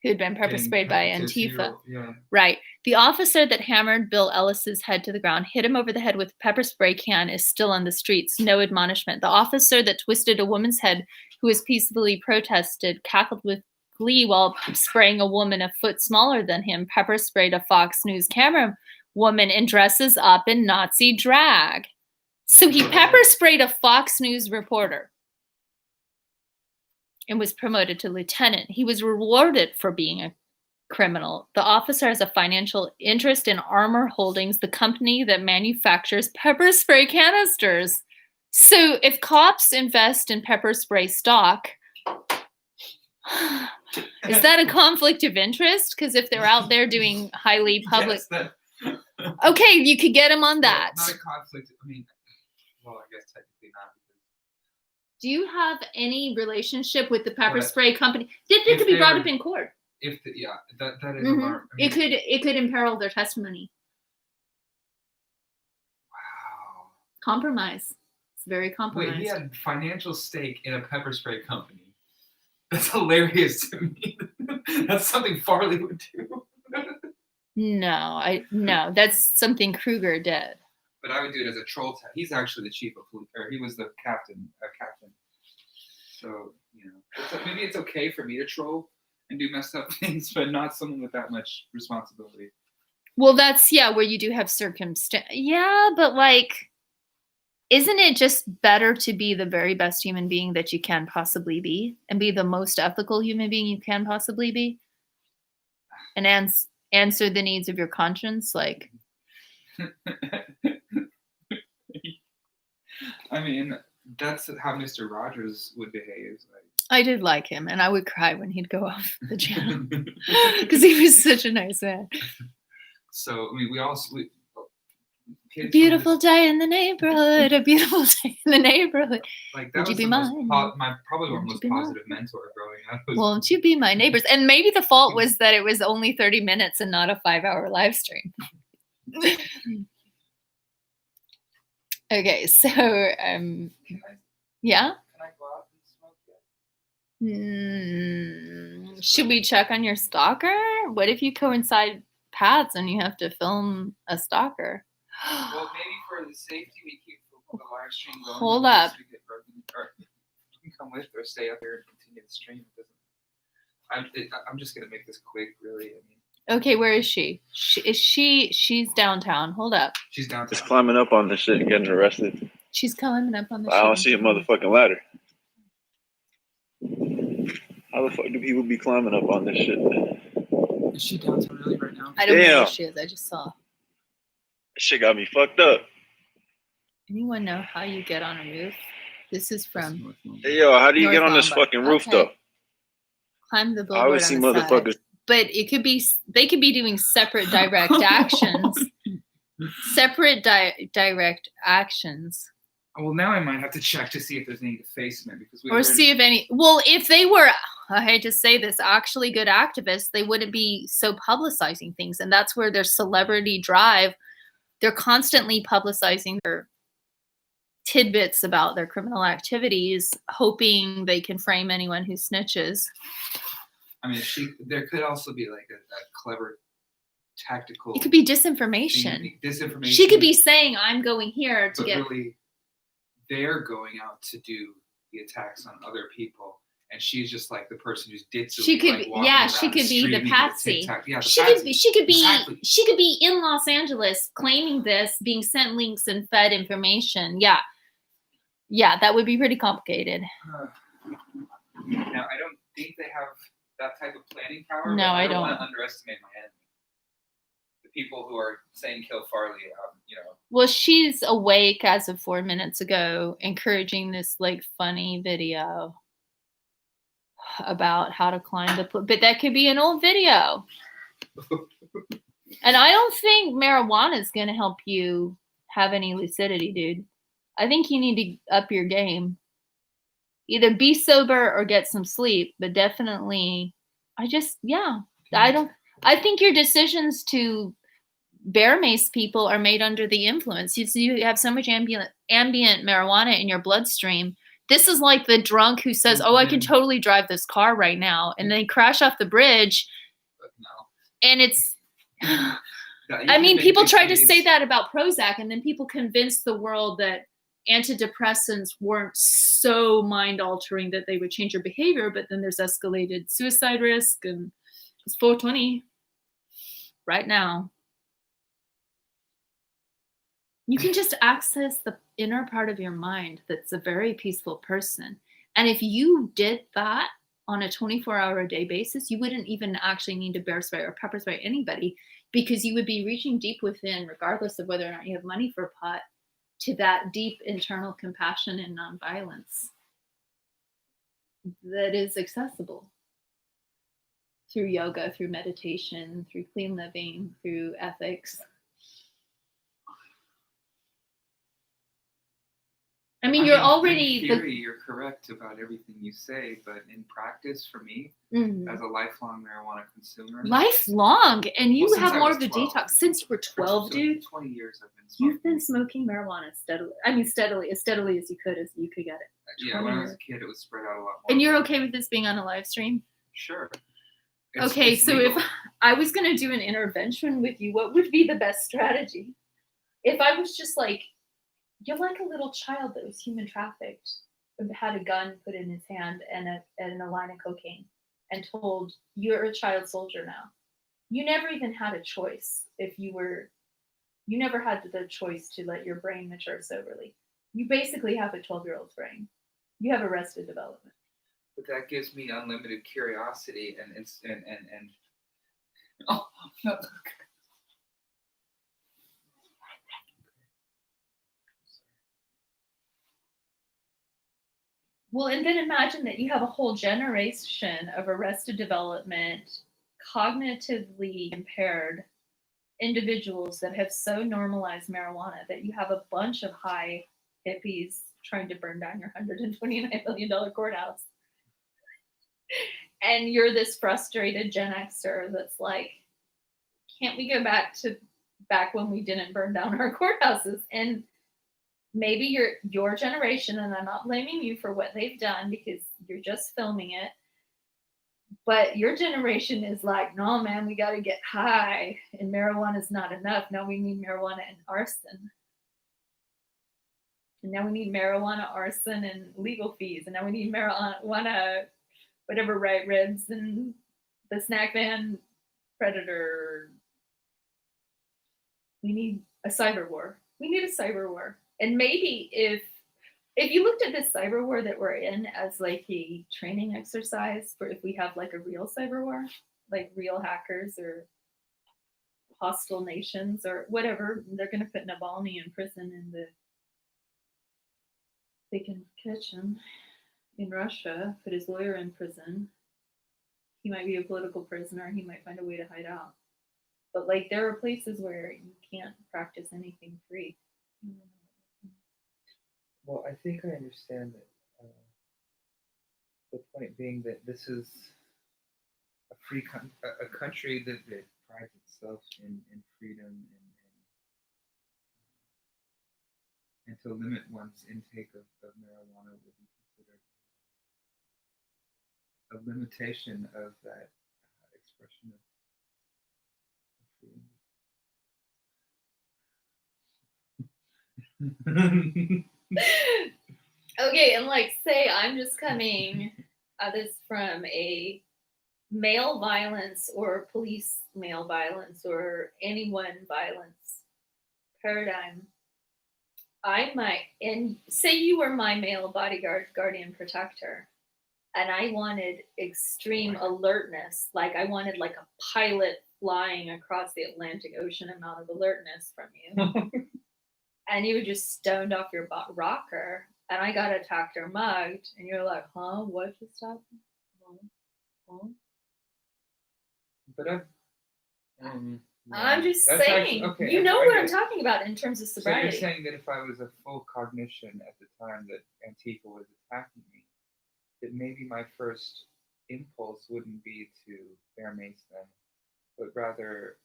who'd been pepper sprayed by Antifa. Yeah. Right. The officer that hammered Bill Ellis's head to the ground, hit him over the head with a pepper spray can, is still on the streets. No admonishment. The officer that twisted a woman's head who was peacefully protested cackled with glee while spraying a woman a foot smaller than him, pepper sprayed a Fox News camera woman and dresses up in Nazi drag. So he pepper sprayed a Fox News reporter and was promoted to lieutenant. He was rewarded for being a criminal. The officer has a financial interest in Armor Holdings, the company that manufactures pepper spray canisters. So if cops invest in pepper spray stock, is that a conflict of interest? Because if they're out there doing highly public... Yes, okay, you could get them on that. Not a conflict. I mean, well, I guess technically not. Do you have any relationship with the pepper spray company? It could be brought up in court. If the, yeah, that is Mm-hmm. alarm. I mean, It could imperil their testimony. wow. Compromise. It's very compromised. Wait, he had financial stake in a pepper spray company. That's hilarious to me. That's something Farley would do. No, that's something Kruger did. But I would do it as a troll tag. He's actually the chief of police, or he was the captain. So, maybe it's okay for me to troll and do messed up things, but not someone with that much responsibility. Well, that's, where you do have circumstance. Yeah, but like, isn't it just better to be the very best human being that you can possibly be and be the most ethical human being you can possibly be? And answer the needs of your conscience? Like, I mean, that's how Mr. Rogers would behave. I did like him, and I would cry when he'd go off the channel because he was such a nice man. So, I mean, kids from Beautiful this- day in the neighborhood. A beautiful day in the neighborhood. Like Would that you was be the most mine? my probably my Would you most be mine? positive mentor growing up. Was, Won't you be my neighbors? And maybe the fault was that it was only 30 minutes and not a 5-hour live stream. Okay, so can yeah. I go out and smoke yet? Should we check on your stalker? What if you coincide paths and you have to film a stalker? Well, maybe for the safety, we keep the live stream going. Hold in case up. we get broken, or you can come with or stay up here and continue the stream. It doesn't. I'm just gonna make this quick, really. I mean, Okay, where is she? She's downtown. Hold up. she's down. Just climbing up on this shit and getting arrested. She's climbing up on the I don't shit. see a motherfucking ladder. How the fuck do people be climbing up on this shit? Is she downtown really right now? I don't know Damn. where she is. I just saw. That shit got me fucked up. Anyone know how you get on a roof? This is from Hey, yo, how do you North get on this Lombard. fucking roof, Okay. though? climb the I billboard always see on the side. motherfuckers. But it could be they could be doing separate direct actions. Separate direct actions. Well, now I might have to check to see if there's any defacement because we Or see if any if they were, I hate to say this, actually good activists, they wouldn't be so publicizing things. And that's where their celebrity drive, they're constantly publicizing their tidbits about their criminal activities, hoping they can frame anyone who snitches. I mean, there could also be like a clever tactical. It could be disinformation. thing, disinformation. She could be saying, I'm going here to but get really, they're going out to do the attacks on other people, and she's just like the person who's ditzy. She could like, be, walking yeah, around she could be the streaming patsy. TikTok. Yeah, the She patsy. could be, she could be, Exactly. she could be in Los Angeles claiming this, being sent links and fed information. Yeah, yeah, that would be pretty complicated. Now, I don't think they have that type of planning power. No, but I don't want don't. to underestimate my enemy. The people who are saying kill Farley, Well, she's awake as of 4 minutes ago, encouraging this like funny video about how to climb the, but that could be an old video. And I don't think marijuana is going to help you have any lucidity, dude. I think you need to up your game. Either be sober or get some sleep, but definitely, I think your decisions to bear mace people are made under the influence. You have so much ambient marijuana in your bloodstream. This is like the drunk who says, "Oh, I can totally drive this car right now," and they crash off the bridge. no. And it's, Yeah, you I can mean, make people big try to claims. say that about Prozac, and then people convince the world that antidepressants weren't so mind-altering that they would change your behavior, but then there's escalated suicide risk, and it's 420 right now. You can just access the inner part of your mind that's a very peaceful person. And if you did that on a 24-hour-a-day basis, you wouldn't even actually need to bear spray or pepper spray anybody, because you would be reaching deep within, regardless of whether or not you have money for pot, to that deep internal compassion and nonviolence that is accessible through yoga, through meditation, through clean living, through ethics. I mean, you're already in theory, you're correct about everything you say, but in practice, for me, as a lifelong marijuana consumer, lifelong, and you Well, since have I more was of a 12. detox since you were 12, so dude. 20 years I've been smoking. You've been smoking marijuana steadily. I mean, steadily as you could get it. Yeah, when I was a kid, it was spread out a lot more. And you're okay with this being on a live stream? Sure. Okay, it's so legal. if I was going to do an intervention with you, what would be the best strategy? If I was just like, you're like a little child that was human trafficked, had a gun put in his hand and a line of cocaine, and told, you're a child soldier now. You never even had a choice. You never had the choice to let your brain mature soberly. You basically have a 12-year-old's brain. You have arrested development. But that gives me unlimited curiosity and oh no. Well, and then imagine that you have a whole generation of arrested development, cognitively impaired, individuals that have so normalized marijuana that you have a bunch of high hippies trying to burn down your $129 million courthouse. And you're this frustrated Gen Xer that's like, can't we go back when we didn't burn down our courthouses? And maybe your generation, and I'm not blaming you for what they've done because you're just filming it, but your generation is like, no, man, we got to get high, and marijuana is not enough. Now we need marijuana and arson. And now we need marijuana, arson, and legal fees. And now we need marijuana, whatever, right ribs, and the snack van predator. We need a cyber war. We need a cyber war. And maybe if you looked at this cyber war that we're in as like a training exercise for if we have like a real cyber war, like real hackers or hostile nations or whatever, they're going to put Navalny in prison and they can catch him in Russia, put his lawyer in prison. He might be a political prisoner. He might find a way to hide out. But like there are places where you can't practice anything free. Well, I think I understand that. The point being that this is a free a country that prides itself in freedom and to limit one's intake of marijuana would be considered a limitation of that expression of freedom. Okay, and like say I'm just coming at this from a male violence or police male violence or anyone violence paradigm. I might, and say you were my male bodyguard, guardian, protector, and I wanted extreme alertness, like I wanted like a pilot flying across the Atlantic Ocean amount of alertness from you. And you were just stoned off your rocker, and I got attacked or mugged, and you're like, huh, what just happened? Huh? But I'm just that's saying, actually, okay, you know I what get I'm it. talking about in terms of So sobriety. you're saying that if I was a full cognition at the time that Antifa was attacking me, that maybe my first impulse wouldn't be to bear mace them, but rather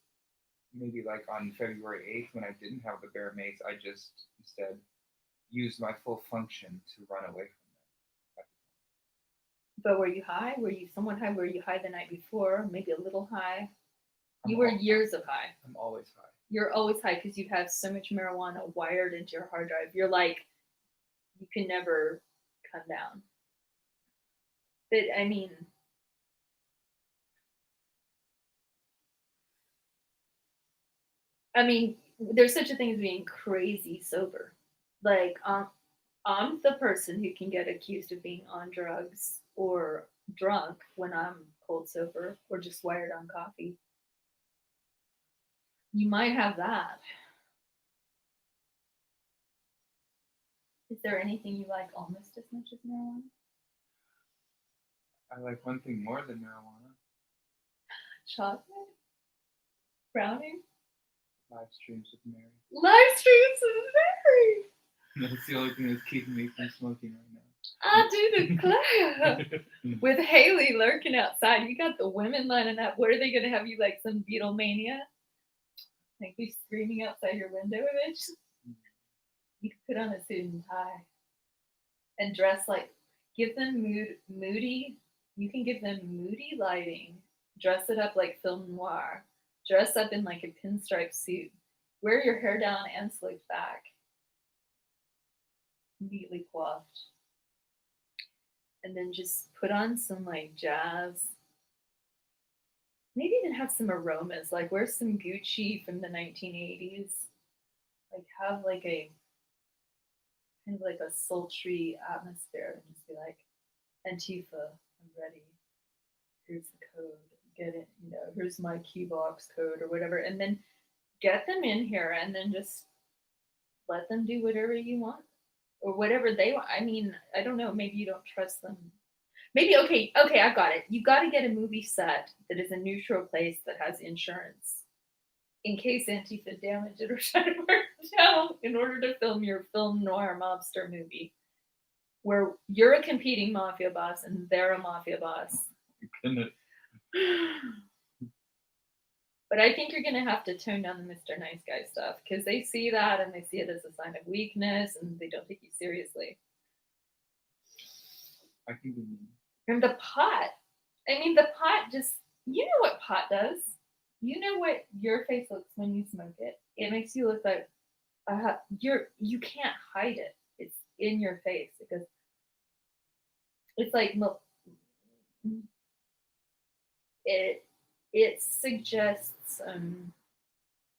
maybe like on February 8th when I didn't have the bear mace, I just instead used my full function to run away from them. But were you high? Were you somewhat high? Were you high the night before? Maybe a little high? You were years of high. I'm always high. You're always high because you have so much marijuana wired into your hard drive. You're like, you can never come down. But I mean, there's such a thing as being crazy sober. Like, I'm the person who can get accused of being on drugs or drunk when I'm cold sober or just wired on coffee. You might have that. Is there anything you like almost as much as marijuana? I like one thing more than marijuana. Chocolate? Brownie? Live streams with Mary. Live streams with Mary! That's the only thing that's keeping me from smoking right now. I do declare. With Haley lurking outside, you got the women lining up. What are they going to have you like some Beatlemania? Like be screaming outside your window eventually? You could put on a suit and tie and dress like, give them moody. You can give them moody lighting. Dress it up like film noir. Dress up in like a pinstripe suit. Wear your hair down and slicked back. Neatly coiffed. And then just put on some like jazz. Maybe even have some aromas. Like wear some Gucci from the 1980s. Like have like a kind of like a sultry atmosphere and just be like, Antifa, I'm ready. Here's the code. Get it, here's my key box code or whatever. And then get them in here and then just let them do whatever you want or whatever they want. I mean, I don't know. Maybe you don't trust them. Maybe, okay, I've got it. You got to get a movie set that is a neutral place that has insurance. in case Antifa damaged it or trying to burn it down in order to film your film noir mobster movie where you're a competing mafia boss and they're a mafia boss. Goodness. But I think you're going to have to tone down the Mr. Nice Guy stuff because they see that and they see it as a sign of weakness and they don't take you seriously. I can be mean. And the pot, I mean, the pot just, you know what pot does? You know what your face looks when you smoke it? It makes you look like you can't hide it. It's in your face because it's like it suggests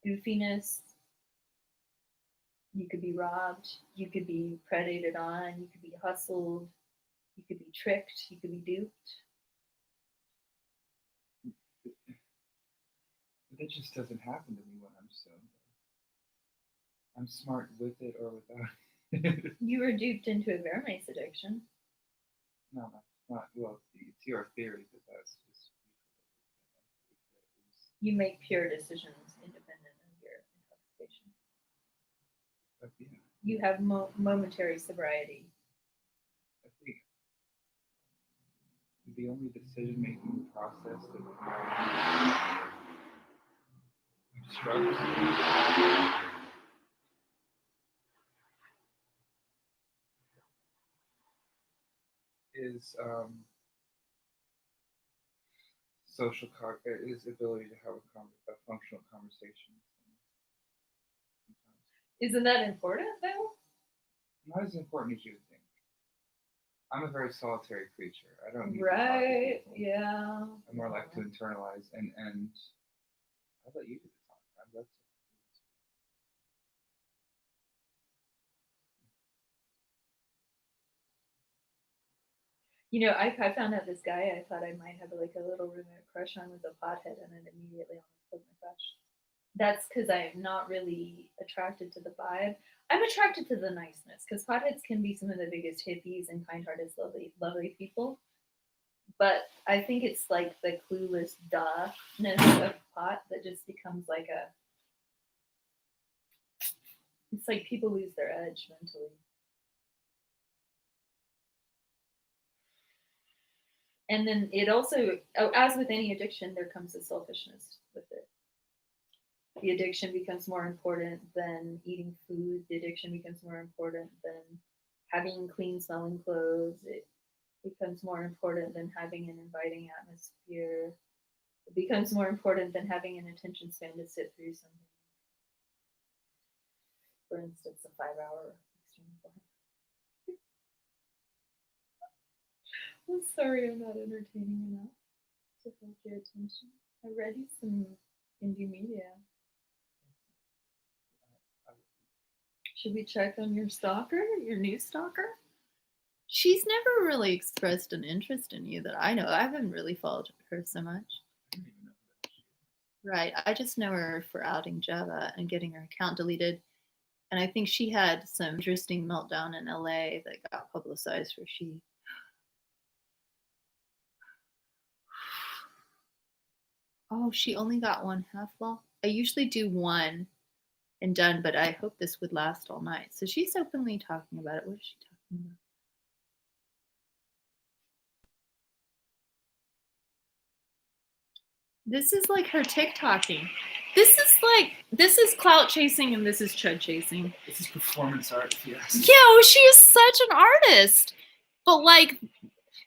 goofiness. You could be robbed. You could be predated on. You could be hustled. You could be tricked. You could be duped. It just doesn't happen to me when I'm stoned. I'm smart with it or without it. You were duped into a Vermeer's addiction. No, not. Well, it's your theory that that's just. You make pure decisions independent of your intoxication. But yeah, You have momentary sobriety. I think the only decision-making process that I'm struggling is is ability to have a functional conversation. Isn't that important though? Not as important as you would think. I'm a very solitary creature. I don't need to talk to Right. people. Yeah. I more like to internalize and I'll let you do the talk. I'd love to. You know, I found out this guy I thought I might have like a little roommate crush on was a pothead, and it immediately almost killed my crush. That's because I'm not really attracted to the vibe. I'm attracted to the niceness because potheads can be some of the biggest hippies and kind-hearted, lovely people. But I think it's like the clueless duhness of pot that just becomes like it's like people lose their edge mentally. And then it also, as with any addiction, there comes a selfishness with it. The addiction becomes more important than eating food. The addiction becomes more important than having clean smelling clothes. It becomes more important than having an inviting atmosphere. It becomes more important than having an attention span to sit through something. For instance, a 5-hour extreme form. I'm sorry I'm not entertaining enough to hold your attention. I read you some indie media. Should we check on your stalker, your new stalker? She's never really expressed an interest in you that I know. I haven't really followed her so much. I don't even know who that is. Right. I just know her for outing Java and getting her account deleted. And I think she had some interesting meltdown in LA that got publicized where she she only got one half law. I usually do one and done, but I hope this would last all night. So she's openly talking about it. What is she talking about? This is like her TikToking. This is clout chasing and this is chud chasing. This is performance art, if you ask me. Yeah, she is such an artist. But like,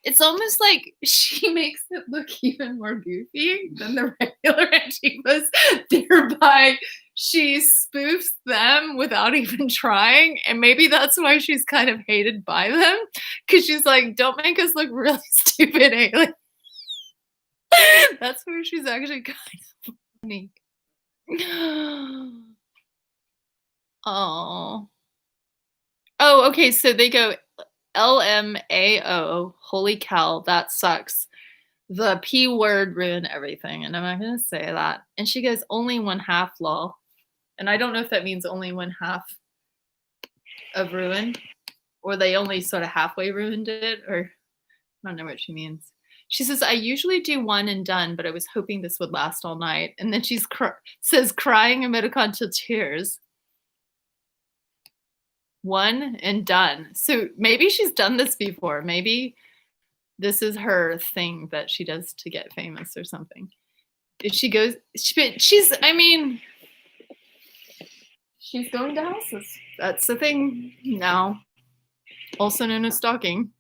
it's almost like she makes it look even more goofy than the regular Antifas. Thereby, she spoofs them without even trying. And maybe that's why she's kind of hated by them. Because she's like, don't make us look really stupid, alien. That's where she's actually kind of funny. Oh, okay. So they go LMAO. Holy cow, that sucks. The P word ruined everything, and I'm not gonna say that. And she goes, only one half, lol. And I don't know if that means only one half of ruin, or they only sort of halfway ruined it, or I don't know what she means. She says, I usually do one and done, but I was hoping this would last all night. And then she's says, crying emoticon tears. One and done. So maybe she's done this before. Maybe this is her thing that she does to get famous or something. If she goes, she's going to houses. That's the thing now. Also known as stalking.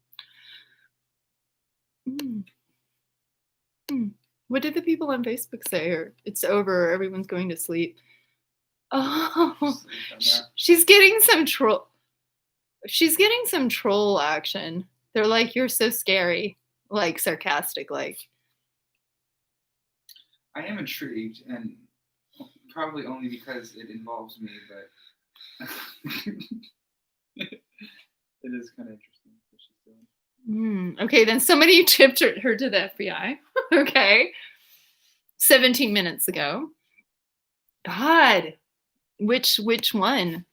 What did the people on Facebook say? Or it's over, everyone's going to sleep. Oh, she's getting some troll. She's getting some troll action. They're like, you're so scary. Like sarcastic, like. I am intrigued, and probably only because it involves me, but it is kind of interesting what she's doing. Okay, then somebody tipped her to the FBI. Okay. 17 minutes ago. God. Which one?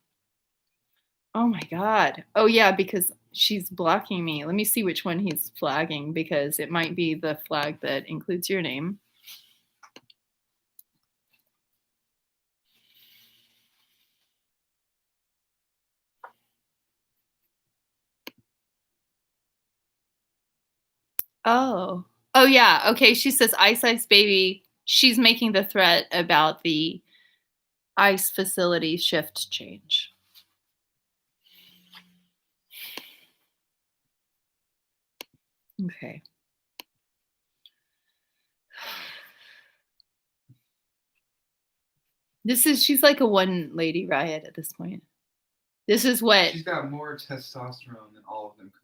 Oh my God. Oh yeah, because she's blocking me. Let me see which one he's flagging, because it might be the flag that includes your name. Oh yeah. Okay. She says Ice Ice Baby. She's making the threat about the ICE facility shift change. Okay. She's like a one lady riot at this point. This is what. She's got more testosterone than all of them combined.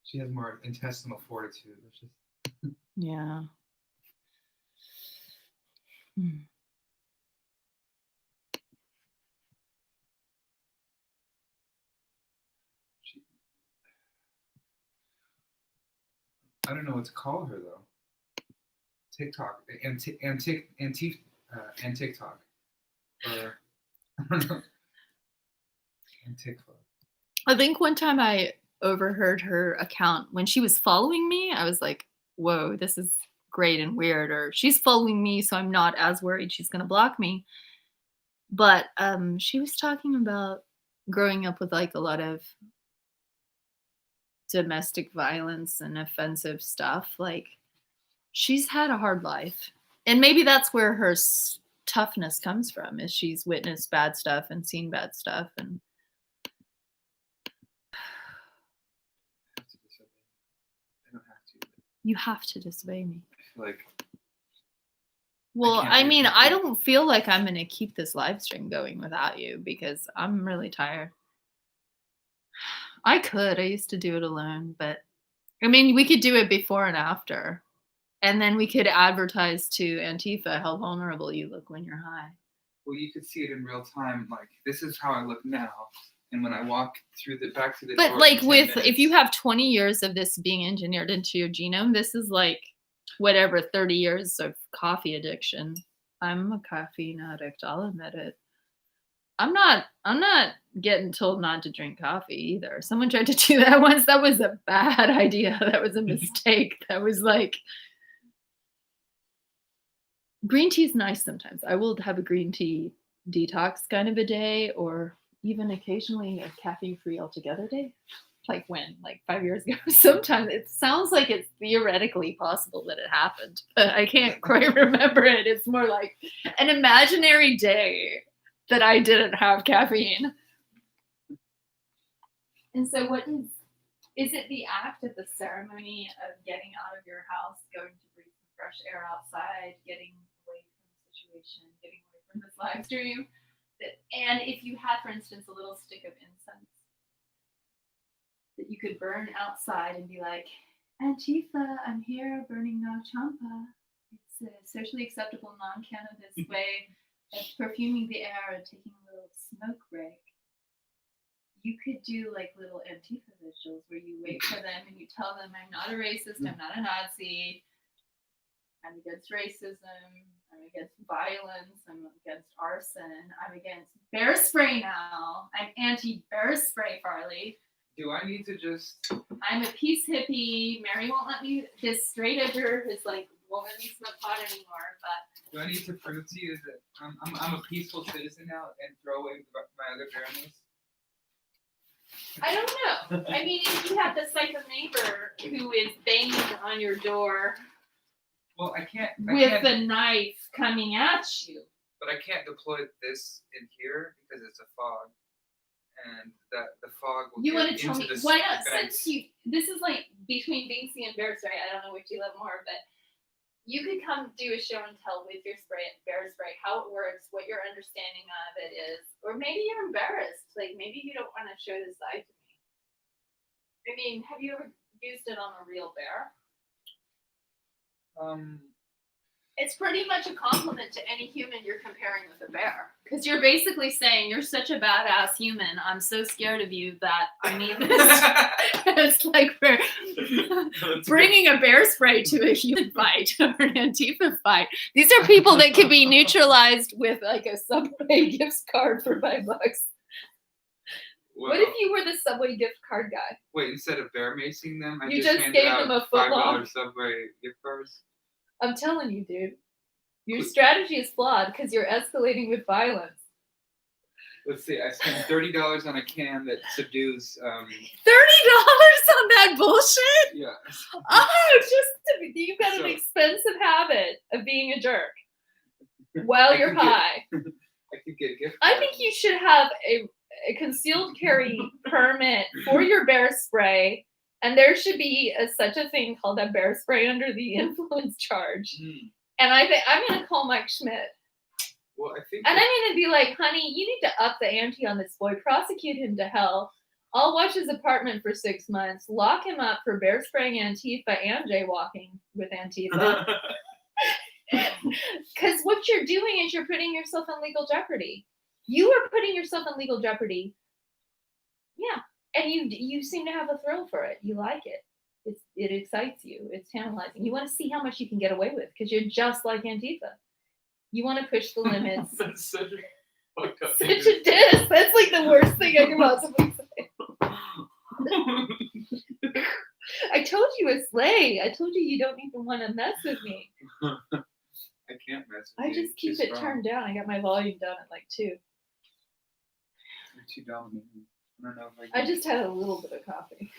She has more intestinal fortitude. Which is... Yeah. I don't know what to call her though. TikTok and TikTok, or I don't know. And TikTok. I think one time I overheard her account when she was following me. I was like, "Whoa, this is great and weird." Or she's following me, so I'm not as worried she's gonna block me. But she was talking about growing up with like a lot of domestic violence and offensive stuff. Like, she's had a hard life, and maybe that's where her toughness comes from, is she's witnessed bad stuff and seen bad stuff. And I don't have to. you have to disobey me. I feel like. Well, I mean, I don't feel like I'm going to keep this live stream going without you, because I'm really tired. I used to do it alone, but I mean, we could do it before and after. And then we could advertise to Antifa how vulnerable you look when you're high. Well, you could see it in real time. Like, this is how I look now. And when I walk through back to the but door like in 10 with, minutes, if you have 20 years of this being engineered into your genome, this is like whatever, 30 years of coffee addiction. I'm a caffeine addict. I'll admit it. I'm not getting told not to drink coffee either. Someone tried to do that once. That was a bad idea. That was a mistake. That was like, green tea is nice sometimes. I will have a green tea detox kind of a day, or even occasionally a caffeine-free altogether day. Like when? Like 5 years ago. Sometimes it sounds like it's theoretically possible that it happened, but I can't quite remember it. It's more like an imaginary day that I didn't have caffeine. And so is it the act of the ceremony of getting out of your house, going to breathe some fresh air outside, getting away from the situation, getting away from this live stream? And if you had, for instance, a little stick of incense that you could burn outside and be like, Antifa, I'm here burning no champa. It's a socially acceptable non-cannabis way of perfuming the air and taking a little smoke break. You could do like little Antifa vigils where you wait for them and you tell them, I'm not a racist, I'm not a Nazi, I'm against racism, I'm against violence, I'm against arson, I'm against bear spray now, I'm anti-bear spray, Farley. Do I need to just? I'm a peace hippie. Mary won't let me. This straight edger is like, won't let me smoke pot anymore. But Do I need to prove to you that I'm a peaceful citizen now and throw away my other barrenness? I don't know. I mean, if you have this type of neighbor who is banging on your door Well, I can't. with a knife coming at you. But I can't deploy this in here because it's a fog, and that the fog will You get want to tell into me the why not? vents. Since you, this is like between Binksy and Bear Spray. I don't know which you love more, but you could come do a show and tell with your bear spray, how it works, what your understanding of it is, or maybe you're embarrassed. Like maybe you don't want to show this side to me. I mean, have you ever used it on a real bear? It's pretty much a compliment to any human you're comparing with a bear. Because you're basically saying, you're such a badass human. I'm so scared of you that I need this. It's like we're bringing a bear spray to a human fight or an Antifa fight. These are people that could be neutralized with like a Subway gift card for $5. Well, What if you were the Subway gift card guy? wait, instead of bear macing them, I You just just handed gave out them a footlong. $5 Subway gift cards. I'm telling you, dude. Your strategy is flawed because you're escalating with violence. Let's see, I spent $30 on a can that subdues. $30 on that bullshit? Yeah. Oh, you've got So- an expensive habit of being a jerk while I you're can get- high. I could get gift. I cards. think you should have a concealed carry permit for your bear spray, and there should be such a thing called a bear spray under the influence charge. Hmm. And I think I'm gonna call Mike Schmidt. Well, I think. And I'm gonna be like, honey, you need to up the ante on this boy, prosecute him to hell. I'll watch his apartment for 6 months, lock him up for bear spraying Antifa and jaywalking with Antifa. Because what you're doing is you're putting yourself in legal jeopardy. You are putting yourself in legal jeopardy. Yeah. And you seem to have a thrill for it. You like it. It excites you. It's tantalizing. You want to see how much you can get away with because you're just like Antifa. You want to push the limits. That's such a fucked up Such a diss. That's like the worst thing I can possibly say. I told you it's lay. I told you don't even want to mess with me. I can't mess with I you. just keep You're it strong. turned down. I got my volume down at like 2. You're too dominant. I don't know if I just had a little bit of coffee.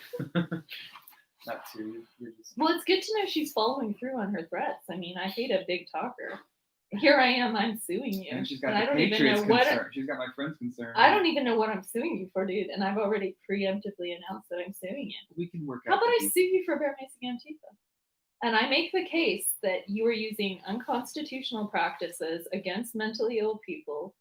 Not too. You're just. Well, it's good to know she's following through on her threats. I mean, I hate a big talker. Here I am, I'm suing you. And she's And got I the don't even Patriots know what concern. She's got my friend's concern. I don't even know what I'm suing you for, dude. And I've already preemptively announced that I'm suing you. We can work How out. about I the- sue you for bear macing Antifa? And I make the case that you are using unconstitutional practices against mentally ill people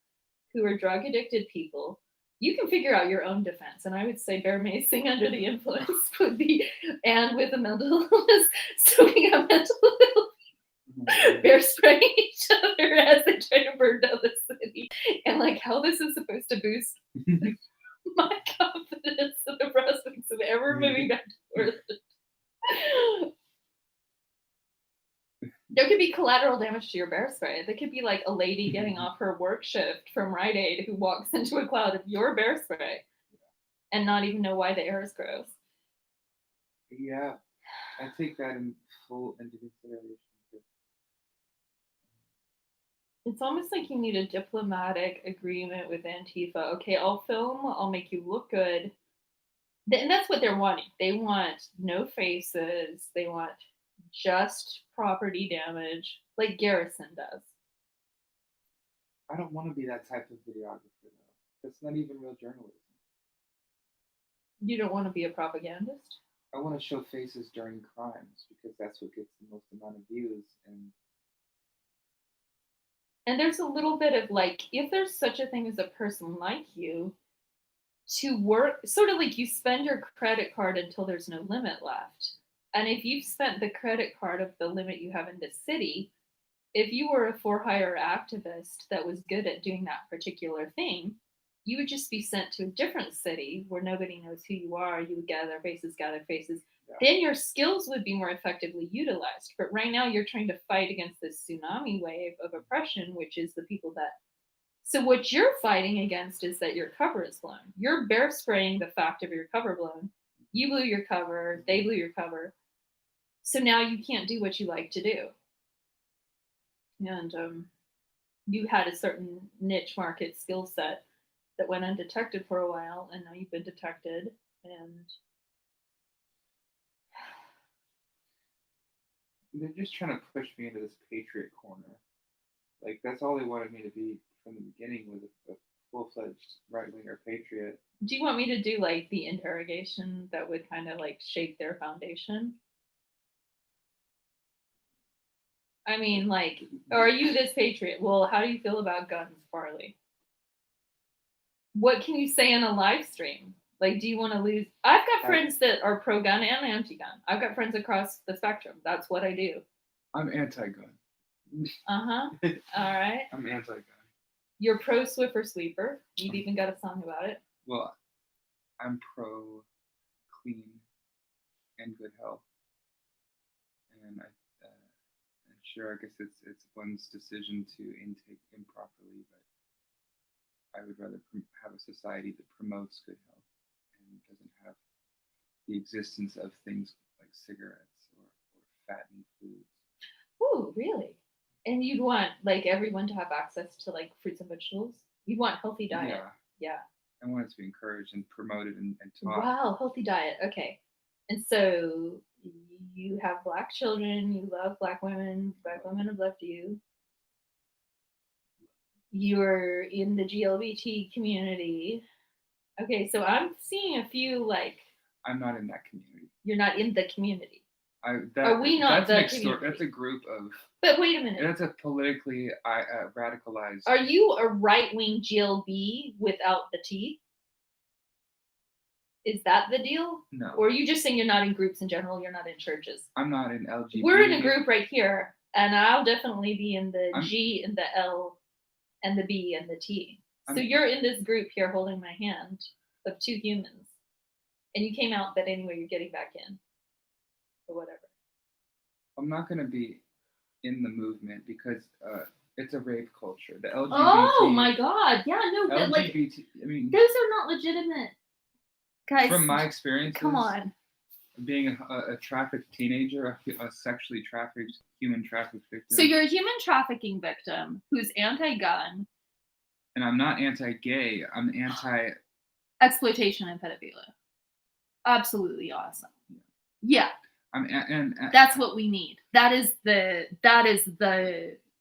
who are drug addicted people. You can figure out your own defense. And I would say bear macing under the influence would be, and with a mental illness, suing a mental ill bear spraying each other as they try to burn down the city. And like how this is supposed to boost like, my confidence in the prospects of ever moving back to Portland. There could be collateral damage to your bear spray. There could be like a lady getting off her work shift from Rite Aid who walks into a cloud of your bear spray and not even know why the air is gross. Yeah, I take that in full into consideration. Too. It's almost like you need a diplomatic agreement with Antifa. Okay, I'll film, I'll make you look good. And that's what they're wanting. They want no faces. They want just property damage, like Garrison does. I don't want to be that type of videographer, though. That's not even real journalism. You don't want to be a propagandist? I want to show faces during crimes because that's what gets the most amount of views. And there's a little bit of like, if there's such a thing as a person like you, to work, sort of like you spend your credit card until there's no limit left. And if you've spent the credit card of the limit you have in the city, if you were a for-hire activist that was good at doing that particular thing, you would just be sent to a different city where nobody knows who you are. You would gather faces. Yeah. Then your skills would be more effectively utilized. But right now you're trying to fight against this tsunami wave of oppression, which is the people that So what you're fighting against is that your cover is blown. You're bear spraying the fact of your cover blown. You blew your cover, they blew your cover. So now you can't do what you like to do. And you had a certain niche market skill set that went undetected for a while, and now you've been detected. And They're just trying to push me into this patriot corner. Like that's all they wanted me to be from the beginning was a full-fledged right-winger patriot. do you want me to do like the interrogation that would kind of like shake their foundation? I mean, like, are you this patriot? Well, how do you feel about guns, Farley? What can you say in a live stream? Like, do you want to lose? I've got friends that are pro-gun and anti-gun. I've got friends across the spectrum. That's what I do. I'm anti-gun. Uh-huh. All right. I'm anti-gun. You're pro-Swiffer Sweeper. You've even got a song about it. Well, I'm pro clean and good health, and and sure, I guess it's one's decision to intake improperly, but I would rather have a society that promotes good health and doesn't have the existence of things like cigarettes or fattening foods. Ooh, really? And you'd want like everyone to have access to like fruits and vegetables? You'd want healthy diet. Yeah. I want it to be encouraged and promoted and taught. Wow, healthy diet. Okay. And so you have Black children, you love Black women have loved you. You're in the GLBT community. Okay, so I'm seeing a few like. I'm not in that community. You're not in the community. Are we not the community? That's a group of. But wait a minute. That's a politically radicalized. Are you a right-wing GLB without the T? Is that the deal? No. Or are you just saying you're not in groups in general? You're not in churches? I'm not in LGBT. We're in a group right here, and I'll definitely be in the G and the L and the B and the T. So you're in this group here holding my hand of two humans. And you came out, but anyway, you're getting back in. Or whatever. I'm not going to be in the movement because it's a rape culture. The LGBT. Oh my God! Yeah, no, but like, I mean, those are not legitimate, guys. From my experience, come on. Being a trafficked teenager, a sexually trafficked, human trafficked victim. So you're a human trafficking victim who's anti-gun. And I'm not anti-gay. I'm anti exploitation and pedophilia. Absolutely awesome. Yeah. And that's what we need. That is the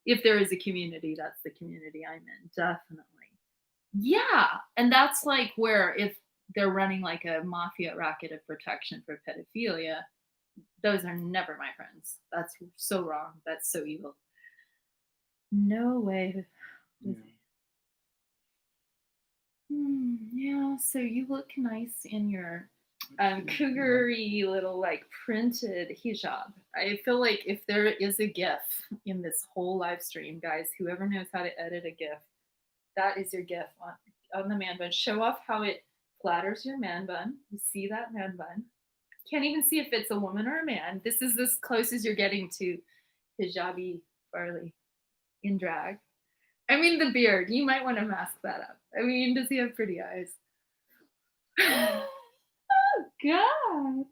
if there is a community, that's the community I'm in, definitely. Yeah. And that's like where if they're running like a mafia racket of protection for pedophilia, those are never my friends. That's so wrong. That's so evil. No way. Yeah, so you look nice in your cougar-y little like printed hijab. I feel like if there is a GIF in this whole live stream, guys, whoever knows how to edit a GIF, that is your GIF on the man bun. Show off how it flatters your man bun. You see that man bun? Can't even see if it's a woman or a man. This is as close as you're getting to hijabi Farley in drag. I mean, the beard, you might want to mask that up. I mean, does he have pretty eyes? Oh, God.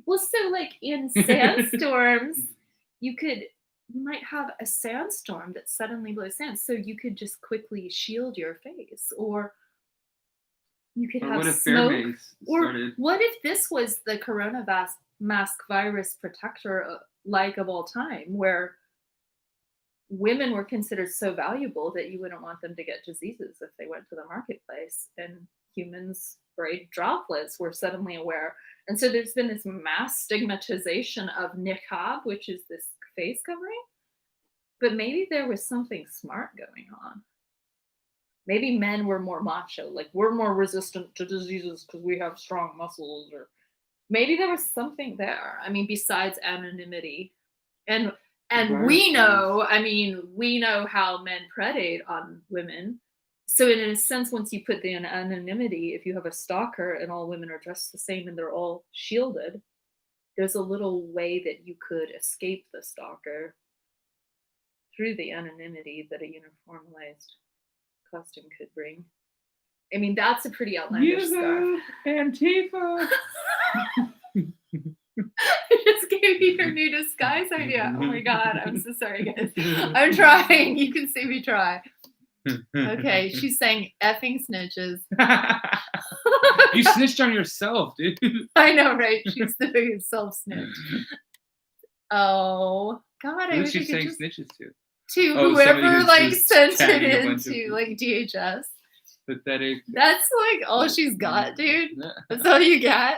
Well, so like in sandstorms, you might have a sandstorm that suddenly blows sand. So you could just quickly shield your face, or you could have smoke. Or what if this was the corona mask virus protector like of all time, where women were considered so valuable that you wouldn't want them to get diseases if they went to the marketplace, and humans sprayed droplets were suddenly aware. And so there's been this mass stigmatization of niqab, which is this face covering. But maybe there was something smart going on. Maybe men were more macho, like we're more resistant to diseases because we have strong muscles, or maybe there was something there. I mean, besides anonymity. And we know how men predate on women. So in a sense, once you put the anonymity, if you have a stalker and all women are dressed the same and they're all shielded, there's a little way that you could escape the stalker through the anonymity that a uniformized costume could bring. I mean, that's a pretty outlandish scarf. Antifa. I just gave you your new disguise idea. Oh my god, I'm so sorry, guys. I'm trying. You can see me try. Okay, she's saying effing snitches. You snitched on yourself, dude. I know, right? She's the biggest self snitch. Oh god, I Who's wish she I could saying just snitches to? to Oh, whoever somebody who's like just sent it tagging a bunch of into people. like DHS. Pathetic. That's like all she's got, dude. That's all you got.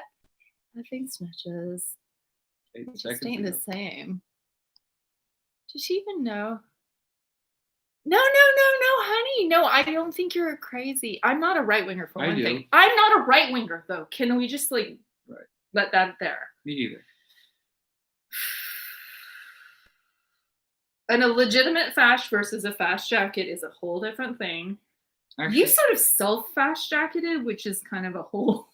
I think snitches. 8 It just seconds ain't the ago. same. Does she even know? No, honey. No, I don't think you're crazy. I'm not a right winger for I one do. thing. I'm not a right winger though. Can we just like Right. let that there? Me either. And a legitimate fash versus a fast jacket is a whole different thing. Actually, You sort of self-fast jacketed, which is kind of a whole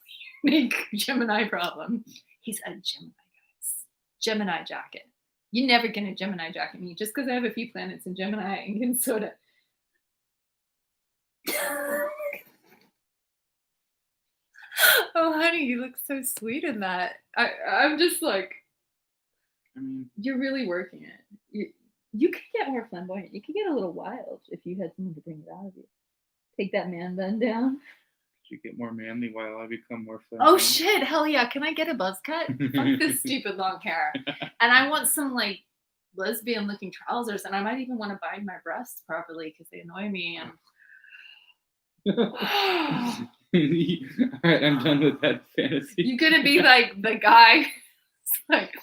unique Gemini problem. He's a Gemini, guys. Gemini jacket. You're never gonna Gemini jacket me just because I have a few planets in Gemini and can sort of. Oh, honey, you look so sweet in that. I'm just like, I mean, you're really working it. You could get more flamboyant. You could get a little wild if you had someone to bring it out of you. Take that man bun down. you get more manly while I become more Oh flamboyant. shit, hell yeah. Can I get a buzz cut? Fuck this stupid long hair. And I want some like lesbian looking trousers, and I might even want to bind my breasts properly because they annoy me. And All right, I'm done with that fantasy. you're gonna be like the guy. It's like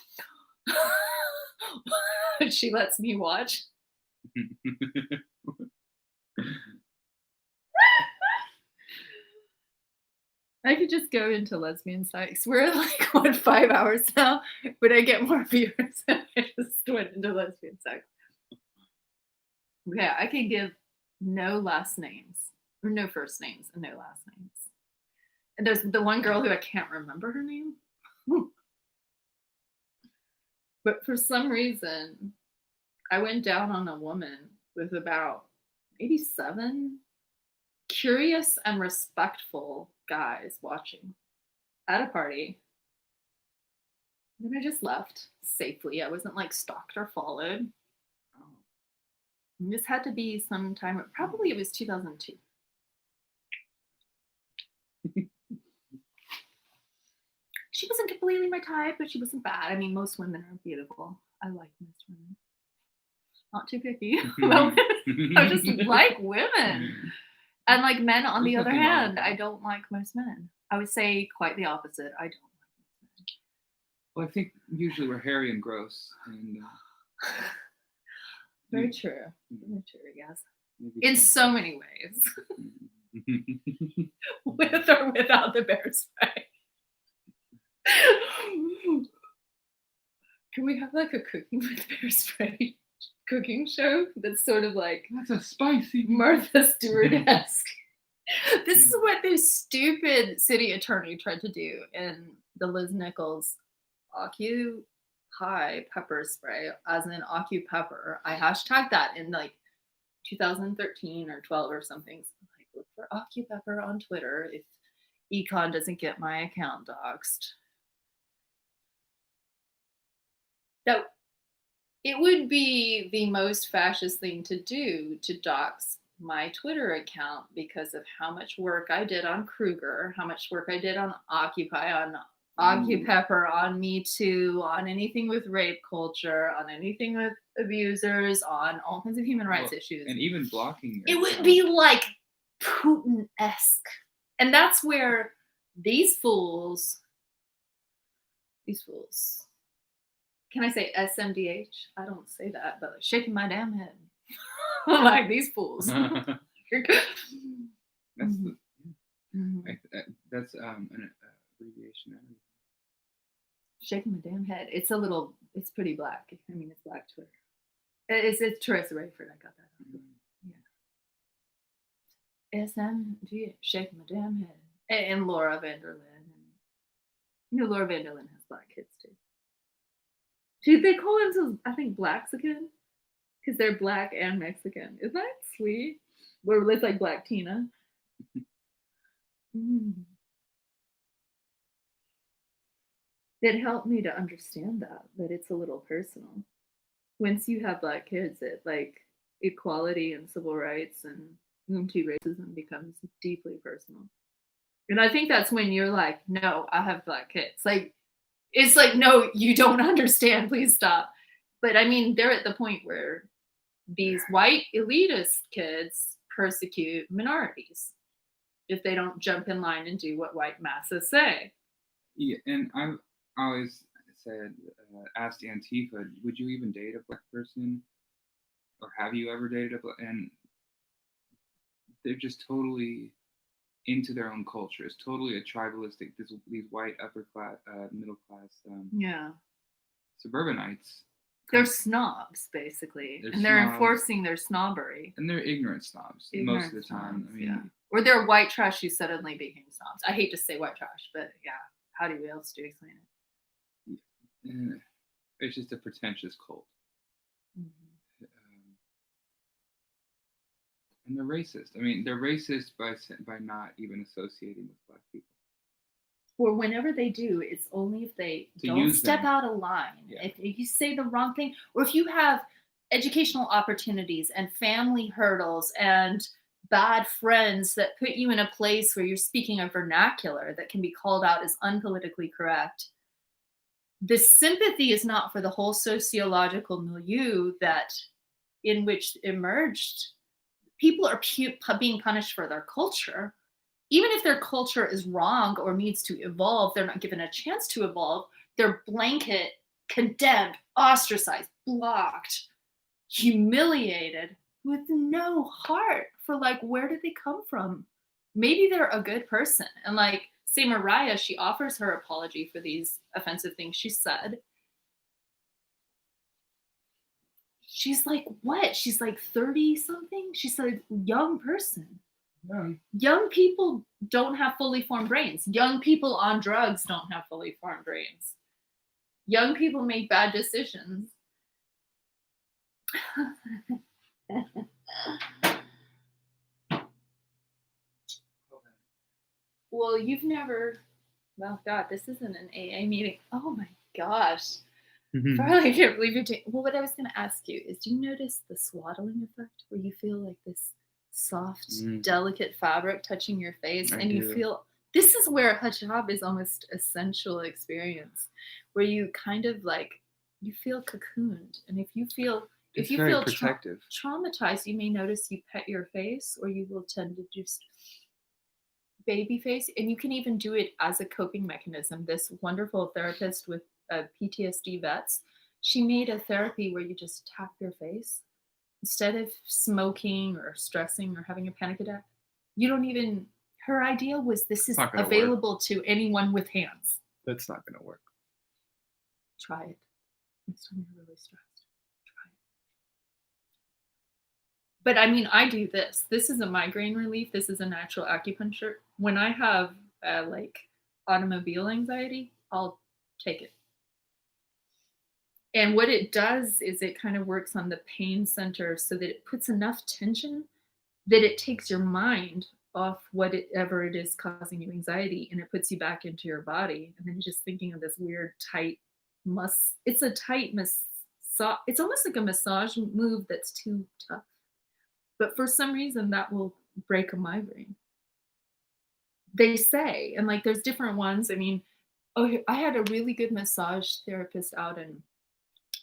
she lets me watch. I could just go into lesbian sex. We're at like what 5 hours now, but I get more viewers if I just went into lesbian sex. Yeah, I can give no last names or no first names and no last names. And there's the one girl who I can't remember her name. But for some reason, I went down on a woman with about maybe 7 curious and respectful guys watching at a party. And then I just left safely. I wasn't like stalked or followed. This had to be sometime, probably it was 2002. She wasn't completely my type, but she wasn't bad. I mean, most women are beautiful. I like most women. Not too picky about women. I just like women. And like men, on the There's other nothing wrong with hand, that. I don't like most men. I would say quite the opposite. I don't like most men. Well, I think usually we're hairy and gross, and Very true. Very true, yes. maybe In some- so many ways. With or without the bear spray. Can we have like a cooking with bear spray cooking show that's sort of like That's a spicy. Martha Stewart-esque? This is what this stupid city attorney tried to do in the Liz Nichols Occupy pepper spray, as in Occupepper. I hashtagged that in like 2013 or 12 or something. So like, look for Occupepper on Twitter if Econ doesn't get my account doxxed. That it would be the most fascist thing to do to dox my Twitter account because of how much work I did on Kruger, how much work I did on Occupy, on Occupepper, on Me Too, on anything with rape culture, on anything with abusers, on all kinds of human rights Well, issues. and even blocking your It would account. be like Putin-esque. And that's where these fools, can I say SMDH? I don't say that, but shaking my damn head. Like these fools. That's the, Mhm. that's an abbreviation. Shaking my damn head. It's pretty black. I mean, it's Black Twitter. It's Teresa Rayford. I got that. SMG, shaking my damn head. And Laura Vanderlyn. You know, Laura Vanderlyn has black kids too. They call themselves, I think, Blacks again. Because they're black and Mexican. Isn't that sweet? We're it's like Black Tina. Mm. It helped me to understand that it's a little personal. Once you have black kids, it like equality and civil rights and anti-racism becomes deeply personal. And I think that's when you're like, no, I have black kids. Like, it's like, no, you don't understand. Please stop. But I mean, they're at the point where these white elitist kids persecute minorities if they don't jump in line and do what white masses say. Yeah, and I've always said, asked Antifa, would you even date a black person? Or have you ever dated a black? And they're just totally into their own culture. It's totally a tribalistic, these white upper class, middle class Yeah. suburbanites. They're snobs, basically. They're and they're snobs. enforcing their snobbery. And they're ignorant snobs most of the time. I mean, yeah. Or they're white trash who suddenly became snobs. I hate to say white trash, but yeah. How do you else do explain it? It's just a pretentious cult. Mm-hmm. And they're racist. I mean, they're racist by not even associating with black people. Or whenever they do, it's only if they don't step out of line. Yeah. If you say the wrong thing, or if you have educational opportunities and family hurdles and bad friends that put you in a place where you're speaking a vernacular that can be called out as unpolitically correct. The sympathy is not for the whole sociological milieu that in which emerged. People are being punished for their culture. Even if their culture is wrong or needs to evolve, they're not given a chance to evolve. They're blanket, condemned, ostracized, blocked, humiliated with no heart for like, where did they come from? Maybe they're a good person. And like, say Mariah, she offers her apology for these offensive things she said. She's like, what? She's like 30 something. She's a young person. Yeah. Young people don't have fully formed brains. Young people on drugs don't have fully formed brains. Young people make bad decisions. Well, you've never, well, God, this isn't an AA meeting. Oh my gosh. Probably can't believe you're doing. Well, what I was going to ask you is, do you notice the swaddling effect where you feel like this soft, delicate fabric touching your face, and you feel, this is where hijab is almost essential experience, where you kind of like, you feel cocooned, and if you feel protective. Traumatized, you may notice you pet your face, or you will tend to just baby face, and you can even do it as a coping mechanism. This wonderful therapist with PTSD vets, she made a therapy where you just tap your face instead of smoking or stressing or having a panic attack. You don't even, her idea was this is available to anyone with hands. That's not going to work. Try it. Next time you're really stressed, try it. But I mean, I do this. This is a migraine relief. This is a natural acupuncture. When I have like automobile anxiety, I'll take it. And what it does is it kind of works on the pain center so that it puts enough tension that it takes your mind off whatever it is causing you anxiety, and it puts you back into your body. And then you're just thinking of this weird tight it's a tight massage. It's almost like a massage move that's too tough. But for some reason that will break a migraine. They say, and like there's different ones. I mean, I had a really good massage therapist out in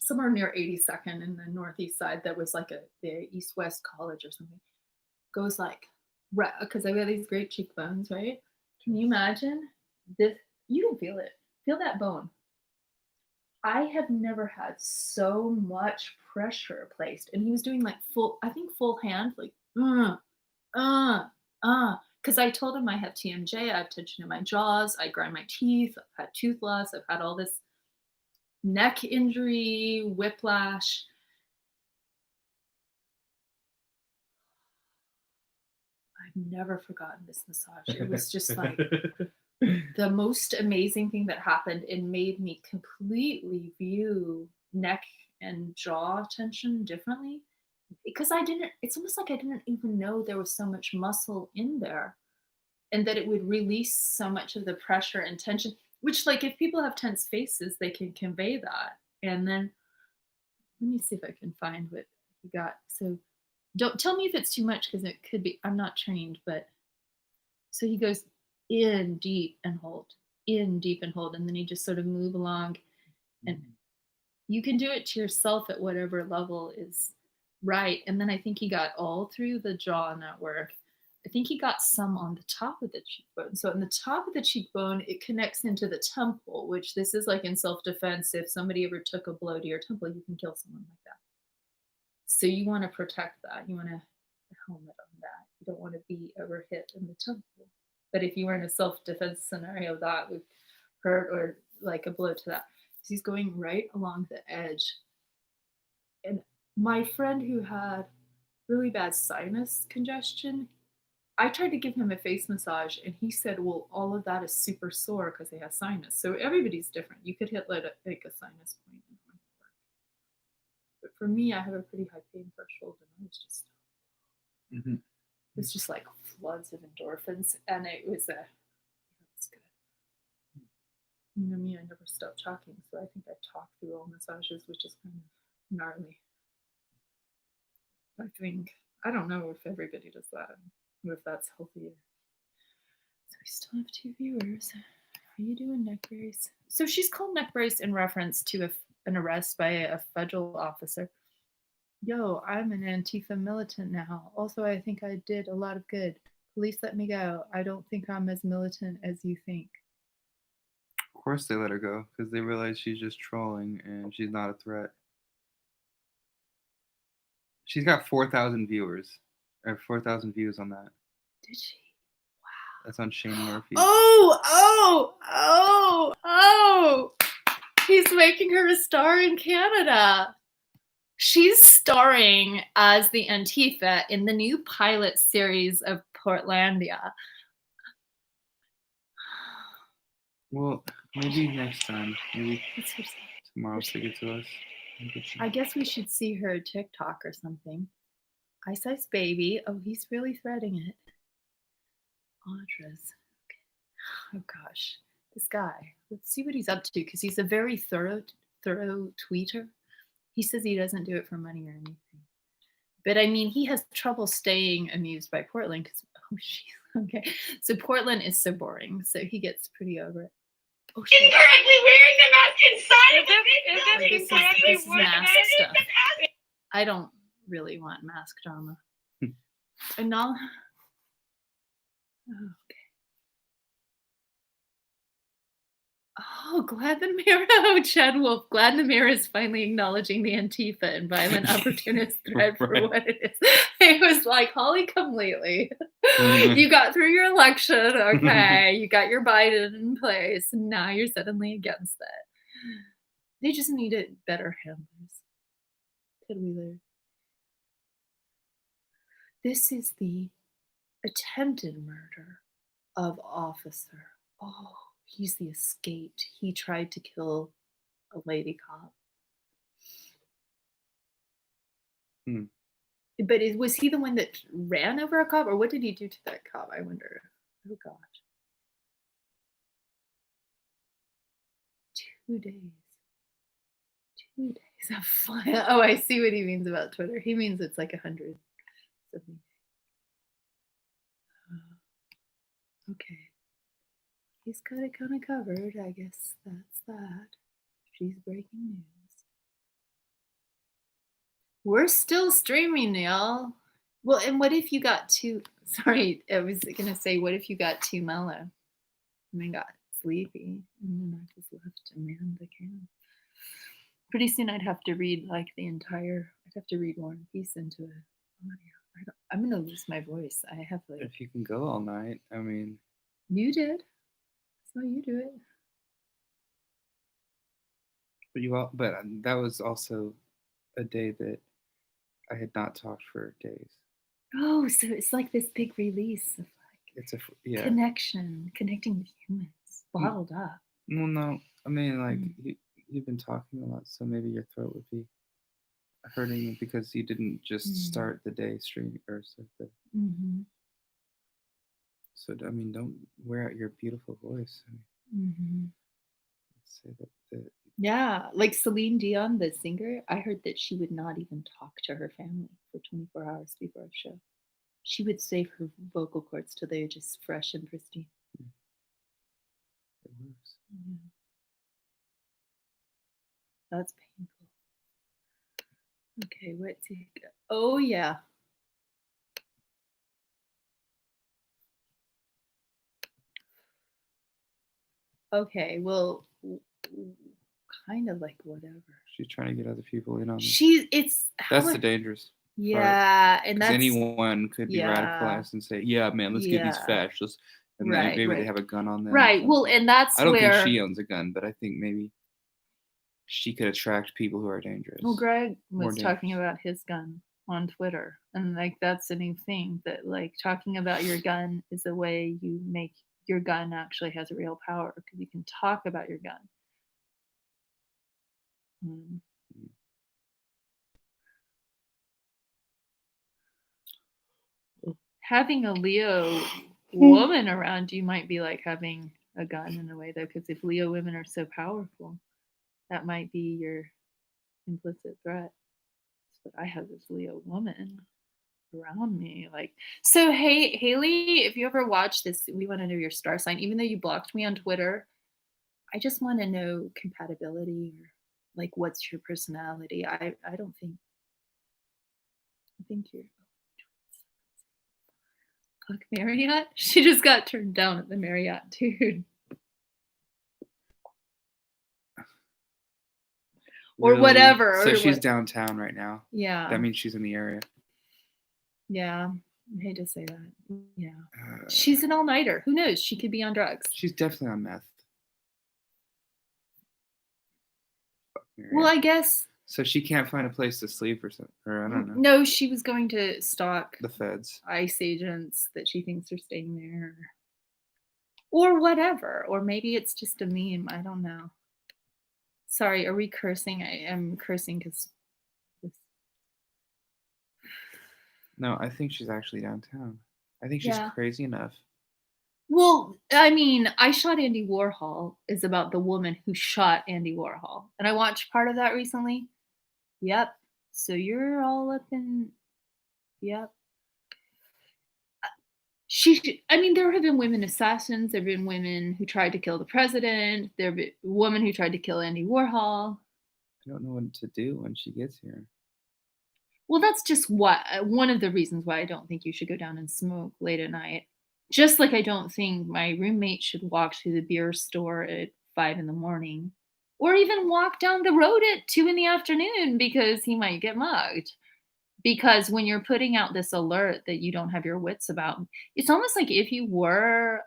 somewhere near 82nd in the northeast side that was like the East-West College or something. Goes like, because I got these great cheekbones, right? Can you imagine this? You can feel it. Feel that bone. I have never had so much pressure placed. And he was doing like full hand, like, because I told him I have TMJ, I have tension in my jaws, I grind my teeth, I've had tooth loss, I've had all this neck injury, whiplash. I've never forgotten this massage. It was just like the most amazing thing that happened. It made me completely view neck and jaw tension differently. because I didn't, it's almost like I didn't even know there was so much muscle in there and that it would release so much of the pressure and tension, which, like, if people have tense faces, they can convey that. And then let me see if I can find what he got. So don't tell me if it's too much because it could be, I'm not trained, but so he goes in deep and hold, in deep and hold, and then he just sort of move along. And you can do it to yourself at whatever level is right. And then I think he got all through the jaw network. I think he got some on the top of the cheekbone. So on the top of the cheekbone, it connects into the temple, which this is like in self-defense. If somebody ever took a blow to your temple, you can kill someone like that. So you want to protect that. You want to helmet on that. You don't want to be ever hit in the temple. But if you were in a self-defense scenario, that would hurt, or like a blow to that. So he's going right along the edge. And my friend who had really bad sinus congestion, I tried to give him a face massage, and he said, well, all of that is super sore because they have sinus. So everybody's different. You could hit like a sinus point and it might work. But for me, I have a pretty high pain threshold, and I was just, Mhm. it was just like floods of endorphins, and it was good. You know me, I never stop talking, so I think I talk through all massages, which is kind of gnarly. I don't know if everybody does that, or if that's healthier. So we still have 2 viewers. How you doing, Neck Brace? So she's called Neck Brace in reference to an arrest by a federal officer. Yo, I'm an Antifa militant now. Also, I think I did a lot of good. Police let me go. I don't think I'm as militant as you think. Of course they let her go because they realize she's just trolling and she's not a threat. She's got 4,000 viewers, or 4,000 views on that. Did she? That's on Shane Murphy. Oh! He's making her a star in Canada. She's starring as the Antifa in the new pilot series of Portlandia. Well, maybe next time. Maybe What's her name? tomorrow she'll get to us. I guess we should see her TikTok or something. Ice Ice Baby. Oh, he's really threading it. Audras. Okay. Oh gosh, this guy. Let's see what he's up to, because he's a very thorough tweeter. He says he doesn't do it for money or anything. But I mean, he has trouble staying amused by Portland because, oh, jeez. Okay. So Portland is so boring. So he gets pretty over it. Oh, shit. Incorrectly wearing the mask inside of the This is mask stuff. I don't really want mask drama. And now, okay. Oh, glad the mayor, oh, Chad Wolf, glad the mayor is finally acknowledging the Antifa and violent opportunist threat for Right. what it is. It was like, Holly, come lately. You got through your election, okay. You got your Biden in place, and now you're suddenly against it. They just needed better handlers. Could we learn? This is the attempted murder of officer. Oh, he's the escaped. He tried to kill a lady cop. But was he the one that ran over a cop, or what did he do to that cop? I wonder. Oh gosh. 2 days. 2 days of fire. Oh, I see what he means about Twitter. He means it's like 100 something. Okay. He's got it kind of covered. I guess that's that. She's breaking news. We're still streaming, y'all. Well, and what if you got too, sorry, I was going to say, what if you got too mellow? And then got sleepy, and then I just left to man the cam. Pretty soon I'd have to read like the entire, I'd have to read War and Peace into audio. I'm going to lose my voice. I have like. If you can go all night, I mean. You did. I saw you do it. But that was also a day that I had not talked for days. Oh, so it's like this big release of like It's a connecting with humans, bottled up. Well, no, I mean like you've been talking a lot, so maybe your throat would be hurting you because you didn't just Mhm. start the day straight or start the. Mm-hmm. So I mean, don't wear out your beautiful voice. I mean, Mm-hmm. let's say that the Yeah, like Celine Dion, the singer, I heard that she would not even talk to her family for 24 hours before a show. She would save her vocal cords till they were just fresh and pristine. it works. Yeah. That's painful. Okay, what's he got? Oh, yeah. Okay, well, kind of like whatever. She's trying to get other people in on it. It's That's how the dangerous. yeah, and Because that's anyone could be yeah. radicalized and say, "Yeah, man, let's get these Yeah. fascists," and then Right, maybe they right. have a gun on them. or Right. Well, something. and that's I don't where think she owns a gun, but I think maybe she could attract people who are dangerous. well, Greg More was talking dangerous. about his gun on Twitter, and like that's a new thing that like talking about your gun is a way you make your gun actually has a real power because you can talk about your gun. Mm. Having a Leo woman around you might be like having a gun in a way, though, because if Leo women are so powerful, that might be your implicit threat. But I have this Leo woman around me, like so. Hey, Haley, if you ever watch this, we want to know your star sign. Even though you blocked me on Twitter, I just want to know compatibility or like what's your personality. I don't think. I think you're. Fuck Marriott. She just got turned down at the Marriott, dude. Or Really? whatever. So or she's what- downtown right now. Yeah. That means she's in the area. Yeah. I hate to say that. Yeah. Uh, She's an all-nighter. Who knows? She could be on drugs. She's definitely on meth. Fuck Well, Marriott. I guess So she can't find a place to sleep or something, or I don't know. no, she was going to stalk The feds. ICE agents that she thinks are staying there. Or whatever. Or maybe it's just a meme. I don't know. Sorry, are we cursing? I am cursing because No, I think she's actually downtown. I think she's Yeah. crazy enough. well, I mean, I Shot Andy Warhol is about the woman who shot Andy Warhol. And I watched part of that recently. Yep. So you're all up in yep. I mean, there have been women assassins. There have been women who tried to kill the president. There have been a woman who tried to kill Andy Warhol. I don't know what to do when she gets here. Well, that's just one of the reasons why I don't think you should go down and smoke late at night. Just like I don't think my roommate should walk to the beer store at 5 in the morning or even walk down the road at 2 in the afternoon because he might get mugged. Because when you're putting out this alert that you don't have your wits about, it's almost like if you were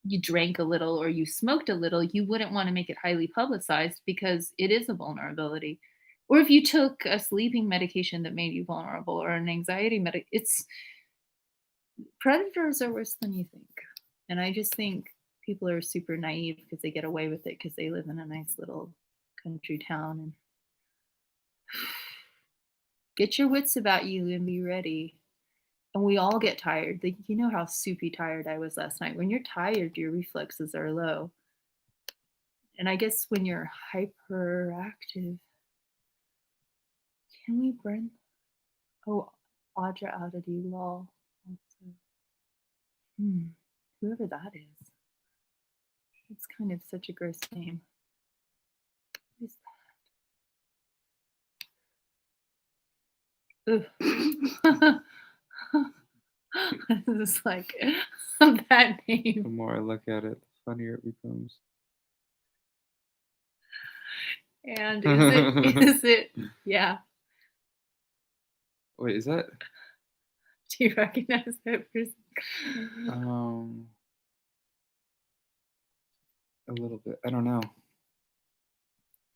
you drank a little or you smoked a little, you wouldn't want to make it highly publicized because it is a vulnerability. Or if you took a sleeping medication that made you vulnerable or an anxiety it's predators are worse than you think. And I just think people are super naive because they get away with it because they live in a nice little country town and get your wits about you and be ready. And we all get tired. You know how soupy tired I was last night. When you're tired, your reflexes are low. And I guess when you're hyperactive, can we bring? Oh, Audra Oddity Law. Also. Whoever that is. It's kind of such a gross name. What is that? Ugh. This is like a bad name. The more I look at it, the funnier it becomes. And is it, yeah. Wait, is that? Do you recognize that person? A little bit. I don't know.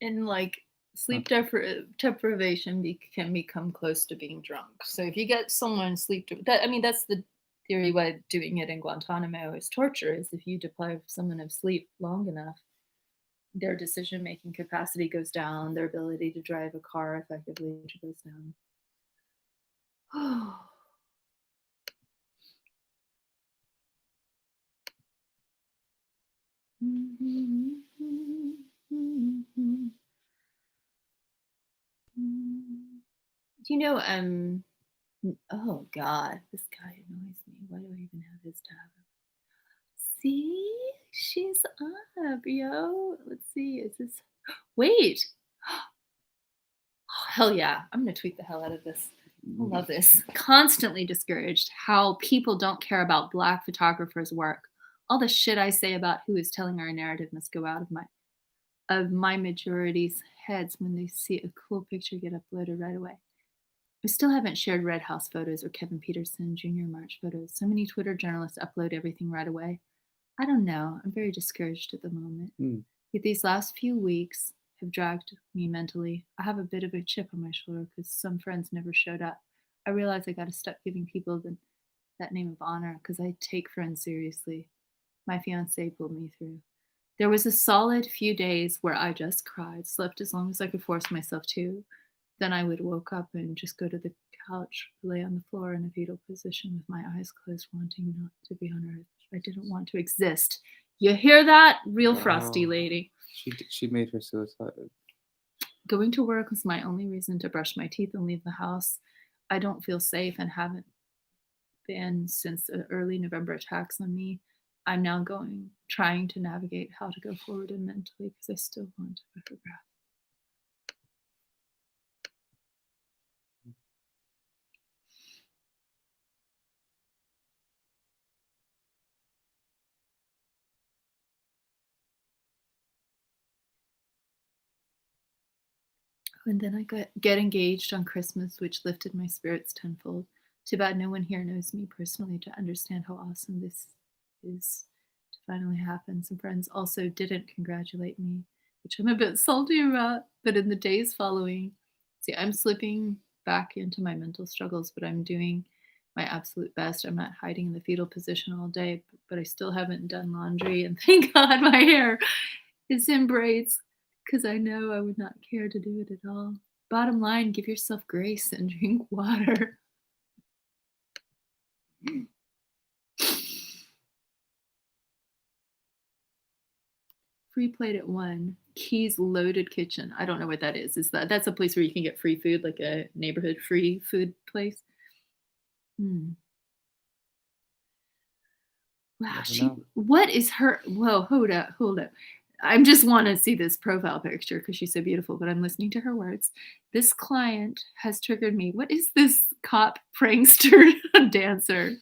And like sleep deprivation can become close to being drunk. So if you get someone that's the theory why doing it in Guantanamo is torture, is if you deprive someone of sleep long enough, their decision-making capacity goes down, their ability to drive a car effectively goes down. Do you know, oh God, this guy annoys me. Why do I even have his tab? See? She's up, yo. Let's see. Is this wait. Oh, hell yeah. I'm gonna tweet the hell out of this. I love this. Constantly discouraged how people don't care about Black photographers' work. All the shit I say about who is telling our narrative must go out of my majority's heads when they see a cool picture get uploaded right away. I still haven't shared Red House photos or Kevin Peterson Jr. March photos. So many Twitter journalists upload everything right away. I don't know. I'm very discouraged at the moment. Yet these last few weeks have dragged me mentally. I have a bit of a chip on my shoulder because some friends never showed up. I realize I got to stop giving people that name of honor because I take friends seriously. My fiance pulled me through. There was a solid few days where I just cried, slept as long as I could force myself to. Then I would woke up and just go to the couch, lay on the floor in a fetal position with my eyes closed, wanting not to be on earth. I didn't want to exist. You hear that? Real frosty lady. She made her suicide. Going to work was my only reason to brush my teeth and leave the house. I don't feel safe and haven't been since the early November attacks on me. I'm now trying to navigate how to go forward and mentally because I still want a photograph. And then I get engaged on Christmas, which lifted my spirits tenfold. Too bad no one here knows me personally to understand how awesome this is to finally happen. Some friends also didn't congratulate me, which I'm a bit salty about. But in the days following, see, I'm slipping back into my mental struggles, but I'm doing my absolute best. I'm not hiding in the fetal position all day, but I still haven't done laundry. And thank God my hair is in braids, because I know I would not care to do it at all. Bottom line, give yourself grace and drink water. Free plate at 1. Keys Loaded Kitchen. I don't know what that is. That's a place where you can get free food, like a neighborhood free food place? Wow, what is her? Whoa, hold up. I just want to see this profile picture because she's so beautiful, but I'm listening to her words. This client has triggered me. What is this cop prankster dancer?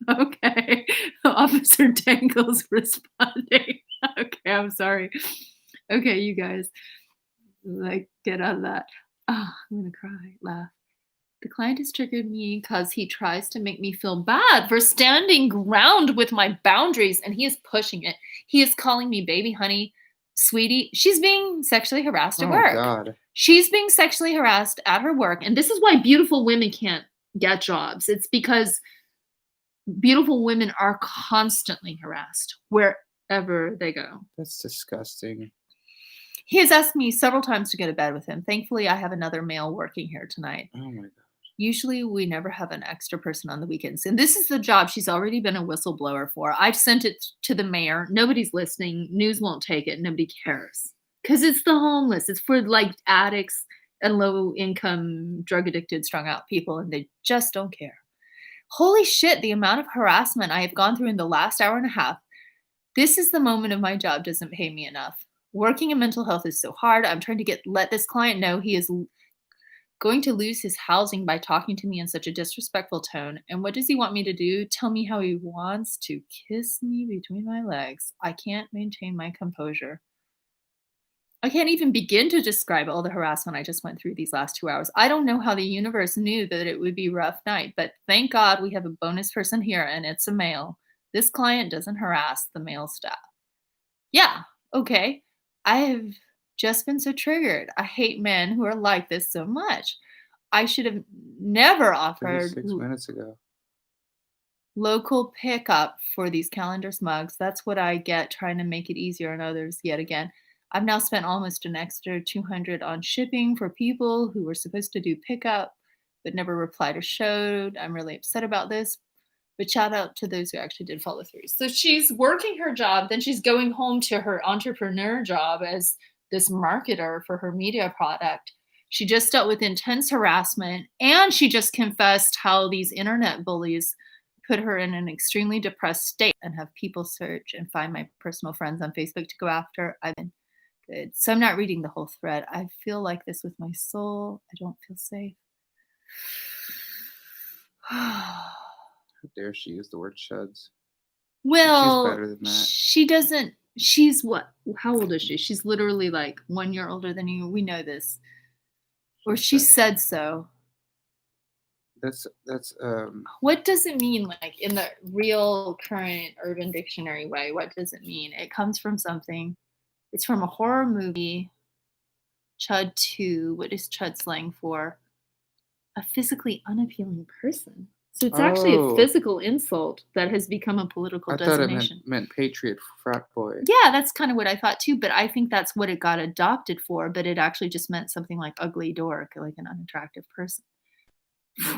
Okay. Officer Dangle's responding. Okay, I'm sorry. Okay, you guys, like, get out of that. Oh, I'm going to cry, laugh. The client has triggered me because he tries to make me feel bad for standing ground with my boundaries, and he is pushing it. He is calling me baby honey, sweetie. She's being sexually harassed at work. God. She's being sexually harassed at her work. And this is why beautiful women can't get jobs. It's because beautiful women are constantly harassed wherever they go. That's disgusting. He has asked me several times to go to bed with him. Thankfully, I have another male working here tonight. Oh my God. Usually we never have an extra person on the weekends. And this is the job she's already been a whistleblower for. I've sent it to the mayor. Nobody's listening. News won't take it. Nobody cares. Because it's the homeless. It's for like addicts and low income, drug addicted, strung out people. And they just don't care. Holy shit, the amount of harassment I have gone through in the last hour and a half. This is the moment of my job doesn't pay me enough. Working in mental health is so hard. I'm trying to let this client know he is going to lose his housing by talking to me in such a disrespectful tone. And what does he want me to do? Tell me how he wants to kiss me between my legs. I can't maintain my composure. I can't even begin to describe all the harassment I just went through these last 2 hours. I don't know how the universe knew that it would be a rough night, but thank God we have a bonus person here, and it's a male. This client doesn't harass the male staff. Yeah, okay. I have just been so triggered. I hate men who are like this so much. I should have never offered 6 minutes ago. Local pickup for these calendar smugs. That's what I get trying to make it easier on others yet again. I've now spent almost an extra $200 on shipping for people who were supposed to do pickup but never replied or showed. I'm really upset about this. But shout out to those who actually did follow through. So she's working her job, then she's going home to her entrepreneur job as this marketer for her media product. She just dealt with intense harassment, and she just confessed how these internet bullies put her in an extremely depressed state and have people search and find my personal friends on Facebook to go after. I've been good. So I'm not reading the whole thread. I feel like this with my soul. I don't feel safe. How dare she use the word chuds? Well, She's better than that. she doesn't. She's what? How old is she? She's literally like 1 year older than you. We know this. Or she said so. That's What does it mean, like in the real current Urban Dictionary way? What does it mean? It comes from something. It's from a horror movie. Chud 2. What is chud slang for? A physically unappealing person. So it's actually a Oh. physical insult that has become a political I thought it designation. meant patriot frat boy. Yeah, that's kind of what I thought too, but I think that's what it got adopted for, but it actually just meant something like ugly dork, like an unattractive person.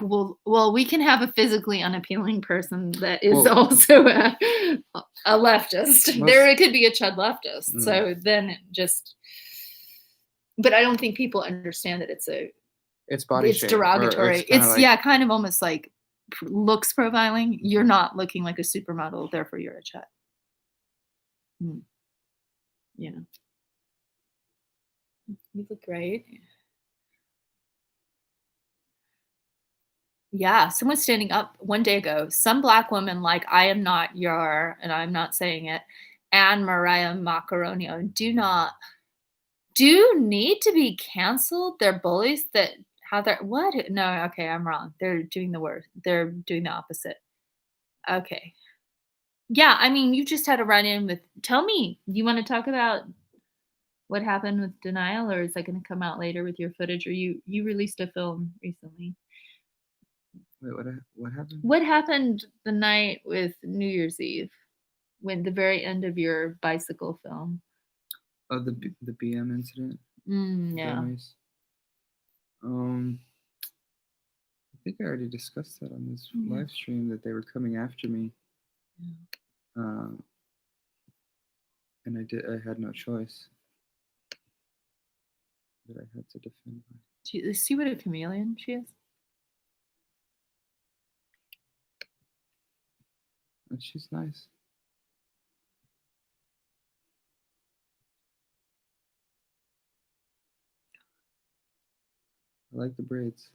Well, we can have a physically unappealing person that is Well- also a leftist. Most- There, it could be a chud leftist. Mm. So then it just, but I don't think people understand that it's It's it's derogatory. kinda It's like, kind of almost like looks profiling. You're not looking like a supermodel, therefore you're a chud. You know, you look great. Yeah, someone standing up one day ago, some black woman like I am not your, and I'm not saying it, and Mariah Macaronio do need to be canceled. They're bullies that have their what? No, okay, I'm wrong. They're doing the worst. They're doing the opposite. Okay. Yeah, I mean, you just had a run in with. Tell me, you want to talk about what happened with Denial, or is that going to come out later with your footage? Or you released a film recently. wait, what happened? What happened the night with New Year's Eve, when the very end of your bicycle film? Oh, the BM incident. Yeah. Nice. I think I already discussed that on this Yeah. live stream that they were coming after me. And I had no choice. But I had to defend my. Do you see what a chameleon she is? And she's nice. I like the braids.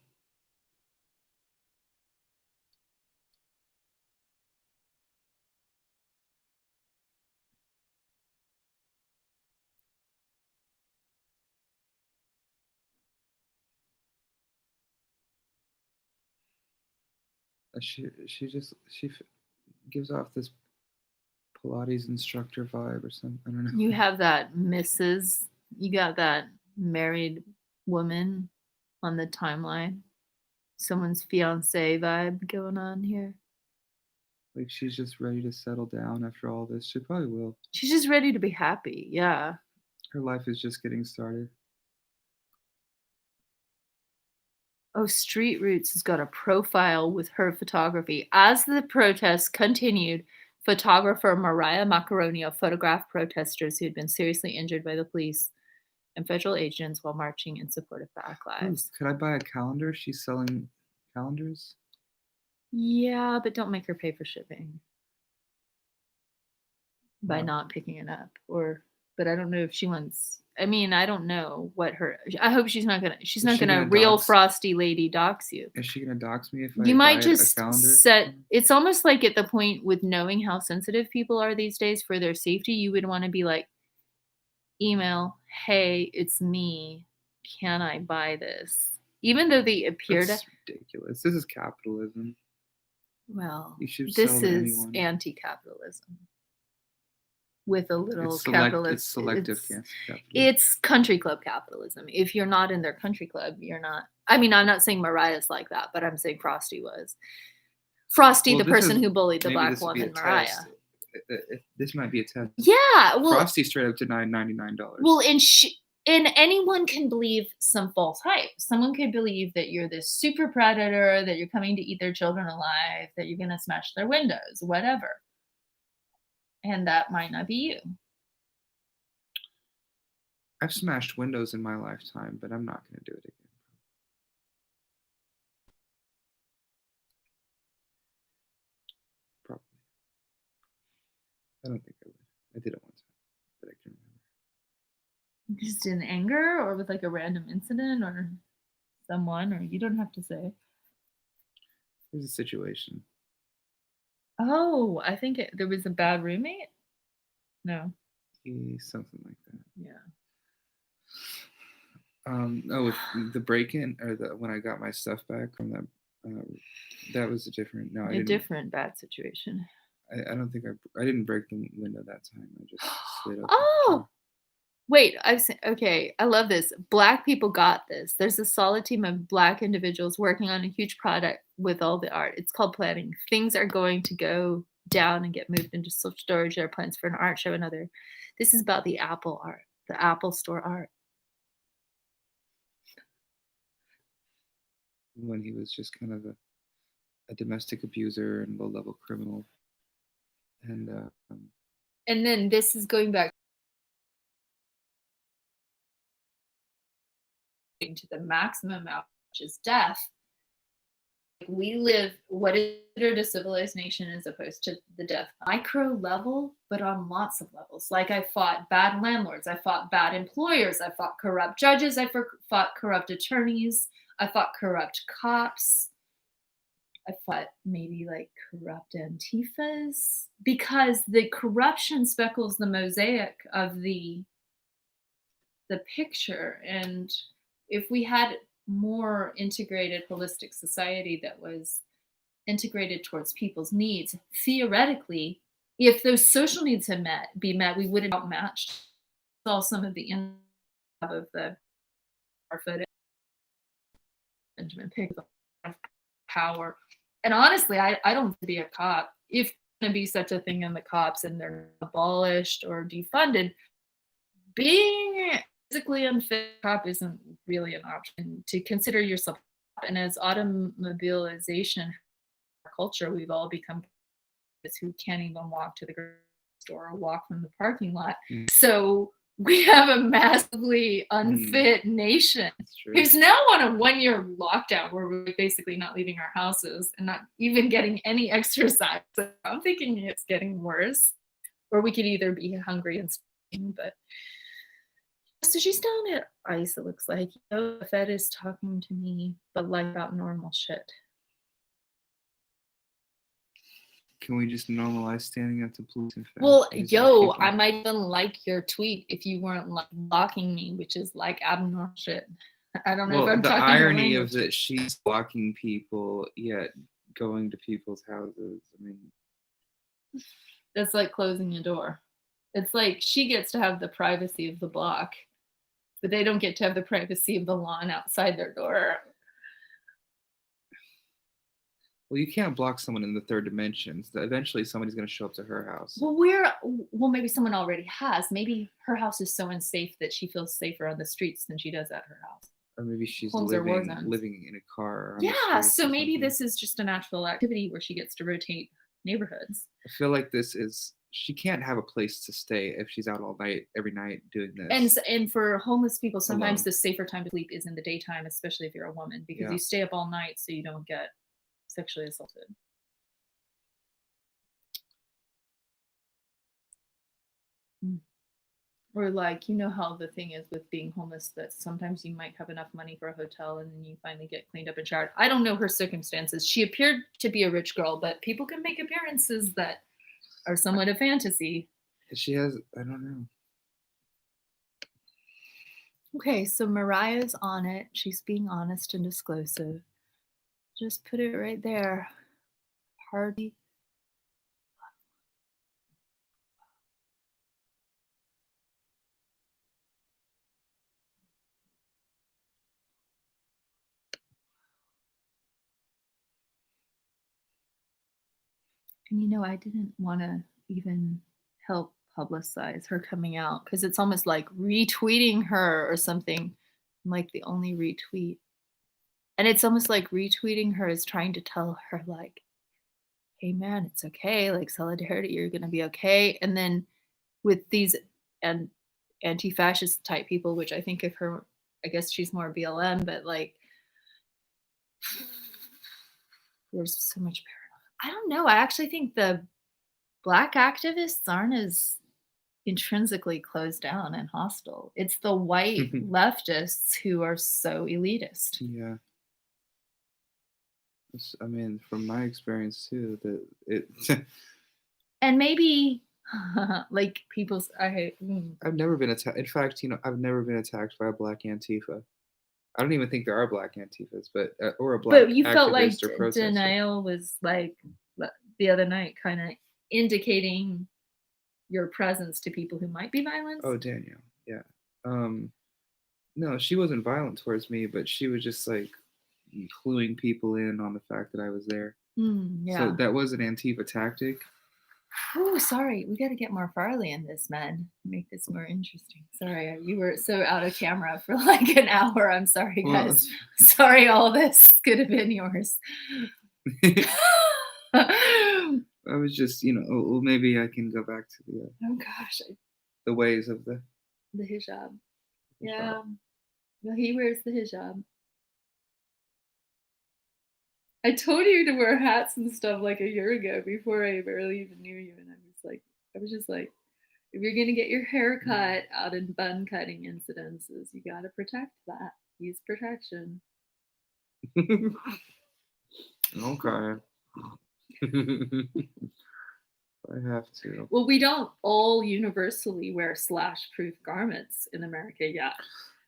She gives off this Pilates instructor vibe or something. I don't know. You have that Mrs. You got that married woman on the timeline. Someone's fiance vibe going on here. Like she's just ready to settle down after all this. She probably will. She's just ready to be happy. Yeah. Her life is just getting started. Oh, Street Roots has got a profile with her photography. As the protests continued, photographer Mariah Macaronio photographed protesters who had been seriously injured by the police and federal agents while marching in support of Black Lives. Could I buy a calendar? She's selling calendars. Yeah, but don't make her pay for shipping by No. not picking it up. But I don't know if she wants. I mean, I don't know what her. I hope she's not gonna. She's not she gonna gonna real dox- frosty lady dox you. Is she gonna dox me if I You buy might a just calendar? set. It's almost like at the point with knowing how sensitive people are these days for their safety, you would want to be like, email, hey, it's me. Can I buy this? Even though they appear to. That's ridiculous. This is capitalism. Well, You should this sell to is anyone. anti-capitalism with a little It's capitalism. selective capitalism. It's country club capitalism. If you're not in their country club, you're not. I mean, I'm not saying Mariah's like that, but I'm saying Frosty was. Frosty, Well, the this person is- who bullied the maybe black this would be a woman, Mariah. test. this might be a test. Yeah, well, Frosty straight up denied $99. well, and anyone can believe some false hype. Someone could believe that you're this super predator, that you're coming to eat their children alive, that you're gonna smash their windows, whatever. And that might not be you. I've smashed windows in my lifetime, but I'm not going to do it again. Probably. I don't think I would. I did it one time, but I can remember. Just in anger or with like a random incident or someone, or you don't have to say. It was a situation. Oh, I think there was a bad roommate? No. Something like that. Yeah. With the break-in or when I got my stuff back from that was a different. No, I A didn't. different bad situation. I don't think I didn't break the window that time. I just slid up. Oh, wait. Okay. I love this. Black people got this. There's a solid team of Black individuals working on a huge project with all the art. It's called planning. Things are going to go down and get moved into storage. There are plans for an art show and other. This is about the Apple art, the Apple Store art. When he was just kind of a domestic abuser and low-level criminal, and then this is going back to the maximum out, which is death. We live what is considered a civilized nation as opposed to the death micro level, but on lots of levels. Like I fought bad landlords, I fought bad employers, I fought corrupt judges, I fought corrupt attorneys, I fought corrupt cops, I fought maybe like corrupt Antifas, because the corruption speckles the mosaic of the picture. And if we had more integrated, holistic society that was integrated towards people's needs, theoretically, if those social needs had be met, we would have outmatched all some of the of the footage. Benjamin Pick power. And honestly, I don't want to be a cop. If there's going to be such a thing in the cops and they're abolished or defunded, being physically unfit cop isn't really an option. To consider yourself. And as automobilization culture, we've all become who can't even walk to the grocery store or walk from the parking lot. So we have a massively unfit nation who's now on a 1-year lockdown where we're basically not leaving our houses and not even getting any exercise. So I'm thinking it's getting worse, or we could either be hungry and starving. But so she's down at ICE, it looks like. The Fed is talking to me, but like about normal shit. Can we just normalize standing up to police and feds? Well, yo, I might even like your tweet if you weren't like blocking me, which is like abnormal shit. I don't know if I'm the talking irony of that she's blocking people yet going to people's houses. I mean, that's like closing a door. It's like she gets to have the privacy of the block, but they don't get to have the privacy of the lawn outside their door. Well, you can't block someone in the third dimension. So eventually, somebody's going to show up to her house. Well, maybe someone already has. Maybe her house is so unsafe that she feels safer on the streets than she does at her house. Or maybe she's Homes are war living in a car. Yeah, so maybe this is just a natural activity where she gets to rotate neighborhoods. I feel like she can't have a place to stay if she's out all night, every night doing this. And for homeless people, sometimes Alone. the safer time to sleep is in the daytime, especially if you're a woman, because you stay up all night so you don't get sexually assaulted. Or like, you know how the thing is with being homeless, that sometimes you might have enough money for a hotel and then you finally get cleaned up and showered. I don't know her circumstances. She appeared to be a rich girl, but people can make appearances that are somewhat a fantasy. She has, I don't know. Okay, so Mariah's on it. She's being honest and disclosive. Just put it right there. Hardy. And I didn't want to even help publicize her coming out because it's almost like retweeting her or something. I'm like the only retweet. And it's almost like retweeting her is trying to tell her, like, hey, man, it's okay. Like, solidarity, you're going to be okay. And then with these anti-fascist type people, which I think of her, I guess she's more BLM, but like, there's so much paranoia. I don't know. I actually think the Black activists aren't as intrinsically closed down and hostile. It's the white leftists who are so elitist. Yeah. I mean, from my experience too, that it. And maybe like people's, I've never been attacked. In fact, I've never been attacked by a Black Antifa. I don't even think there are Black Antifas, but or a Black but you felt like activist or protester. denial was like the other night, kind of indicating your presence to people who might be violent. Oh, Danielle, yeah. No, she wasn't violent towards me, but she was just like cluing people in on the fact that I was there. Yeah. So that was an Antifa tactic. Oh, sorry. We got to get more Farley in this, man. Make this more interesting. Sorry, you were so out of camera for like an hour. I'm sorry, guys. Sorry, all this could have been yours. I was just, well, maybe I can go back to the oh gosh, the ways of the hijab. Yeah, well, he wears the hijab. I told you to wear hats and stuff like a year ago before I barely even knew you, and I was just like, if you're gonna get your hair cut out in bun cutting incidences, you gotta protect that. Use protection. Okay. I have to. Well, we don't all universally wear slash-proof garments in America yet,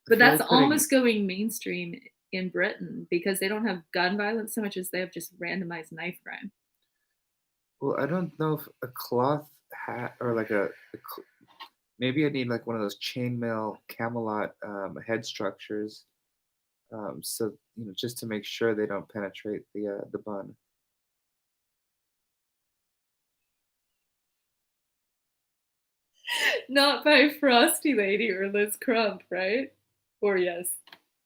but that's like almost going mainstream in Britain because they don't have gun violence so much as they have just randomized knife crime. Well, I don't know if a cloth hat or like maybe I need like one of those chainmail Camelot head structures, so just to make sure they don't penetrate the bun. Not by Frosty Lady or Liz Crump, right? Or yes.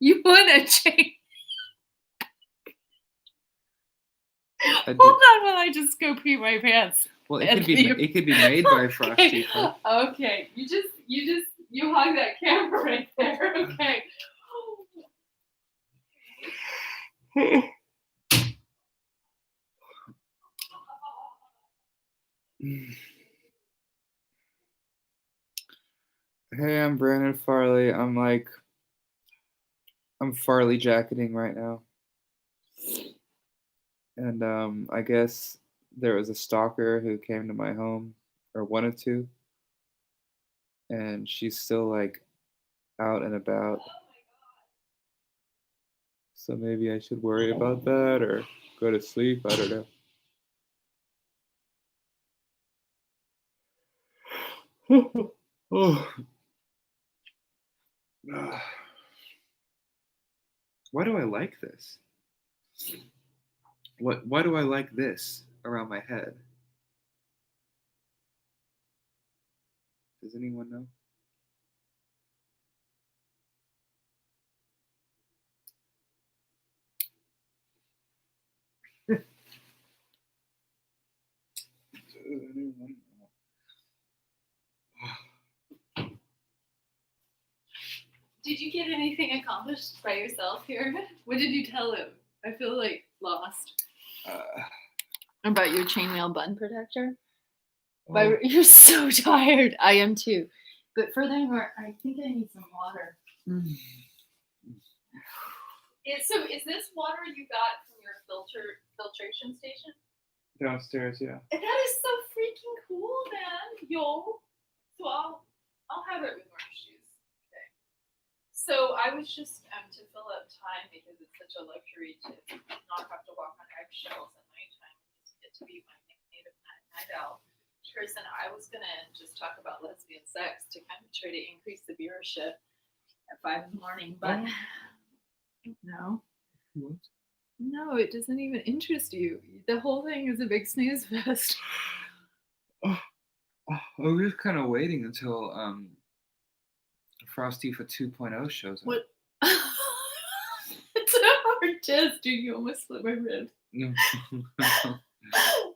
You want a chain? Hold on while I just go pee my pants. Well, it could be made by Frosty. Okay, you hug that camera right there. Okay. Hey, I'm Brandon Farley. I'm Farley jacketing right now. And I guess there was a stalker who came to my home, or wanted to. And she's still like out and about. So maybe I should worry about that or go to sleep. I don't know. Oh. Why do I like this? Why do I like this around my head? Does anyone know? Did you get anything accomplished by yourself here? What did you tell him? I feel like lost. About your chainmail bun protector? You're so tired. I am too. But furthermore, I think I need some water. Is this water you got from your filtration station? Downstairs, yeah. That is so freaking cool, man. Yo. So I'll have it with orange juice. So I was just to fill up time because it's such a luxury to not have to walk on eggshells at nighttime and just get to be my native night owl person. I was gonna just talk about lesbian sex to kind of try to increase the viewership at 5 a.m, but no. What? No, it doesn't even interest you. The whole thing is a big snooze fest. I was kind of waiting until Frosty for 2.0 shows up. What? It's a hard test, dude. You almost split my rib. No.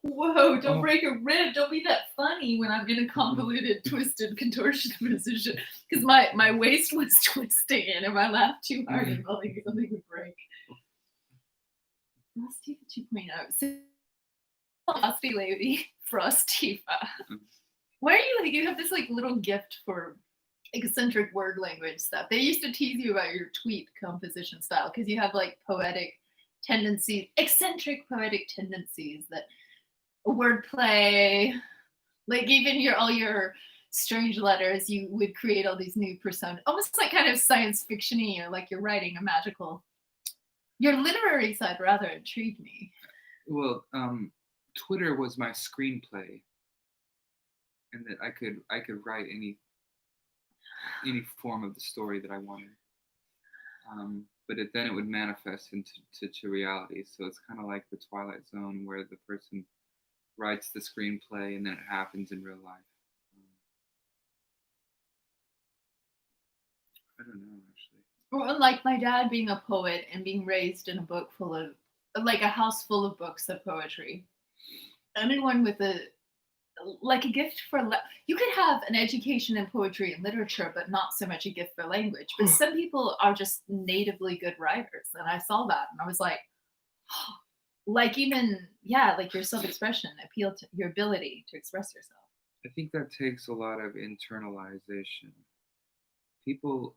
Whoa, don't Oh. break a rib. Don't be that funny when I'm in a convoluted, twisted contortion position. Because my waist was twisting, and if I laughed too hard, I felt like something would break. Frosty 2.0. So, Frosty lady, Frosty. Why are you like, you have this like little gift for eccentric word language stuff. They used to tease you about your tweet composition style because you have like poetic tendencies, eccentric poetic tendencies, that wordplay, like even all your strange letters, you would create all these new personas, almost like kind of science fiction-y, or like you're writing a magical. Your literary side rather intrigued me. Well, Twitter was my screenplay, and that I could write any form of the story that I wanted. But then it would manifest into reality. So it's kind of like the Twilight Zone, where the person writes the screenplay and then it happens in real life. I don't know, actually. Or like my dad being a poet and being raised in a book full of, like a house full of books of poetry. Anyone with a gift for, you could have an education in poetry and literature, but not so much a gift for language. But some people are just natively good writers. And I saw that and I was like, oh, like even, yeah, like your self-expression appeal to your ability to express yourself. I think that takes a lot of internalization. People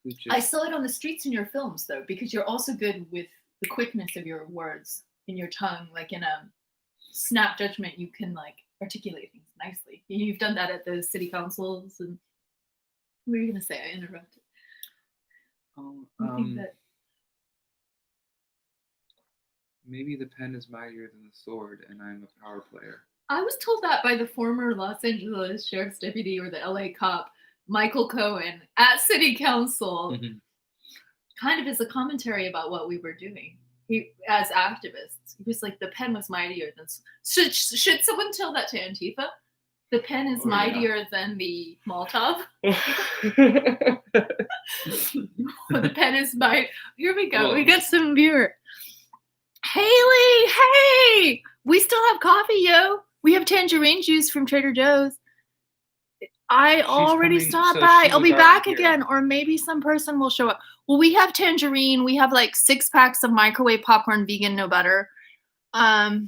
who just... I saw it on the streets in your films though, because you're also good with the quickness of your words in your tongue, like in a snap judgment, you can like articulate things nicely. You've done that at the city councils. And what were you gonna say? I interrupted. I think that maybe the pen is mightier than the sword, and I'm a power player. I was told that by the former Los Angeles sheriff's deputy, or the LA cop, Michael Cohen, at city council, kind of as a commentary about what we were doing. He, as activists, he was like, the pen was mightier than. Should someone tell that to Antifa? The pen is mightier than the Molotov. The pen is mighty. Here we go. Well, we got some beer. Haley, hey, we still have coffee, yo. We have tangerine juice from Trader Joe's. I already coming, stopped so by. she I'll was be back already here. again, or maybe some person will show up. Well, we have tangerine. We have like 6 packs of microwave popcorn, vegan, no butter. What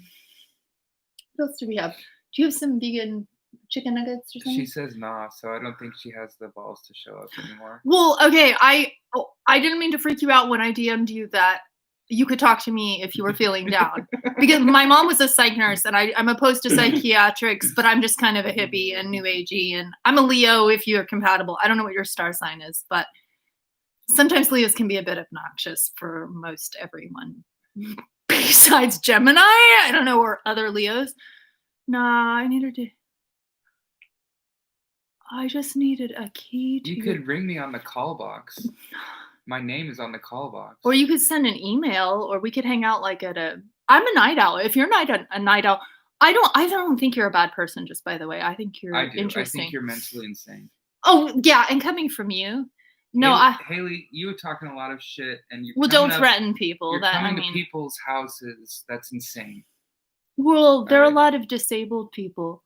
else do we have? Do you have some vegan chicken nuggets or something? She says nah, so I don't think she has the balls to show up anymore. Well, okay. I didn't mean to freak you out when I DM'd you that you could talk to me if you were feeling down. Because my mom was a psych nurse, and I'm opposed to psychiatrics, but I'm just kind of a hippie and new agey, and I'm a Leo if you're compatible. I don't know what your star sign is, but sometimes Leos can be a bit obnoxious for most everyone. Besides Gemini, I don't know, or other Leos. Nah, I just needed a key to. You could ring me on the call box. My name is on the call box. Or you could send an email, or we could hang out like at a. I'm a night owl. If you're not a night owl, I don't think you're a bad person. Just by the way, I think you're I do. interesting. I think you're mentally insane. Oh yeah, and coming from you, no, Haley, you were talking a lot of shit, and you. Well, don't threaten people. You're That coming I mean, to people's houses. That's insane. Well, there are a Alright. lot of disabled people.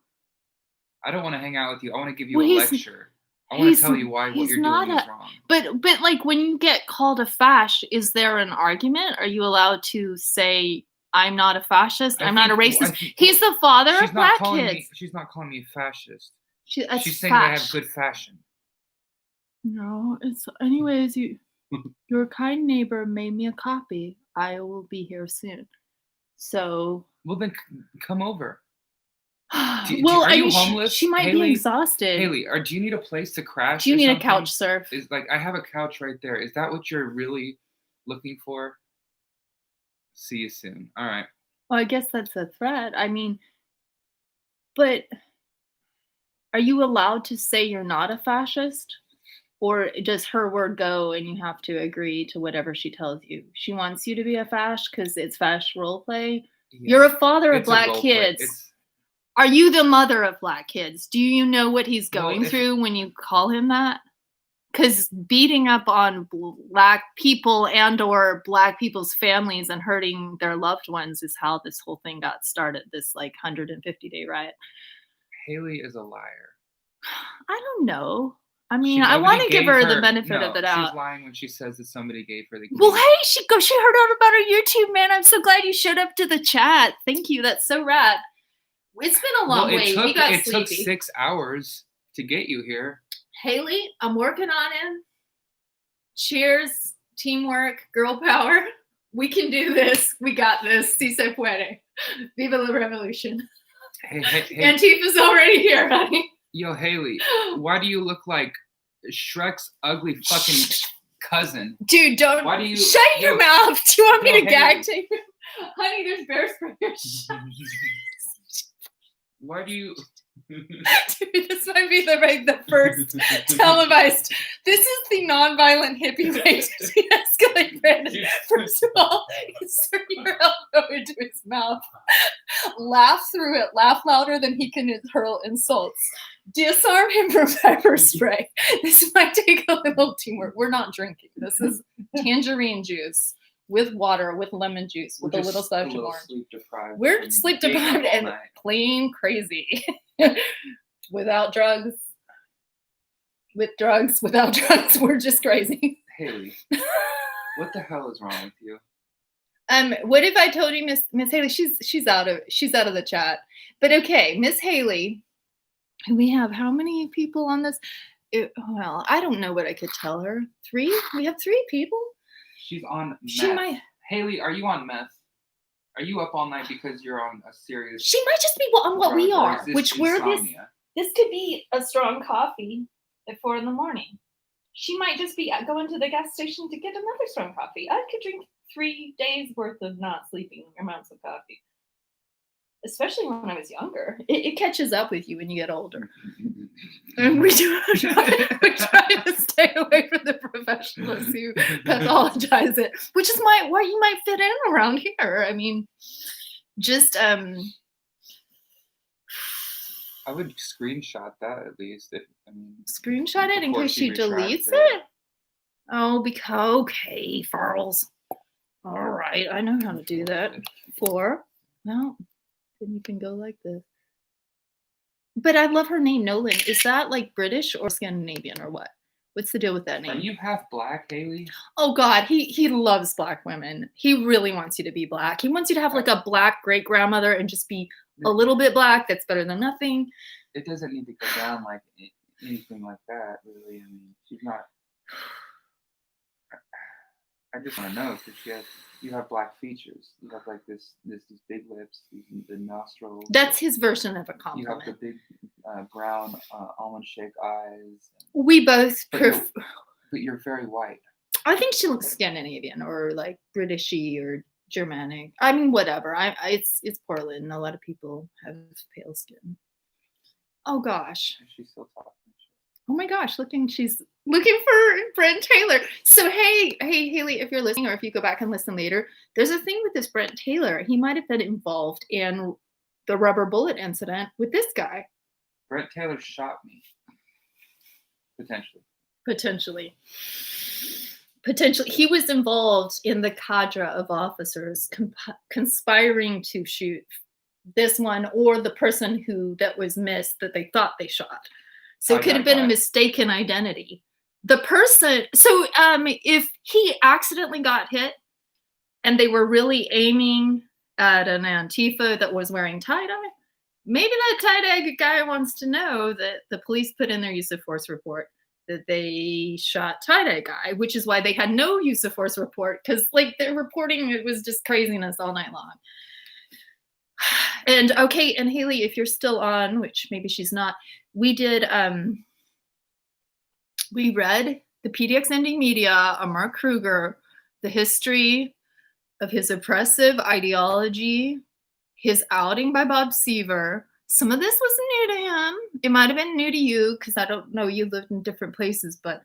I don't want to hang out with you. I want to give you Well, a he's- lecture. I want he's- to tell you why what he's you're not doing is a- wrong. But like when you get called a fash, is there an argument? Are you allowed to say I'm not a fascist? I'm not a racist. He's the father of black kids. She's not calling me a fascist. That's She's saying I have fash. good fashion. No, it's anyways. Your kind neighbor made me a copy. I will be here soon. So. Well, then come over. Are are you homeless, She might Haley? be exhausted. Haley, do you need a place to crash? Do you or need a something? couch surf? Is like I have a couch right there. Is that what you're really looking for? See you soon. All right. Well, I guess that's a threat. I mean, but are you allowed to say you're not a fascist? Or does her word go and you have to agree to whatever she tells you? She wants you to be a fash because it's fash role play. Yeah. You're a father of It's a black role play. kids. It's Are you the mother of black kids? Do you know what he's Well, going if- through when you call him that? Because beating up on black people and or black people's families and hurting their loved ones is how this whole thing got started, this like 150-day riot. Haley is a liar. I don't know. I She- mean, I nobody want to give gave her the benefit no, of the doubt. She's lying when she says that somebody gave her the Well, key. hey, she heard all about her YouTube, man. I'm so glad you showed up to the chat. Thank you. That's so rad. It's been a long Well, wait. We got it took sleepy. 6 hours to get you here. Haley, I'm working on it. Cheers, teamwork, girl power. We can do this. We got this. Si se puede. Viva la revolution. Hey, Antifa's already here, honey. yo, Haley, why do you look like Shrek's ugly fucking cousin? Dude, don't Why do you- shut your yo, mouth. Do you want me yo, to gag Haley. tape you? Honey, there's bear spray. Why do you? Dude, this might be the first televised. This is the non-violent hippie way to de-escalate Brandon. First of all, insert your elbow into his mouth. Laugh through it. Laugh louder than he can hurl insults. Disarm him from pepper spray. This might take a little teamwork. We're not drinking. This is tangerine juice with water, with lemon juice, with a little splash of orange. Sleep deprived. We're from sleep being up deprived all and night. plain crazy. Without drugs. With drugs, without drugs, we're just crazy. Haley, what the hell is wrong with you? What if I told you Miss Haley? She's out of the chat. But okay, Miss Haley. We have how many people on this? Well, I don't know what I could tell her. 3? We have 3 people. She's on meth. She might. Haley, are you on meth? Are you up all night because you're on a serious? She might just be on what we drug, or are, is this which we're this. insomnia? This could be a strong coffee at 4 a.m. She might just be going to the gas station to get another strong coffee. I could drink 3 days worth of not sleeping amounts of coffee. Especially when I was younger. It catches up with you when you get older. And we try to stay away from the professionals who pathologize it, which is why you might fit in around here. I mean, just I would screenshot that at least. screenshot it in before case she she deletes retracts it. Oh, because okay, Farls. All right, I know how to do that. 4. Well, then you can go like this. But I love her name, Nolan. Is that like British or Scandinavian or what? What's the deal with that Are name? you half black, Haley? Oh God, he loves black women. He really wants you to be black. He wants you to have like a black great grandmother and just be a little bit black. That's better than nothing. It doesn't need to go down like anything like that, really. I mean, she's not. I just want to know because you have black features. You have like these big lips, the nostrils. That's his version of a You have the compliment. big brown almond-shaped eyes. We both But you're very white. I think she looks Scandinavian or like Britishy or Germanic. I mean, whatever. It's Portland. A lot of people have pale skin. Oh gosh. She's still talking. Oh my gosh. She's looking for Brent Taylor. So hey Haley, if you're listening or if you go back and listen later, there's a thing with this Brent Taylor. He might have been involved in the rubber bullet incident with this guy. Brent Taylor shot me. Potentially. Potentially, he was involved in the cadre of officers conspiring to shoot this one or the person that was missed that they thought they shot. So it could have been a mistaken identity. The person, so if he accidentally got hit and they were really aiming at an Antifa that was wearing tie-dye, maybe that tie-dye guy wants to know that the police put in their use of force report that they shot tie-dye guy, which is why they had no use of force report, because like they're reporting it was just craziness all night long. And okay, and Haley, if you're still on, which maybe she's not, we read the PDX ND Media on Mark Kruger, the history of his oppressive ideology, his outing by Bob Seaver. Some of this was new to him. It might have been new to you because I don't know, you lived in different places, but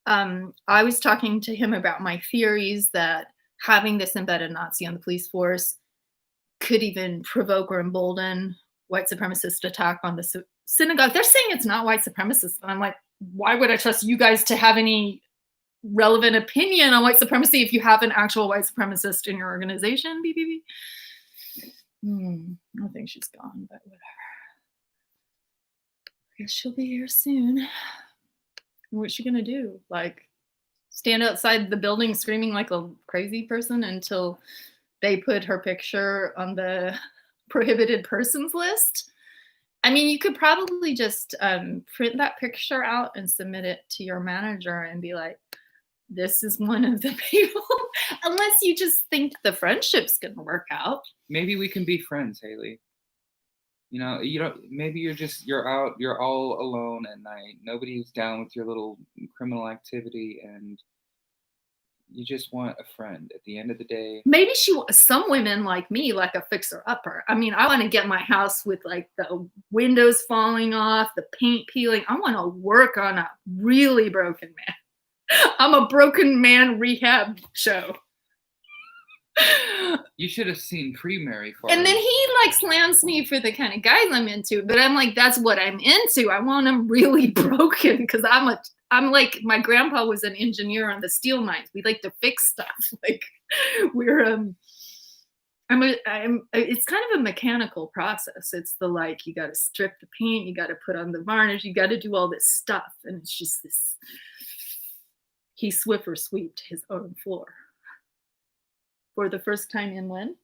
I was talking to him about my theories that having this embedded Nazi on the police force could even provoke or embolden white supremacist attack on the synagogue. They're saying it's not white supremacist. And I'm like, why would I trust you guys to have any relevant opinion on white supremacy if you have an actual white supremacist in your organization? BBB. I think she's gone, but whatever. I guess she'll be here soon. What's she gonna do? Like, stand outside the building screaming like a crazy person until they put her picture on the prohibited persons list? I mean, you could probably just print that picture out and submit it to your manager and be like, this is one of the people. Unless you just think the friendship's gonna work out. Maybe we can be friends, Haley. You know, maybe you're all alone at night. Nobody's down with your little criminal activity, and you just want a friend at the end of the day. Maybe some women like me, like a fixer-upper. I mean, I want to get my house with like the windows falling off, the paint peeling. I want to work on a really broken man. I'm a broken man rehab show. You should have seen pre-Mary Farley. And then he like slams me for the kind of guys I'm into, but I'm like, that's what I'm into. I want him really broken because I'm like, my grandpa was an engineer on the steel mines. We like to fix stuff. Like we're it's kind of a mechanical process. It's the like, you got to strip the paint, you got to put on the varnish, you got to do all this stuff, and it's just this. He Swiffer sweeped his own floor for the first time in when?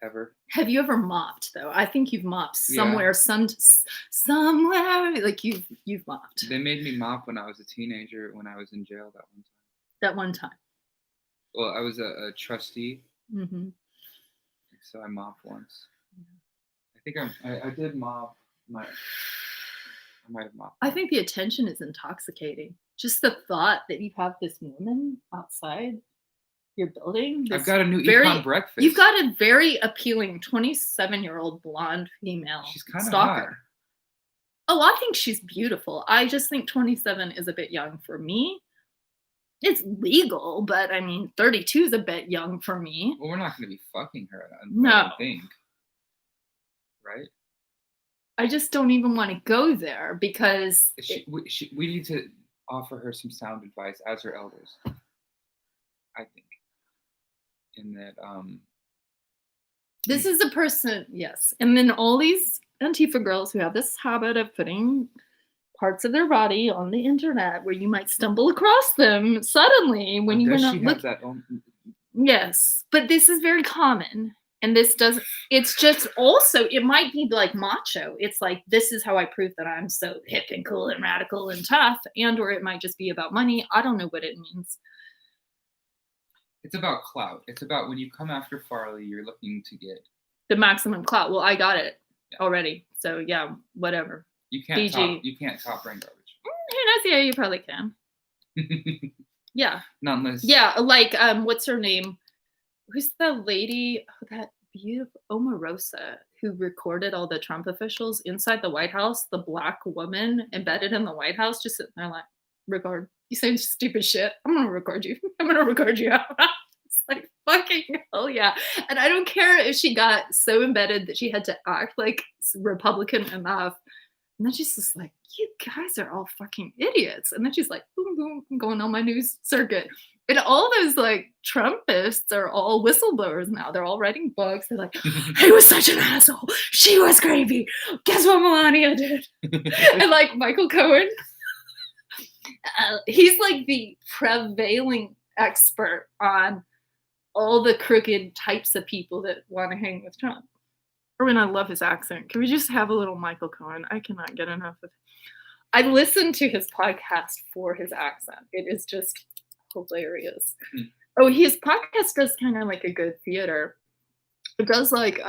Ever. Have you ever mopped though? I think you've mopped somewhere, somewhere. Like you've mopped. They made me mop when I was a teenager when I was in jail that one time. That one time. Well, I was a trustee, Mm-hmm. so I mopped once. I think I did mop. I might have mopped. I think the attention is intoxicating. Just the thought that you have this woman outside your building. I've got a new econ breakfast. You've got a very appealing 27-year-old blonde female She's kind of stalker. hot. Oh, I think she's beautiful. I just think 27 is a bit young for me. It's legal, but I mean, 32 is a bit young for me. Well, we're not going to be fucking her. I No. don't think. Right? I just don't even want to go there because We need to offer her some sound advice as her elders. I think. In that, this is a person, yes. And then all these Antifa girls who have this habit of putting parts of their body on the internet where you might stumble across them suddenly when you were not looking. Yes, but this is very common. And it's just also, it might be like macho. It's like, this is how I prove that I'm so hip and cool and radical and tough. And, or it might just be about money. I don't know what it means. It's about clout. It's about when you come after Farley, you're looking to get the maximum clout. Well, I got it already. So yeah, whatever. You can't top brain garbage. Who knows? Yeah, you probably can. Yeah. Not unless. Yeah, like what's her name? Who's the lady? Oh, that beautiful Omarosa who recorded all the Trump officials inside the White House. The black woman embedded in the White House, just sitting there like, record. You say stupid shit. I'm gonna record you. I'm gonna record you. It's like fucking hell yeah. And I don't care if she got so embedded that she had to act like Republican enough. And then she's just like, you guys are all fucking idiots. And then she's like, boom, boom, I'm going on my news circuit. And all those like Trumpists are all whistleblowers now. They're all writing books. They're like, he was such an asshole. She was crazy. Guess what Melania did? And like Michael Cohen, he's like the prevailing expert on all the crooked types of people that want to hang with Trump. Erwin, I love his accent. Can we just have a little Michael Cohen? I cannot get enough of it. I listened to his podcast for his accent. It is just hilarious. Oh, his podcast does kind of like a good theater. It does like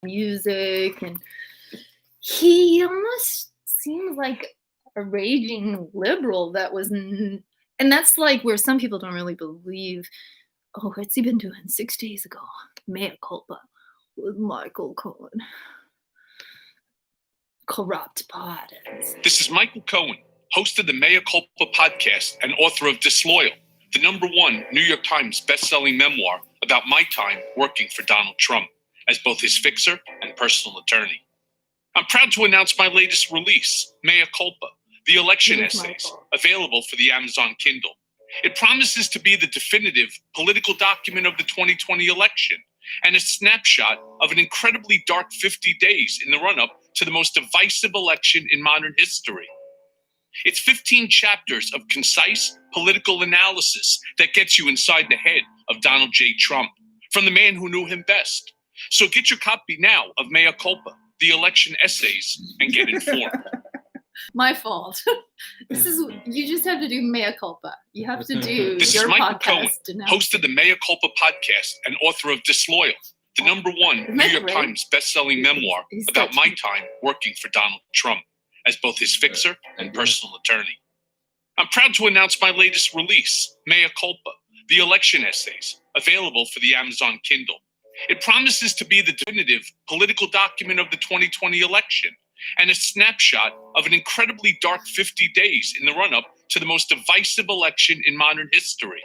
music, and he almost seems like a raging liberal that was, and that's like where some people don't really believe, oh, what's he been doing 6 days ago? Mea culpa with Michael Cohen. Corrupt pardons. This is Michael Cohen, host of the Mea Culpa podcast and author of Disloyal, the #1 New York Times best-selling memoir about my time working for Donald Trump. as both his fixer and personal attorney. I'm proud to announce my latest release, Mea Culpa, the election It is my essays, fault. available for the Amazon Kindle. It promises to be the definitive political document of the 2020 election and a snapshot of an incredibly dark 50 days in the run-up to the most divisive election in modern history. It's 15 chapters of concise political analysis that gets you inside the head of Donald J. Trump, from the man who knew him best. So get your copy now of Mea Culpa, the election essays, and get informed. My fault. You just have to do mea culpa. You have to do This your is Michael podcast. Cohen, Denounce host of the Mea Culpa podcast and author of Disloyal, the #1 Isn't New that York great? Times best-selling memoir He's about such- my time working for Donald Trump as both his fixer and personal attorney. I'm proud to announce my latest release, Mea Culpa, the election essays, available for the Amazon Kindle. It promises to be the definitive political document of the 2020 election and a snapshot of an incredibly dark 50 days in the run-up to the most divisive election in modern history.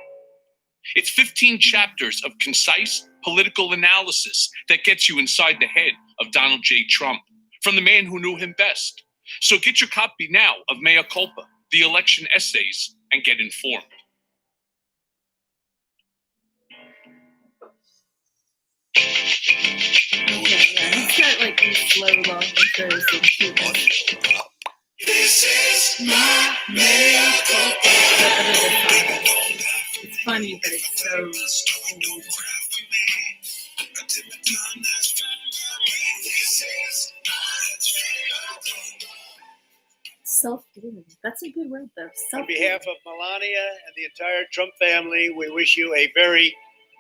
It's 15 chapters of concise political analysis that gets you inside the head of Donald J. Trump, from the man who knew him best. So get your copy now of Mea Culpa, the election essays, and get informed. Okay, yeah. It's got like these slow long intros and cuteness. This is my mea culpa. It's funny, but it's so old. Self-dealing. That's a good word, though. On Self-dealing. behalf of Melania and the entire Trump family, we wish you a very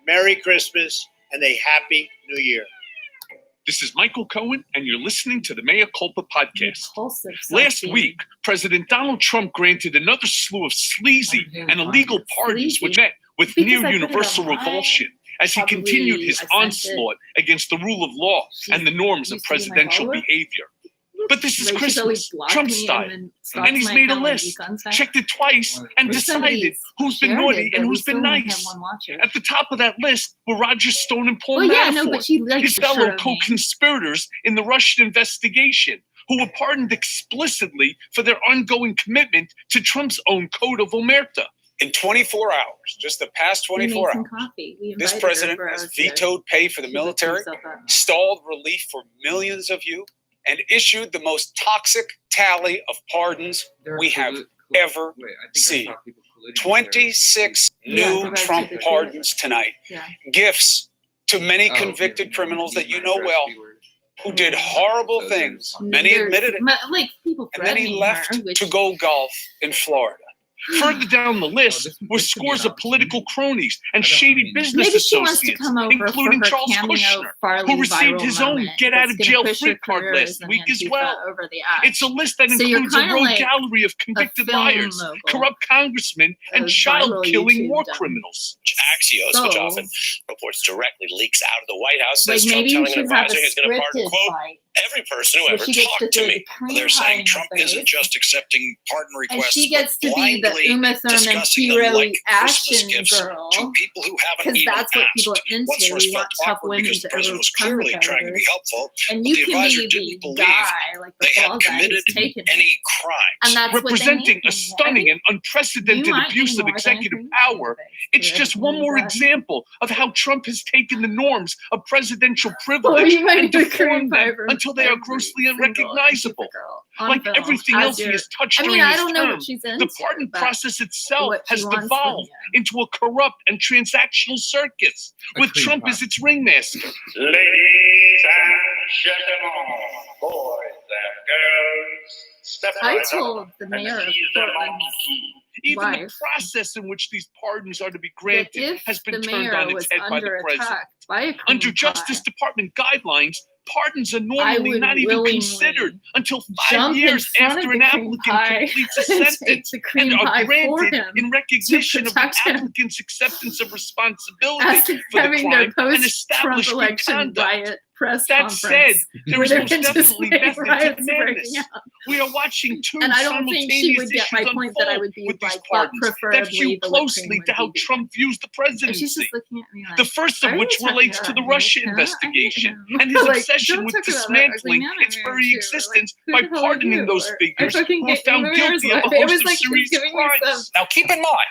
Merry Christmas and a Happy New Year. This is Michael Cohen, and you're listening to the Mea Culpa podcast. Impulsive Last self-dealing. week, President Donald Trump granted another slew of sleazy and illegal pardons, which met with Because I near put it universal online. revulsion as he Probably continued his I sent it. onslaught against the rule of law and the norms of used to be my presidential follower. behavior. But this is Rachel's always Christmas, blocked Trump me style. then And he's stalks my made a account when list, he comes back. checked it twice, and But decided somebody's who's been shared naughty it, and though. who's We still been only have nice. one watcher. At the top of that list were Roger Stone and Paul Well, yeah, Manafort, no, but she likes his the fellow shirt on me. co-conspirators in the Russian investigation, who were pardoned explicitly for their ongoing commitment to Trump's own Code of Omerta. In 24 hours, just the past We made 24 some hours, coffee. We this invited her president for has ours vetoed pay for the She looked military, herself up. stalled relief for millions of you, and issued the most toxic tally of pardons we have ever seen. 26 Yeah, new the red Trump ticket. pardons tonight. Yeah. Gifts to many convicted criminals that you know well who did horrible things. Many There's- admitted it. Like people And then he threatening left her, which to go golf in Florida. Further down the list this were could be scores an of political cronies and I don't- shady I mean- business maybe she wants to associates, come over including for her Charles cameo Kushner, Farley who received viral his own moment that's get-out-of-jail-free gonna push her card career last as an week as Antifa well. Over the edge. It's a list that So you're includes a kinda rogue like gallery of convicted film liars, mogul. corrupt congressmen, and Those viral child-killing war YouTube dumb. criminals. Axios, which So- often reports directly leaks out of the White House, Like says Trump maybe you telling an should have a advisor he's going to pardon, scripted quote, fight every person who where ever she gets to talked to throw me. the cream They're pie saying in Trump her isn't face. just accepting pardon And requests, she gets to but be the blindly Uma Thurman discussing them hero like Christmas action gifts girl. to people who haven't Because even that's what people asked. are into. What's first We felt want tough awkward women because to the president was overcome clearly trying to be predators. helpful. And but you the can advisor be didn't the believe guy, like the they had fall guy who's committed taken it. any crimes. And that's what they Representing need. a stunning and unprecedented You might abuse need of more than executive cream power. pie. It's Yeah, just one you more got- example of how Trump has taken the norms of presidential Or privilege you might and need a cream deformed pie them for until they are every grossly single unrecognizable. Antifa girl on Like film everything as else he your- has touched I mean, during I his don't know term, what she's into. the pardon but process itself what she has wants from devolved you. into a corrupt and transactional circus, A with cream Trump pie. as its ringmaster. Ladies and gentlemen, boys and girls, step I right told up the and mayor of seize the Portland's monkey. Even the wife process in which these pardons are to be that granted if has been the turned mayor on its was head by the under president. attack by a cream Under pie, Justice Department guidelines, pardons are I normally would not even willingly considered until 5 jump in years front after of an the cream applicant pie completes a and take sentence the cream and are pie for granted him in recognition of the protect him. applicant's acceptance of responsibility as for the having crime their and post-Trump establish good election conduct. riot press That conference. said, there where is they're most gonna definitely display method to the riots madness. breaking out. We are watching two And I don't think she simultaneous would get my issues point that I unfold would be with these like, but pardons that preferably hew the whipped closely cream to would how be vegan. Trump views the And she's presidency. just looking at me like, The first of "Are which you talking relates to about the me? Russia Huh? I investigation know. and his Like, obsession don't with talk about that ugly dismantling man I its married very too. existence Like, by who the hell are pardoning you? those Or, I figures fucking who were hate found Mary's guilty of wife. a It host was of like she's serious giving me crimes. some Now, keep in mind,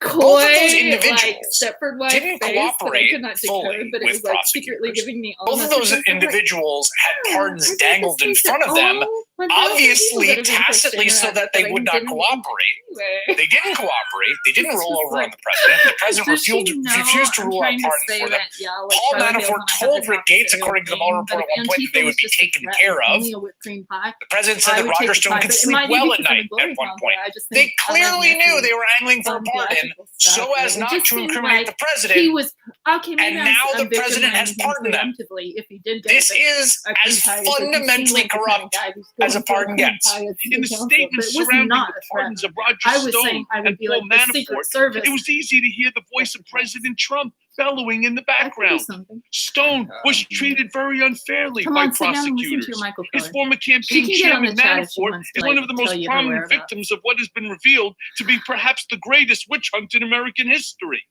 coy, both of those like individuals Stepford wife didn't face that I cooperate could not fully decode, but it with was like secretly prosecutors. giving me all Both of those messages. I'm like, individuals had "Oh, pardons I got dangled this in face front that of them, all 1,000 obviously people that have been tacitly pushed so in that they that I would not didn't cooperate. anyway. They didn't cooperate. They didn't It's roll just over on like, the president. The president does she know refused to I'm rule out trying to pardons say for them. that, yeah, like Paul Charlie Manafort Hills and I have told this Rick Gates, opposite according to the thing, Mueller but report, if at one point that they Antifa would was be just a taken threat, care of. only a whipped cream pie, The president I said that would take Roger the Stone pie, could but it sleep might be well at because I'm a night glory at one hog, point. but I just They think I love clearly knew messy, they were angling for a fun, pardon theatrical stuff. so as It not just to seemed incriminate like the president. he was okay. Maybe And now the I'm president has victimizing him pardoned them. preemptively if he did get This it. is A as cream pie is like, he seemed fundamentally like the kind of corrupt guy who's as a going for pardon cream gets. pie at In the city council, statement but it was surrounding not the a threat. pardons of Roger I was Stone saying I would and be Paul like the Secret Manafort, Service. it was easy to hear the voice of President Trump bellowing in the I could do background. something. Stone was treated very unfairly Come by on, sit down and listen to prosecutors. your Michael His Cohen. former She campaign can get on the chairman chat if she Manafort wants to is like one of the tell most you her prominent whereabouts. victims of what has been revealed to be perhaps the greatest witch hunt in American history.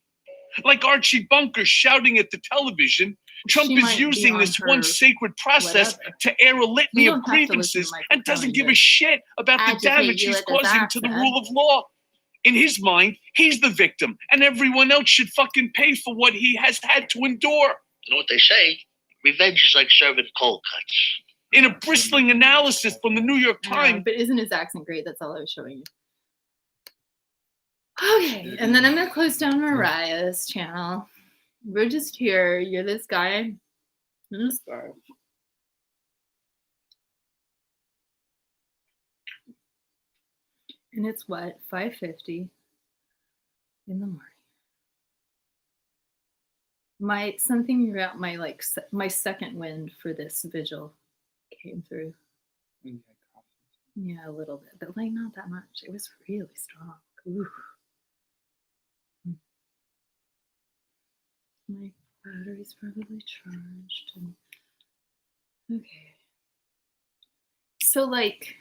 Like Archie Bunker shouting at the television, Trump She is might be using on this her once sacred process whatever. to air a litany You of don't have to listen to grievances Michael and doesn't Cohen give a just shit about the agitate damage you he's with his causing to the accent. rule of law. In his mind, he's the victim, and everyone else should fucking pay for what he has had to endure. You know what they say? Revenge is like serving cold cuts. In a bristling analysis from the New York Times, But isn't his accent great? That's all I was showing you. Okay, and then I'm gonna close down Mariah's channel. We're just here. You're this guy in a scarf. And it's what, 5:50 in the morning. Something about my second wind for this vigil came through. Yeah, a little bit, but like not that much. It was really strong. Ooh. My battery's probably charged. Okay. So like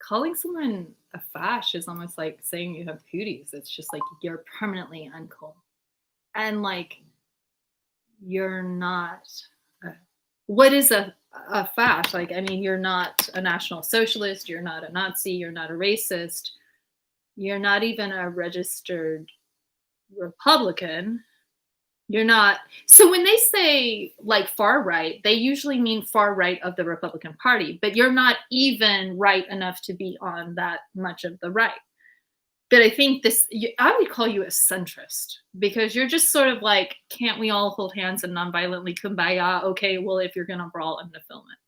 calling someone a fash is almost like saying you have cooties. It's just like you're permanently uncool. And like you're not what is a fash? Like, I mean, you're not a National Socialist, you're not a Nazi, you're not a racist, you're not even a registered Republican. You're not. So when they say like far right, they usually mean far right of the Republican Party, but you're not even right enough to be on that much of the right. But I think I would call you a centrist because you're just sort of like, can't we all hold hands and nonviolently kumbaya? Okay, well, if you're going to brawl, I'm going to film it.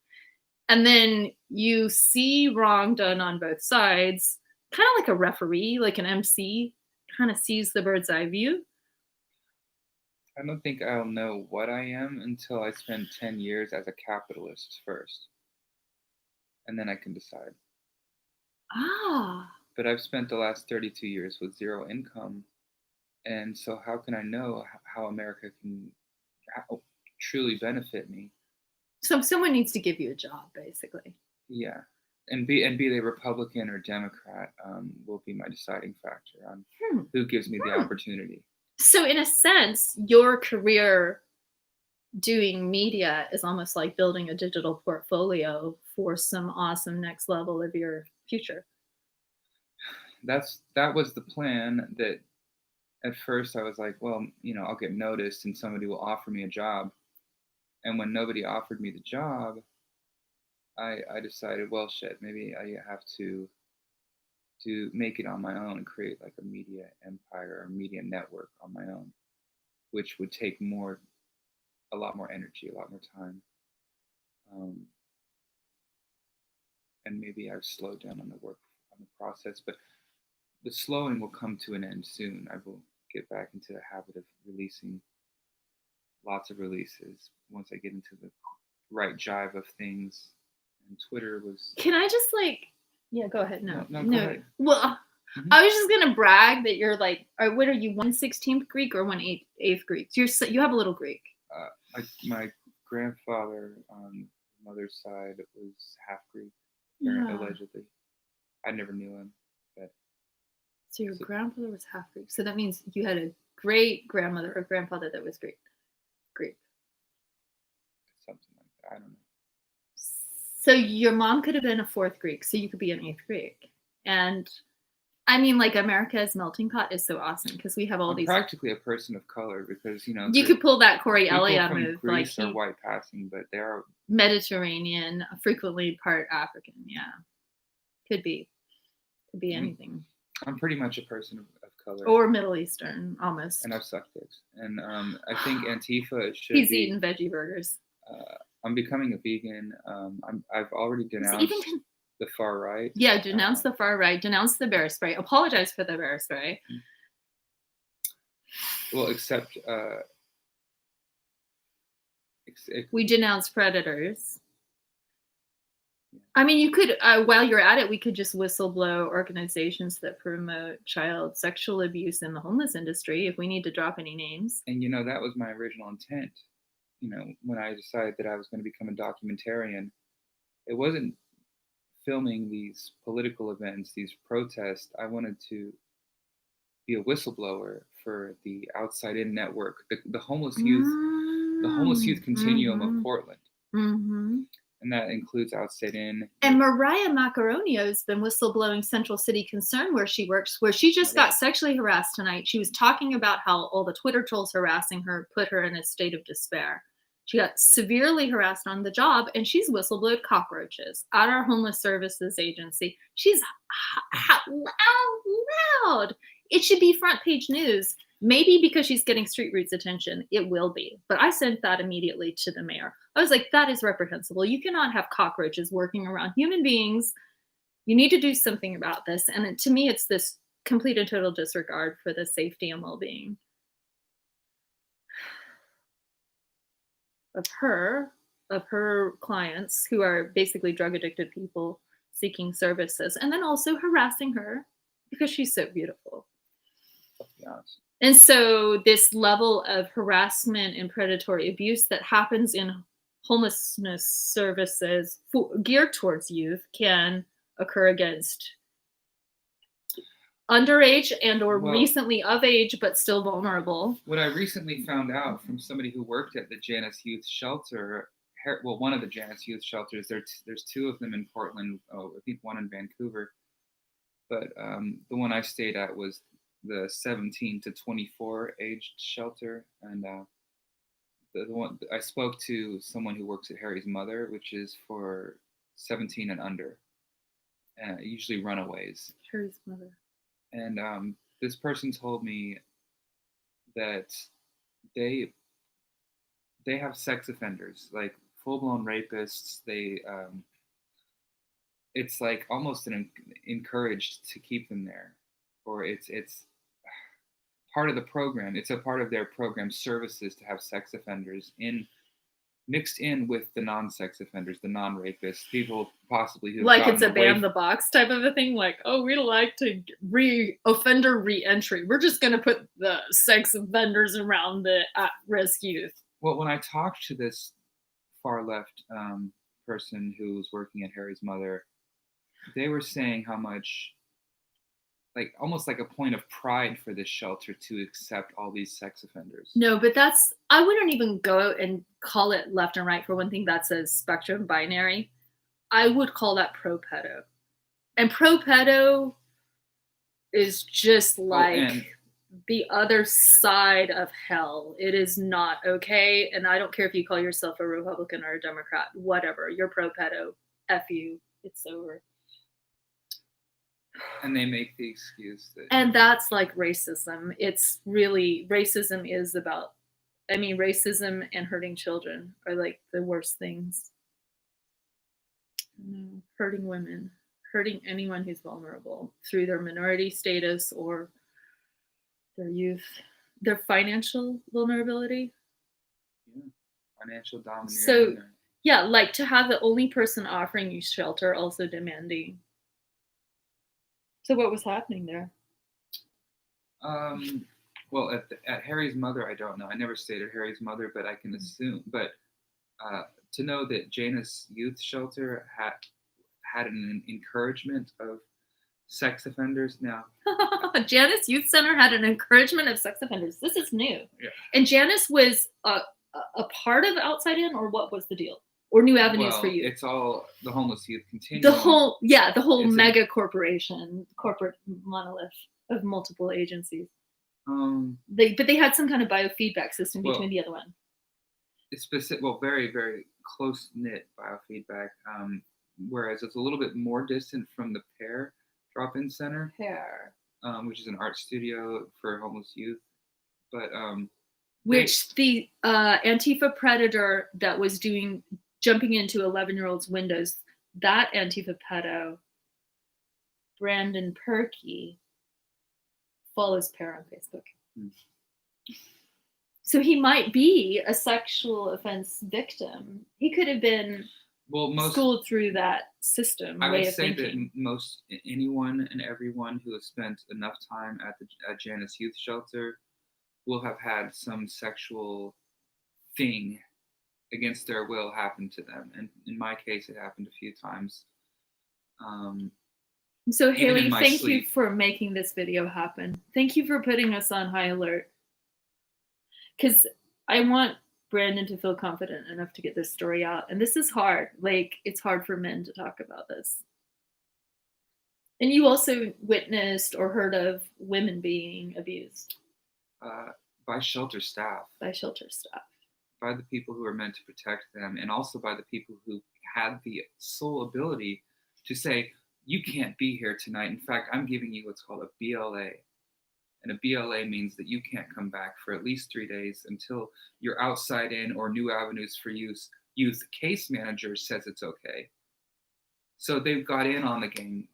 And then you see wrong done on both sides, kind of like a referee, like an MC, kind of sees the bird's eye view. I don't think I'll know what I am until I spend 10 years as a capitalist first. And then I can decide. Ah. But I've spent the last 32 years with zero income. And so how can I know how America can truly benefit me? So someone needs to give you a job, basically. Yeah. And be they Republican or Democrat will be my deciding factor on who gives me the opportunity. So in a sense, your career doing media is almost like building a digital portfolio for some awesome next level of your future. That was the plan. That at first I was like, well, I'll get noticed and somebody will offer me a job. And when nobody offered me the job, I decided, well, shit, maybe I have to make it on my own and create like a media empire or media network on my own, which would take a lot more energy, a lot more time. And maybe I've slowed down on the process, but the slowing will come to an end soon. I will get back into the habit of releasing lots of releases once I get into the right jive of things. And Twitter was. Can I just yeah, go ahead. No. Go ahead. Well, I was just gonna brag that you're like, what are you, 1/16 Greek or 1/8 Greek? You have a little Greek. My grandfather on the mother's side was half Greek, Yeah. allegedly. I never knew him, but So your grandfather was half Greek. So that means you had a great grandmother or grandfather that was Greek. something like that. I don't know. So your mom could have been a fourth Greek, so you could be an eighth Greek. And I mean, like, America's melting pot is so awesome because we have all I'm these. practically a person of color because, you know, You could pull that Corey people Elliott from move, Greece like are white passing, but they are Mediterranean, frequently part African. Yeah, could be anything. I'm pretty much a person of color. Or Middle Eastern, almost. And I've sucked dicks. And I think Antifa should He's be. eating veggie burgers. I'm becoming a vegan. I've already denounced the far right. Yeah, denounce the far right. Denounce the bear spray. Apologize for the bear spray. Well, except we denounce predators. I mean, you could, while you're at it, we could just whistleblow organizations that promote child sexual abuse in the homeless industry if we need to drop any names. And, you know, that was my original intent. You know, when I decided that I was going to become a documentarian, it wasn't filming these political events, these protests. I wanted to be a whistleblower for the Outside In network, the homeless youth, the homeless youth continuum of Portland. Mm-hmm. And that includes Outside In. And Mariah Macaronio has been whistleblowing Central City Concern, where she works, where she just got sexually harassed tonight. She was talking about how all the Twitter trolls harassing her put her in a state of despair. She got severely harassed on the job, and she's whistleblowed cockroaches at our homeless services agency. She's loud. It should be front page news. Maybe because she's getting Street Roots attention, it will be. But I sent that immediately to the mayor. I was like, that is reprehensible. You cannot have cockroaches working around human beings. You need to do something about this. And to me, it's this complete and total disregard for the safety and well-being of her clients, who are basically drug addicted people seeking services, and then also harassing her because she's so beautiful. Yes. And so this level of harassment and predatory abuse that happens in homelessness services geared towards youth can occur against underage and or recently of age but still vulnerable. What I recently found out from somebody who worked at the Janus Youth Shelter, well, one of the Janus Youth Shelters, there's two of them in Portland, I think one in Vancouver, but the one I stayed at was the 17 to 24 aged shelter, and the one I spoke to someone who works at Harry's Mother, which is for 17 and under, usually runaways. Harry's Mother. And this person told me that they have sex offenders, like full-blown rapists. It's like almost encouraged to keep them there, or it's part of the program. It's a part of their program services to have sex offenders mixed in with the non-sex offenders, the non-rapists, people possibly who like it's a ban the box type of a thing. Like, oh, we like to offender re-entry. We're just going to put the sex offenders around the at-risk youth. Well, when I talked to this far left person who was working at Harry's Mother, they were saying how much, like almost like a point of pride for this shelter to accept all these sex offenders. No, but I wouldn't even go out and call it left and right. For one thing, that's a spectrum binary. I would call that pro-pedo. And pro-pedo is just like the other side of hell. It is not okay. And I don't care if you call yourself a Republican or a Democrat, whatever. You're pro-pedo. F you. It's over. And they make the excuse that... And that's like racism. It's really, racism is about, racism and hurting children are like the worst things. Hurting women, hurting anyone who's vulnerable through their minority status or their youth, their financial vulnerability. Yeah, financial domination. So, yeah, like to have the only person offering you shelter also demanding. So what was happening there? Well, at Harry's Mother, I don't know. I never stayed at Harry's Mother, but I can assume. But to know that Janus Youth Shelter had an encouragement of sex offenders. Now, Janus Youth Center had an encouragement of sex offenders. This is new. Yeah. And Janus was a part of Outside In, or what was the deal? Or New Avenues for You? It's all the homeless youth continuum. The whole It's mega corporate monolith of multiple agencies. They had some kind of biofeedback system between the other one. It's specific, very, very close knit biofeedback. Whereas it's a little bit more distant from the Pear Drop-In Center, which is an art studio for homeless youth. But which the Antifa predator that was jumping into 11-year-olds' windows, that Antifa pedo, Brandon Perky, follows Pear on Facebook. So he might be a sexual offense victim. He could have been schooled through that system. I would say that most anyone and everyone who has spent enough time at Janus Youth Shelter will have had some sexual thing against their will happen to them. And in my case, it happened a few times. So Haley, thank you for making this video happen. Thank you for putting us on high alert. Because I want Brandon to feel confident enough to get this story out. And this is hard. Like, it's hard for men to talk about this. And you also witnessed or heard of women being abused. By shelter staff. By shelter staff. By the people who are meant to protect them, and also by the people who had the sole ability to say, you can't be here tonight. In fact, I'm giving you what's called a BLA. And a BLA means that you can't come back for at least 3 days until your Outside In or New Avenues for Youth case manager says it's okay. So they've got in on the game.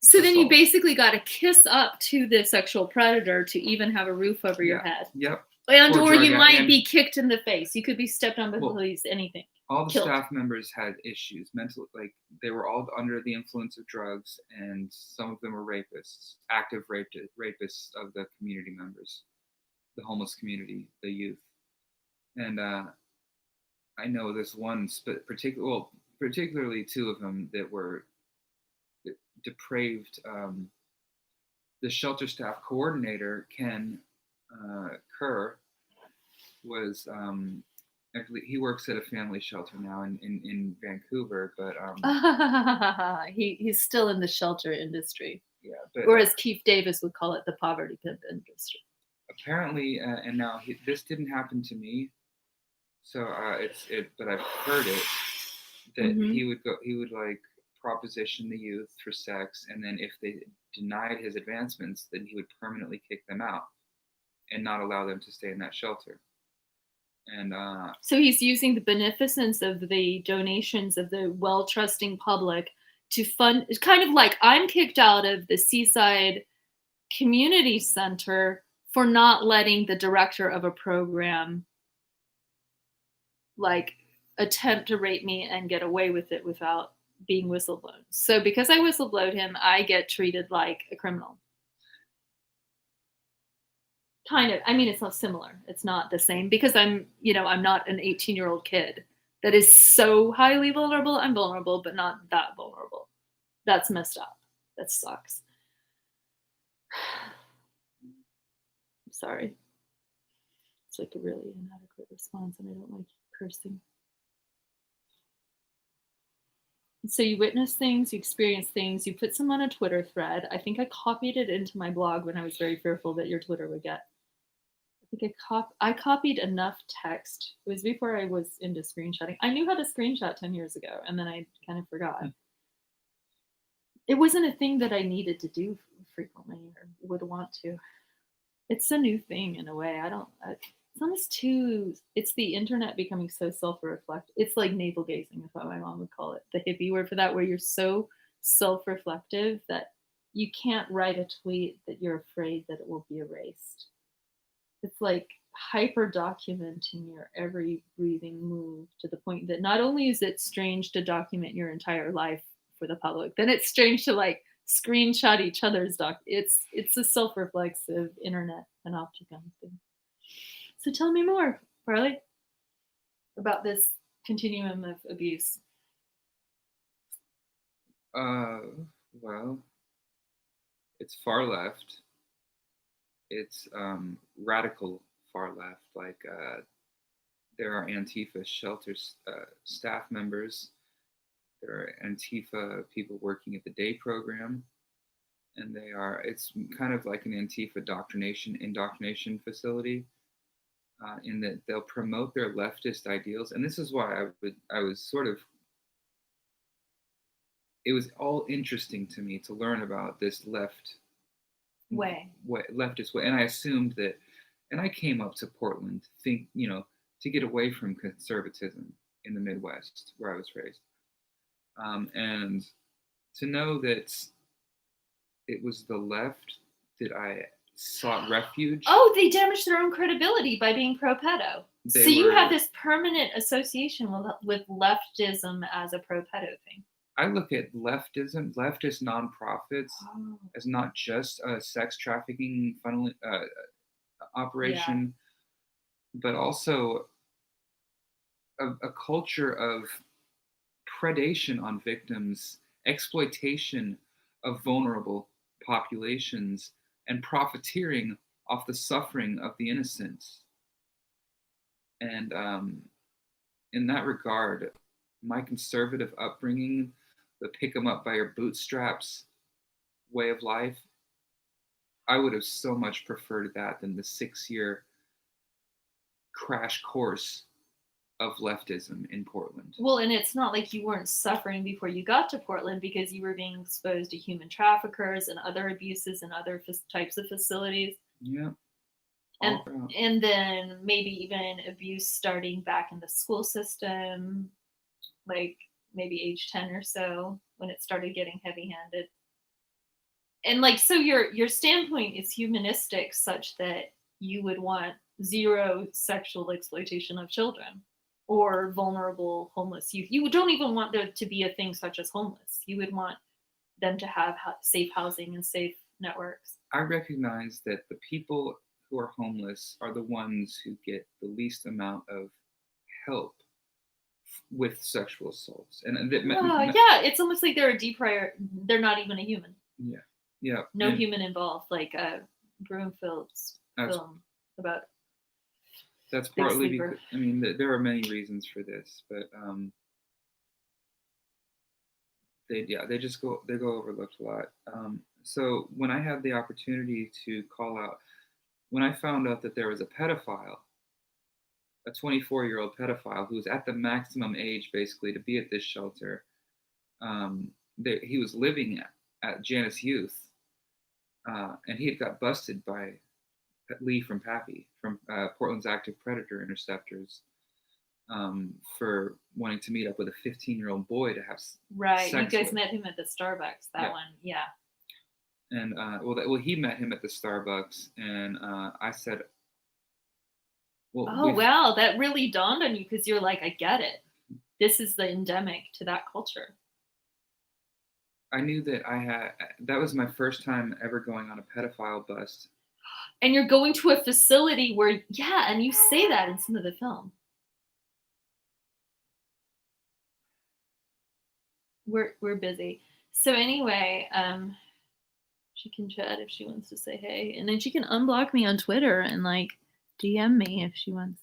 So then you basically got to kiss up to the sexual predator to even have a roof over your head. Yep. And or you might be kicked in the face. You could be stepped on by police, anything. All the staff members had issues, mental, like they were all under the influence of drugs, and some of them were rapists, active rapists of the community members, the homeless community, the youth. And I know this one particularly two of them that were depraved. The shelter staff coordinator, Ken Kerr, was actually, he works at a family shelter now in Vancouver, but he's still in the shelter industry. Yeah, but, or as Keith Davis would call it, the poverty pimp industry. Apparently, and now this didn't happen to me, so but I've heard it that he would like proposition the youth for sex, and then if they denied his advancements, then he would permanently kick them out and not allow them to stay in that shelter. And so he's using the beneficence of the donations of the well-trusting public to fund. It's kind of like I'm kicked out of the Seaside Community Center for not letting the director of a program like attempt to rape me and get away with it without being whistleblown. So because I whistleblowed him, I get treated like a criminal. Kind of. I mean, it's not similar. It's not the same because I'm not an 18-year-old kid that is so highly vulnerable. I'm vulnerable, but not that vulnerable. That's messed up. That sucks. I'm sorry. It's like a really inadequate response, and I don't like cursing. So you witness things, you experience things, you put some on a Twitter thread. I think I copied it into my blog when I was very fearful that your Twitter would get. I copied enough text. It was before I was into screenshotting. I knew how to screenshot 10 years ago, and then I kind of forgot. It wasn't a thing that I needed to do frequently or would want to. It's a new thing in a way. It's almost it's the internet becoming so self-reflective. It's like navel gazing is what my mom would call it. The hippie word for that, where you're so self-reflective that you can't write a tweet that you're afraid that it will be erased. It's like hyper documenting your every breathing move to the point that not only is it strange to document your entire life for the public, then it's strange to like screenshot each other's It's a self-reflexive internet panopticon thing. So tell me more, Farley, about this continuum of abuse? Well, it's far left. It's radical far left. Like there are Antifa shelters staff members. There are Antifa people working at the day program, and it's kind of like an Antifa indoctrination facility, in that they'll promote their leftist ideals. And this is why I was sort of, it was all interesting to me to learn about this leftist way. And I assumed that, and I came up to Portland to get away from conservatism in the Midwest where I was raised. And to know that it was the left that I sought refuge. Oh, they damaged their own credibility by being pro-pedo. So you have this permanent association with leftism as a pro-pedo thing. I look at leftist nonprofits as not just a sex trafficking operation, but also a culture of predation on victims, exploitation of vulnerable populations, and profiteering off the suffering of the innocent. And in that regard, my conservative upbringing, the pick 'em up by your bootstraps way of life, I would have so much preferred that than the 6-year crash course of leftism in Portland. Well, and it's not like you weren't suffering before you got to Portland, because you were being exposed to human traffickers and other abuses in other types of facilities. Yeah. And then maybe even abuse starting back in the school system, like maybe age 10 or so, when it started getting heavy-handed. And like, so your standpoint is humanistic, such that you would want zero sexual exploitation of children or vulnerable homeless youth. You don't even want there to be a thing such as homeless. You would want them to have safe housing and safe networks. I recognize that the people who are homeless are the ones who get the least amount of help with sexual assaults. And it's almost like they're they're not even a human. Yeah. No human involved, like Broomfield's film about. That's partly because, I mean, there are many reasons for this, but they go overlooked a lot. So when I had the opportunity to call out, when I found out that there was a pedophile, a 24-year-old pedophile who was at the maximum age basically to be at this shelter, he was living at Janus Youth, and he had got busted by Lee from Pappy, from Portland's Active Predator Interceptors, for wanting to meet up with a 15-year-old boy to have sex you guys with. met him at the Starbucks, one. And he met him at the Starbucks, and I said, well, wow, that really dawned on you, because you're like, I get it. This is the endemic to that culture. I knew that that was my first time ever going on a pedophile bust. And you're going to a facility where, and you say that in some of the film. We're busy. So anyway, she can chat if she wants to say hey. And then she can unblock me on Twitter and like DM me if she wants.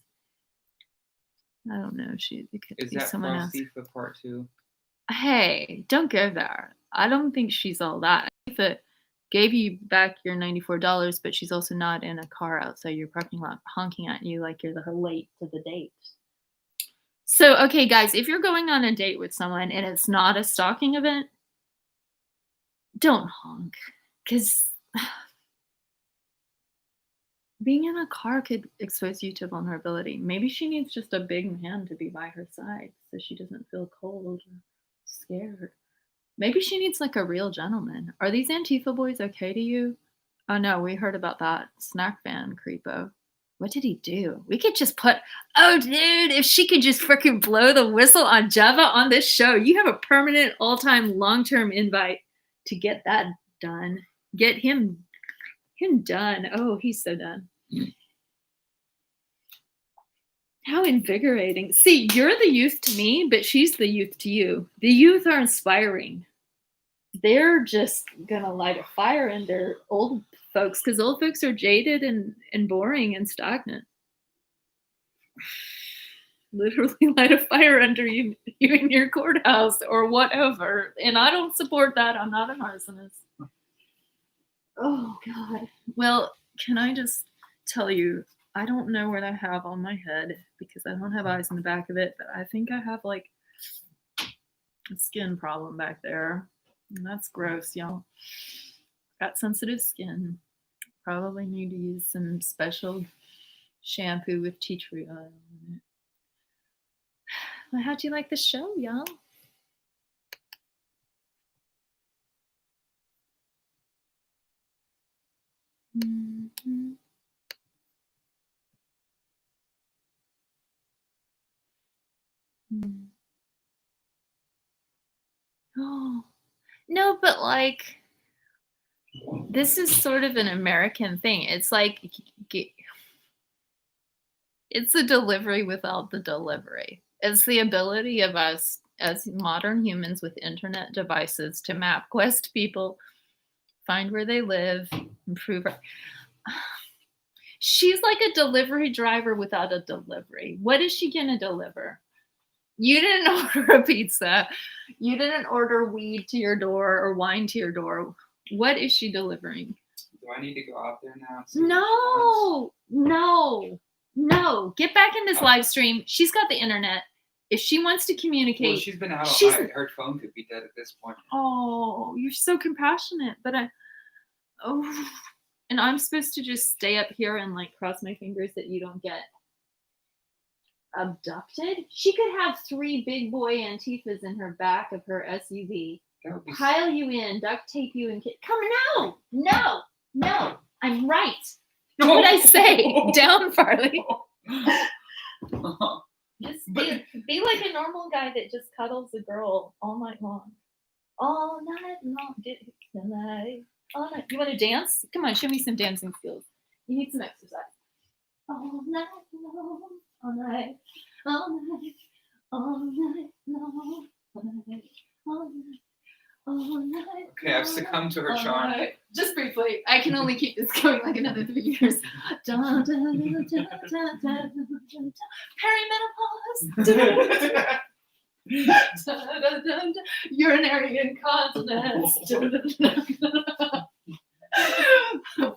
I don't know. It could Is be that someone else. Prostifa Part 2? Hey, don't go there. I don't think she's all that. Prostifa gave you back your $94, but she's also not in a car outside your parking lot honking at you like you're late to the date. So, okay, guys, if you're going on a date with someone and it's not a stalking event, don't honk, because being in a car could expose you to vulnerability. Maybe she needs just a big man to be by her side so she doesn't feel cold or scared. Maybe she needs like a real gentleman. Are these Antifa boys okay to you? Oh no, we heard about that snack van creepo. What did he do? We could just dude, if she could just freaking blow the whistle on Java on this show, you have a permanent all-time long-term invite to get that done. Get him done. Oh, he's so done. How invigorating. See, you're the youth to me, but she's the youth to you. The youth are inspiring. They're just going to light a fire under old folks because old folks are jaded and boring and stagnant. Literally light a fire under you in your courthouse or whatever. And I don't support that. I'm not an arsonist. Oh, God. Well, can I just tell you, I don't know what I have on my head because I don't have eyes in the back of it, but I think I have like a skin problem back there. And that's gross, y'all. Got sensitive skin. Probably need to use some special shampoo with tea tree oil in it. Well, how'd you like the show, y'all? Mm-hmm. Mm. Oh, no, but like, this is sort of an American thing. It's like, it's a delivery without the delivery. It's the ability of us as modern humans with internet devices to MapQuest people, find where they live, improve. She's like a delivery driver without a delivery. What is she gonna deliver? You didn't order a pizza. You didn't order weed to your door or wine to your door. What is she delivering? Do I need to go out there now? No. Get back in this live stream. She's got the internet. If she wants to communicate, well, she's been out all night. Her phone could be dead at this point. Oh, you're so compassionate. But and I'm supposed to just stay up here and like cross my fingers that you don't get abducted. She could have 3 big boy Antifas in her back of her SUV, pile you in, duct tape you, and come no, I'm right. What did I say? Down, Farley. Just be like a normal guy that just cuddles a girl all night long. All night long. Tonight. All night. You want to dance? Come on, show me some dancing skills. You need some exercise. All night long. All night. All night. All night long. All night. All night. All night. Okay, I've succumbed to her charm. Right. Just briefly, I can only keep this going like another 3 years. Perimenopause. Urinary incontinence.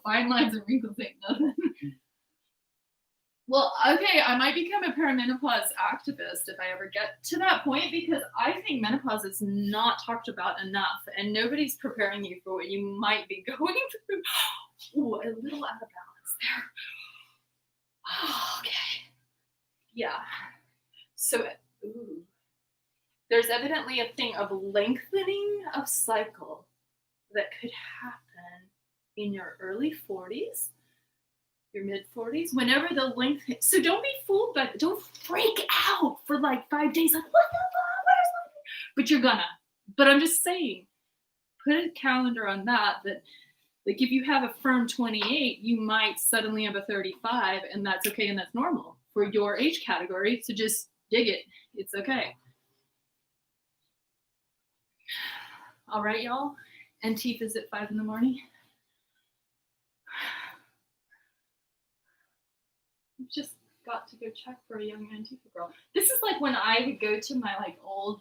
Fine lines and wrinkles ain't nothing. Well, okay, I might become a perimenopause activist if I ever get to that point because I think menopause is not talked about enough and nobody's preparing you for what you might be going through. Ooh, a little out of balance there. Okay. Yeah. So, there's evidently a thing of lengthening of cycle that could happen in your early 40s. Your mid 40s, whenever the length. So don't be fooled by. Don't freak out for like 5 days. Like what the fuck? Where's my? But you're gonna. But I'm just saying, put a calendar on that. That like if you have a firm 28, you might suddenly have a 35, and that's okay and that's normal for your age category. So just dig it. It's okay. All right, y'all. Antifa's at 5 a.m. Just got to go check for a young Antifa girl. This is like when I would go to my like old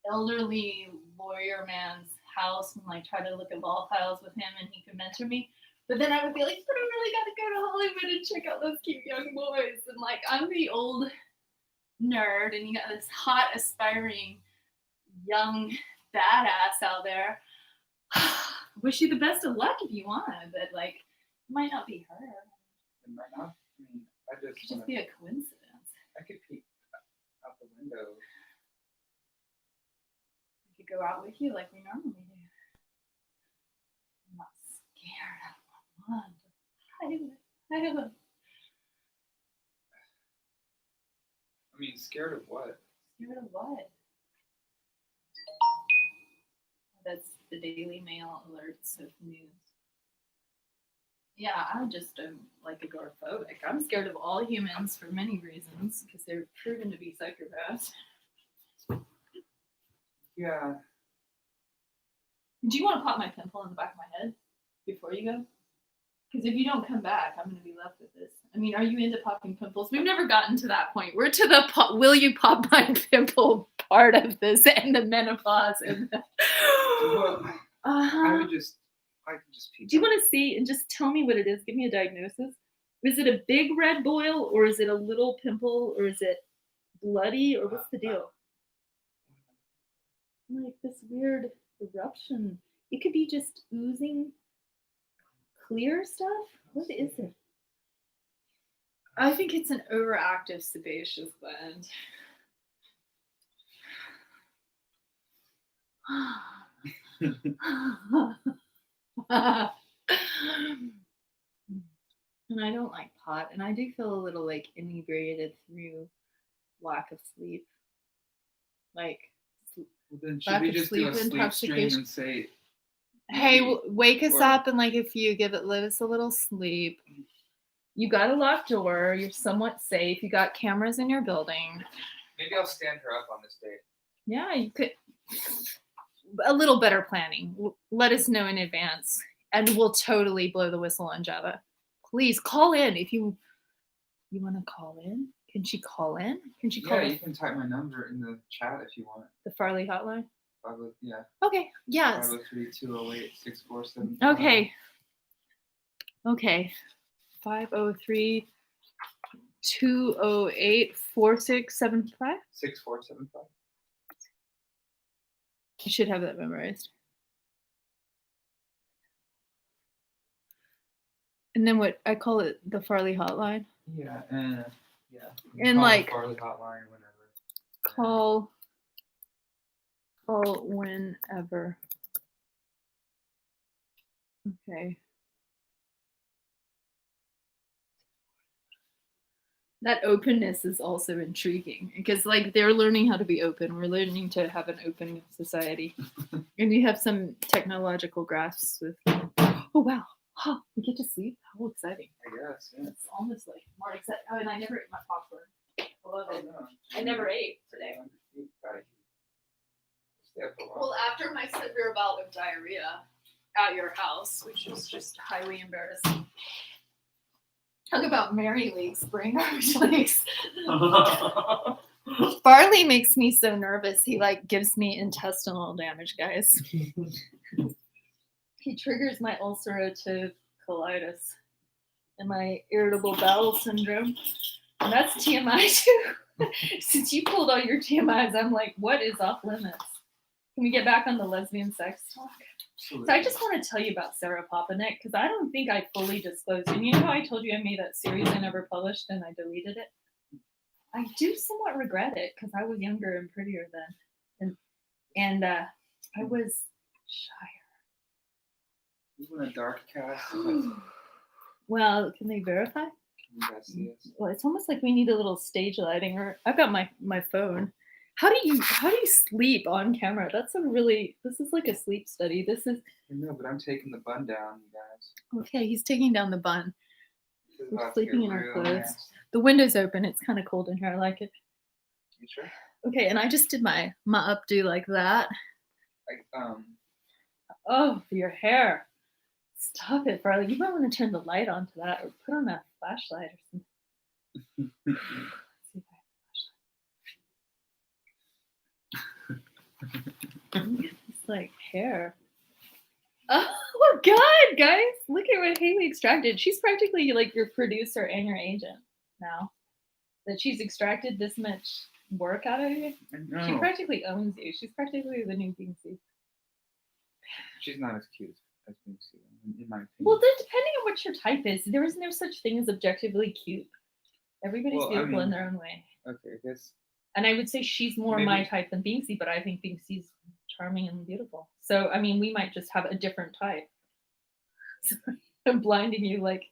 elderly lawyer man's house and like try to look at law files with him and he could mentor me. But then I would be like, but I really got to go to Hollywood and check out those cute young boys. And like, I'm the old nerd and you got this hot, aspiring young badass out there. Wish you the best of luck if you want, but like, it might not be her. It might not. I mean, I It could just be a coincidence. I could peek out the window. I could go out with you like we normally do. I'm not scared. I love. I mean, scared of what? Scared of what? That's the Daily Mail alerts of news. Yeah, I just am like agoraphobic. I'm scared of all humans for many reasons because they're proven to be psychopaths. Yeah. Do you want to pop my pimple in the back of my head before you go? Because if you don't come back, I'm going to be left with this. I mean, are you into popping pimples? We've never gotten to that point. We're to the will you pop my pimple part of this and the menopause. And the... I could just peek. Do you want to see and just tell me what it is? Give me a diagnosis. Is it a big red boil or is it a little pimple or is it bloody or what's the deal? Like this weird eruption. It could be just oozing clear stuff. What is it? I think it's an overactive sebaceous gland. And I don't like pot, and I do feel a little like inebriated through lack of sleep. Like, well, then should we just do a sleep stream and say, hey, wake us or, up, and like if you give us a little sleep. You got a locked door. You're somewhat safe. You got cameras in your building. Maybe I'll stand her up on this date. Yeah, you could. A little better planning. Let us know in advance, and we'll totally blow the whistle on Java. Please call in if you want to call in. Can she call in? Can she call in? Yeah, you can type my number in the chat if you want. The Farley hotline? Yeah. Okay, yes. 503-208-6475. Okay. 503-208-4675? 6475. You should have that memorized. And then what I call it, the Farley hotline. Yeah, yeah. And like Farley hotline whenever. Call whenever. Okay. That openness is also intriguing because like they're learning how to be open. We're learning to have an open society. And we have some technological grasps with, oh wow, huh, we get to sleep? How exciting. I guess, yeah. It's almost like more exciting. Oh, and I never ate my popcorn. I love it. No. I never ate today. Well, after my severe bout of diarrhea at your house, which was just highly embarrassing. Talk about Mary Leaks, brain leaks. Farley makes me so nervous. He like gives me intestinal damage, guys. He triggers my ulcerative colitis and my irritable bowel syndrome. And that's TMI too. Since you pulled all your TMIs, I'm like, what is off limits? Can we get back on the lesbian sex talk? Absolutely. So I just want to tell you about Sarah Papanek because I don't think I fully disclosed. And you know how I told you I made that series I never published and I deleted it? I do somewhat regret it because I was younger and prettier then. And I was shyer. You want a dark cast? Well, can they verify? Can you guys see us? Well, it's almost like we need a little stage lighting. Or I've got my phone. How do you sleep on camera? This is like a sleep study. This is. I know, but I'm taking the bun down, you guys. Okay, he's taking down the bun. We're sleeping in our clothes. Nice. The window's open. It's kind of cold in here. I like it. You sure? Okay, and I just did my updo like that. Oh, for your hair. Stop it, Farley. You might want to turn the light on to that or put on a flashlight or something. It's like hair. Oh God, guys! Look at what Haley extracted. She's practically like your producer and your agent now. That she's extracted this much work out of you. She practically owns you. She's practically the new Binksy. She's not as cute as Binksy, in my opinion. Well, then depending on what your type is, there is no such thing as objectively cute. Everybody's beautiful in their own way. Okay, I guess. And I would say she's more my type than Binksy, but I think Binksy's charming and beautiful. So, I mean, we might just have a different type. So I'm blinding you like,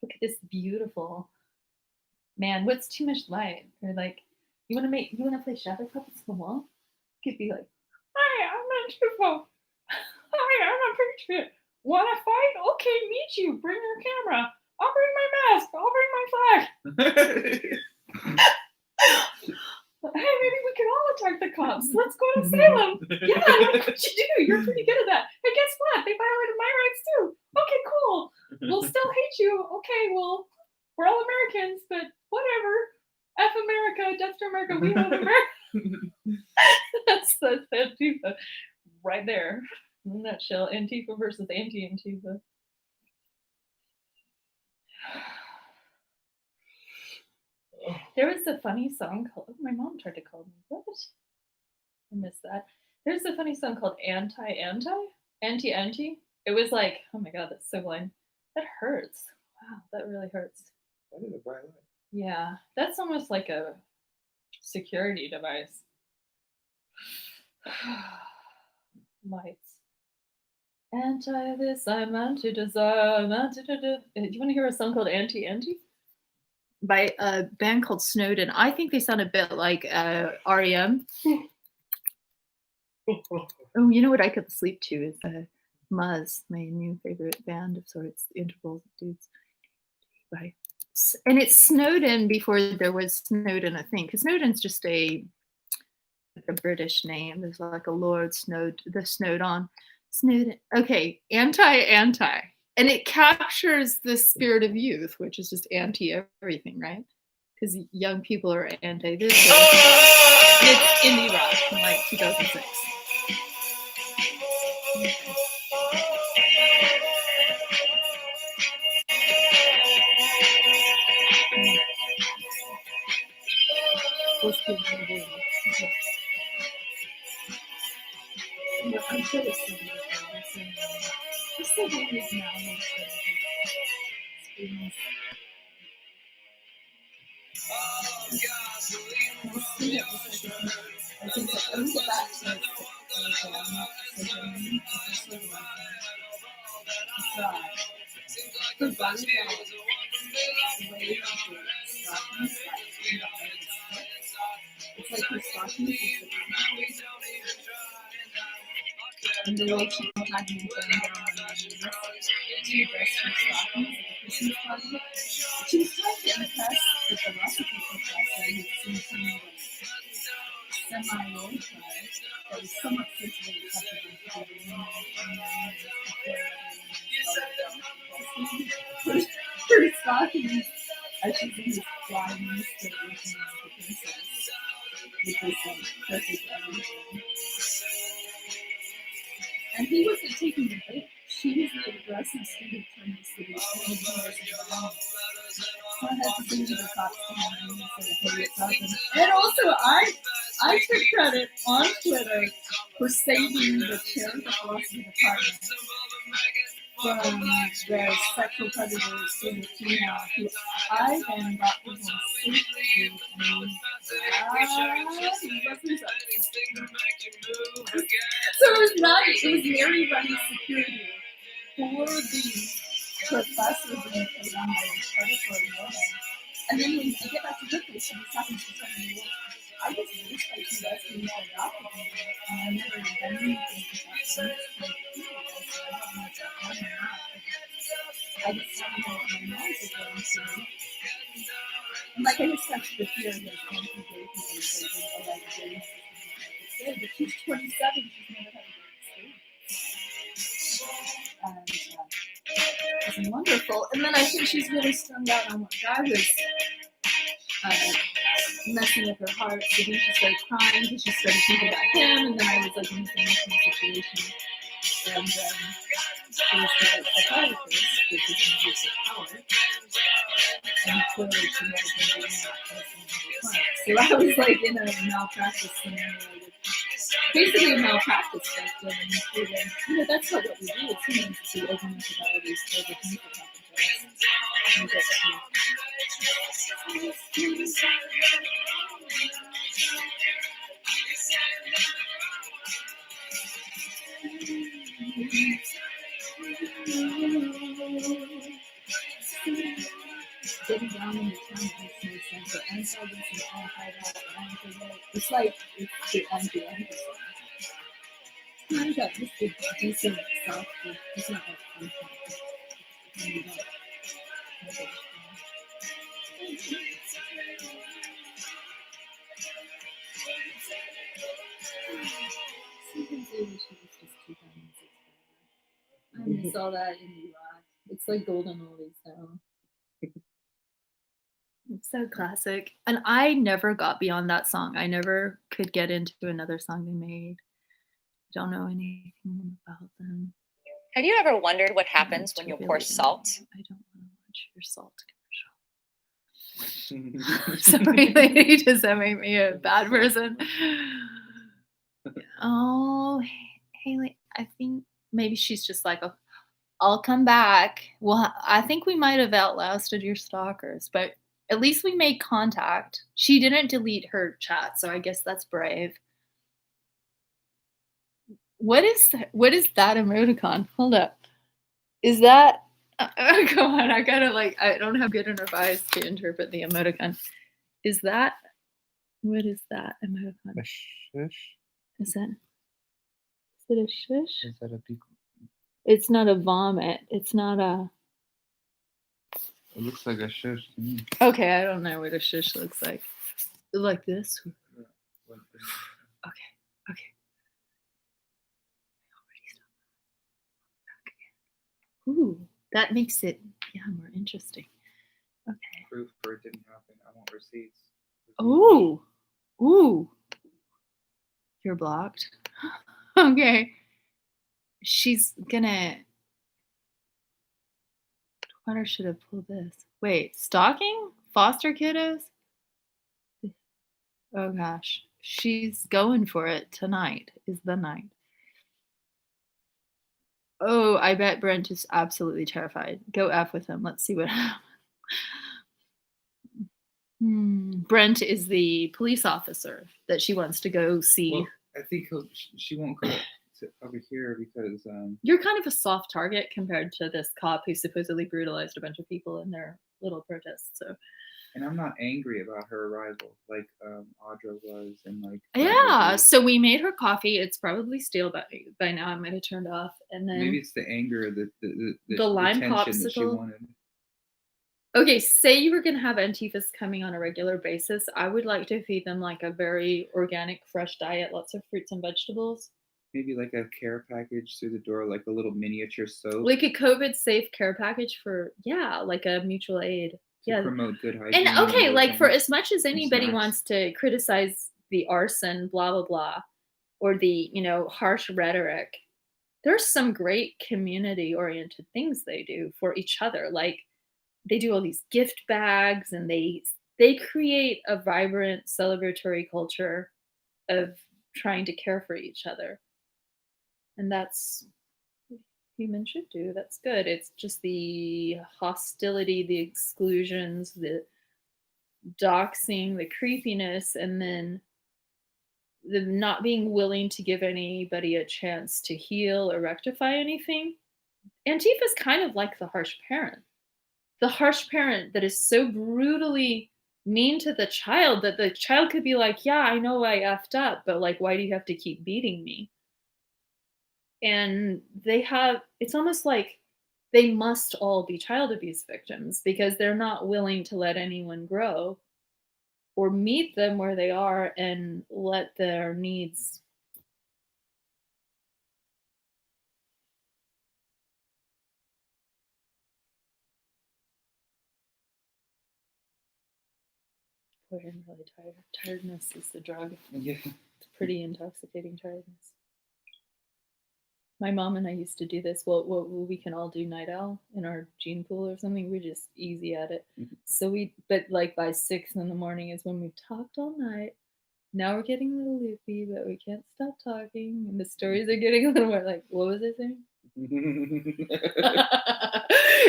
look at this beautiful man. What's too much light? Or like, you want to play shadow puppets on the wall? You could be like, hi, I'm not beautiful. Hi, I'm a patriot. Want to fight? Okay, meet you. Bring your camera. I'll bring my mask. I'll bring my flag. Hey, maybe we can all attack the cops. Let's go to Salem. Yeah, I like what you do. You're pretty good at that. Hey, guess what? They violated my rights too. Okay, cool. We'll still hate you. Okay, well, we're all Americans, but whatever. F America, death to America, we love America. That's Antifa right there. In a nutshell, Antifa versus anti-Antifa. There was a funny song called, my mom tried to call me. What? I missed that. There's a funny song called Anti. It was like, oh my God, that's so blind. That hurts. Wow, that really hurts. That is a bright light. Yeah, that's almost like a security device. Lights. Anti this, I'm anti desire. Do you want to hear a song called Anti? By a band called Snowden. I think they sound a bit like REM. Oh, you know what I could sleep to is Muzz, my new favorite band of sorts, Interval Dudes. Right. And it's Snowden before there was Snowden, I think, because Snowden's just a British name. There's like a Lord Snowdon. Snowden. Okay, anti. And it captures the spirit of youth, which is just anti everything, right? Because young people are anti this. And it's indie rock from like 2006. I'm sure it's just so weird now. I think that I'm go back to the it's like her stockings is and the way she had me bend down on my knees to dress her stockings at the Christmas party. She was trying to impress the philosophy professor who'd seen some semi-roll play that was somewhat physically acceptable for the women. Her stockings, as she's in this flying skirt with the princess, with this perfect everything. And he wasn't taking the bait. She was the aggressive student trying to city. So I had to bring the cops behind me and say, hey, what's happening? And also, I took credit on Twitter for saving the chair of the philosophy department from the sexual predator student female who I then got to him safely and so it was Mary running security for the professor being put on by the predatory woman. And then when I get back to her place, she was talking to me, well, I was really like she left me all out of me, and I never done anything with that. So I don't know if that's one or not. I just don't know what my mind is going to. And like I just touched the fear of those anti-gay people and say, oh, like, gay but she's 27, she's never had a good experience. It's wonderful. And then I think she's really strung out on what guy was messing with her heart. So then she started crying because she started thinking about him. And then I was like in this emotional situation. And she was the psychiatrist, which is an abuse of power. And clearly she had been doing that so I was like in a malpractice scenario with basically a malpractice victim, and that's not what we do. It's humans to open up about all these terrible things that happen to us. Getting down in the town makes no sense. But anti this and anti that, anti that. It's like it's the anti-anti. I got this is decent soft. It's not like I miss all that in Iraq. It's like golden oldies now. It's so classic. And I never got beyond that song. I never could get into another song they made. Don't know anything about them. Have you ever wondered what happens when you pour salt? I don't want to watch your salt commercial. Sorry, lady, does that make me a bad person? Oh, Haley, I think maybe she's just like, oh, I'll come back. Well, I think we might have outlasted your stalkers, but at least we made contact. She didn't delete her chat, so I guess that's brave. What is that emoticon? Hold up. Is that come on, I gotta I don't have good enough eyes to interpret the emoticon. Is that what is that emoticon? A shush? Is it a shush? Is that a big? It's not a vomit. It's not a It looks like a shush to me. okay, I don't know what a shush looks like. Like this? Yeah. Okay. Ooh, that makes it more interesting. Okay. Proof for it didn't happen. I want receipts. Ooh. You're blocked. Okay. She's gonna. Twitter should have pulled this. Wait, stalking? Foster kiddos? Oh gosh. She's going for it. Tonight is the night. Oh, I bet Brent is absolutely terrified. Go F with him. Let's see what happens. Brent is the police officer that she wants to go see. Well, I think she won't go over here because you're kind of a soft target compared to this cop who supposedly brutalized a bunch of people in their little protests. So, and I'm not angry about her arrival like Audra was, and like yeah. So we made her coffee. It's probably stale by now. I might have turned off, and then maybe it's the anger, the lime tension that she popsicle. wanted. Okay, say you were going to have Antifas coming on a regular basis. I would like to feed them like a very organic, fresh diet, lots of fruits and vegetables. Maybe like a care package through the door, like a little miniature soap. Like a COVID-safe care package for, like a mutual aid. To promote good hygiene. And okay, like for as much as anybody wants to criticize the arson, blah, blah, blah, or the, harsh rhetoric, there's some great community-oriented things they do for each other. Like, they do all these gift bags, and they create a vibrant celebratory culture of trying to care for each other. And that's what humans should do. That's good. It's just the hostility, the exclusions, the doxing, the creepiness, and then the not being willing to give anybody a chance to heal or rectify anything. Antifa's kind of like the harsh parent. The harsh parent that is so brutally mean to the child that the child could be like, yeah, I know I effed up, but like, why do you have to keep beating me? And it's almost like they must all be child abuse victims because they're not willing to let anyone grow or meet them where they are and let their needs Boy, I'm really tired. Tiredness is the drug. Yeah. It's pretty intoxicating tiredness. My mom and I used to do this. Well, we can all do night owl in our gene pool or something. We're just easy at it. Mm-hmm. So but like by 6 a.m. is when we've talked all night. Now we're getting a little loopy, but we can't stop talking. And the stories are getting a little more like, what was I saying?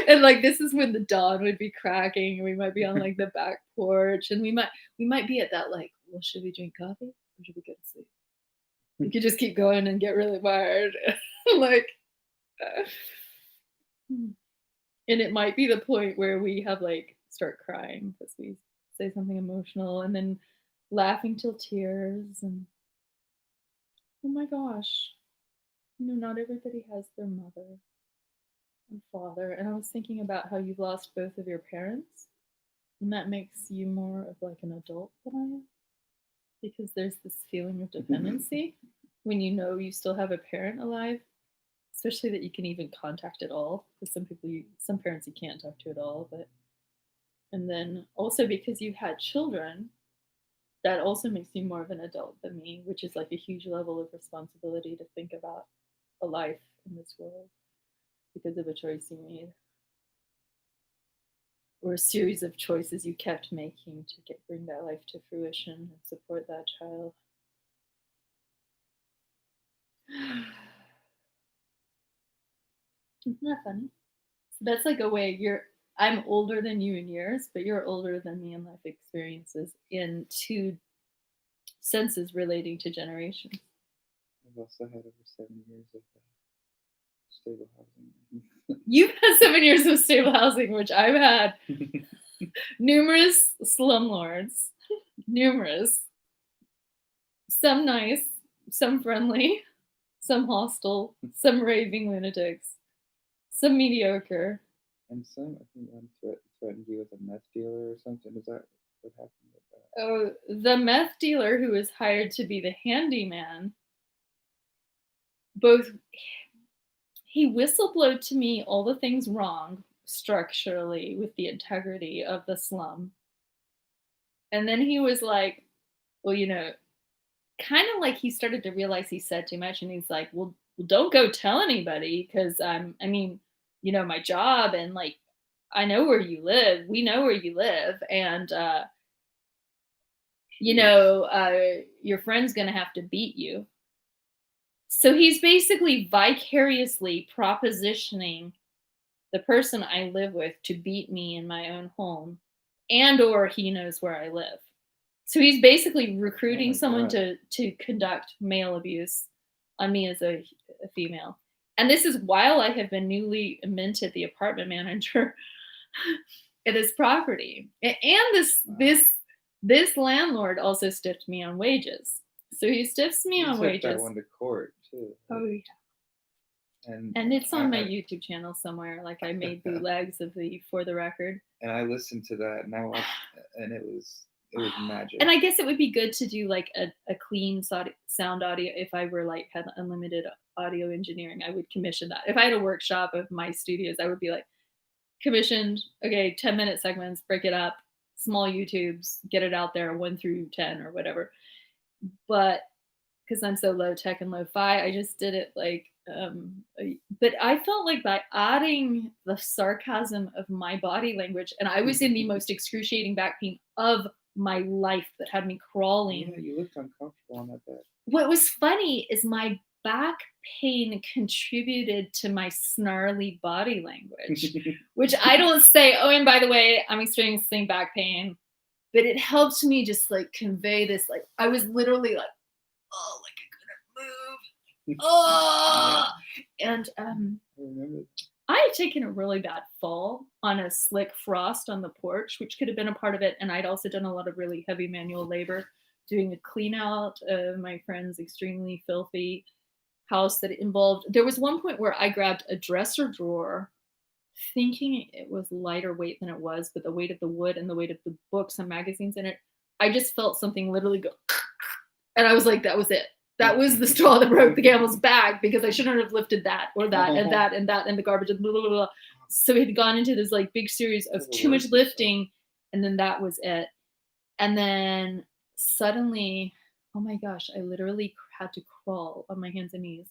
And like this is when the dawn would be cracking, and we might be on like the back porch, and we might be at that like, well, should we drink coffee or should we go to sleep? We could just keep going and get really wired. And it might be the point where we have like start crying because we say something emotional, and then laughing till tears, and oh my gosh, not everybody has their mother and father. And I was thinking about how you've lost both of your parents, and that makes you more of like an adult than I am, because there's this feeling of dependency when you know you still have a parent alive, especially that you can even contact at all. Because some parents you can't talk to at all, and then also because you had children, that also makes you more of an adult than me, which is like a huge level of responsibility to think about a life in this world because of a choice you made, or a series of choices you kept making to bring that life to fruition and support that child. Isn't that funny? So that's like a way I'm older than you in years, but you're older than me in life experiences in two senses relating to generations. I've also had over 7 years of stable housing. You've had 7 years of stable housing, which I've had numerous slumlords, numerous. Some nice, some friendly, some hostile, some raving lunatics, some mediocre. And some, I think one threatened you with a meth dealer or something. Is that what happened with that? Oh, the meth dealer who was hired to be the handyman, he whistleblowed to me all the things wrong structurally with the integrity of the slum. And then he was like, well, kind of like he started to realize he said too much, and he's like, well, don't go tell anybody, because my job, and like, I know where you live. We know where you live. And, your friend's going to have to beat you. So he's basically vicariously propositioning the person I live with to beat me in my own home, or he knows where I live. So he's basically recruiting someone to conduct male abuse on me as a female. And this is while I have been newly minted the apartment manager at this property. And this landlord also stiffed me on wages. So he stiffs me on wages. That one to court too. Oh yeah. And it's on my YouTube channel somewhere. Like, I made bootlegs of the For the Record. And I listened to that, and I watched, and it was magic. And I guess it would be good to do like a clean sound audio. If I were like had unlimited audio engineering, I would commission that. If I had a workshop of my studios, I would be like, commissioned, okay, 10-minute segments, break it up, small YouTubes, get it out there, 1 through 10 or whatever. But because I'm so low tech and lo-fi, I just did it like, but I felt like by adding the sarcasm of my body language, and I was in the most excruciating back pain of my life that had me crawling. Yeah, you looked uncomfortable on that bed. What was funny is my back pain contributed to my snarly body language, which I don't say, oh, and by the way, I'm experiencing back pain, but it helped me just like convey this, like, I was literally like, oh, like I couldn't move. Oh, and I had taken a really bad fall on a slick frost on the porch, which could have been a part of it. And I'd also done a lot of really heavy manual labor doing a clean out of my friend's extremely filthy house that involved, there was one point where I grabbed a dresser drawer thinking it was lighter weight than it was, but the weight of the wood and the weight of the books and magazines in it, I just felt something literally go, and I was like, that was it. That was the straw that broke the camel's back, because I shouldn't have lifted that or that and that and that and the garbage and blah, blah, blah, blah. So it had gone into this like big series of too much lifting, and then that was it. And then suddenly, oh my gosh, I literally had to crawl on my hands and knees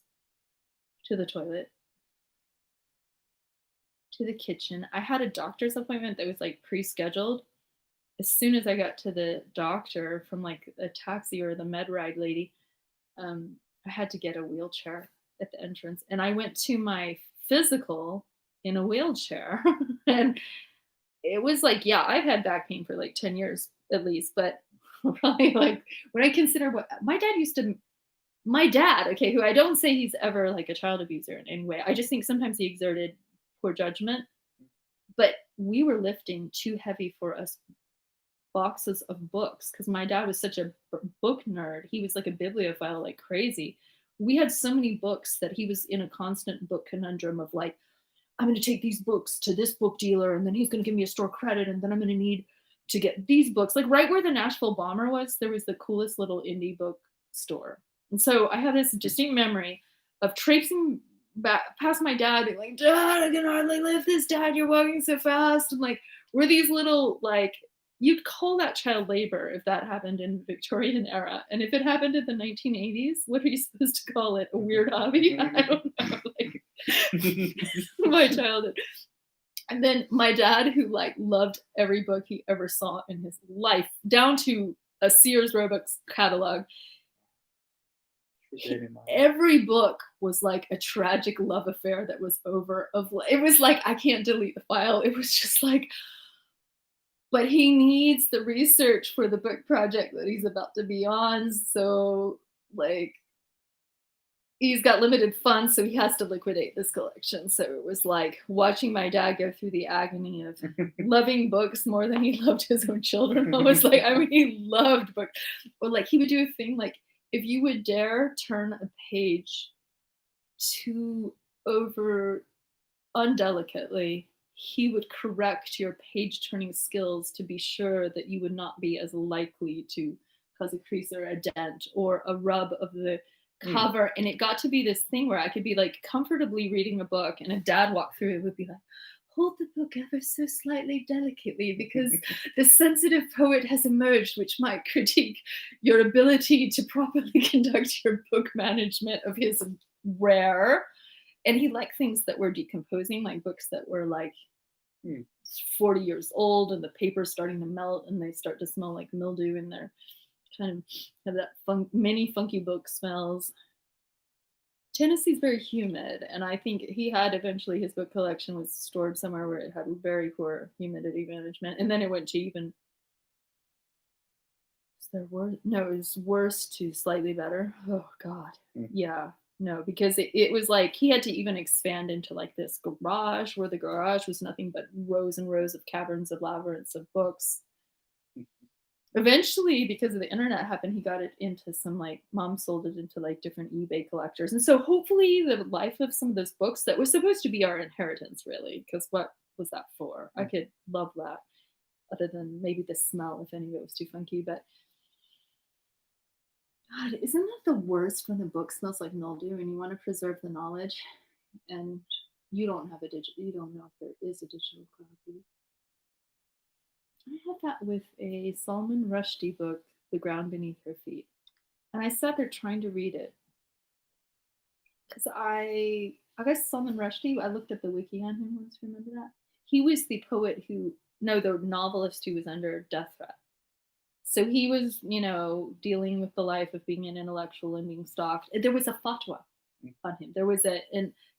to the toilet, to the kitchen. I had a doctor's appointment that was like pre-scheduled. As soon as I got to the doctor from like a taxi or the med ride lady, I had to get a wheelchair at the entrance. And I went to my physical in a wheelchair. And it was like, yeah, I've had back pain for like 10 years at least, but probably like when I consider what my dad, okay, who I don't say he's ever like a child abuser in any way. I just think sometimes he exerted poor judgment, but we were lifting too heavy for us boxes of books, because my dad was such a book nerd. He was like a bibliophile like crazy. we had so many books that he was in a constant book conundrum of like, I'm going to take these books to this book dealer, and then he's going to give me a store credit, and then I'm going to need to get these books. Like right where the Nashville Bomber was, there was the coolest little indie book store. And so I have this distinct memory of traipsing back past my dad, being like, Dad, I can hardly lift this, Dad, you're walking so fast. And like, we're these little, like, you'd call that child labor if that happened in the Victorian era. And if it happened in the 1980s, what are you supposed to call it? A weird hobby? I don't know. Like, my childhood. And then my dad, who like loved every book he ever saw in his life, down to a Sears Roebuck catalog. Every book was like a tragic love affair that was over. It was like, I can't delete the file. It was just like, but he needs the research for the book project that he's about to be on. So like, he's got limited funds, so he has to liquidate this collection. So it was like watching my dad go through the agony of loving books more than he loved his own children. Almost like, I mean, he loved books. But like, he would do a thing like, if you would dare turn a page too over undelicately, he would correct your page turning skills to be sure that you would not be as likely to cause a crease or a dent or a rub of the cover. And it got to be this thing where I could be like comfortably reading a book, and a dad walked through it would be like, hold the book ever so slightly delicately, because the sensitive poet has emerged, which might critique your ability to properly conduct your book management of his rare. And he liked things that were decomposing, like books that were like 40 years old and the paper's starting to melt and they start to smell like mildew, and they're kind of have that many funky book smells. Tennessee's very humid, and I think he had eventually his book collection was stored somewhere where it had very poor humidity management, and then it went to even. Is there worse? No, it was worse to slightly better. Oh God, yeah, no, because it was like he had to even expand into like this garage where the garage was nothing but rows and rows of caverns of labyrinths of books. Eventually, because of the internet happened, he got it into some like mom sold it into like different eBay collectors. And so hopefully the life of some of those books that was supposed to be our inheritance, really, because what was that for? I could love that, other than maybe the smell if any of it was too funky. But God, isn't that the worst when the book smells like mildew and you want to preserve the knowledge and you don't have you don't know if there is a digital copy. I had that with a Salman Rushdie book, The Ground Beneath Her Feet. And I sat there trying to read it. Because I guess Salman Rushdie, I looked at the wiki on him once, remember that? He was the poet the novelist who was under death threat. So he was, dealing with the life of being an intellectual and being stalked. There was a fatwa on him. There was a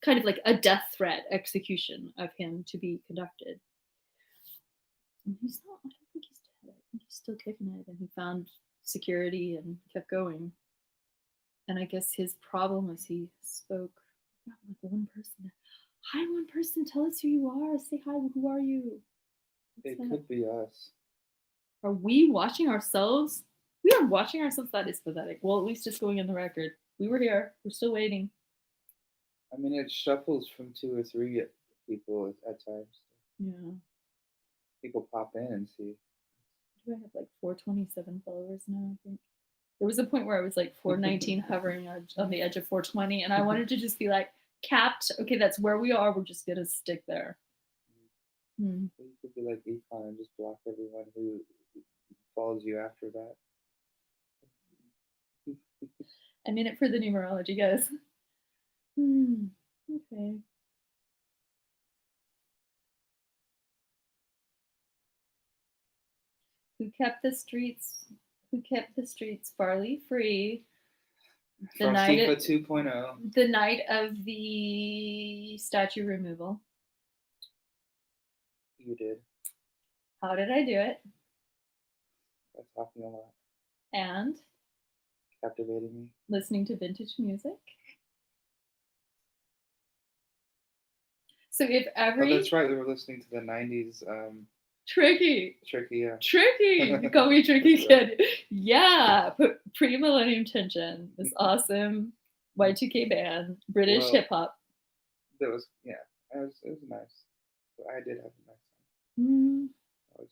kind of like a death threat execution of him to be conducted. And I don't think he's dead. I think he's still kicking it. And he found security and kept going. And I guess his problem was he spoke like one person. Hi, one person, tell us who you are. Say hi, who are you? It could be us. Are we watching ourselves? We are watching ourselves. That is pathetic. Well, at least it's going in the record. We were here. We're still waiting. I mean, it shuffles from 2 or 3 people at times. Yeah. People pop in and see. Do I have like 427 followers now? I think there was a point where I was like 419 hovering on the edge of 420, and I wanted to just be like capped. Okay, that's where we are. We're just gonna stick there. You could be like Econ and just block everyone who follows you after that. I'm in it for the numerology, guys. Okay. Who kept the streets farly free? The night of 2.0. The night of the statue removal. You did. How did I do it? By talking a lot. And captivating me. Listening to vintage music. So if every... Oh, that's right. We were listening to the 90s. Tricky, yeah. Tricky. You call me Tricky Kid. Yeah. Pre-Millennium Tension is awesome. Y2K band, British Well, hip hop. That was it was nice. I did have a nice time. Mm, I was,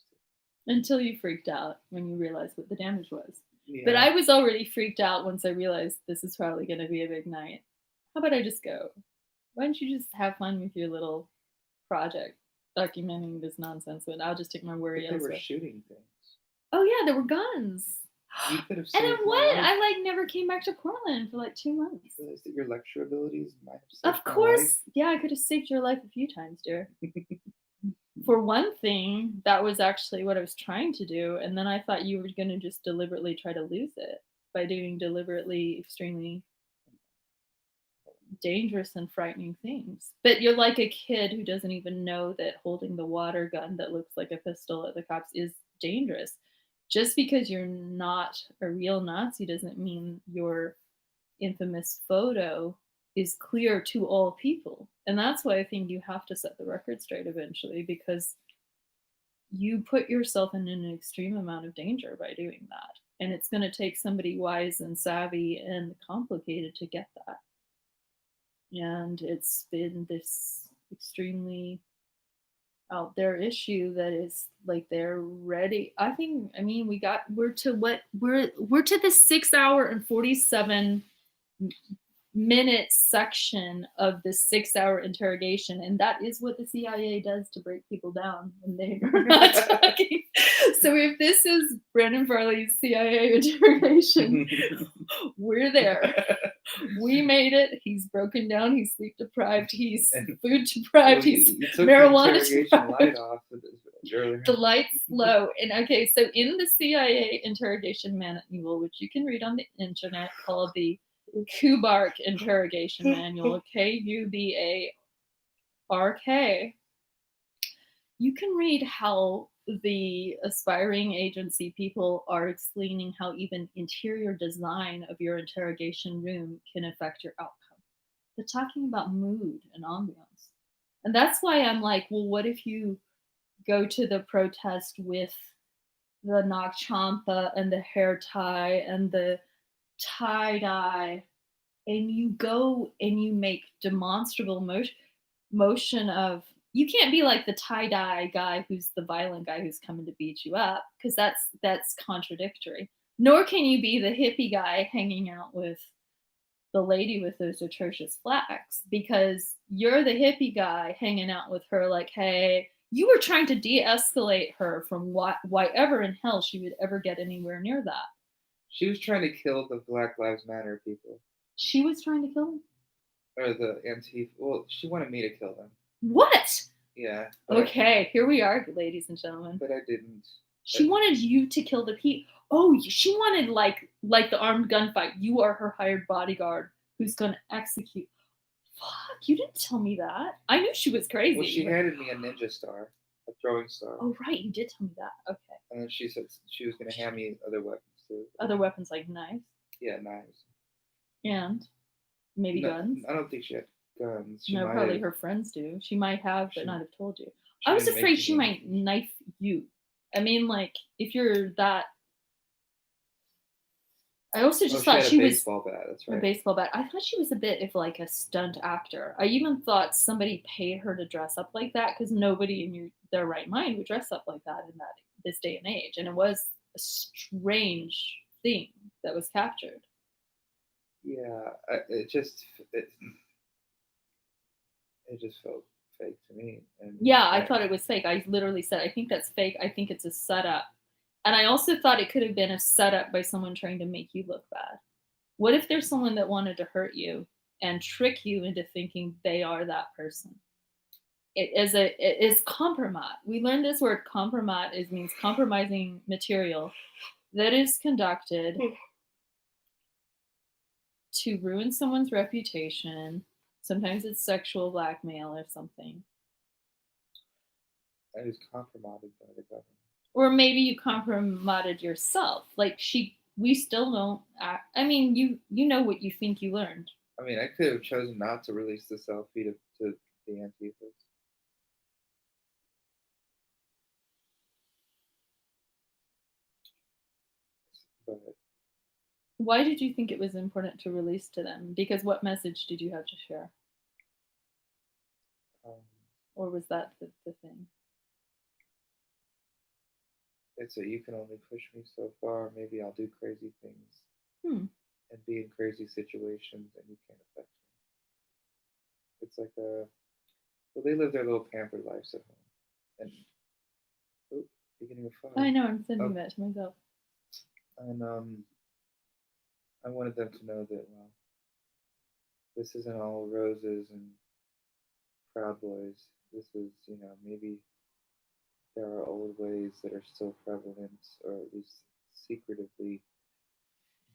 until you freaked out when you realized what the damage was. yeah. But I was already freaked out once I realized this is probably going to be a big night. How about I just go? Why don't you just have fun with your little project documenting this nonsense? And I'll just take my worry But they were elsewhere. shooting things. Oh yeah, there were guns. You could have And then saved my what? life. I never came back to Portland for 2 months. You realize that your lecture abilities might have saved Of my course, life? yeah, I could have saved your life a few times, dear. For one thing, that was actually what I was trying to do, and then I thought you were going to just deliberately try to lose it by doing deliberately extremely dangerous and frightening things. But you're like a kid who doesn't even know that holding the water gun that looks like a pistol at the cops is dangerous. Just because you're not a real Nazi doesn't mean your infamous photo is clear to all people. And that's why I think you have to set the record straight eventually, because you put yourself in an extreme amount of danger by doing that. And it's going to take somebody wise and savvy and complicated to get that. And it's been this extremely out there issue that is they're ready. I mean we're to the 6 hour and 47 minute section of the 6 hour interrogation, and that is what the CIA does to break people down when they're not talking. So if this is Brendan Farley's CIA interrogation, we're there. We made it. He's broken down. He's sleep deprived. He's food deprived. He's marijuana deprived. The light's low. And okay, so in the CIA interrogation manual, which you can read on the internet, called the Kubark interrogation manual, Kubark, you can read how the aspiring agency people are explaining how even interior design of your interrogation room can affect your outcome. They're talking about mood and ambiance. And that's why I'm like, well, what if you go to the protest with the Nag Champa and the hair tie and the tie-dye, and you go and you make demonstrable motion of, you can't be like the tie-dye guy who's the violent guy who's coming to beat you up, because that's contradictory. Nor can you be the hippie guy hanging out with the lady with those atrocious flags, because you're the hippie guy hanging out with her like, hey, you were trying to de-escalate her from why ever in hell she would ever get anywhere near that. She was trying to kill the Black Lives Matter people. She was trying to kill them? Or the Antifa. Well, she wanted me to kill them. What? Yeah. Okay, here we are, ladies and gentlemen. But I didn't. She wanted you to kill the people. Oh, she wanted like the armed gunfight. You are her hired bodyguard who's going to execute. Fuck, you didn't tell me that. I knew she was crazy. Well, she handed me a ninja star, a throwing star. Oh, right, you did tell me that. Okay. And then she said she was going to hand me other weapons too. Other weapons like knives? Yeah, knives. And maybe guns? I don't think she had guns. No, probably her friends do. She might have, but not have told you. I was afraid she might knife you. I mean, like, if you're that. I also just thought she was. Baseball bat, that's right. A baseball bat. I thought she was a bit of like a stunt actor. I even thought somebody paid her to dress up like that, because nobody in their right mind would dress up like that in this day and age. And it was a strange thing that was captured. Yeah, it just felt fake to me. And yeah, I thought it was fake. I literally said, I think that's fake. I think it's a setup. And I also thought it could have been a setup by someone trying to make you look bad. What if there's someone that wanted to hurt you and trick you into thinking they are that person? It is compromat. We learned this word compromat means compromising material that is conducted to ruin someone's reputation. Sometimes it's sexual blackmail or something. I was compromised by the government. Or maybe you compromised yourself. Like we still don't act. I mean, you know what you think you learned. I mean, I could have chosen not to release the selfie to the Antifas. But Why did you think it was important to release to them? Because what message did you have to share? Or was that the thing? It's that you can only push me so far. Maybe I'll do crazy things and be in crazy situations, and you can't affect me. It's like well, they live their little pampered lives at home, and beginning of fire. I know. I'm sending that to myself. And I wanted them to know that, well, this isn't all roses and Proud Boys. This is, maybe there are old ways that are still prevalent, or at least secretively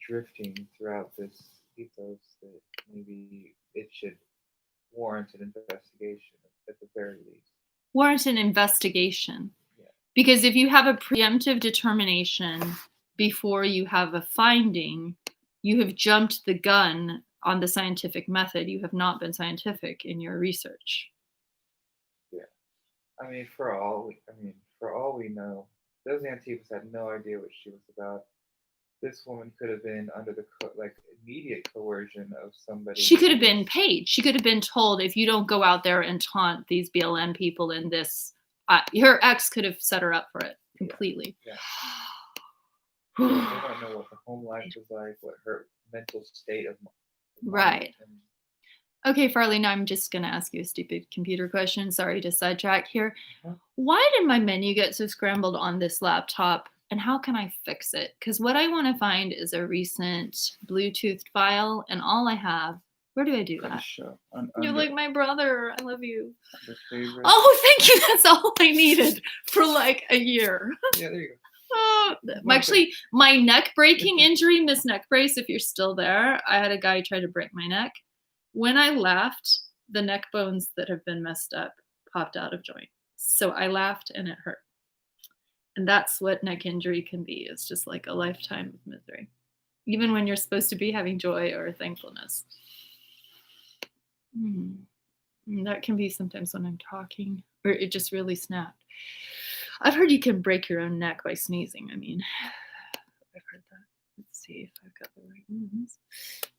drifting throughout this ethos, that maybe it should warrant an investigation at the very least. Warrant an investigation. Yeah. Because if you have a preemptive determination before you have a finding, you have jumped the gun on the scientific method. You have not been scientific in your research. I mean, for all we know, those Antifas had no idea what she was about. This woman could have been under the immediate coercion of somebody. She could have been paid. She could have been told, if you don't go out there and taunt these BLM people in this, her ex could have set her up for it completely. Yeah. They don't know what the home life was like, what her mental state of mind. Right. Okay, Farley, now I'm just going to ask you a stupid computer question. Sorry to sidetrack here. Why did my menu get so scrambled on this laptop, and how can I fix it? Because what I want to find is a recent Bluetooth file, and all I have, where do I do that? You're like my brother. I love you. Oh, thank you. That's all I needed for like a year. Yeah, there you go. Actually, my neck breaking injury, Miss Neck Brace, if you're still there, I had a guy try to break my neck. When I laughed, the neck bones that have been messed up popped out of joint. So I laughed and it hurt. And that's what neck injury can be. It's just like a lifetime of misery, even when you're supposed to be having joy or thankfulness. And that can be sometimes when I'm talking, or it just really snapped. I've heard you can break your own neck by sneezing. I mean, I've heard that. Let's see if I've got the right ones.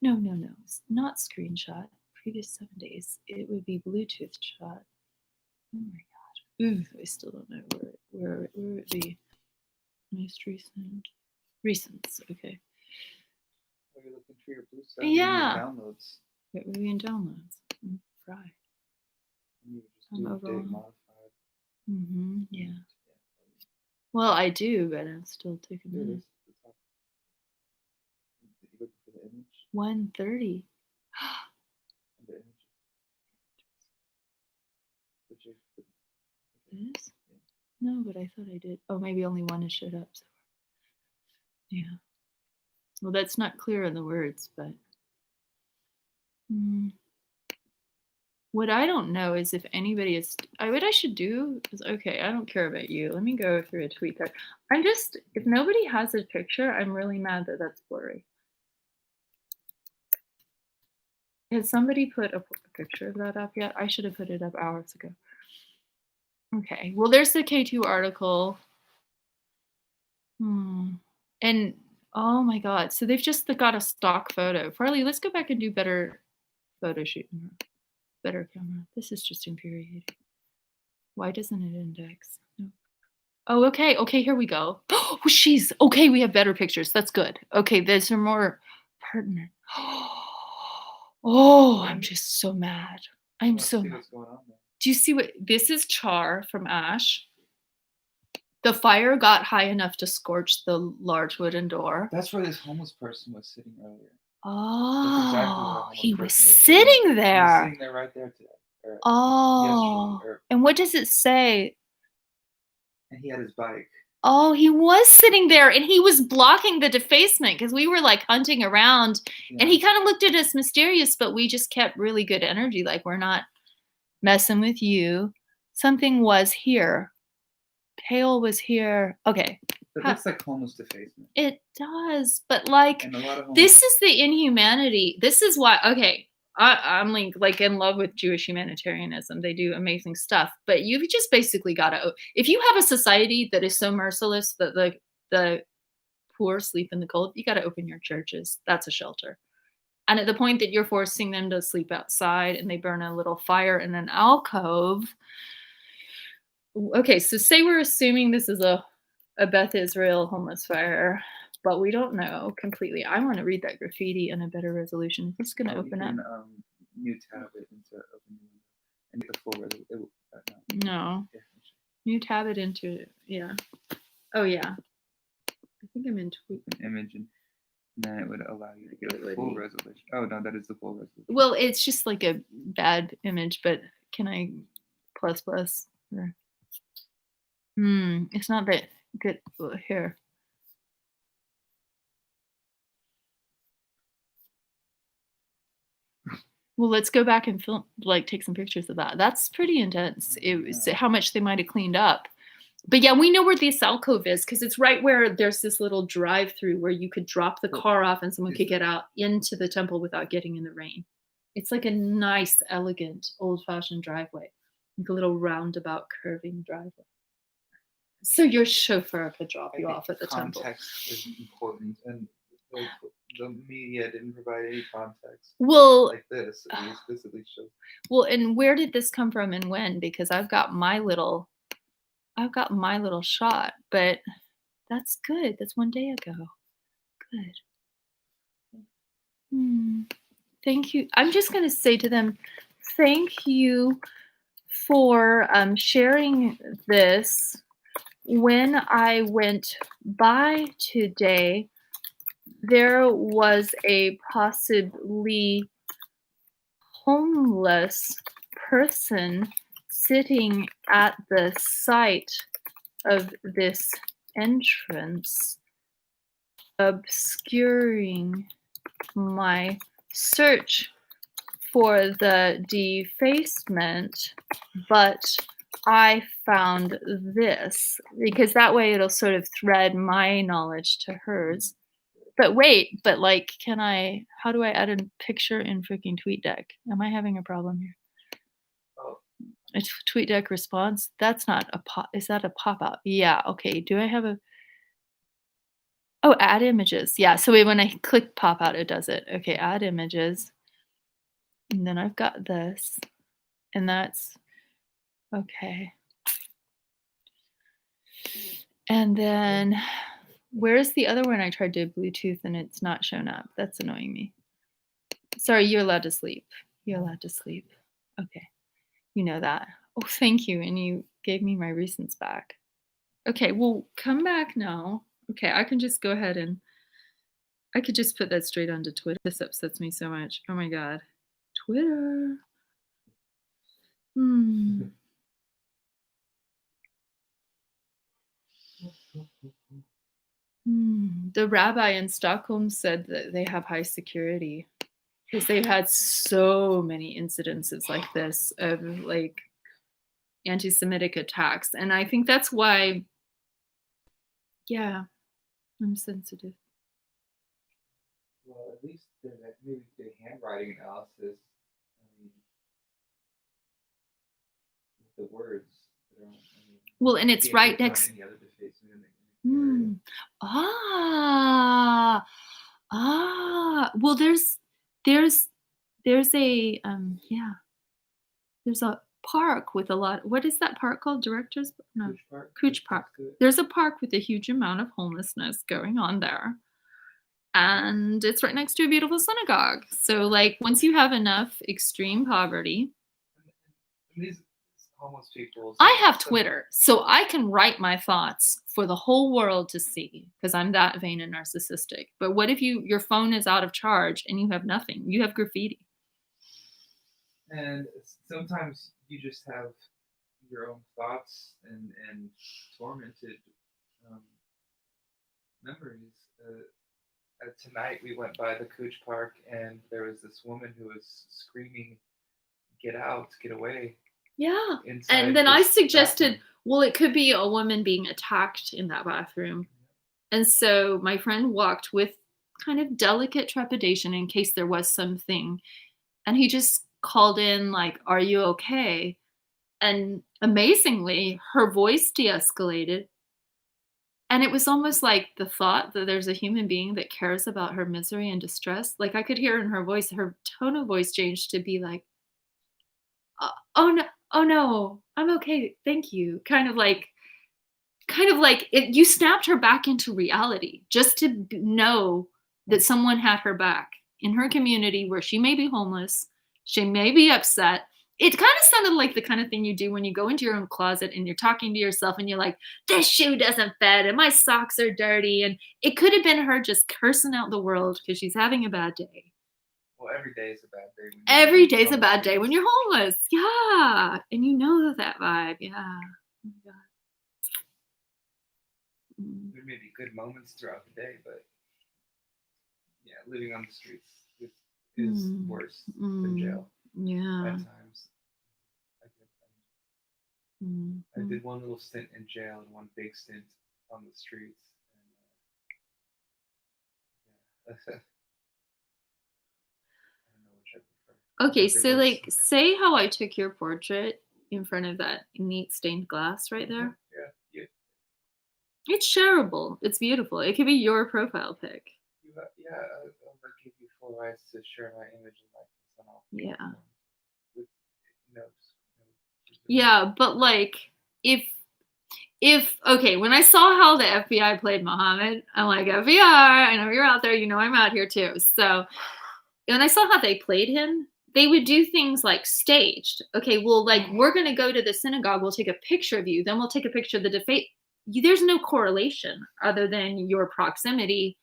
No. It's not screenshot. Previous 7 days. It would be Bluetooth shot. Oh my God. Ooh, I still don't know where it would be. Most recent. Recents. Okay. Are you looking for your blue stuff? Yeah. Downloads. It would be in downloads. I'm fried. I'm overall. Yeah. Well, I do, but I'm still taking minutes. 1:30. This? No, but I thought I did. Oh, maybe only one has showed up. So. Yeah. Well, that's not clear in the words, but. What I don't know is if anybody is. What I should do is, okay, I don't care about you. Let me go through a tweet thread. If nobody has a picture, I'm really mad that that's blurry. Has somebody put a picture of that up yet? I should have put it up hours ago. Okay, well, there's the K2 article. And oh my God, so they've just got a stock photo. Farley, let's go back and do better photo shooting. Better camera. This is just infuriating. Why doesn't it index? No. Oh, okay. Okay, here we go. Oh, she's okay. We have better pictures. That's good. Okay, these are more pertinent. Oh, I'm just so mad. I'm so mad. Do you see what this is? Char from ash. The fire got high enough to scorch the large wooden door. That's where this homeless person was sitting earlier. Oh, exactly he was sitting there. He was sitting there right there today. Oh, and what does it say? And he had his bike. Oh, he was sitting there and he was blocking the defacement because we were like hunting around and he kind of looked at us mysterious, but we just kept really good energy. Like, we're not messing with you. Something was here. Pale was here. Okay. It looks like homeless defacement. It does, but like this is the inhumanity. This is why. Okay, I'm like in love with Jewish humanitarianism. They do amazing stuff, but you've just basically got to. If you have a society that is so merciless that the poor sleep in the cold, you got to open your churches. That's a shelter. And at the point that you're forcing them to sleep outside and they burn a little fire in an alcove. Okay, so say we're assuming this is a Beth Israel homeless fire, but we don't know completely. I want to read that graffiti in a better resolution. It's going to open up. New tab it into open new window and get the full resolution. No. Yeah, New tab it into, yeah. Oh, yeah. I think I'm in tweet. image, and then it would allow you to get a full resolution. Oh, no, that is the full resolution. Well, it's just like a bad image, but can I plus? Or, it's not that good. Here. Well, let's go back and film, like take some pictures of that. That's pretty intense. It was how much they might have cleaned up. But yeah, we know where this alcove is because it's right where there's this little drive-through where you could drop the car off and someone could get out into the temple without getting in the rain. It's like a nice, elegant, old-fashioned driveway, like a little roundabout curving driveway. So your chauffeur could drop you off at the temple. Context is important, and the media didn't provide any context. Well, like this at least shows. Well, and where did this come from and when? Because I've got my little shot, but that's good. That's one day ago. Good. Thank you. I'm just going to say to them, thank you for sharing this. When I went by today, there was a possibly homeless person sitting at the site of this entrance, obscuring my search for the defacement, but I found this because that way it'll sort of thread my knowledge to hers. But wait, like, how do I add a picture in freaking TweetDeck? Am I having a problem here? A TweetDeck response? That's not a pop. Is that a pop-out? Yeah, okay. Do I have add images. Yeah, so when I click pop-out, it does it. Okay, add images. And then I've got this. And that's, okay. And then, where's the other one? I tried to Bluetooth and it's not shown up. That's annoying me. Sorry, you're allowed to sleep. You're allowed to sleep. Okay. You know that. Oh, thank you. And you gave me my recents back. Okay, well, come back now. Okay, I can just go ahead and I could just put that straight onto Twitter. This upsets me so much. Oh my God. Twitter. The rabbi in Stockholm said that they have high security because they've had so many incidences like this of like anti-Semitic attacks. And I think that's why, yeah, I'm sensitive. Well, at least there's maybe the handwriting analysis. I mean, the words. Well, and it's right next. Well, there's a there's a park with a lot. What is that park called? Directors? No, Cooch Park. There's a park with a huge amount of homelessness going on there, and it's right next to a beautiful synagogue. So, like, once you have enough extreme poverty. These homeless people. I have Twitter, so I can write my thoughts for the whole world to see because I'm that vain and narcissistic. But what if your phone is out of charge and you have nothing? You have graffiti. And sometimes you just have your own thoughts and tormented memories. Tonight we went by the Cooch Park and there was this woman who was screaming, "Get out, get away." Yeah. And then I suggested, well, it could be a woman being attacked in that bathroom. And so my friend walked with kind of delicate trepidation in case there was something. And he just called in like, "Are you okay?" And amazingly, her voice de-escalated. And it was almost like the thought that there's a human being that cares about her misery and distress. Like I could hear in her voice, her tone of voice changed to be like, oh no, oh no, I'm okay, thank you. Kind of like it, you snapped her back into reality just to know that someone had her back in her community where she may be homeless, she may be upset. It kind of sounded like the kind of thing you do when you go into your own closet and you're talking to yourself and you're like, this shoe doesn't fit and my socks are dirty. And it could have been her just cursing out the world because she's having a bad day. Well, every day is a bad day. Every day's a bad day when you're homeless. Yeah. And you know that vibe. Yeah. Oh my God. There may be good moments throughout the day, but yeah, living on the streets is worse than jail. Yeah. At times. I did one little stint in jail and one big stint on the streets. And, yeah. I don't know which I prefer. Okay, so like, say how I took your portrait in front of that neat stained glass right there. Yeah. It's shareable. It's beautiful. It could be your profile pic. Yeah, I'll give you full rights to share my image and likeness on all. Yeah. With Yeah, but like, if okay, when I saw how the FBI played Muhammad, I'm like, FBI, I know you're out there, you know I'm out here too. So when I saw how they played him, they would do things like staged. Okay, well, like we're gonna go to the synagogue, we'll take a picture of you, then we'll take a picture of the debate. There's no correlation other than your proximity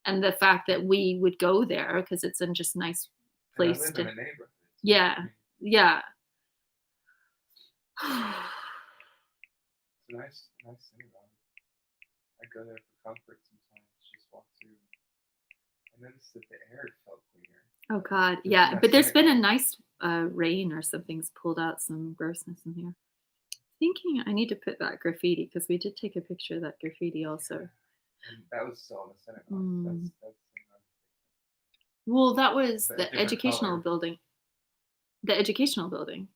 and the fact that we would go there because it's in just nice place and I live to. in a neighborhood. Yeah, yeah. It's a nice synagogue. I go there for comfort sometimes. Just walk through. I noticed that the air felt cleaner. Oh God, yeah. But there's been a nice rain or something's pulled out some grossness in here. Thinking I need to put that graffiti because we did take a picture of that graffiti also. And that was still in the synagogue. That's well, that was but the educational building. The educational building.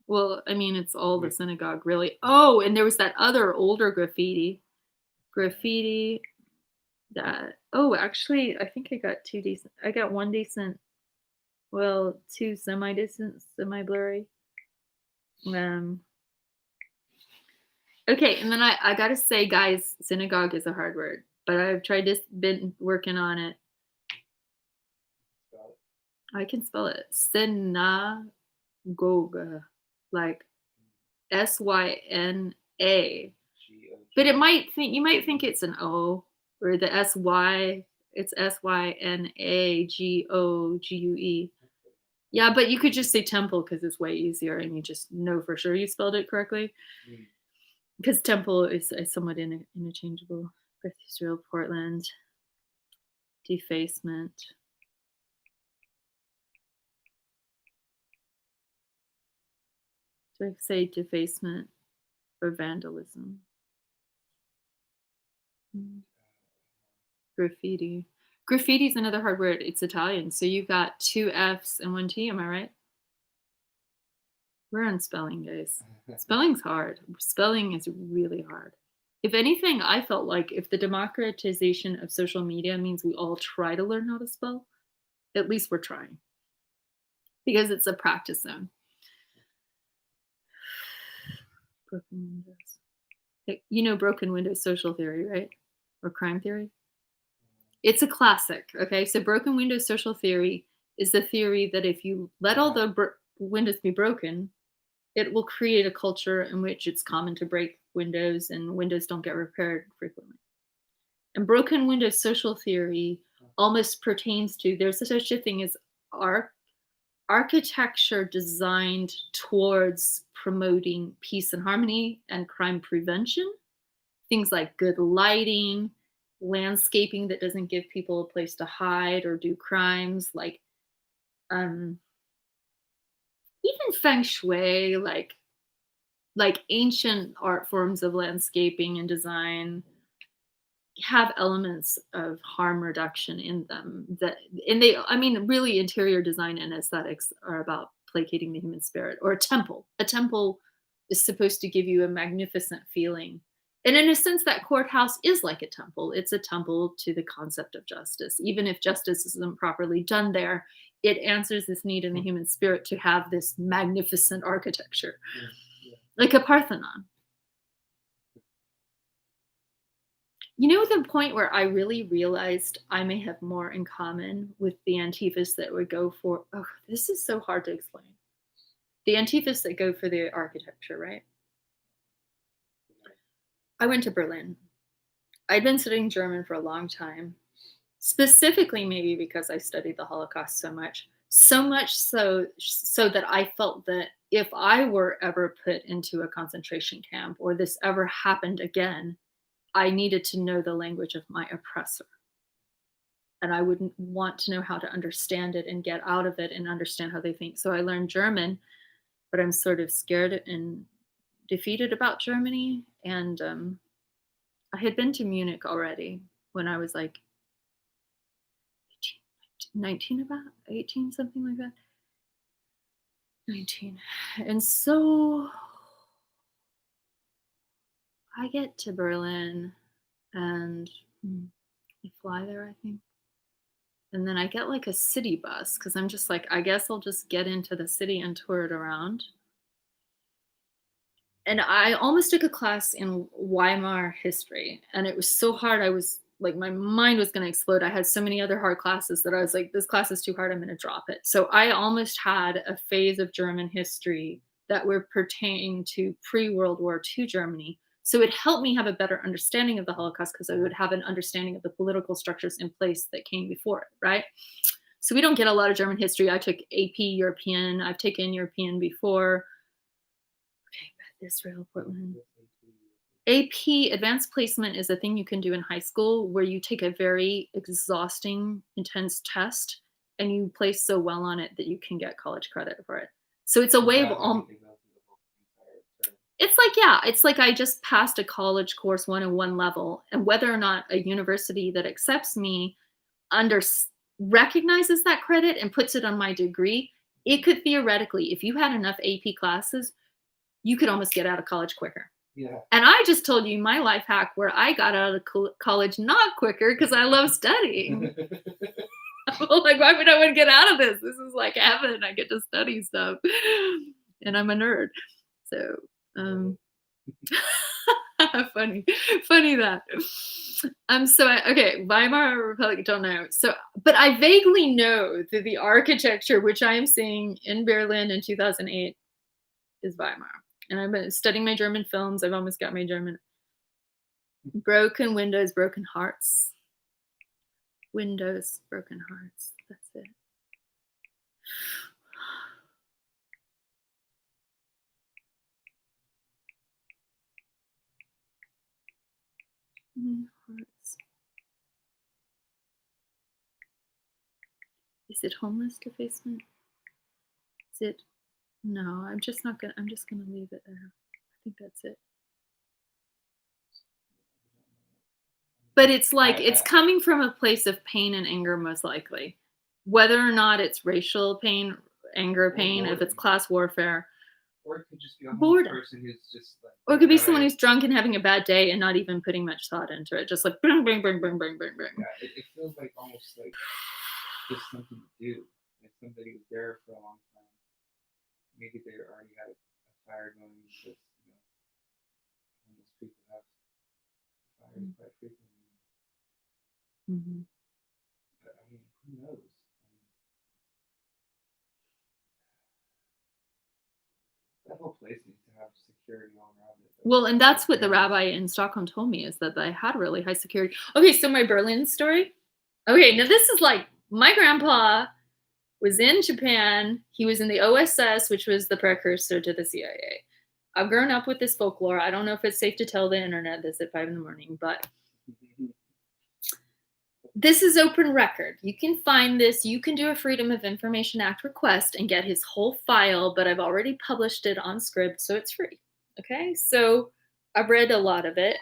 Well, I mean, it's all the synagogue, really. Oh, and there was that other older graffiti. That, oh, actually, I think I got two decent. I got one decent, well, two semi-decent, semi-blurry. Okay, and then I gotta say, guys, synagogue is a hard word, but I've been working on it. I can spell it. Synagogue, like SYNA. But you might think it's an O, or the SY, it's SYNAGOGUE. Yeah, but you could just say temple because it's way easier and you just know for sure you spelled it correctly. Because temple is somewhat interchangeable. Beth Israel, Portland. Defacement. Do I say defacement or vandalism? Graffiti. Graffiti is another hard word. It's Italian. So you've got 2 F's and 1 T. Am I right? We're on spelling, guys. Spelling's hard. Spelling is really hard. If anything, I felt like if the democratization of social media means we all try to learn how to spell, at least we're trying. Because it's a practice zone. Broken windows. Hey, you know broken windows social theory, right? Or crime theory? It's a classic, okay? So broken windows social theory is the theory that if you let all the windows be broken, it will create a culture in which it's common to break windows and windows don't get repaired frequently. And broken windows social theory almost pertains to, there's such a thing as architecture designed towards promoting peace and harmony and crime prevention. Things like good lighting, landscaping that doesn't give people a place to hide or do crimes, like even feng shui, like ancient art forms of landscaping and design have elements of harm reduction in them. Really interior design and aesthetics are about placating the human spirit. Or a temple. A temple is supposed to give you a magnificent feeling. And in a sense, that courthouse is like a temple. It's a temple to the concept of justice. Even if justice isn't properly done there, it answers this need in the human spirit to have this magnificent architecture, like a Parthenon. You know, the point where I really realized I may have more in common with the Antifas that would go for, oh, this is so hard to explain. The Antifas that go for the architecture, right? I went to Berlin. I'd been studying German for a long time, specifically maybe because I studied the Holocaust so much so that I felt that if I were ever put into a concentration camp or this ever happened again, I needed to know the language of my oppressor. And I wouldn't want to know how to understand it and get out of it and understand how they think. So I learned German, but I'm sort of scared and defeated about Germany. And I had been to Munich already when I was like 19, about 18, something like that. 19. And so I get to Berlin and I fly there, I think. And then I get like a city bus because I'm just like, I guess I'll just get into the city and tour it around. And I almost took a class in Weimar history. And it was so hard. I was like, my mind was going to explode. I had so many other hard classes that I was like, this class is too hard. I'm going to drop it. So I almost had a phase of German history that were pertaining to pre-World War II Germany. So it helped me have a better understanding of the Holocaust because I would have an understanding of the political structures in place that came before it, right? So we don't get a lot of German history. I took AP European. I've taken European before. Israel, Portland. AP, advanced placement, is a thing you can do in high school where you take a very exhausting, intense test and you place so well on it that you can get college credit for it. So it's a way of, it's like, yeah, it's like I just passed a college course 101 level, and whether or not a university that accepts me recognizes that credit and puts it on my degree, it could theoretically, if you had enough AP classes, you could almost get out of college quicker. Yeah. And I just told you my life hack where I got out of college not quicker because I love studying. Well, like, why would I want to get out of this? This is like heaven. I get to study stuff. And I'm a nerd. So, funny that. Okay, Weimar Republic, don't know. So, but I vaguely know that the architecture, which I am seeing in Berlin in 2008, is Weimar. And I've been studying my German films. I've almost got my German. Broken windows, broken hearts. Windows, broken hearts. That's it. Hearts. Is it homeless defacement? Is it? No, I'm just gonna leave it there. I think that's it. But it's like, it's coming from a place of pain and anger, most likely. Whether or not it's racial pain, anger pain, if it's class warfare. Or it could just be a homeless person who's just like. Or it could be someone who's drunk and having a bad day and not even putting much thought into it. Just like bing, bing, bing, bing, bing, bing, bing. Yeah, it feels like almost like just something to do. Like somebody was there for a long time. Maybe they already had a fire going because, you know, homeless people have fires quite frequently. Mm-hmm. But I mean, who knows? That whole place needs to have security all around it. Well, and that's what the rabbi in Stockholm told me, is that they had really high security. Okay, so my Berlin story. Okay, now this is like, my grandpa was in Japan. He was in the OSS, which was the precursor to the CIA. I've grown up with this folklore. I don't know if it's safe to tell the internet this at 5 a.m, but this is open record. You can find this. You can do a Freedom of Information Act request and get his whole file, but I've already published it on Scribd, so it's free. Okay, so I've read a lot of it.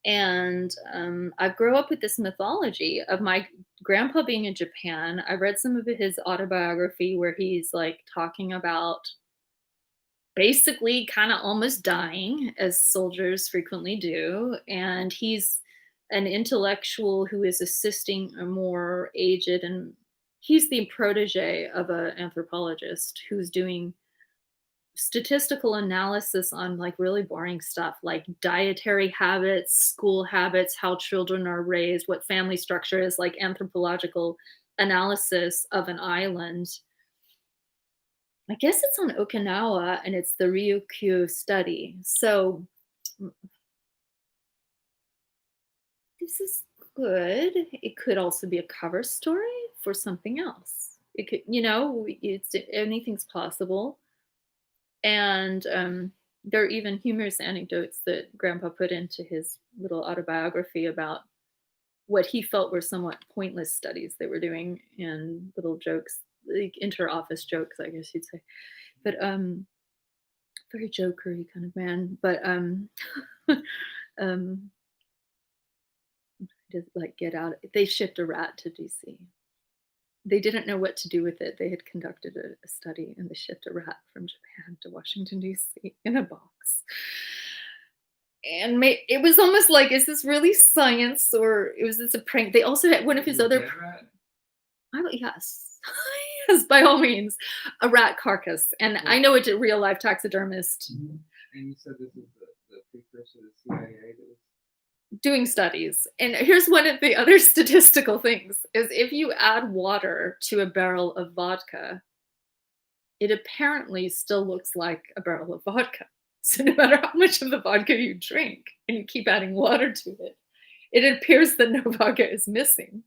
And I grew up with this mythology of my grandpa being in Japan. I read some of his autobiography where he's like talking about basically kind of almost dying, as soldiers frequently do. And he's an intellectual who is assisting a more aged, and he's the protege of an anthropologist who's doing statistical analysis on like really boring stuff like dietary habits, school habits, how children are raised, what family structure is, like anthropological analysis of an island. I guess it's on Okinawa and it's the Ryukyu study. So this is good. It could also be a cover story for something else. It could, it's anything's possible. And there are even humorous anecdotes that Grandpa put into his little autobiography about what he felt were somewhat pointless studies they were doing, and little jokes, like inter-office jokes, I guess you'd say. But very jokery kind of man. But just like get out. They shipped a rat to DC. They didn't know what to do with it. They had conducted a study and they shipped a rat from Japan to Washington, D.C. in a box. And it was almost like, is this really science or was this a prank? They also had one of his other... Yes. Yes, by all means. A rat carcass. And I know it's a real life taxidermist. Mm-hmm. And you said this is the precursor to the CIA that was doing studies. And here's one of the other statistical things is if you add water to a barrel of vodka, it apparently still looks like a barrel of vodka. So no matter how much of the vodka you drink and you keep adding water to it, it appears that no vodka is missing.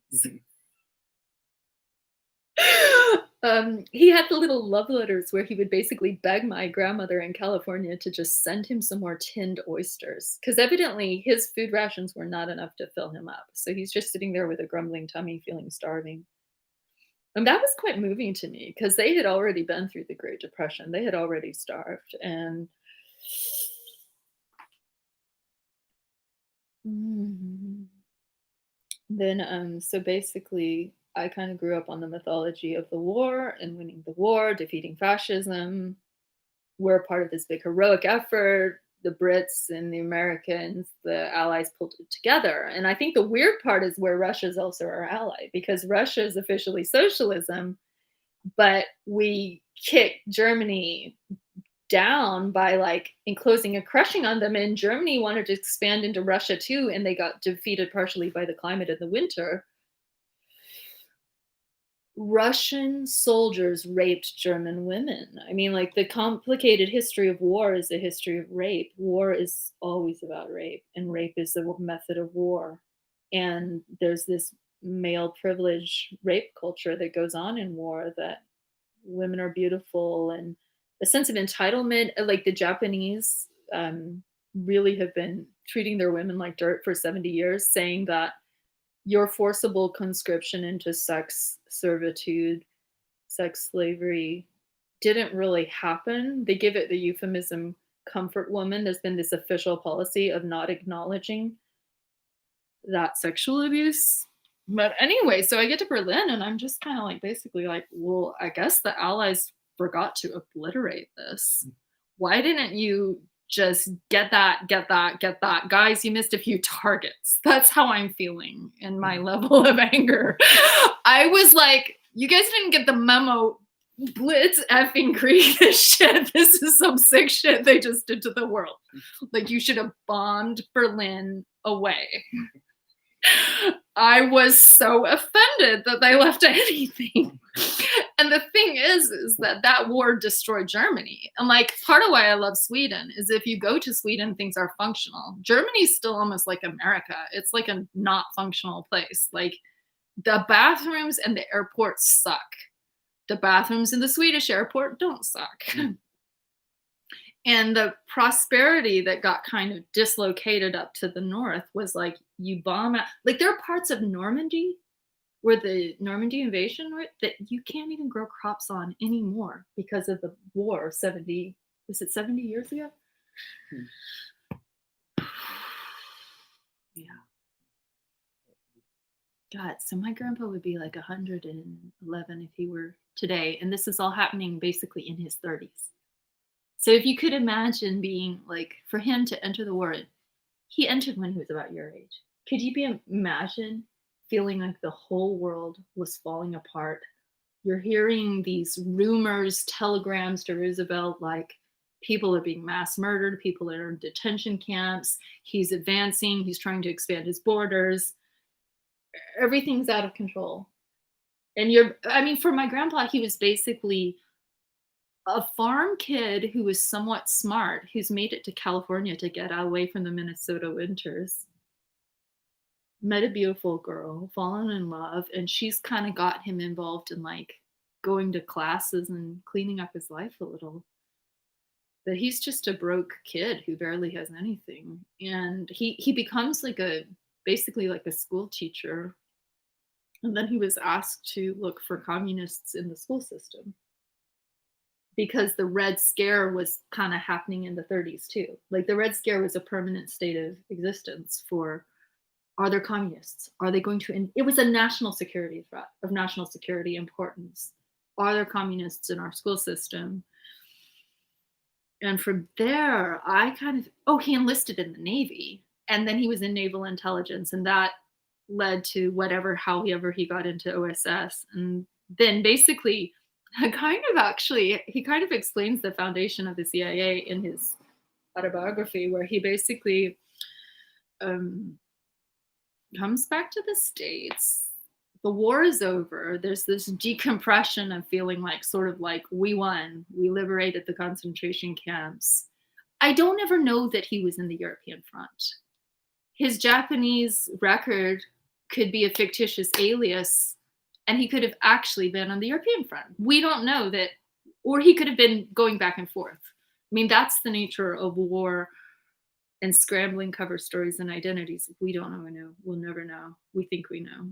He had the little love letters where he would basically beg my grandmother in California to just send him some more tinned oysters, because evidently his food rations were not enough to fill him up. So he's just sitting there with a grumbling tummy, feeling starving. And that was quite moving to me because they had already been through the Great Depression. They had already starved. And then, so basically, I kind of grew up on the mythology of the war and winning the war, defeating fascism. We're part of this big heroic effort. The Brits and the Americans, the Allies pulled it together. And I think the weird part is where Russia is also our ally, because Russia is officially socialism, but we kicked Germany down by like enclosing and crushing on them. And Germany wanted to expand into Russia too, and they got defeated partially by the climate in the winter. Russian soldiers raped German women. I mean, like the complicated history of war is a history of rape. War is always about rape, and rape is a method of war. And there's this male privilege rape culture that goes on in war, that women are beautiful, and a sense of entitlement. Like the Japanese really have been treating their women like dirt for 70 years, saying that your forcible conscription into sex servitude, sex slavery didn't really happen. They give it the euphemism comfort woman. There's been this official policy of not acknowledging that sexual abuse. But anyway, so I get to Berlin and I'm just kind of like basically like, well, I guess the Allies forgot to obliterate this. Why didn't you just get that? Guys, you missed a few targets. That's how I'm feeling in my level of anger. I was like, you guys didn't get the memo. Blitz effing Krieg this shit. This is some sick shit they just did to the world. Like, you should have bombed Berlin away. I was so offended that they left anything. And the thing is that war destroyed Germany. And like, part of why I love Sweden is if you go to Sweden, things are functional. Germany's still almost like America. It's like a not functional place. Like, the bathrooms and the airport suck. The bathrooms in the Swedish airport don't suck. And the prosperity that got kind of dislocated up to the north was like, you bomb out. Like, there are parts of Normandy where the Normandy invasion that you can't even grow crops on anymore because of the war 70 years ago? Yeah. God, so my grandpa would be like 111 if he were today. And this is all happening basically in his 30s. So if you could imagine being like, for him to enter the war, he entered when he was about your age. Could you imagine feeling like the whole world was falling apart? You're hearing these rumors, telegrams to Roosevelt, like people are being mass murdered, people are in detention camps, he's advancing, he's trying to expand his borders. Everything's out of control. And for my grandpa, he was basically a farm kid who was somewhat smart, who's made it to California to get away from the Minnesota winters. Met a beautiful girl, fallen in love, and she's kind of got him involved in like going to classes and cleaning up his life a little. But he's just a broke kid who barely has anything. And he becomes basically like a school teacher. And then he was asked to look for communists in the school system, because the Red Scare was kind of happening in the 30s too. Like the Red Scare was a permanent state of existence for, are there communists? Are they going to, it was a national security threat of national security importance. Are there communists in our school system? And from there, he enlisted in the Navy, and then he was in naval intelligence, and that led to however he got into OSS. And then basically, he kind of explains the foundation of the CIA in his autobiography, where he basically comes back to the States. The war is over. There's this decompression of feeling like, sort of like, we won. We liberated the concentration camps. I don't ever know that he was in the European front. His Japanese record could be a fictitious alias, and he could have actually been on the European front. We don't know that, or he could have been going back and forth. I mean, that's the nature of war and scrambling cover stories and identities. We don't know. We'll never know. We think we know.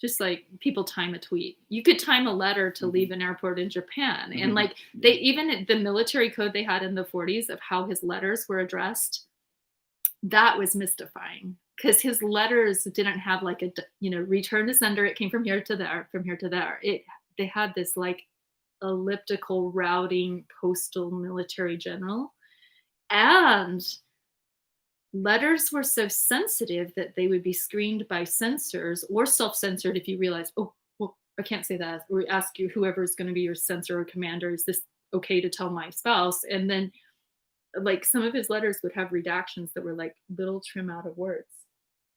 Just like people time a tweet. You could time a letter to leave an airport in Japan. And like even the military code they had in the 40s of how his letters were addressed, that was mystifying, because his letters didn't have like return to sender. It came from here to there, from here to there. They had this like elliptical routing postal military general. And letters were so sensitive that they would be screened by censors or self-censored if you realize, oh, well, I can't say that. Or ask you, whoever's going to be your censor or commander, is this okay to tell my spouse? And then like some of his letters would have redactions that were like little trim out of words.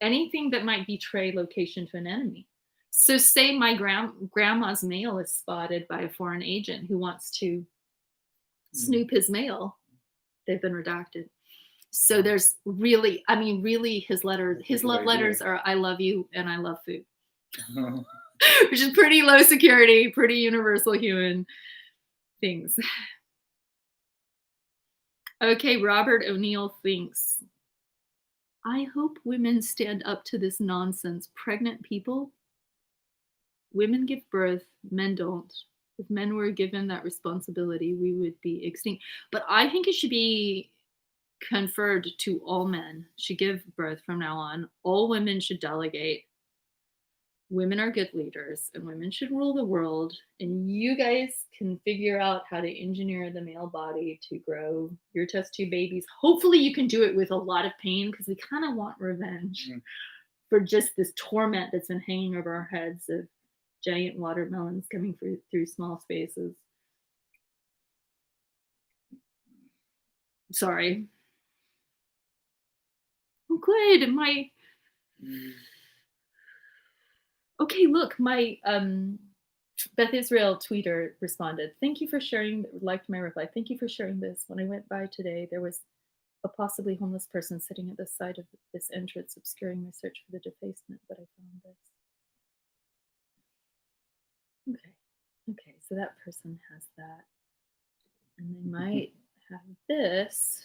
Anything that might betray location to an enemy. So say my grandma's mail is spotted by a foreign agent who wants to snoop his mail. They've been redacted. So there's really his love letters are, I love you and I love food. Which is pretty low security, pretty universal human things. Okay, Robert O'Neill thinks, I hope women stand up to this nonsense. Pregnant people, women give birth, men don't. If men were given that responsibility, we would be extinct. But I think it should be conferred to all men. Should give birth from now on. All women should delegate. Women are good leaders, and women should rule the world. And you guys can figure out how to engineer the male body to grow your test tube babies. Hopefully you can do it with a lot of pain, because we kind of want revenge for just this torment that's been hanging over our heads of giant watermelons coming through small spaces. Sorry. Oh, good. Okay, look, my Beth Israel tweeter responded. Thank you for sharing, liked my reply. Thank you for sharing this. When I went by today, there was a possibly homeless person sitting at the side of this entrance, obscuring my search for the defacement, but I found this. Okay, so that person has that. And they might have this.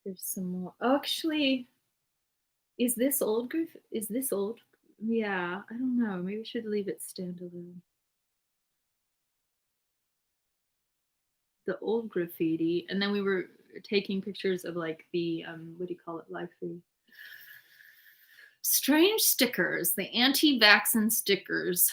There's some more. Oh, actually, is this old? Is this old? Yeah, I don't know. Maybe we should leave it standalone. The old graffiti. And then we were taking pictures of like the, what do you call it? Like the strange stickers, the anti-vaccine stickers.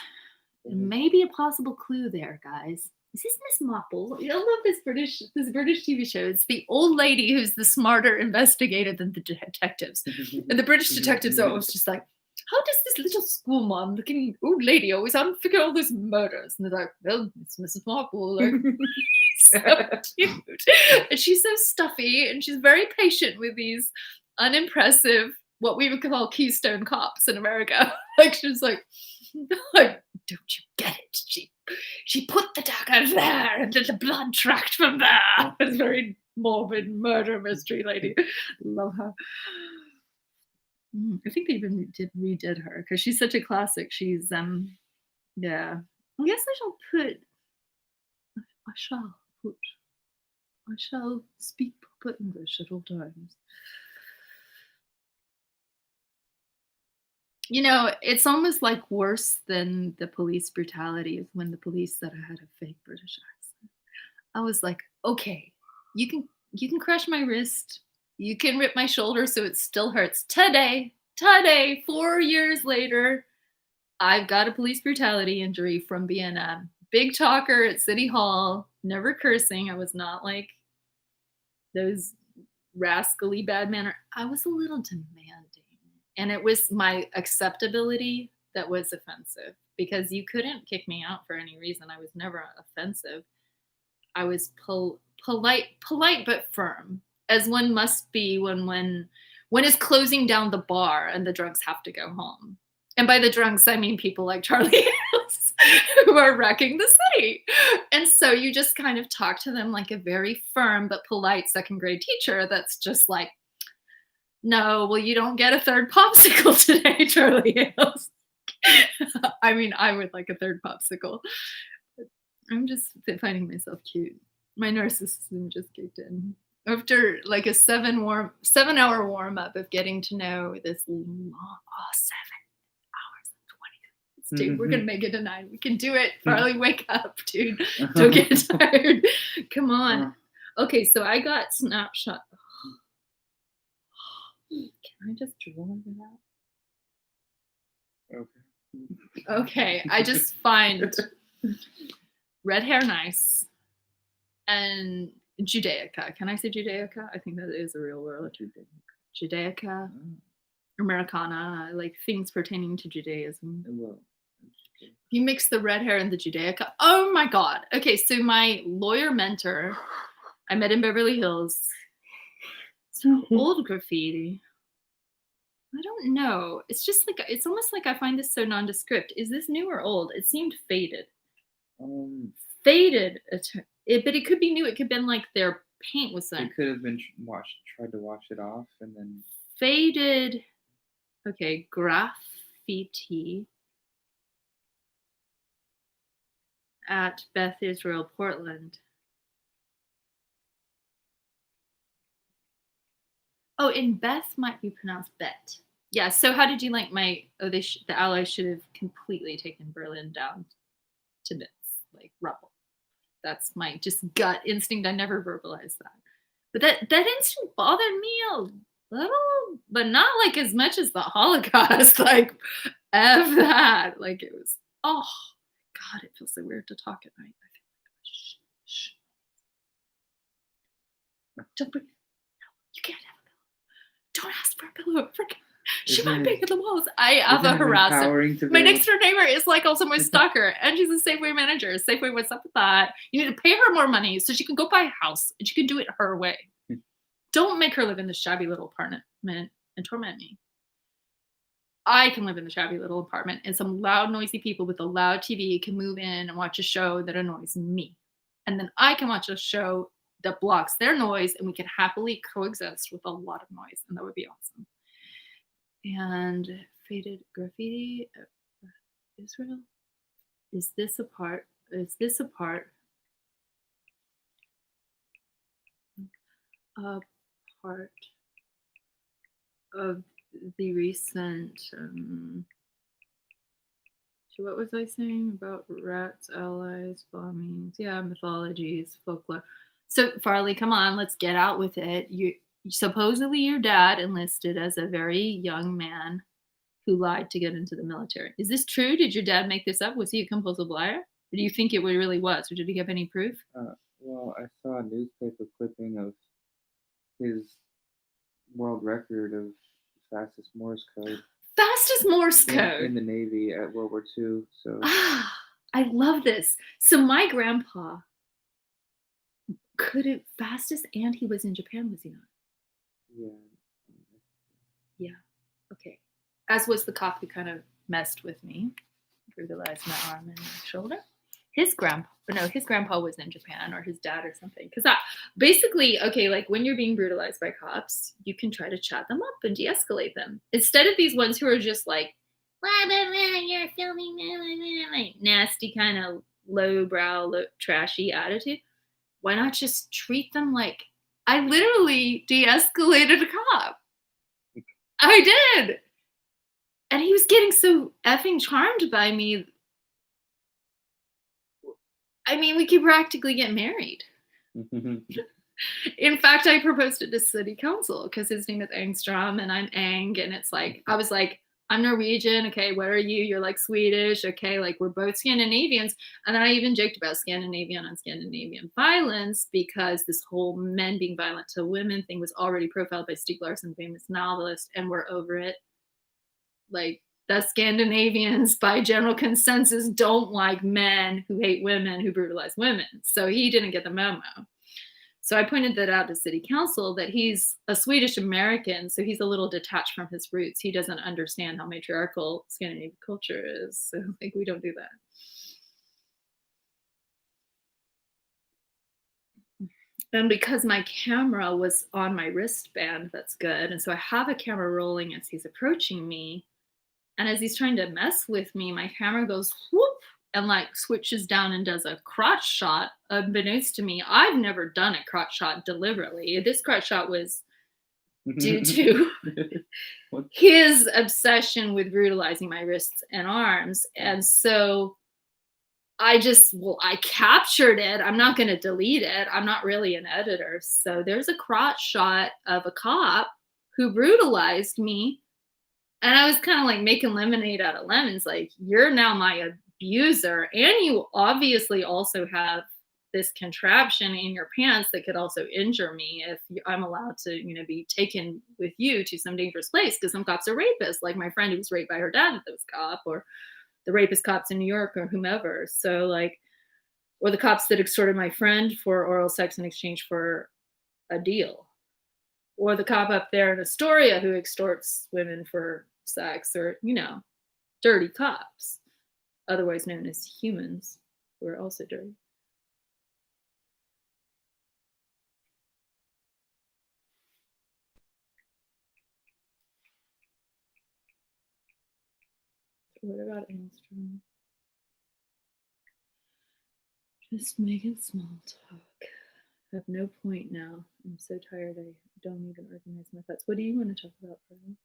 Maybe a possible clue there, guys. is this Miss Marple? I love this British TV show. It's the old lady who's the smarter investigator than the detectives. And the British detectives are always just like, how does this little schoolmom looking old lady always unfigure all these murders? And they're like, well, it's Mrs. Marple. Like, so cute. And she's so stuffy and she's very patient with these unimpressive, what we would call Keystone cops in America. Like, she's like, don't you get it? She put the dagger there and then the blood tracked from there. It's a very morbid murder mystery lady. Love her. I think they even redid her because she's such a classic. She's yeah. I guess I shall speak proper English at all times. You know, it's almost like worse than the police brutality is when the police said I had a fake British accent. I was like, okay, you can crush my wrist, you can rip my shoulder so it still hurts. Today, 4 years later, I've got a police brutality injury from being a big talker at City Hall, never cursing. I was not like those rascally bad manner. I was a little demanding. And it was my acceptability that was offensive because you couldn't kick me out for any reason. I was never offensive. I was polite but firm, as one must be when it's closing down the bar and the drunks have to go home. And by the drunks, I mean people like Charlie Hills who are wrecking the city. And so you just kind of talk to them like a very firm but polite second grade teacher that's just like, no, well, you don't get a third popsicle today, Charlie Hills. I mean, I would like a third popsicle. I'm just finding myself cute. My narcissism just kicked in. After like a 7-hour warm up of getting to know this 7 hours and 20 minutes. Dude, we're going to make it to 9. We can do it. Farley, wake up, dude. Don't get tired. Come on. Okay, so I got snapshot. Can I just drool over that? Okay, I just find red hair nice and Judaica. Can I say Judaica? I think that is a real word. Judaica, Americana, like things pertaining to Judaism. You mix the red hair and the Judaica. Oh my God. Okay, so my lawyer mentor, I met in Beverly Hills. So old graffiti. I don't know. It's just like, it's almost like I find this so nondescript. Is this new or old? It seemed faded. Faded. But it could be new. It could have been like their paint was done. It could have been tried to wash it off and then. Faded. Okay, graffiti at Beth Israel, Portland. Oh, and Beth might be pronounced Bet. Yeah, so how did you like my, the Allies should have completely taken Berlin down to bits, like rubble. That's my just gut instinct. I never verbalized that. But that instinct bothered me a little, but not like as much as the Holocaust. Like, F that. Like, it was, oh, God, it feels so weird to talk at night. I feel like, shh. Don't bring, no, you can't have a pillow. Don't ask for a pillow. She might bang at the walls. I have a harasser. My next door neighbor is like also my stalker, and she's a Safeway manager. Safeway, what's up with that? You need to pay her more money so she can go buy a house and she can do it her way. Don't make her live in this shabby little apartment and torment me. I can live in the shabby little apartment, and some loud, noisy people with a loud TV can move in and watch a show that annoys me. And then I can watch a show that blocks their noise, and we can happily coexist with a lot of noise, and that would be awesome. And faded graffiti, Israel. Is this a part of the recent? So what was I saying about rats, allies, bombings? Yeah, mythologies, folklore. So Farley, come on, let's get out with it. Supposedly your dad enlisted as a very young man who lied to get into the military. Is this true? Did your dad make this up? Was he a compulsive liar? do you think it really was? Or did he have any proof? Well, I saw a newspaper clipping of his world record of fastest Morse code. Fastest Morse code. In the Navy at World War II. So I love this. So my grandpa could it fastest, and he was in Japan, was he not? Yeah. Yeah. Okay. As was the cop who kind of messed with me, brutalized my arm and my shoulder. His grandpa was in Japan, or his dad or something. Because that basically, okay, like when you're being brutalized by cops, you can try to chat them up and de-escalate them. Instead of these ones who are just like, blah, blah, blah, you're filming, blah, blah, blah, like nasty kind of lowbrow, trashy attitude. Why not just treat them like I literally de-escalated a cop? I did. And he was getting so effing charmed by me. I mean, we could practically get married. In fact, I proposed it to city council because his name is Engstrom and I'm Eng. And it's like, I was like, I'm Norwegian. Okay, what are you? You're like Swedish. Okay, like we're both Scandinavians. And then I even joked about Scandinavian on Scandinavian violence because this whole men being violent to women thing was already profiled by Stieg Larsson, famous novelist, and we're over it. Like, the Scandinavians, by general consensus, don't like men who hate women, who brutalize women. So he didn't get the memo. So I pointed that out to city council that he's a Swedish American, so he's a little detached from his roots. He doesn't understand how matriarchal Scandinavian culture is. So like we don't do that. And because my camera was on my wristband, that's good. And so I have a camera rolling as he's approaching me. And as he's trying to mess with me, my camera goes whoop and like switches down and does a crotch shot. Unbeknownst to me, I've never done a crotch shot deliberately. This crotch shot was due to his obsession with brutalizing my wrists and arms. And so I captured it. I'm not going to delete it. I'm not really an editor. So there's a crotch shot of a cop who brutalized me. And I was kind of like making lemonade out of lemons. Like, you're now my abuser. And you obviously also have this contraption in your pants that could also injure me if I'm allowed to, be taken with you to some dangerous place. Because some cops are rapists, like my friend who was raped by her dad that was a cop, or the rapist cops in New York or whomever. So like, or the cops that extorted my friend for oral sex in exchange for a deal. Or the cop up there in Astoria who extorts women for sex, or dirty cops, otherwise known as humans, who are also dirty. What about Engstrom? Just making small talk. I have no point now. I'm so tired I don't even organize my thoughts. What do you want to talk about, Brian?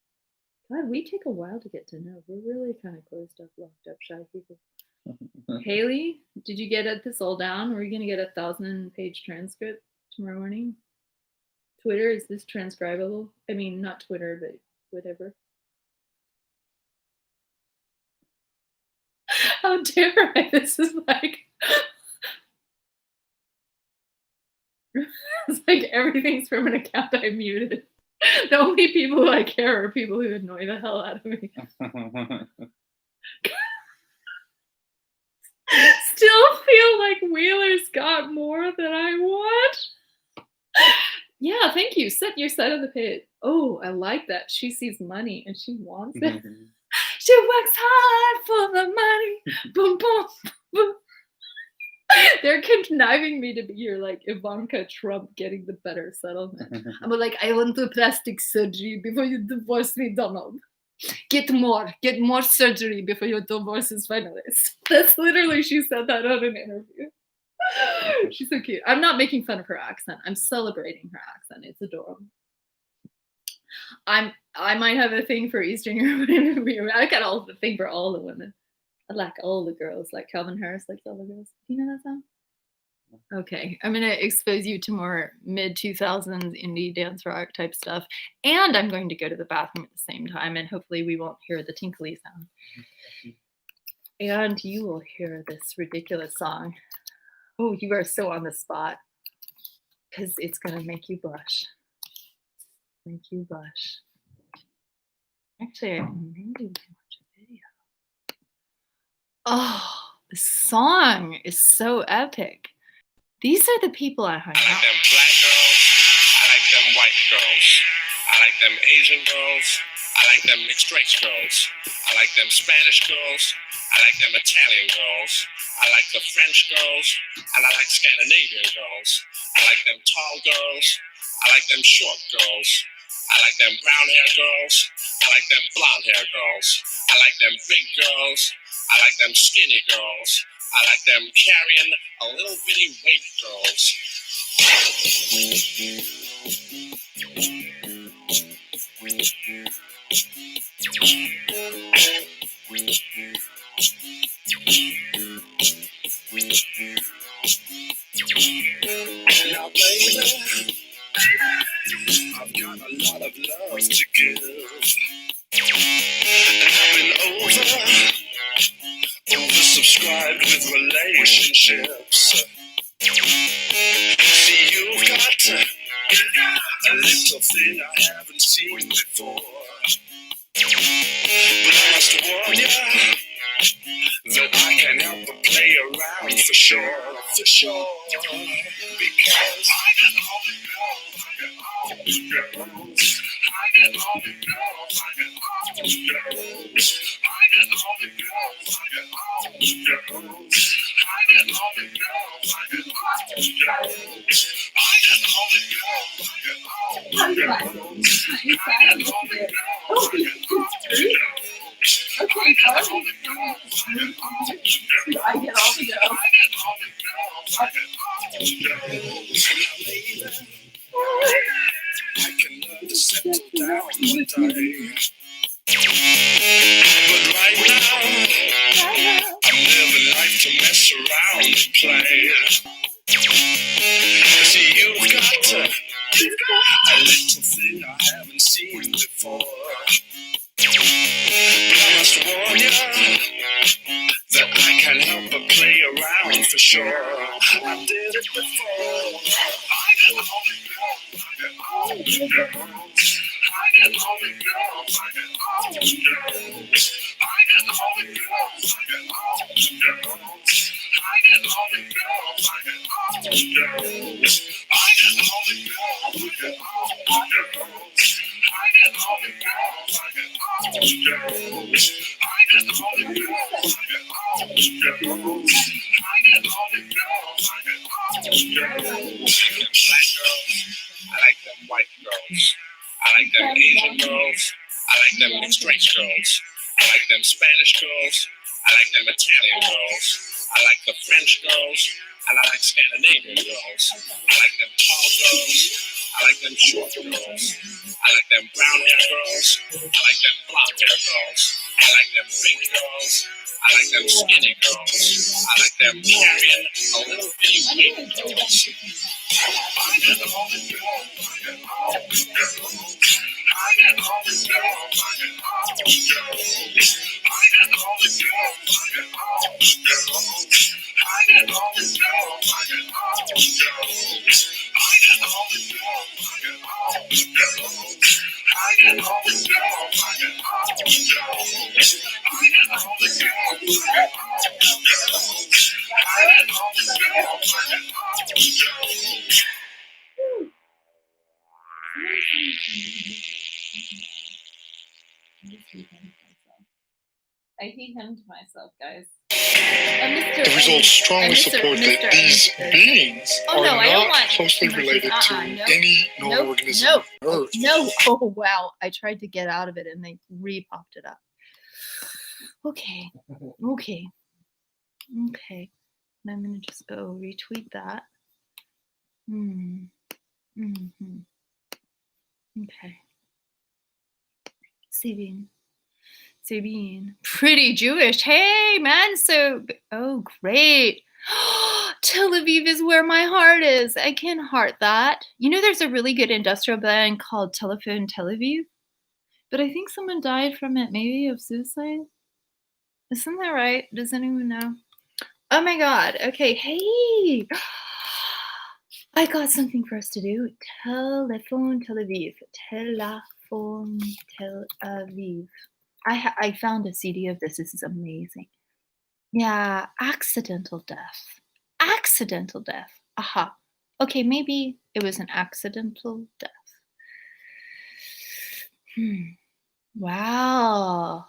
God, we take a while to get to know. We're really kind of closed up, locked up, shy people. Haley, did you get this all down? Are you going to get a 1,000-page transcript tomorrow morning? Twitter, is this transcribable? I mean, not Twitter, but whatever. How dare I? This is like... It's like everything's from an account I muted. The only people who I care are people who annoy the hell out of me. Still feel like Wheeler's got more than I want. Yeah, thank you. Set your side of the pit. Oh, I like that. She sees money and she wants it. She works hard for the money. Boom, boom, boom. They're conniving me to be your like Ivanka Trump getting the better settlement. I'm like, I want the plastic surgery before you divorce me, Donald. Get more surgery before your divorce is finalized. That's literally, she said that on an interview. She's so cute. I'm not making fun of her accent. I'm celebrating her accent. It's adorable. I might have a thing for Eastern European. I got all the thing for all the women. I like all the girls, like Calvin Harris likes all the girls. Do you know that song? Okay, I'm going to expose you to more mid-2000s indie dance rock type stuff. And I'm going to go to the bathroom at the same time, and hopefully we won't hear the tinkly sound. And you will hear this ridiculous song. Oh, you are so on the spot because it's going to make you blush. Make you blush. Actually, maybe we can watch a video. Oh, the song is so epic. These are the people I hung I like out them black girls. I like them white girls. I like them Asian girls. I like them mixed race girls. I like them Spanish girls. I like them Italian girls. I like the French girls. And I like Scandinavian girls. I like them tall girls. I like them short girls. I like them brown hair girls. I like them blonde hair girls. I like them big girls. I like them skinny girls. I like them carrying a little bitty weight girls. Now, baby, I've got a lot of love to give. I've been oversubscribed with relationships. See, you've got a little thing I haven't seen before. But I must warn you that I can help but play around for sure, for sure. Because I get all the girls, I get all the girls. I get all the girls, I get all the girls. I get all the girls, I get all the girls. I get all the girls, I get all the girls. I get all the girls, I get all the girls. I get all the girls, I get all the girls. Okay, sorry. I get all the girls. I can learn to settle down one day. But right now, I'm living life to mess around and play. See, you've got a little thing I haven't seen before. I must warn you that I can't help but play around for sure. I did it before. I get all the girls, I get all the girls. I get all the girls, I get all the girls. I get all the girls, I get all the girls. I get all the girls, I get all the girls. I get all the girls, I get all the girls. I get all the girls, I get all the girls. I get all the girls, I get all the girls. I get all the girls, I get all the girls. Black girls, I like them white girls. I like them Asian girls. I like them mixed race girls. I like them Spanish girls. I like them Italian girls. I like the French girls. And I like Scandinavian girls. I like them tall girls. I like them short girls. I like them brown hair girls. I like them blonde hair girls. I like them big girls. I like them skinny girls. I like them carrying a little bitty weight girls. I get all the girls. I get all the girls. I get all the girls. I get all the girls. I get all the girls. I get all the girls. I get all the girls, I get all the girls. I get all the girls, I get all the girls. I get all the girls, I get all the girls. I get all the girls, I get all the girls. I get all the girls, I get all the girls. I hemmed myself, guys. The results strongly support that these beings are not closely related to any known organism on Earth. No. Oh, wow. I tried to get out of it and they re-popped it up. Okay. And I'm going to just go retweet that. Okay. Sabine, pretty Jewish. Hey, man. Oh, great. Tel Aviv is where my heart is. I can heart that. You know, there's a really good industrial band called Telephone Tel Aviv, but I think someone died from it, maybe of suicide. Isn't that right? Does anyone know? Oh my God. Okay. Hey, I got something for us to do. Telephone Tel Aviv. Telephone Tel Aviv. I found a CD of this. This is amazing. Yeah, accidental death. Accidental death. Aha. Okay, maybe it was an accidental death. Wow.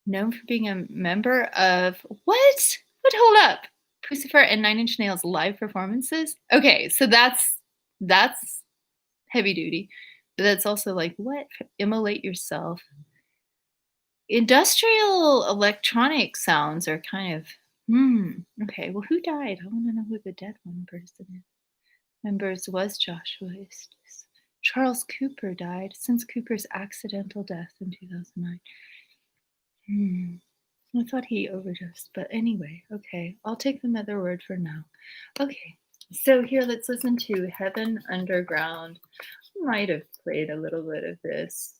Known for being a member of what? But hold up. Pucifer and Nine Inch Nails live performances? Okay, so that's heavy duty. But that's also like, what? Immolate yourself. Industrial electronic sounds are kind of, okay, well, who died? I want to know who the dead one person is. Members was Joshua Istis. Charles Cooper died since Cooper's accidental death in 2009. I thought he overdosed, but anyway, okay, I'll take them at their word for now. Okay, so here, let's listen to Heaven Underground. I might have played a little bit of this.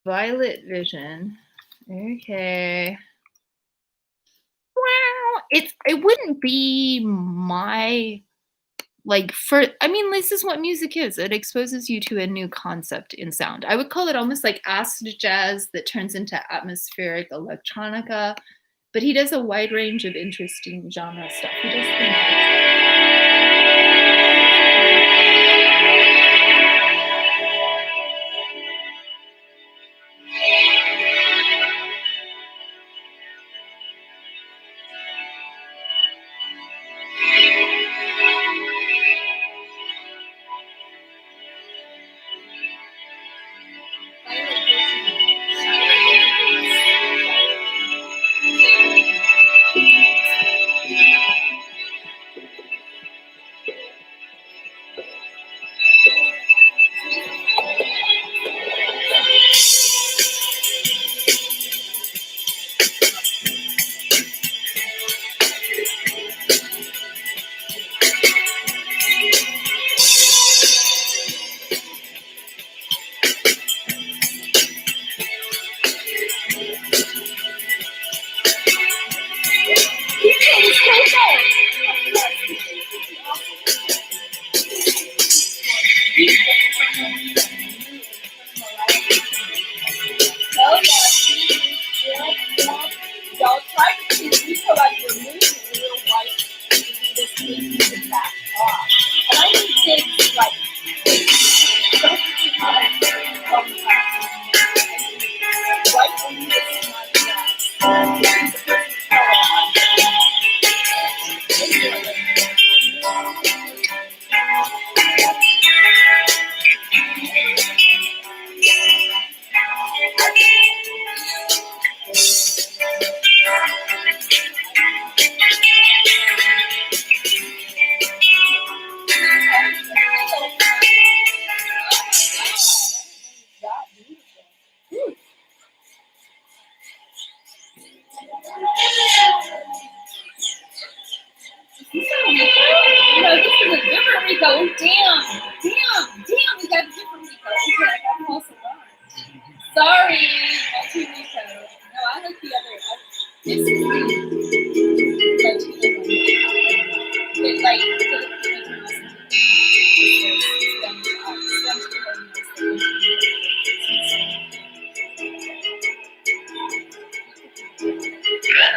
Violet Vision. Okay. Wow. It wouldn't be my, like, this is what music is. It exposes you to a new concept in sound. I would call it almost like acid jazz that turns into atmospheric electronica, but he does a wide range of interesting genre stuff. He does things.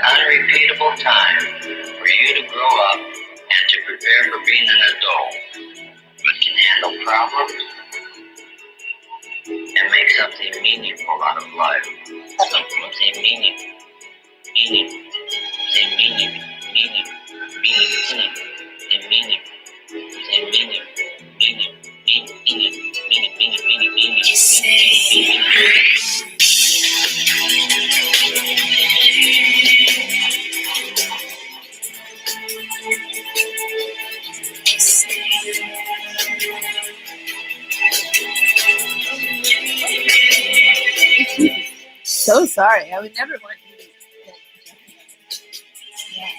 Unrepeatable time for you to grow up and to prepare for being an adult, but can handle problems and make something meaningful out of life. Something meaningful. So sorry. I would never want you to get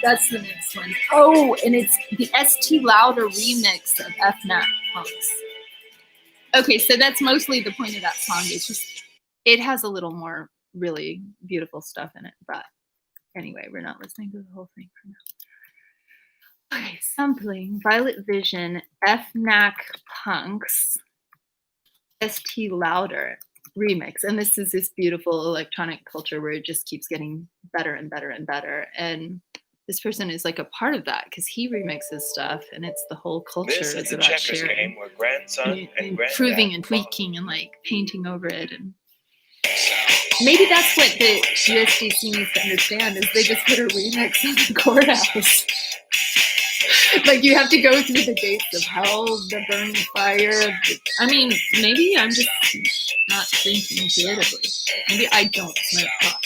That's the next one. Oh, and it's the ST Lauder remix of FNAC Punks. Okay, so that's mostly the point of that song. It's just, it has a little more really beautiful stuff in it. But anyway, we're not listening to the whole thing for now. Okay, sampling Violet Vision, FNAC Punks, ST Lauder remix. And this is this beautiful electronic culture where it just keeps getting better and better and better. And this person is like a part of that because he remixes stuff and it's the whole culture. This is a about checkers sharing, game where grandson and improving and tweaking and like painting over it. And maybe that's what the USDC needs to understand is they just put a remix in the courthouse. Like you have to go through the gates of hell, the burning fire. I mean, maybe I'm just not thinking creatively. Maybe I don't smoke pot.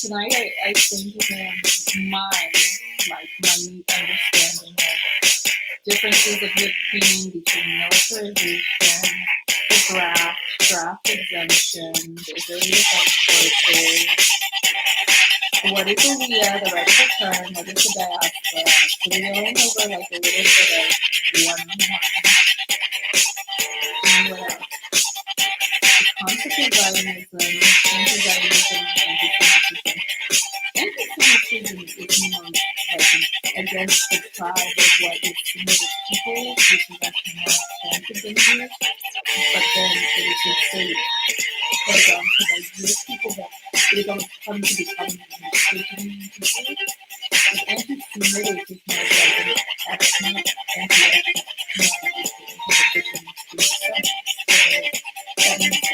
Tonight I sing to him my minute understanding of differences of the opinion between militarization, the draft exemption, the ability to choices, what is the WIA, the right of return, what is the diaspora, so we're going over like a little bit of one-on-one. And what else? The concept of Zionism, anti-Zionism, anti-Semitism. Anti-Semitism is more like against the tribe of what is Semitic people, which is actually more expansive than here. But then it is just so put on to like Jewish people that they don't come to become Christian people. But anti-Semitic is more like an ethnic, anti-ethnic interpretation to itself. That means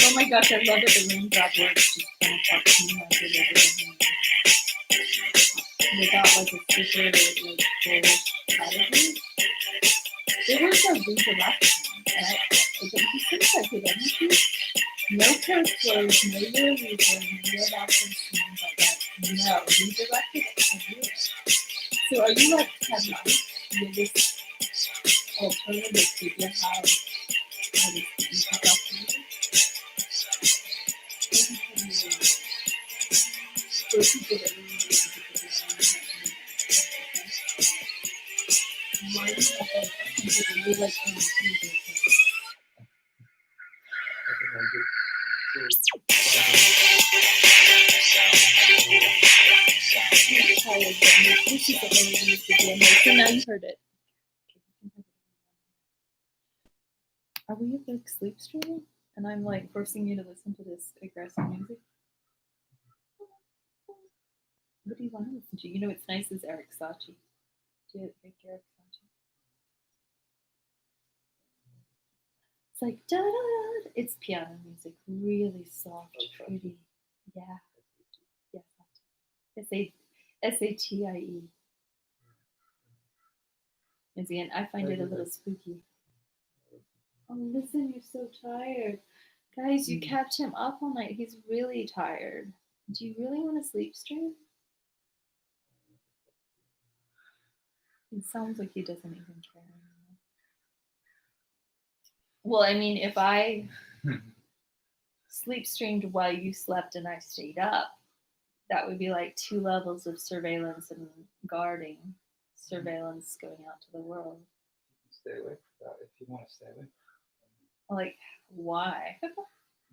oh my gosh, I love it. The room job works just kind of talk to me like it without like a super like Polish strategy. It was a redirection. And he seems like good energy. No curse words, no real reason, no about this, but like, no, redirected it. So are you like kind of like with this alternative figure how to be like, so now you heard it. Are we like sleep streaming? And I'm like forcing you to listen to this aggressive music? What do you want to listen to? You know what's nice is Eric Satie. Do you like Eric Satie? It's like da da da. It's piano music, really soft, pretty. Yeah. Yeah. Satie. And I find it a little spooky. Oh, listen, you're so tired. Guys, you kept him up all night. He's really tired. Do you really want to sleep stream? It sounds like he doesn't even care anymore. Well, I mean, if I sleep streamed while you slept and I stayed up, that would be like 2 levels of surveillance and guarding. Surveillance going out to the world. Stay awake if you want to stay awake. Like, why?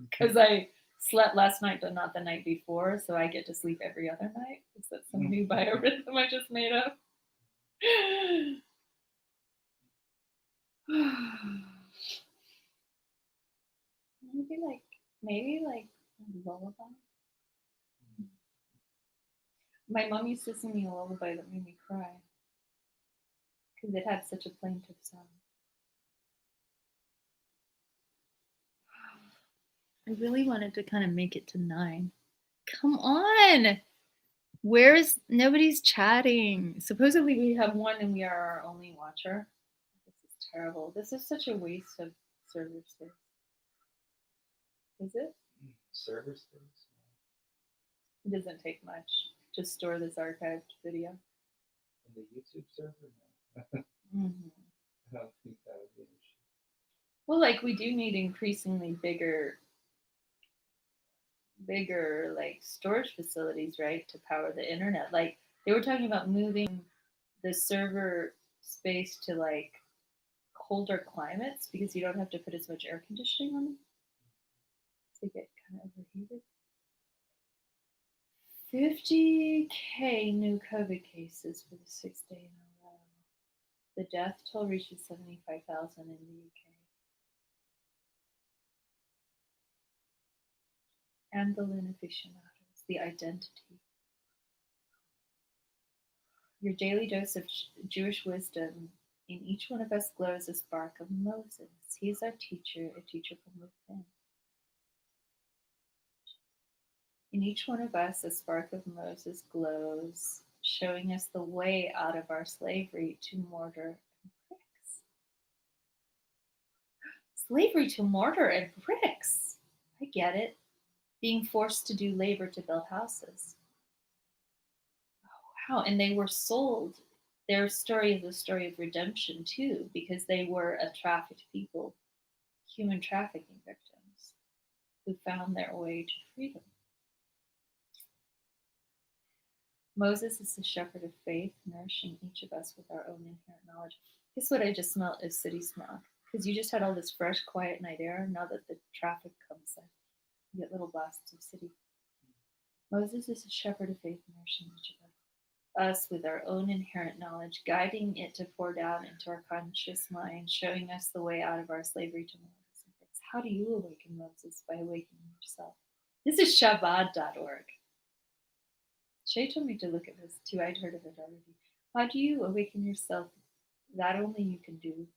Because I slept last night, but not the night before, so I get to sleep every other night. Is that some new biorhythm I just made up? maybe like a lullaby. My mom used to sing me a lullaby that made me cry because it had such a plaintive sound. I really wanted to kind of make it to 9. Come on. Nobody's chatting. Supposedly we have 1 and we are our only watcher. This is terrible. This is such a waste of server space. Is it? Server space? It doesn't take much to store this archived video. In the YouTube server? No. Mm-hmm. I don't think that would be an issue. Well, like we do need increasingly bigger like storage facilities, right, to power the internet. Like they were talking about moving the server space to like colder climates because you don't have to put as much air conditioning on them. They get kind of overheated. 50K new COVID cases for the 6th day in a row. The death toll reaches 75,000 in the UK. And the Luna aficionados, the identity. Your daily dose of Jewish wisdom. In each one of us glows a spark of Moses. He is our teacher, a teacher from within. In each one of us, a spark of Moses glows, showing us the way out of our slavery to mortar and bricks. Slavery to mortar and bricks. I get it. Being forced to do labor to build houses. Oh, wow. And they were sold. Their story is a story of redemption, too, because they were a trafficked people, human trafficking victims, who found their way to freedom. Moses is the shepherd of faith, nourishing each of us with our own inherent knowledge. Guess what I just smelled is city smog. Because you just had all this fresh, quiet night air. Now that the traffic comes in, you get little blasts of city. Moses is a shepherd of faith, nourishing each of us with our own inherent knowledge, guiding it to pour down into our conscious mind, showing us the way out of our slavery to mortals and bricks. How do you awaken Moses? By awakening yourself. This is Shabbat.org. Shay told me to look at this too. I'd heard of it already. How do you awaken yourself? That only you can do.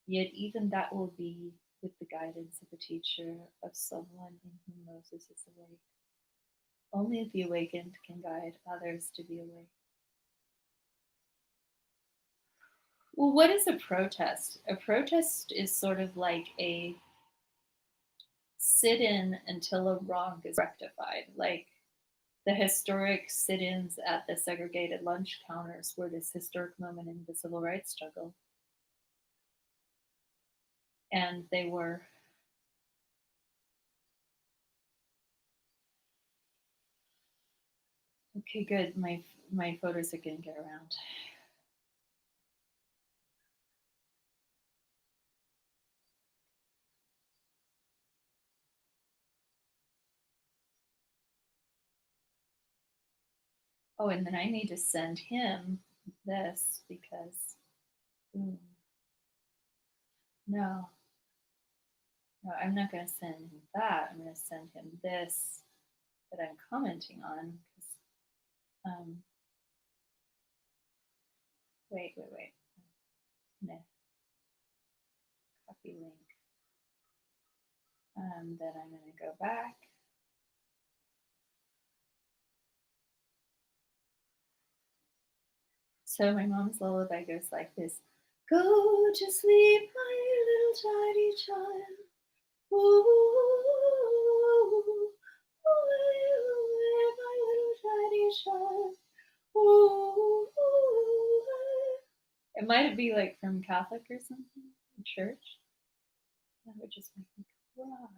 Yet even that will be with the guidance of a teacher, of someone in whom Moses is awake. Only the awakened can guide others to be awake. Well, what is a protest? A protest is sort of like a sit-in until a wrong is rectified. Like the historic sit-ins at the segregated lunch counters were this historic moment in the civil rights struggle. And they were okay, good. My photos are gonna get around. Oh, and then I need to send him this because, no, no, I'm not going to send him that. I'm going to send him this that I'm commenting on. Wait. No. Copy link. Then I'm going to go back. So my mom's lullaby goes like this. Go to sleep, my little tiny child. Ooh, my little tiny child. Ooh. It might be like from Catholic or something, church. That would just make me cry.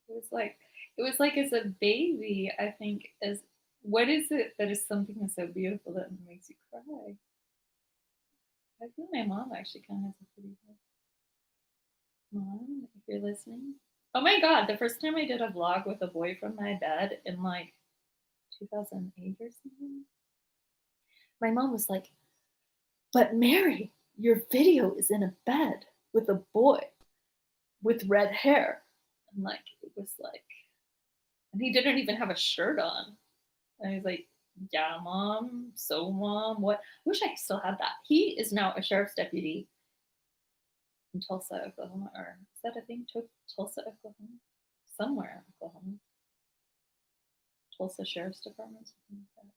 It was like as a baby, I think, as what is it that is something that's so beautiful that makes you cry? I feel my mom actually kind of has a pretty good mom, if you're listening. Oh my god, the first time I did a vlog with a boy from my bed in like 2008 or something, my mom was like, but Mary, your video is in a bed with a boy with red hair. And like, it was like, and he didn't even have a shirt on. And I was like, yeah, mom, so mom, what? I wish I still had that. He is now a sheriff's deputy in Tulsa, Oklahoma, or is that a thing? Tulsa, Oklahoma? Somewhere in Oklahoma. Tulsa Sheriff's Department, something like that.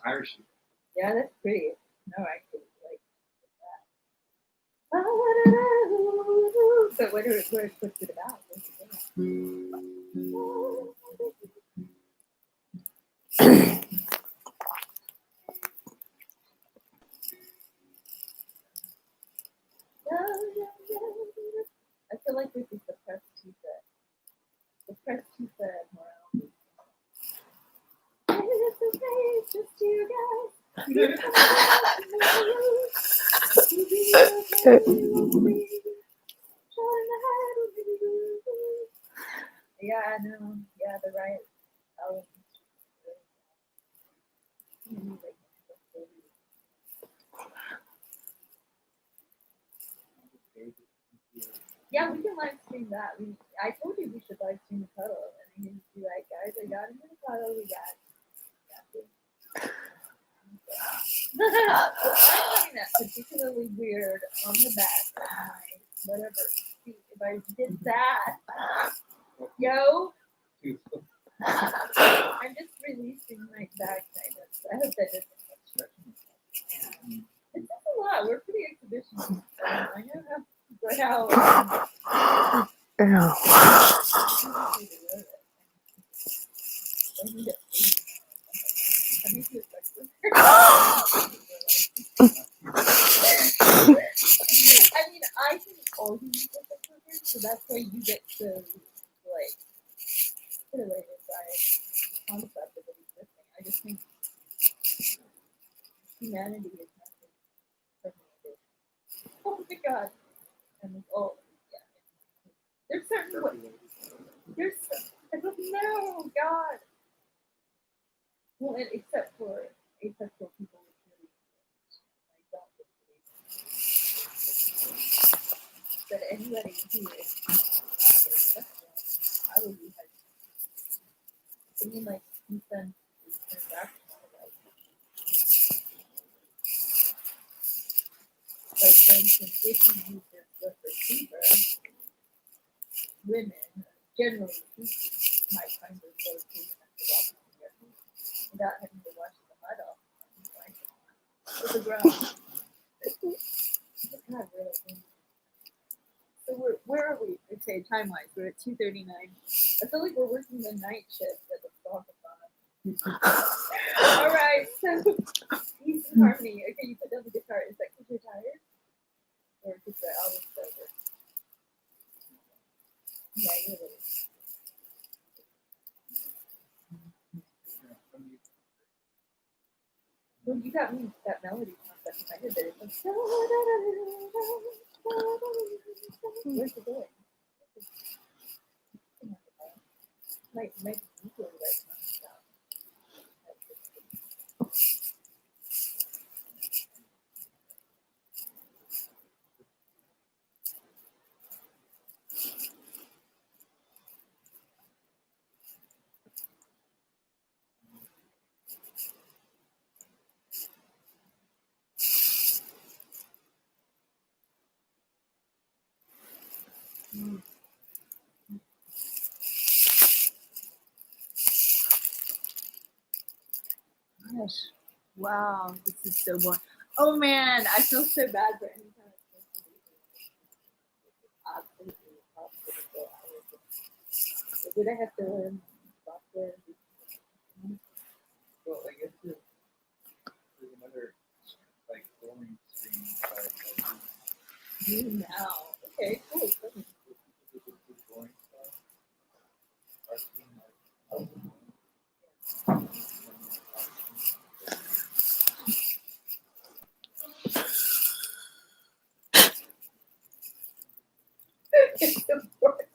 Irish. Yeah, that's pretty. No, I could like that. But what what's it about? I feel like this is the press pizza. The press pizza morale. It's okay, it's just you guys. Yeah, I know. Yeah, the right. Yeah, we can live stream that. I told you we should live stream the cuddle, and then you be like, guys, I got him in the cuddle. We got. I'm having that particularly weird on the back of my whatever. If I did that, yo, I'm just releasing my back kind of. I hope that doesn't. It's just a lot. We're pretty exhibitionist. I know how to go out. I mean, I can always use a clicker, so that's why you get to like put away this concept of it existing. I just think humanity is nothing permanent. Oh my god! And oh yeah, there's certain ways. I don't know, God. Well, and except for asexual people, which really I don't believe. But anybody who is asexual, I would be like, I mean, like, consent is transactional, like, for instance, if you use this with receiver, women, generally speaking, might find themselves taken up to walk together without having to wash the mud off the ground. God, really. So where are we? Okay, time-wise, we're at 2:39. I feel like we're working the night shift at the Stalkathon. All right, so peace and harmony. Okay, you put down the guitar. Is that because you're tired? Or because the album's over? Yeah, you're really. Well, you got me that melody concept in my head there. It's like, where's it going? Might be equal to that kind of stuff. Gosh, wow, this is so boring. Oh man, I feel so bad for any kind of absolutely impossible. Would I have to learn software? Well, I guess there's another like rolling stream. You now. Okay, cool. It's the boring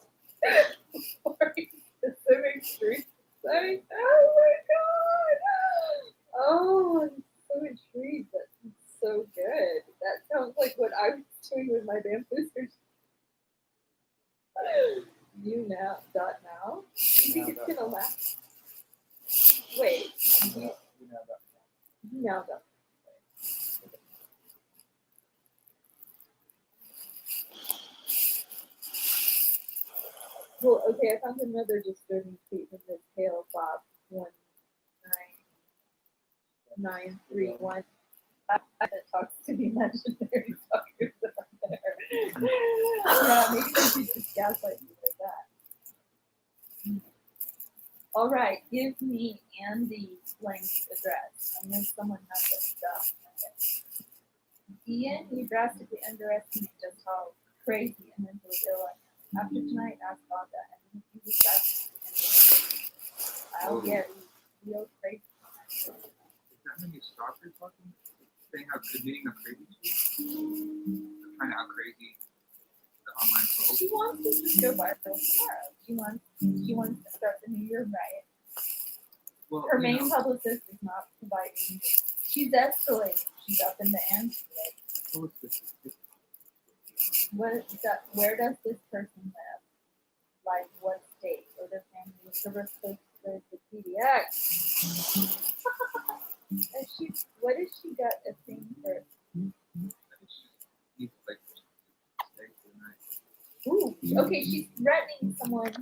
specific street site. Oh my god! Oh, I'm so intrigued. That's so good. That sounds like what I was doing with my bamboozers. You now dot now? You think it's gonna last? Wait. No, go. Well, okay, I found another disturbing tweet from this Tail Bob 19931. That talks to the imaginary talkers out there. Yeah, maybe they should just gaslight you like that. All right, give me Andy Blank's address. I know someone has that stuff. Ian, you drastically underestimate just how crazy and mentally ill I am. After tonight, ask about that. And if you discuss, I'll get real crazy. Is that when you stalkers talking? Saying how committing a crazy shit? Trying to out crazy the online soul? She wants to just go viral tomorrow. She wants to start the New Year riot. Well, her main publicist is not providing. She's escalating. She's up in the ante. Where does this person live? Like what state or their family? What's the birthplace of the PDX? And what has she got a thing for? Ooh, okay, she's threatening someone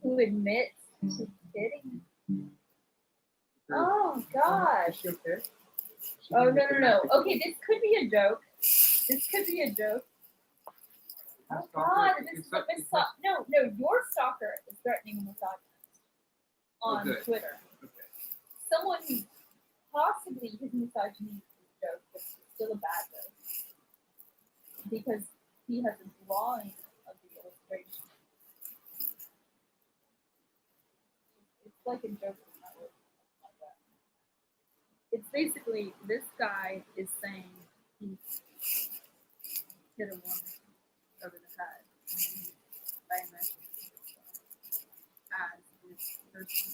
who admits to kidding. Oh God. Oh no. Okay, this could be a joke. Oh God, this is no, your stalker is threatening a misogynist on Twitter. Okay. Someone who possibly his misogyny is a joke, but it's still a bad joke. Because he has a drawing of the illustration. It's like a joke. It's basically this guy is saying he hit a woman over the head by a message as this person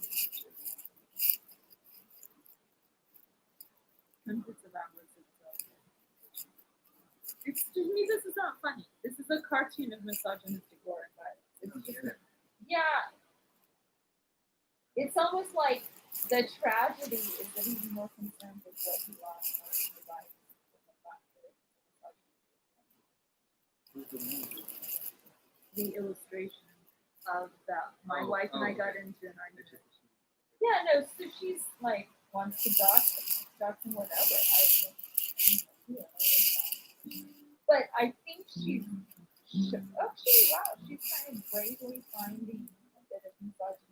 hundreds of hours of television. Excuse me, this is not funny. This is a cartoon of misogynistic war and violence. It's just yeah. It's almost like the tragedy is that he's more concerned with what he lost than the violence. The illustration of that my wife and I got into an argument. Yeah, no, so she's like wants to dox him whatever. But I think she's wow, she's kind of bravely finding a bit of misogyny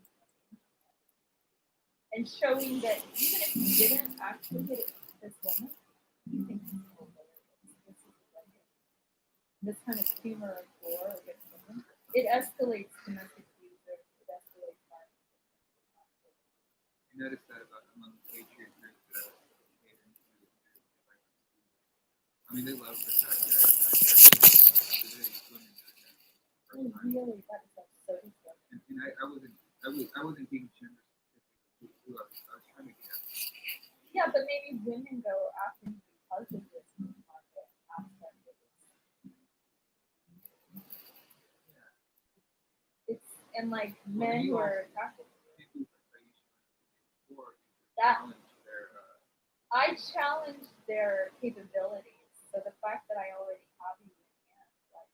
and showing that even if he didn't actually hit this woman, he thinks it's hilarious. This kind of humor of war against women. It escalates domestic abuse. It escalates violence. I noticed that about among patriot groups that I mean, they love the fact that Oh, really? That is so disgusting. And I wasn't being gender specific. I was trying to get. Yeah, but maybe women go after him because of this aspect of it. It's and like men who are attracted to it. That I challenge their capabilities. So the fact that I already have you in hand, like,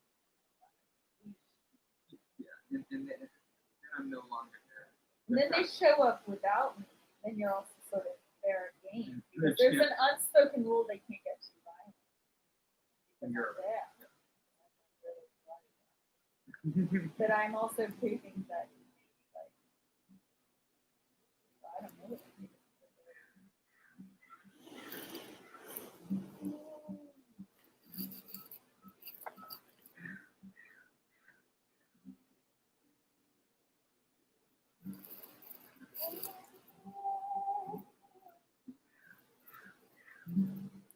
and then I'm no longer there. And then they show up without me, then you're also sort of fair game. Because there's an unspoken rule they can't get too violent. But I'm also proving that, like, I don't know.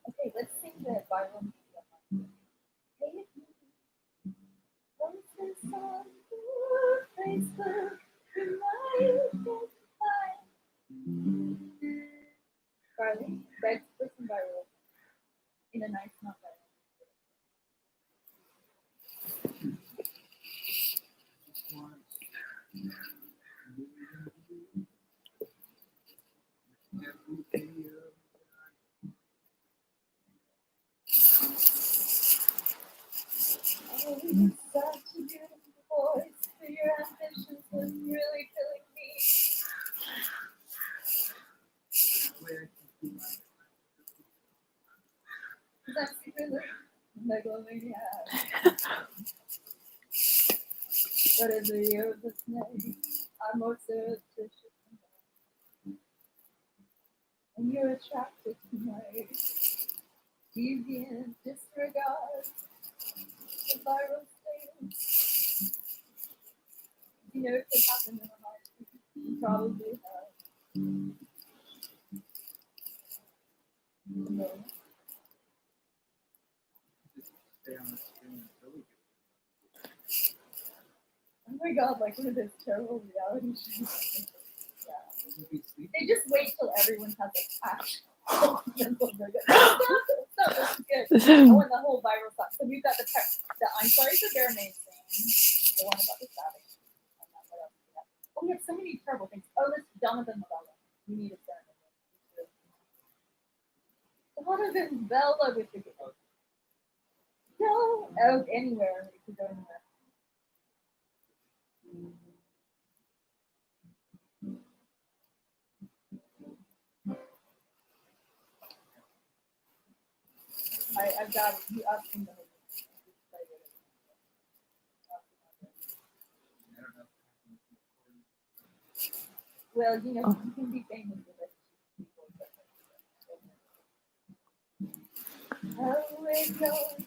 Okay, let's sing the Bible. Post this on Facebook, Carly, begs for some viral in a nice, not viral. megalomaniac. But as a year of the snake, I'm more surreptitious and you're attracted to my deviant disregard of viral status. You know, if it happened in a heartbeat, you probably have. No. Oh my god, like one of those terrible reality shows. Yeah. They just wait till everyone has a actual mental breakdown. That's really good. Oh, and the whole viral stuff. So we've got the I'm sorry for Bear Main thing. The one about the stabbing. And then what else we have? Oh, we have so many terrible things. Oh, this Donovan Novella. We need a ceremony. Donovan Bella with the no, oh, anywhere. We could go anywhere. I've got it. You asked me. Well, you know, you can be famous with it. Oh, it goes.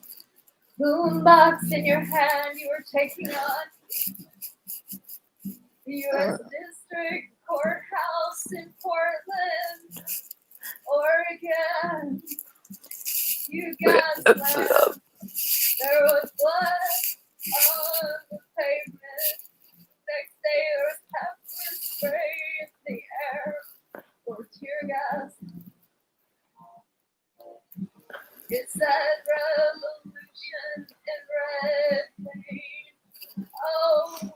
Boombox in your hand, you were taking on the U.S. District Courthouse in Portland, Oregon. You got slammed. There was blood on the pavement. Next day there was pepper spray in the air or tear gas. It said revolution in red paint. Oh,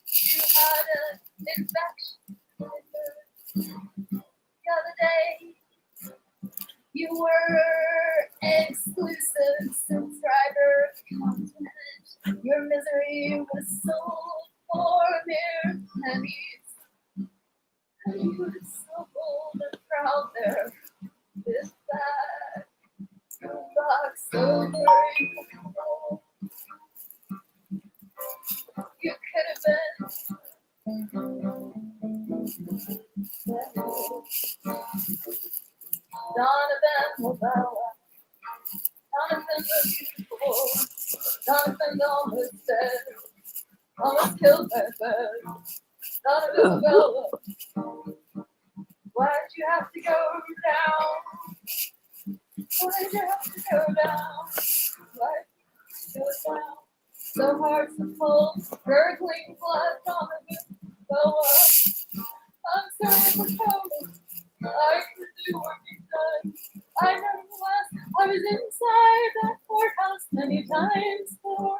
you had an infection the other day. You were exclusive subscriber content. Your misery was sold for mere pennies. And you were so bold and proud there with that box over your control. You could have been Donovan Novella. Donovan the beautiful. Donovan almost dead. Almost killed by a bird. Donovan Novella. Why'd you have to go down? Why'd you have to go down? Why'd you go down? So hard to pull, gurgling blood, Donovan Novella. I'm sorry for coming. I could do what you've done. I know was I was inside that courthouse many times for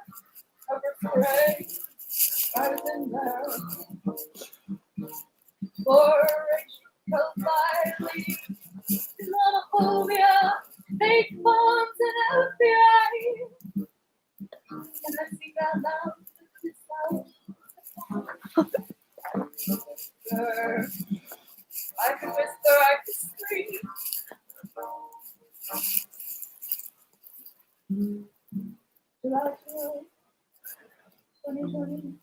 cover parade. I was in there for racial violence, Islamophobia, fake bombs, and FBI. And I speak out loud to this I could whisper, I could scream. July 12, 2020.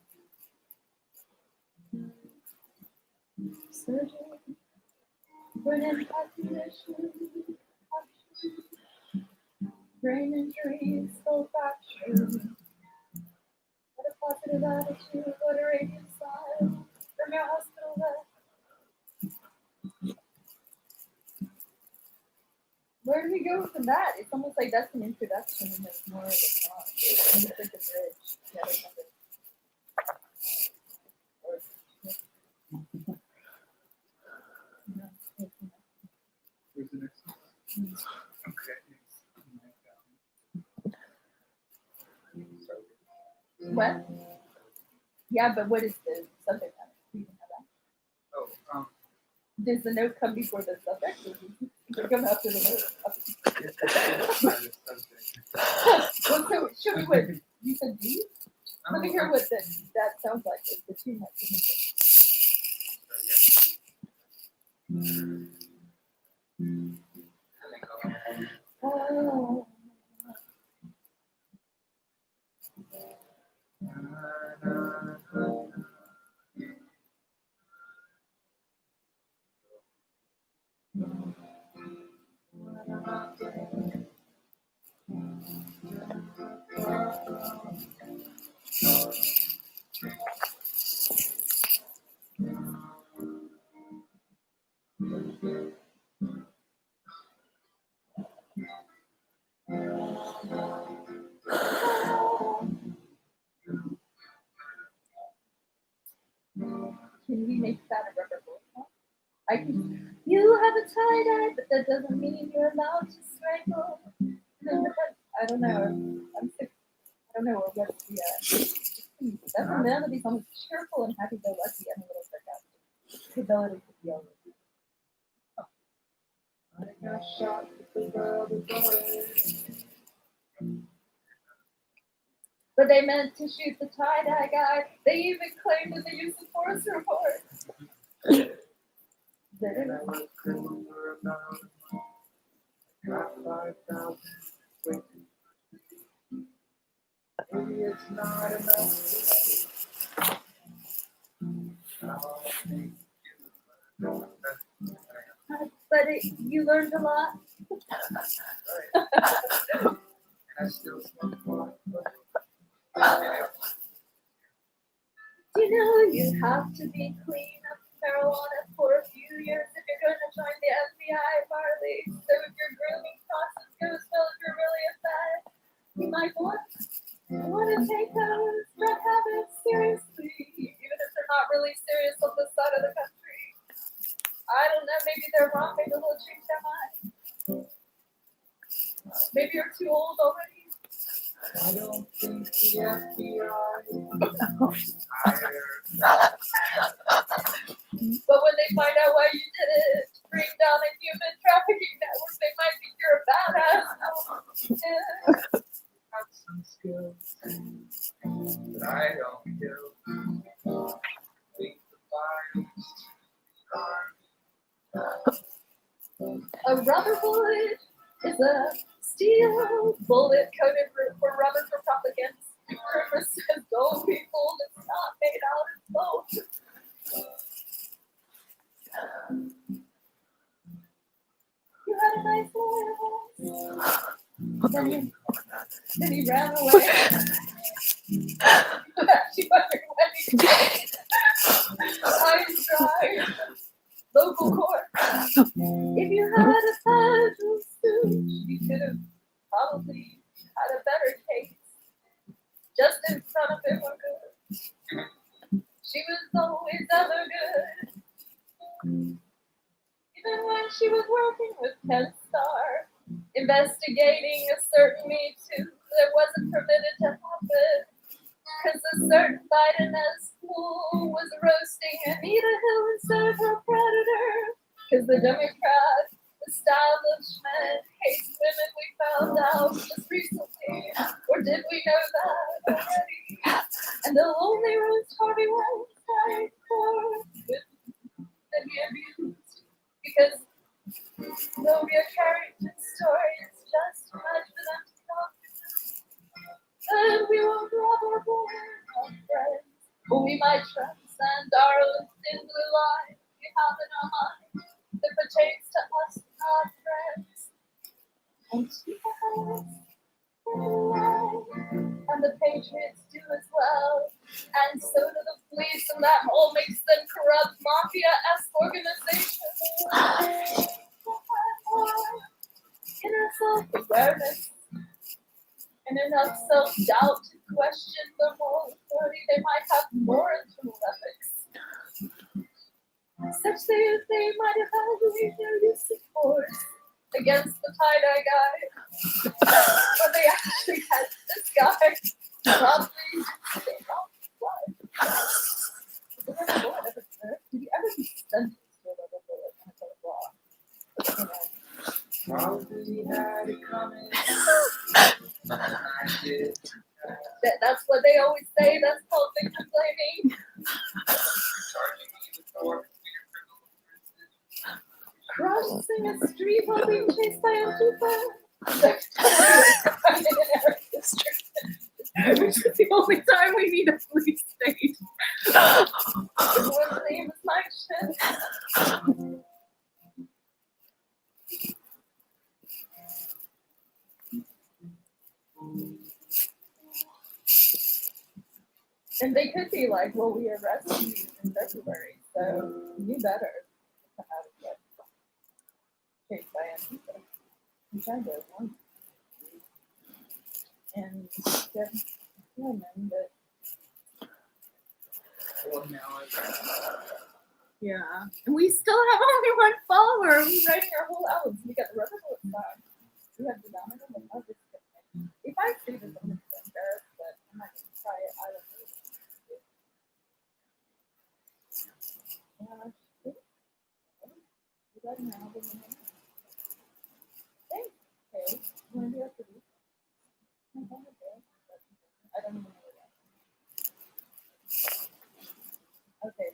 Surgery, brain impactation, brain injury, skull fracture. What a positive attitude, what a radiant smile from your hospital bed. Where do we go from that? It's almost like that's an introduction and there's more of a song. It's like a bridge. Yeah, Where's the next one? Okay. What? Yeah, but what is the subject matter? Do you have that? Oh, does the note come before the subject? Or come after the note? Well, so should we what? You said D? Let me hear what that sounds like. It's the two notes. Oh. Can we make that a rubber ball? I can. You have a tie-dye, but that doesn't mean you're allowed to strangle. I don't know. I'm sick. I don't know what's the. That's a melody song. Cheerful and happy-go-lucky and a little sarcastic. The ability to feel. I got shot with the world away. But they meant to shoot the tie-dye guy. They even claimed in the use of force report. Got 5,000 maybe it's not enough. But you learned a lot. I still smoke more. You know you have to be clean of marijuana for a few years if you're going to join the FBI, Marley. So if your grooming process goes well, if you're really a fad, you might want to take those drug habits seriously, even if they're not really serious on this side of the country. I don't know, maybe they're wrong, maybe they'll change their mind. Maybe you're too old already. I don't think the FBI But when they find out why you did it, bring down a human trafficking network, they might think you're a badass. Yeah. Got some skills, but I don't kill. Think the violence. A rubber bullet is a steel bullet coated for rubber for propaganda. Purpose says don't be fooled, it's not made out of bone. You had a nice lawyer. Then he ran away. She wondered when he did. Eyes dry. Local court. If you had a federal suit, you could have probably had a better case. Justice front of it were good. She was always ever good. Even when she was working with Penn Star, investigating a certain Me Too that wasn't permitted to happen. Because a certain Biden-esque fool was roasting Anita Hill instead of her predator. Because the Democrat establishment hates women, we found out just recently. Or did we know that already? And they'll only roast Harvey Weinstein for that he abused. Because they'll be a character story, it's just too much for them to talk. And we won't rob our boys, friends, but we might transcend our thin blue line we have in our mind that pertains to us and our friends. And to us, and the patriots do as well, and so do the police, and that all makes them corrupt mafia-esque organizations. Inner self-awareness and enough self-doubt to question their moral authority, they might have more internal ethics. Such that they might evaluate their use of force against the tie-dye guy. But they actually had this guy probably take off his life. Did you ever be sentenced to a rubber bullet in a court of law? Probably had it coming. That's what they always say. That's called victim blaming. crossing a street while being chased by Antifa. Which is the only time we need a police state. Everyone's name is Mike Shit. And they could be like, well, we arrested you in February, so you better come out and get chased by Antifa. Which I did once. And get women, but yeah. And we still have only one follower. We're writing our whole albums. We got the Rubber Bullet song. We have the Dominant and Others. If I see this, I'm going to be embarrassed, but I'm not going to try it. I don't know. You got an album in there? Thanks. Okay. You want to do that for you? I don't even know that. Okay.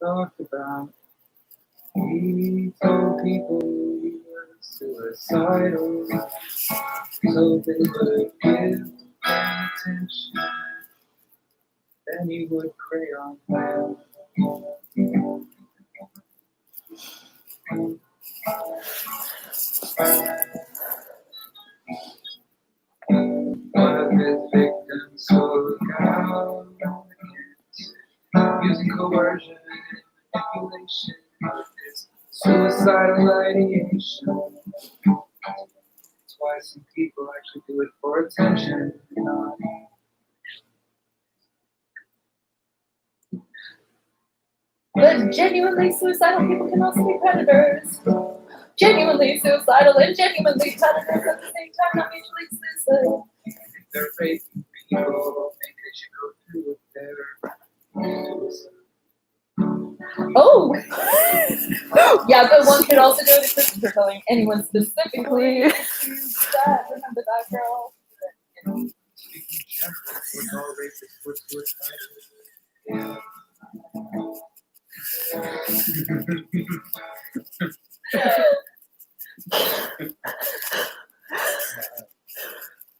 Talked about. We told people we were suicidal, so they would give attention. Then you would prey on them. One of his victims spoke out using coercion and manipulation. It's suicidal ideation. That's why some people actually do it for attention. But genuinely suicidal people can also be predators. Genuinely suicidal and genuinely predators at the same time, not mutually exclusive. If they're raping people, maybe they should go through with their suicide. Oh! Yeah, but one could also go to Christopher telling anyone specifically that. Remember that girl? Speaking generally, we're all rapists, we're suicidal.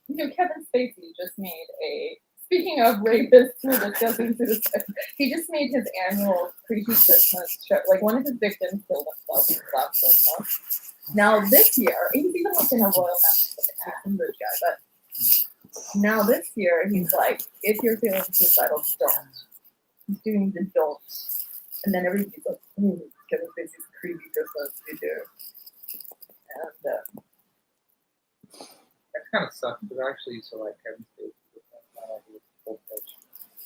You know, Kevin Spacey just made a. Speaking of rapists who are discussing suicide, he just made his annual Creepy Christmas show. Like, one of his victims killed himself and slapped himself. Now this year, he's even like in a royal family, like a guy, but now this year he's like, if you're feeling suicidal, don't. He's doing the don't. And then everybody's like, Kevin Spacey's Creepy Christmas, you do. And that kind of sucks because I actually used to like Kevin Spacey.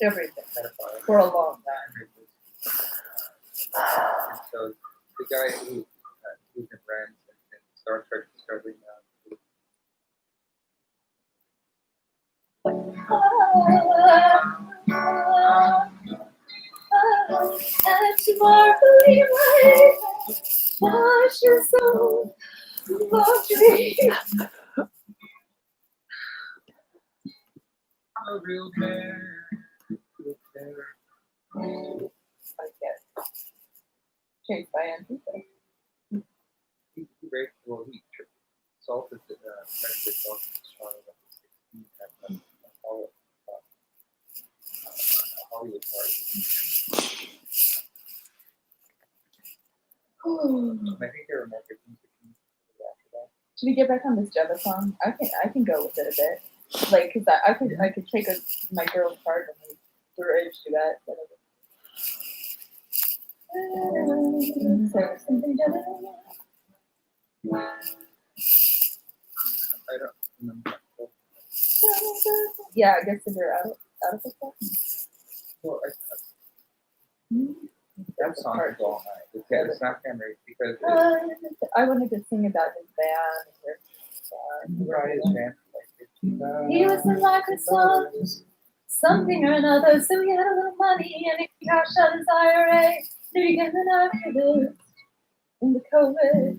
Everything for a long time. So the guy who's in Rent and Star Trek Discovery now. And tomorrow believe wash your soul, laundry. I'm a real man. I get chased by Antifa. He raped, well, he assaulted the sexually assaulted child at 16 at a Hollywood party. I think there were more victims after that. Should we get back on this Java song? I can go with it a bit. Like, cause I could take my girl's part and like bridge to that. I don't remember. Yeah, I guess if you're out of the club. Well, that song is all night. It's not Henry because I wanted to sing about his band. He was in like a song, something or another. So he had a little money and he cashed out his IRA. Then he became an activist in the COVID year.